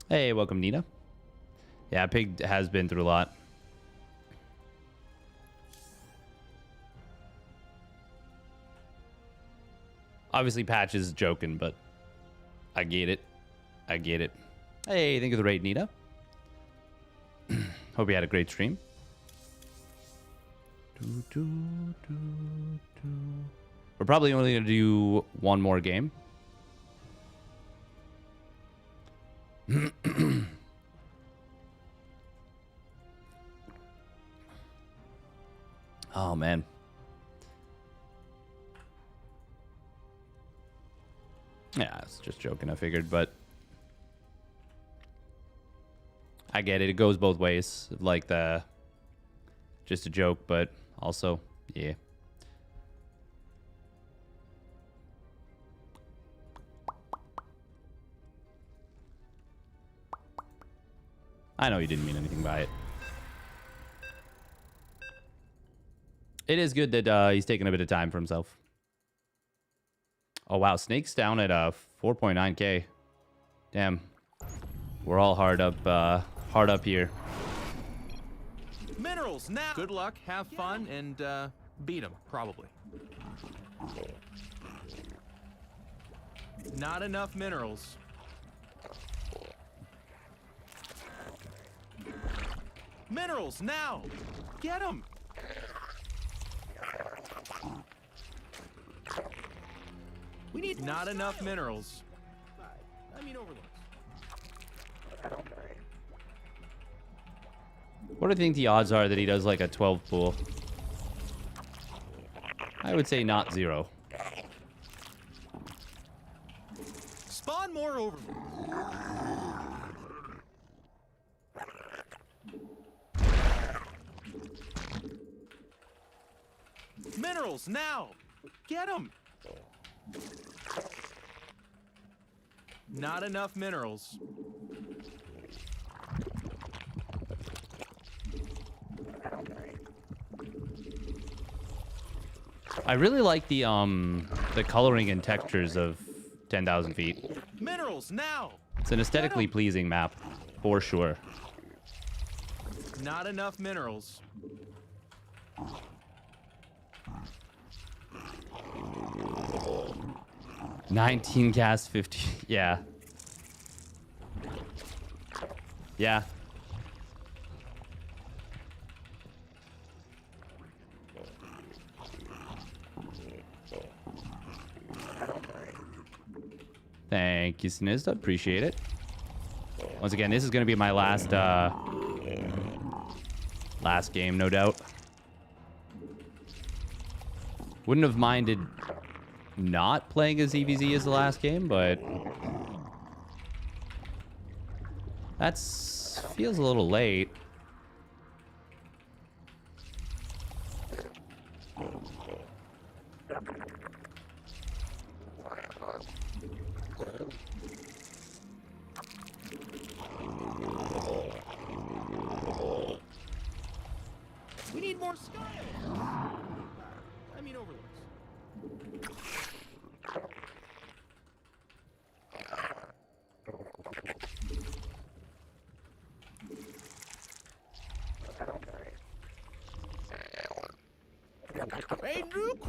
Hey, welcome, Nina. Yeah, Pig has been through a lot. Obviously, Patch is joking, but I get it. I get it. Hey, thank you for the raid, Nina. Hope you had a great stream. We're probably only going to do one more game. Oh, man. Yeah, I was just joking, I figured, but I get it. It goes both ways. Like just a joke, but also, yeah. I know you didn't mean anything by it. It is good that he's taking a bit of time for himself. Oh, wow. Snake's down at 4.9k. Damn. We're all hard up here. Minerals now. Good luck, have fun, and beat them, probably. Not enough minerals. Minerals now. Get them. We need not enough minerals. I mean overlords. What do you think the odds are that he does like a 12 pool? I would say not 0. Spawn more overlords. Minerals now. Get them. Not enough minerals. I really like the coloring and textures of 10,000 feet. Minerals now. It's an aesthetically pleasing map, for sure. Not enough minerals. $19 gas, 50. Yeah. Yeah. Thank you, Snizda. Appreciate it. Once again, this is going to be my last game, no doubt. Wouldn't have minded not playing as EVZ as the last game, but that's feels a little late. We need more sky. I mean overlords. Hey, Luke!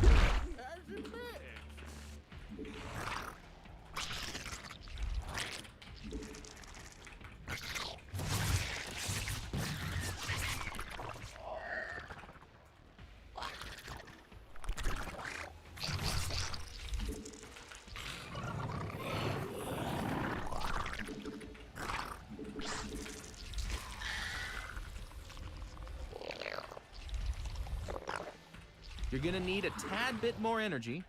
You're gonna need a tad bit more energy.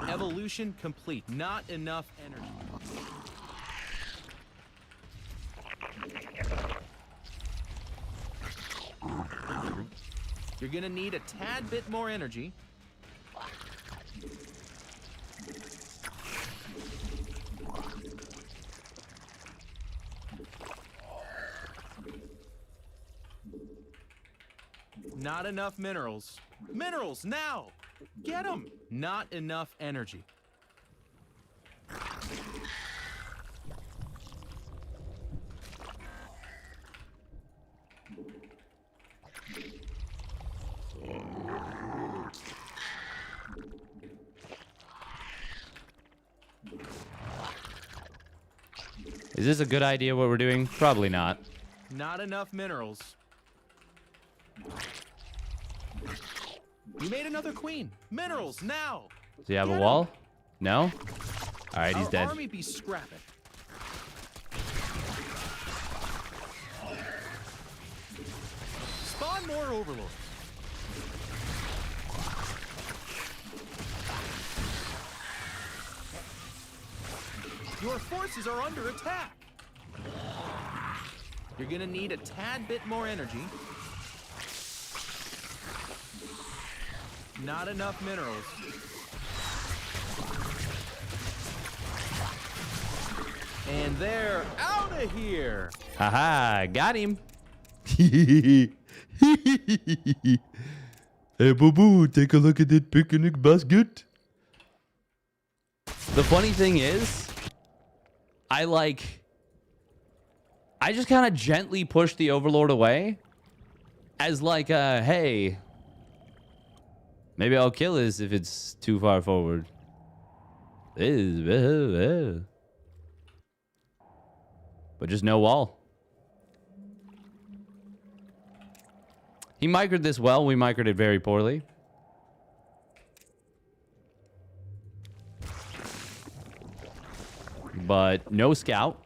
Evolution complete. Not enough energy. You're gonna need a tad bit more energy. Not enough minerals. Minerals now! Get them! Not enough energy. Is this a good idea what we're doing? Probably not. Not enough minerals. You made another queen. Minerals now. Does he have a Get wall? him. No? All right, he's Our dead. army be scrapping. Spawn more overlords. Your forces are under attack. You're gonna need a tad bit more energy. Not enough minerals. And they're out of here. Haha, got him. Hey, boo-boo, take a look at that picnic basket. The funny thing is, I just kind of gently pushed the Overlord away as like, hey, maybe I'll kill this if it's too far forward. But just no wall. He microed this well. We microed it very poorly. But no scout.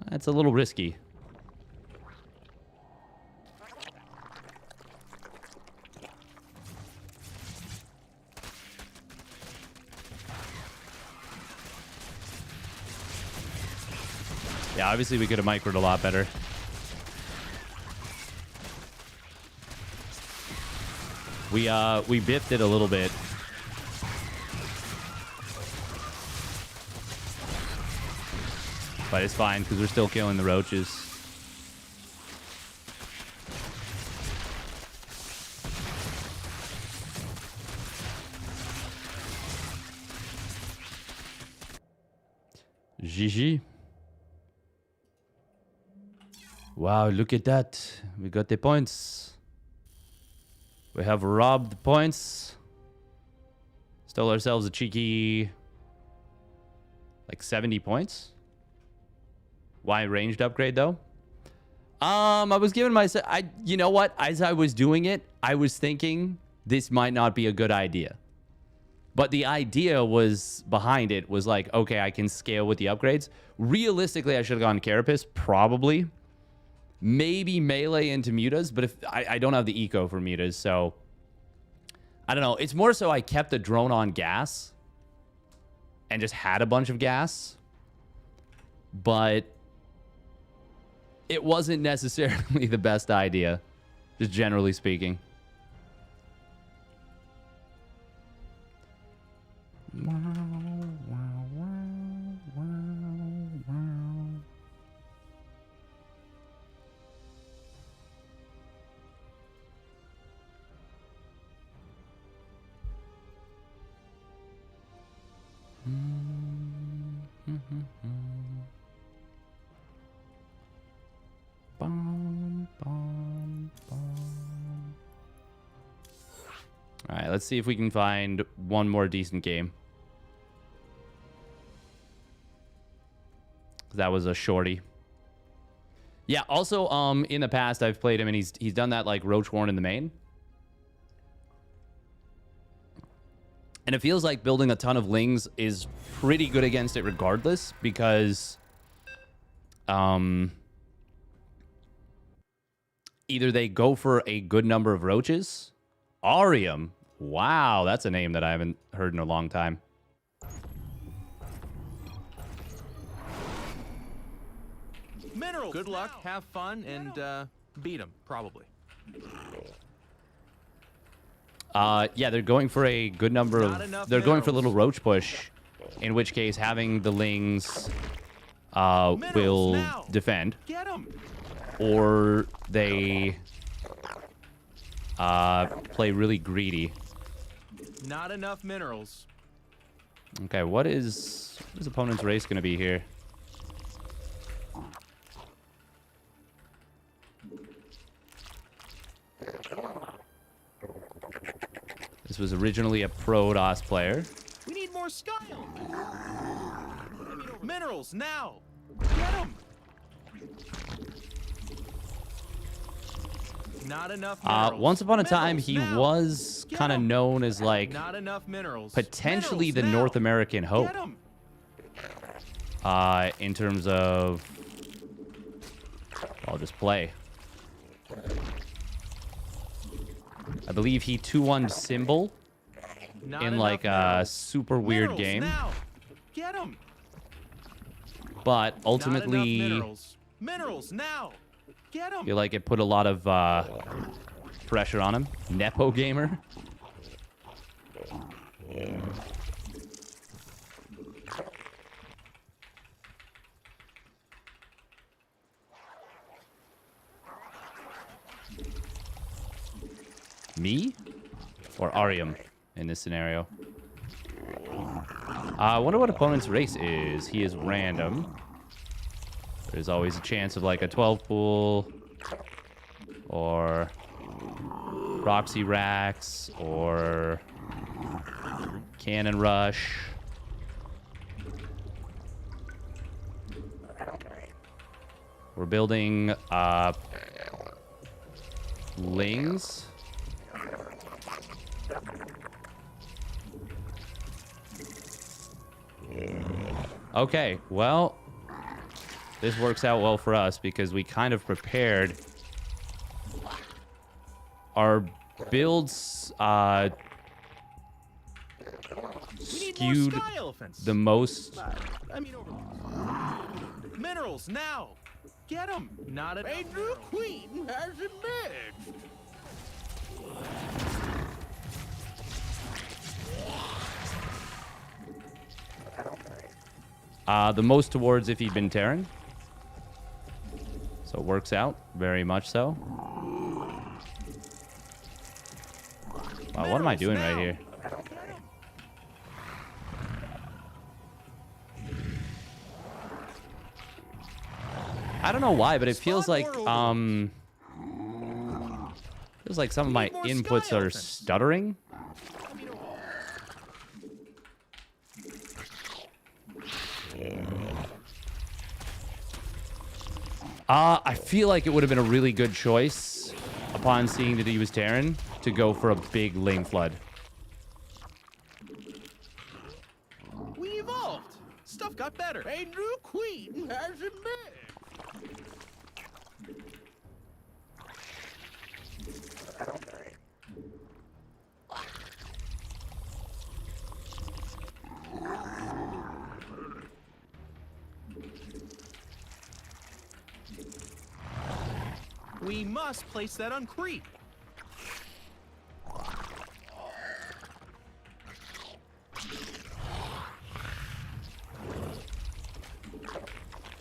That's a little risky. Yeah, obviously we could have microed a lot better. We biffed it a little bit. But it's fine because we're still killing the roaches. GG. Wow, look at that. We got the points. We have robbed points. Stole ourselves a cheeky, like 70 points. Why ranged upgrade though? I was giving myself, you know what? As I was doing it, I was thinking this might not be a good idea. But the idea was behind it was like, okay, I can scale with the upgrades. Realistically, I should have gone Carapace, probably. Maybe melee into mutas, but if I don't have the eco for mutas, so I don't know. It's more so I kept the drone on gas and just had a bunch of gas, but it wasn't necessarily the best idea, just generally speaking. All right, let's see if we can find one more decent game. That was a shorty. Yeah, also, in the past, I've played him, and he's done that, like, Roach Warren in the main. And it feels like building a ton of Lings is pretty good against it regardless, because either they go for a good number of roaches. Arium. Wow, that's a name that I haven't heard in a long time. Minerals. Good luck, have fun, and beat them, probably. Yeah, they're going for a good number of... They're going for a little roach push, in which case having the Lings will defend. Get 'em. Or they play really greedy. Not enough minerals. Okay, what is his opponent's race going to be here? This was originally a Protoss player. We need more Sky. Minerals now! Get them! Not enough minerals. Once upon a time, Minerals he now. was Get kind of 'em. known as like Not enough minerals. potentially Minerals the now. North American hope. Get 'em. In terms of, I'll just play. I believe he 2-1'd Symbol Not in enough like a minerals. super weird Minerals game, now. Get 'em. but Not ultimately, enough minerals. Minerals now. Get 'em. I feel like it put a lot of pressure on him. Nepo gamer. Me? Or Arium in this scenario? I wonder what opponent's race is. He is random. There's always a chance of like a 12 pool or Proxy Racks or Cannon Rush. We're building Lings. Okay, well, this works out well for us because we kind of prepared our builds We need more skewed sky elephants. the most. I mean, over. Minerals now. Get 'em. Not enough. A new queen has emerged. The most towards if he'd been Terran. So it works out very much so. Wow, what am I doing right here? I don't know why, but it feels like some of my inputs are stuttering. I feel like it would have been a really good choice upon seeing that he was Terran to go for a big lane flood. We evolved. Stuff got better. A new queen has emerged. We must place that on creep.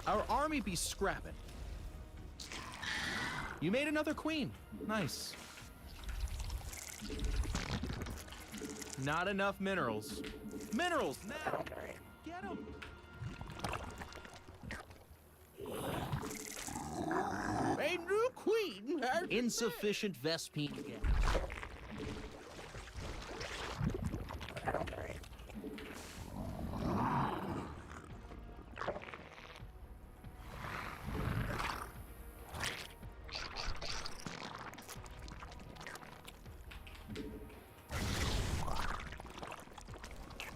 Our army be scrapping. You made another queen. Nice. Not enough minerals. Minerals now. Get 'em. A new queen has insufficient Vespine again.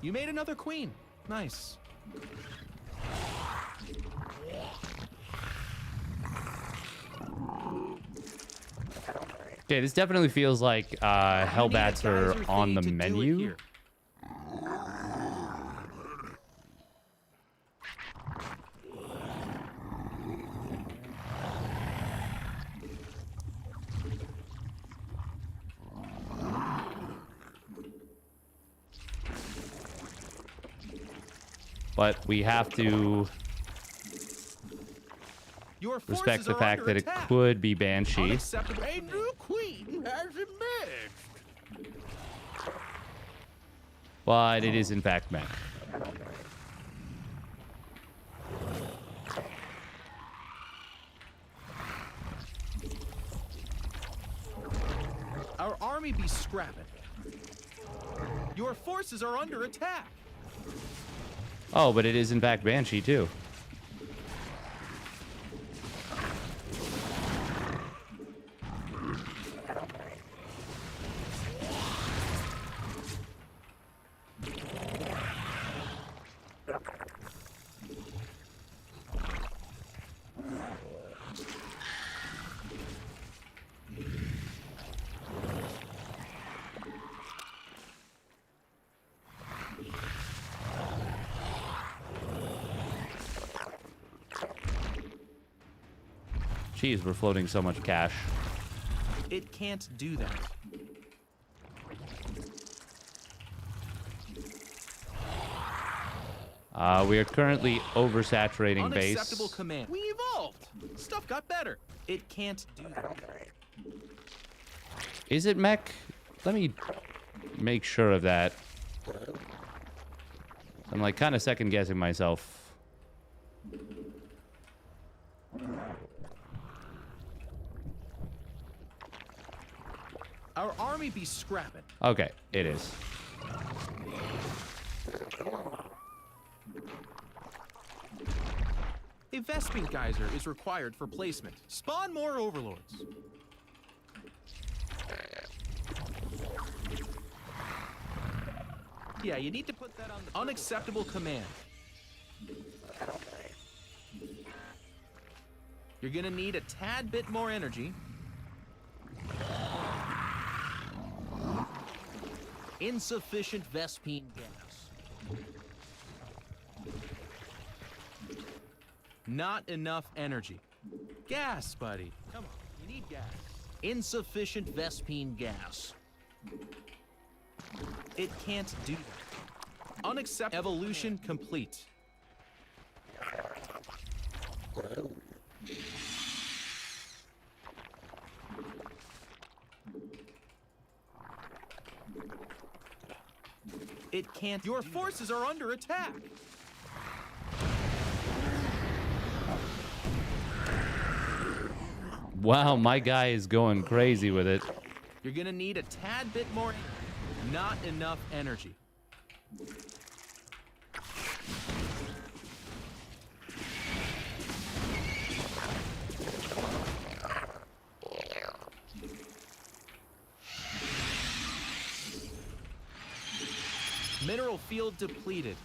You made another queen. Nice. Okay, this definitely feels like Hellbats are on the menu. But we have to respect the fact that it could be Banshee. Unacceptable. A new queen has emerged. But it is in fact Mech. Our army be scrapping. Your forces are under attack. Oh, but it is in fact Banshee too. Jeez, we're floating so much cash. It can't do that. We are currently oversaturating base. Unacceptable command. We evolved. Stuff got better. It can't do that. Is it mech? Let me make sure of that. I'm like kind of second guessing myself. Our army be scrapping. Okay, it is. A Vespene geyser is required for placement. Spawn more overlords. Yeah, you need to put that on the unacceptable command. You're gonna need a tad bit more energy. Insufficient Vespene gas. Not enough energy. Gas, buddy. Come on, you need gas. Insufficient Vespene gas. It can't do that. Unacceptable. Evolution complete. It can't. Your forces are under attack. Wow, my guy is going crazy with it. You're gonna need a tad bit more. Not enough energy. Mineral field depleted.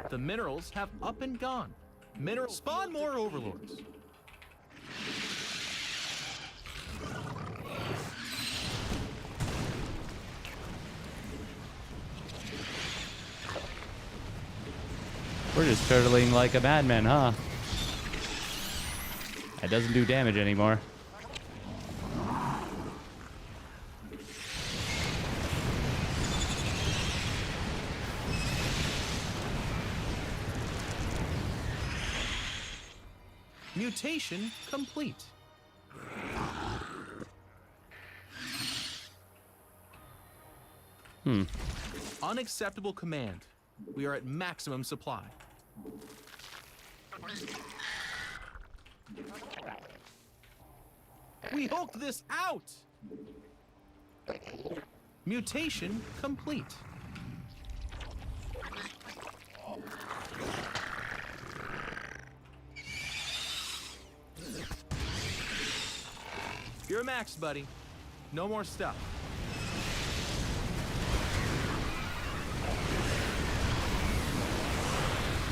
The minerals have up and gone. Mineral spawn more overlords. We're just turtling like a madman, huh? That doesn't do damage anymore. Mutation complete. Unacceptable command. We are at maximum supply. We hooked this out! Mutation complete. You're max, buddy. No more stuff.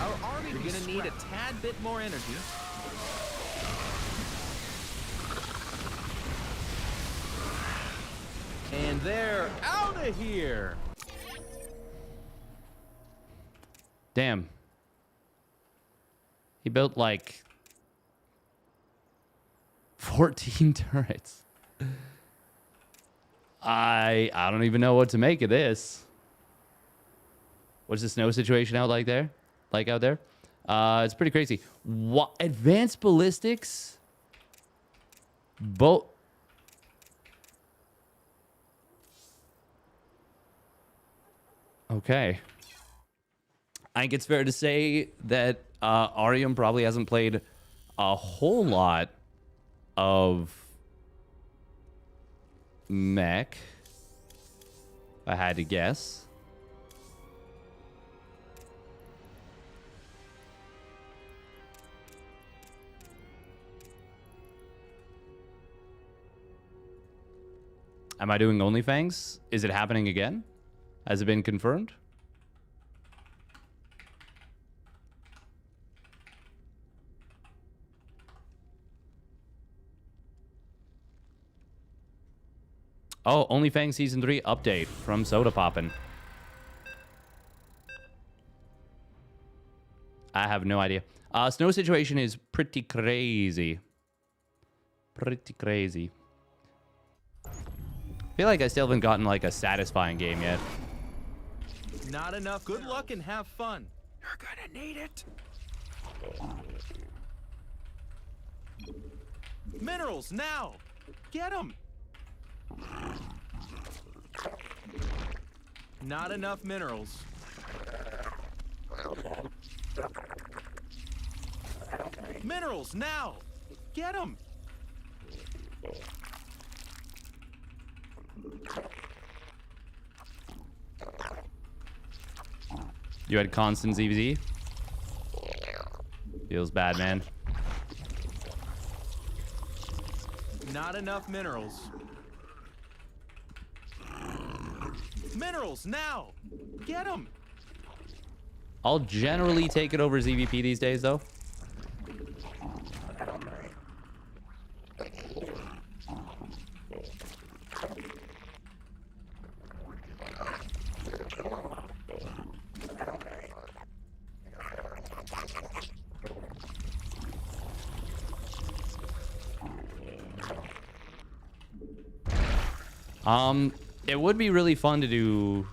Our army. You're gonna need a tad bit more energy. And they're out of here. Damn. He built like 14 turrets. I don't even know what to make of this. What's the snow situation out like there? Like out there? It's pretty crazy. What advanced ballistics? Okay. I think it's fair to say that Arium probably hasn't played a whole lot of mech. I had to guess. Am I doing OnlyFans? Is it happening again? Has it been confirmed? Oh, OnlyFans Season 3 update from Soda Poppin'. I have no idea. Snow situation is pretty crazy. Pretty crazy. I feel like I still haven't gotten like a satisfying game yet. Not enough. Good luck and have fun. You're gonna need it. Minerals now. Get them. Not enough minerals. Minerals now. Get them. You had constant ZVZ? Feels bad, man. Not enough minerals. Minerals now. Get them. I'll generally take it over ZVP these days, though. It would be really fun to do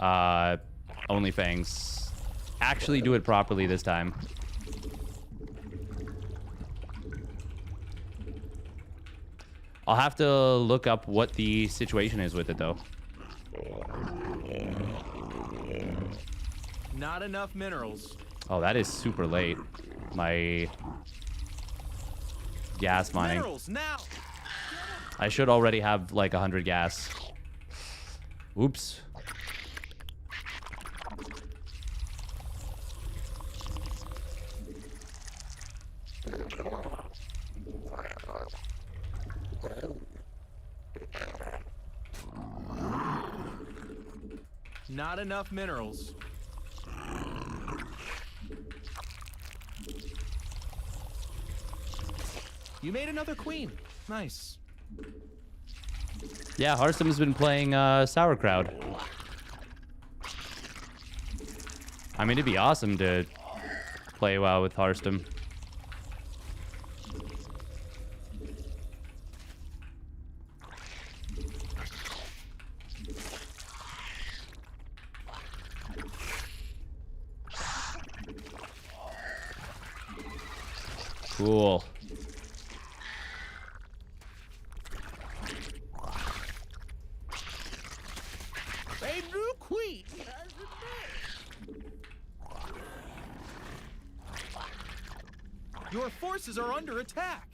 OnlyFans. Actually do it properly this time. I'll have to look up what the situation is with it, though. Not enough minerals. Oh, that is super late. My gas mining. Minerals now. I should already have like 100 gas. Oops. Not enough minerals. You made another queen. Nice. Yeah, Hearthstone's been playing Sauerkraut. I mean, it'd be awesome to play WoW with Hearthstone. Cool. A new queen. Your forces are under attack.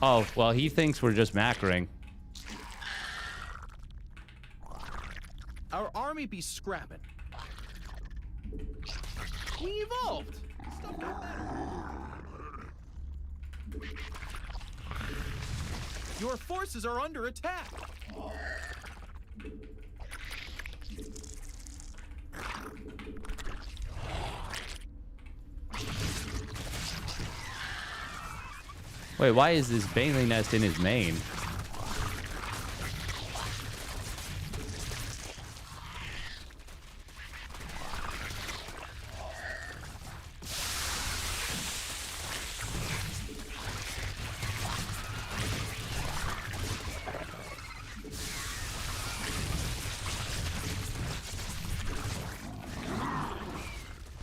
Oh, well, he thinks we're just macroing. Our army be scrapping. We evolved. Stuff like that. Your forces are under attack. Wait, why is this Baneling nest in his main?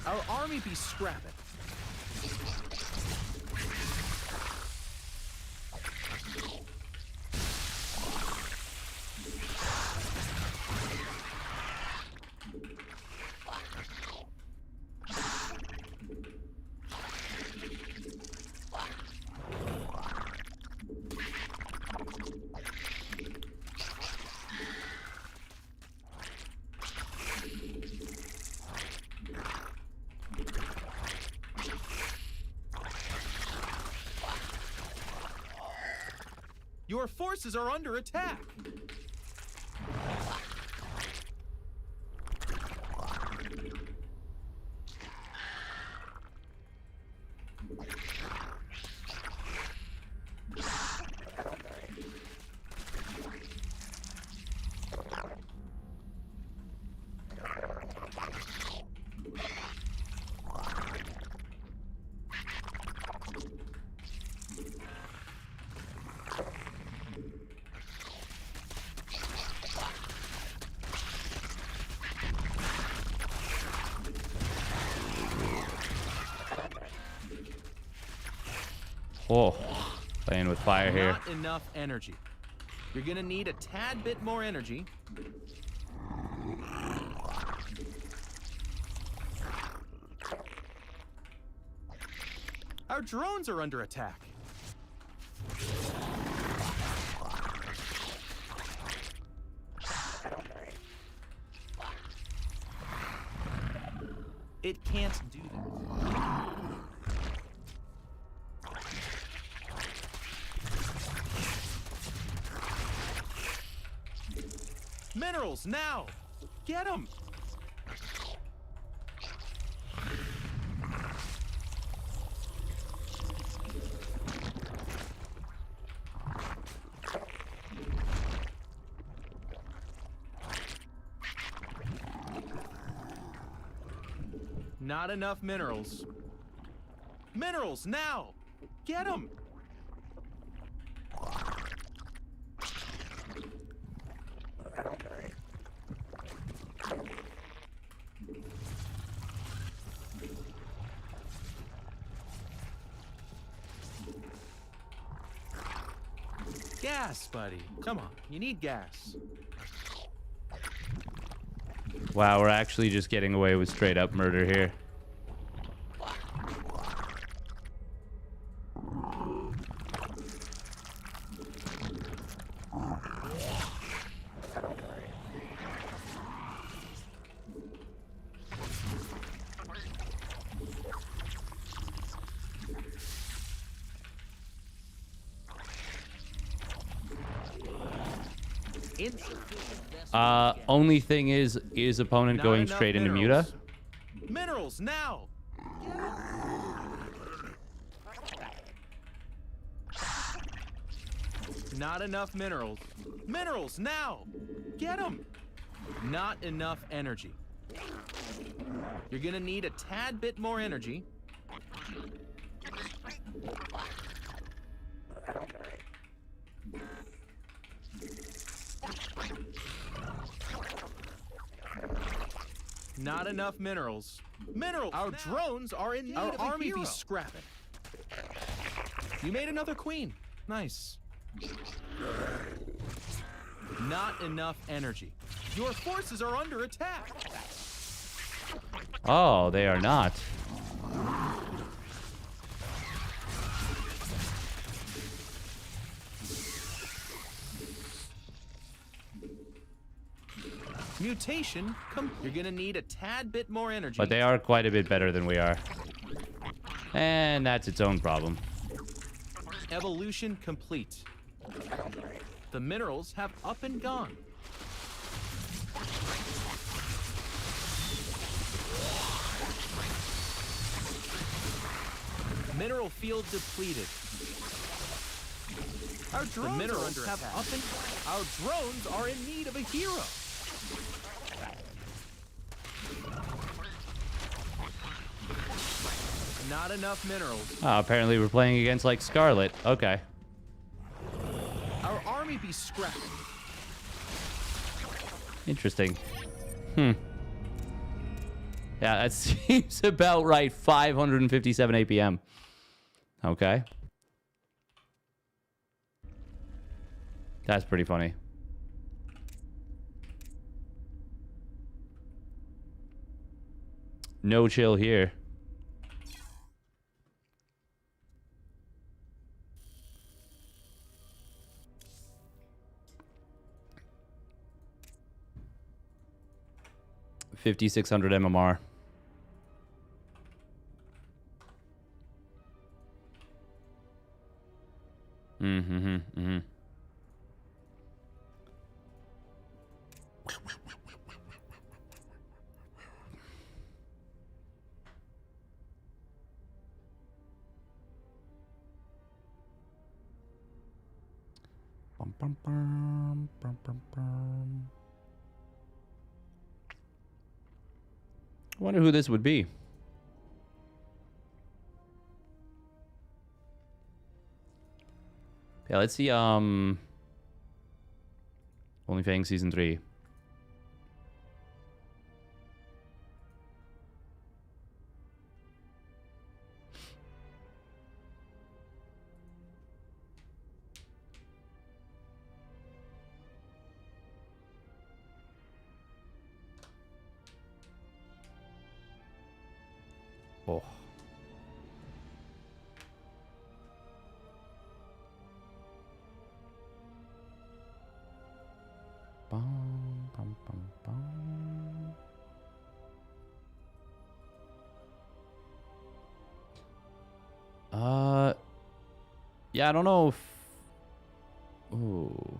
Our army be scrapping. Your forces are under attack. Whoa. Playing with fire here. Not enough energy. You're gonna need a tad bit more energy. Our drones are under attack. It can't do that. Minerals, now! Get them! Not enough minerals. Minerals, now! Get them! Gas, buddy. Come on, you need gas. Wow, we're actually just getting away with straight up murder here. Only thing is opponent Not going enough straight into minerals. Muta? Minerals, now! Not enough minerals. Minerals, now! Get them! Not enough energy. You're gonna need a tad bit more energy. Not enough minerals. Minerals! Our drones are in need of a hero. Our army be scrapping. You made another queen. Nice. Not enough energy. Your forces are under attack. Oh, they are not. Mutation, you're gonna need a tad bit more energy. But they are quite a bit better than we are. And that's its own problem. Evolution complete. The minerals have up and gone. Mineral field depleted. Our drones have up and our drones are in need of a hero. Not enough minerals. Oh, apparently we're playing against like Scarlet. Okay. Our army be scrapped. Interesting. Yeah, that seems about right. 557 APM. Okay. That's pretty funny. No chill here. $5,600 MMR. Bum, bum, bum, bum, bum. I wonder who this would be. Yeah, let's see. OnlyFang Season 3. Oh. Bum, bum, bum, bum. Yeah, I don't know if... Ooh.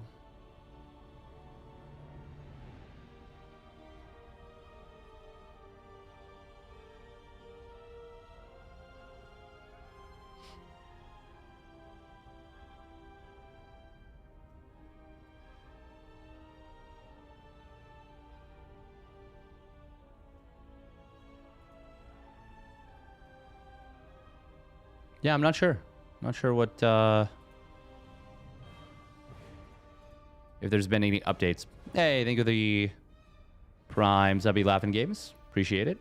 Yeah, I'm not sure. Not sure what, if there's been any updates. Hey, thank you for the Prime Zubby Laughing Games. Appreciate it.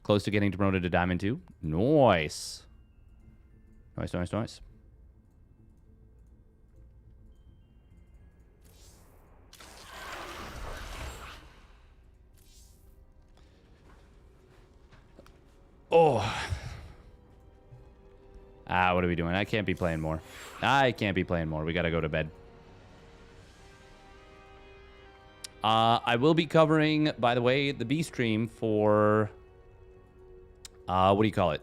Close to getting promoted to Diamond 2. Nice. Nice, nice, nice. Oh. What are we doing? I can't be playing more. I can't be playing more. We gotta go to bed. I will be covering, by the way, the B stream for... what do you call it?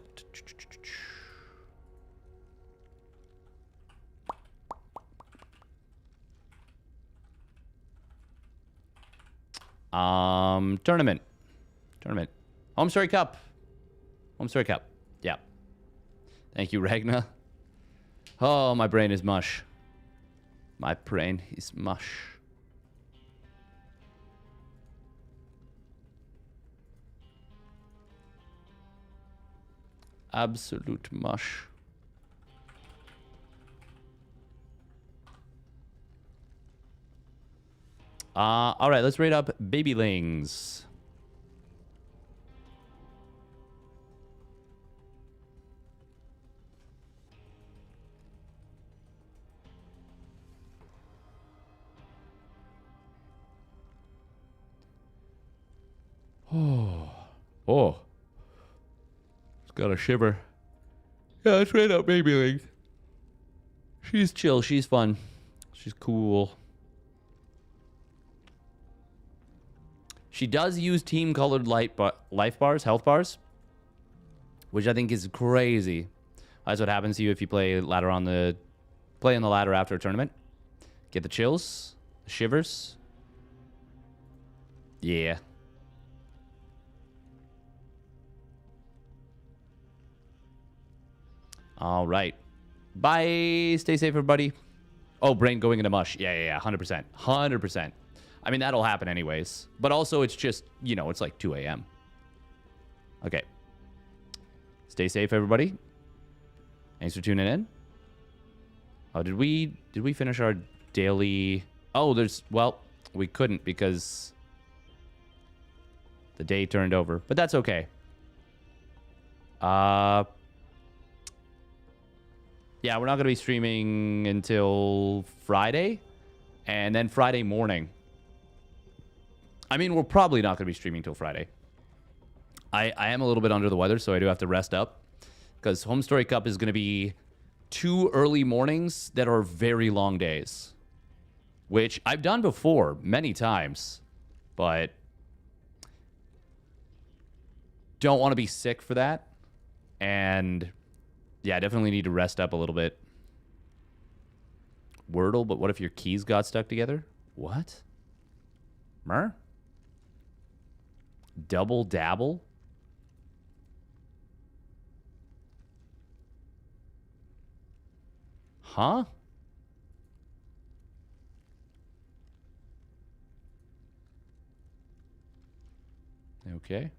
Tournament. Home Story Cup. Yeah. Thank you, Ragna. Oh, my brain is mush. My brain is mush. Absolute mush. All right, let's rate up Babylings. Oh. It's got a shiver. Yeah, let's rate up Babylings. She's chill. She's fun. She's cool. She does use team-colored life bars, health bars, which I think is crazy. That's what happens to you if you play on the ladder after a tournament. Get the chills, the shivers. Yeah. All right. Bye. Stay safe, everybody. Oh, brain going into mush. Yeah. 100%. 100%. I mean, that'll happen anyways. But also, it's just, it's like 2 a.m. Okay. Stay safe, everybody. Thanks for tuning in. Oh, did we finish our daily... Oh, well, we couldn't because the day turned over. But that's okay. Yeah, we're not going to be streaming until Friday. And then Friday morning. I mean, we're probably not going to be streaming till Friday. I am a little bit under the weather, so I do have to rest up. Because Home Story Cup is going to be 2 early mornings that are very long days. Which I've done before, many times. But don't want to be sick for that. And yeah, I definitely need to rest up a little bit. Wordle, but what if your keys got stuck together? What? Mer? Double dabble? Huh? Okay.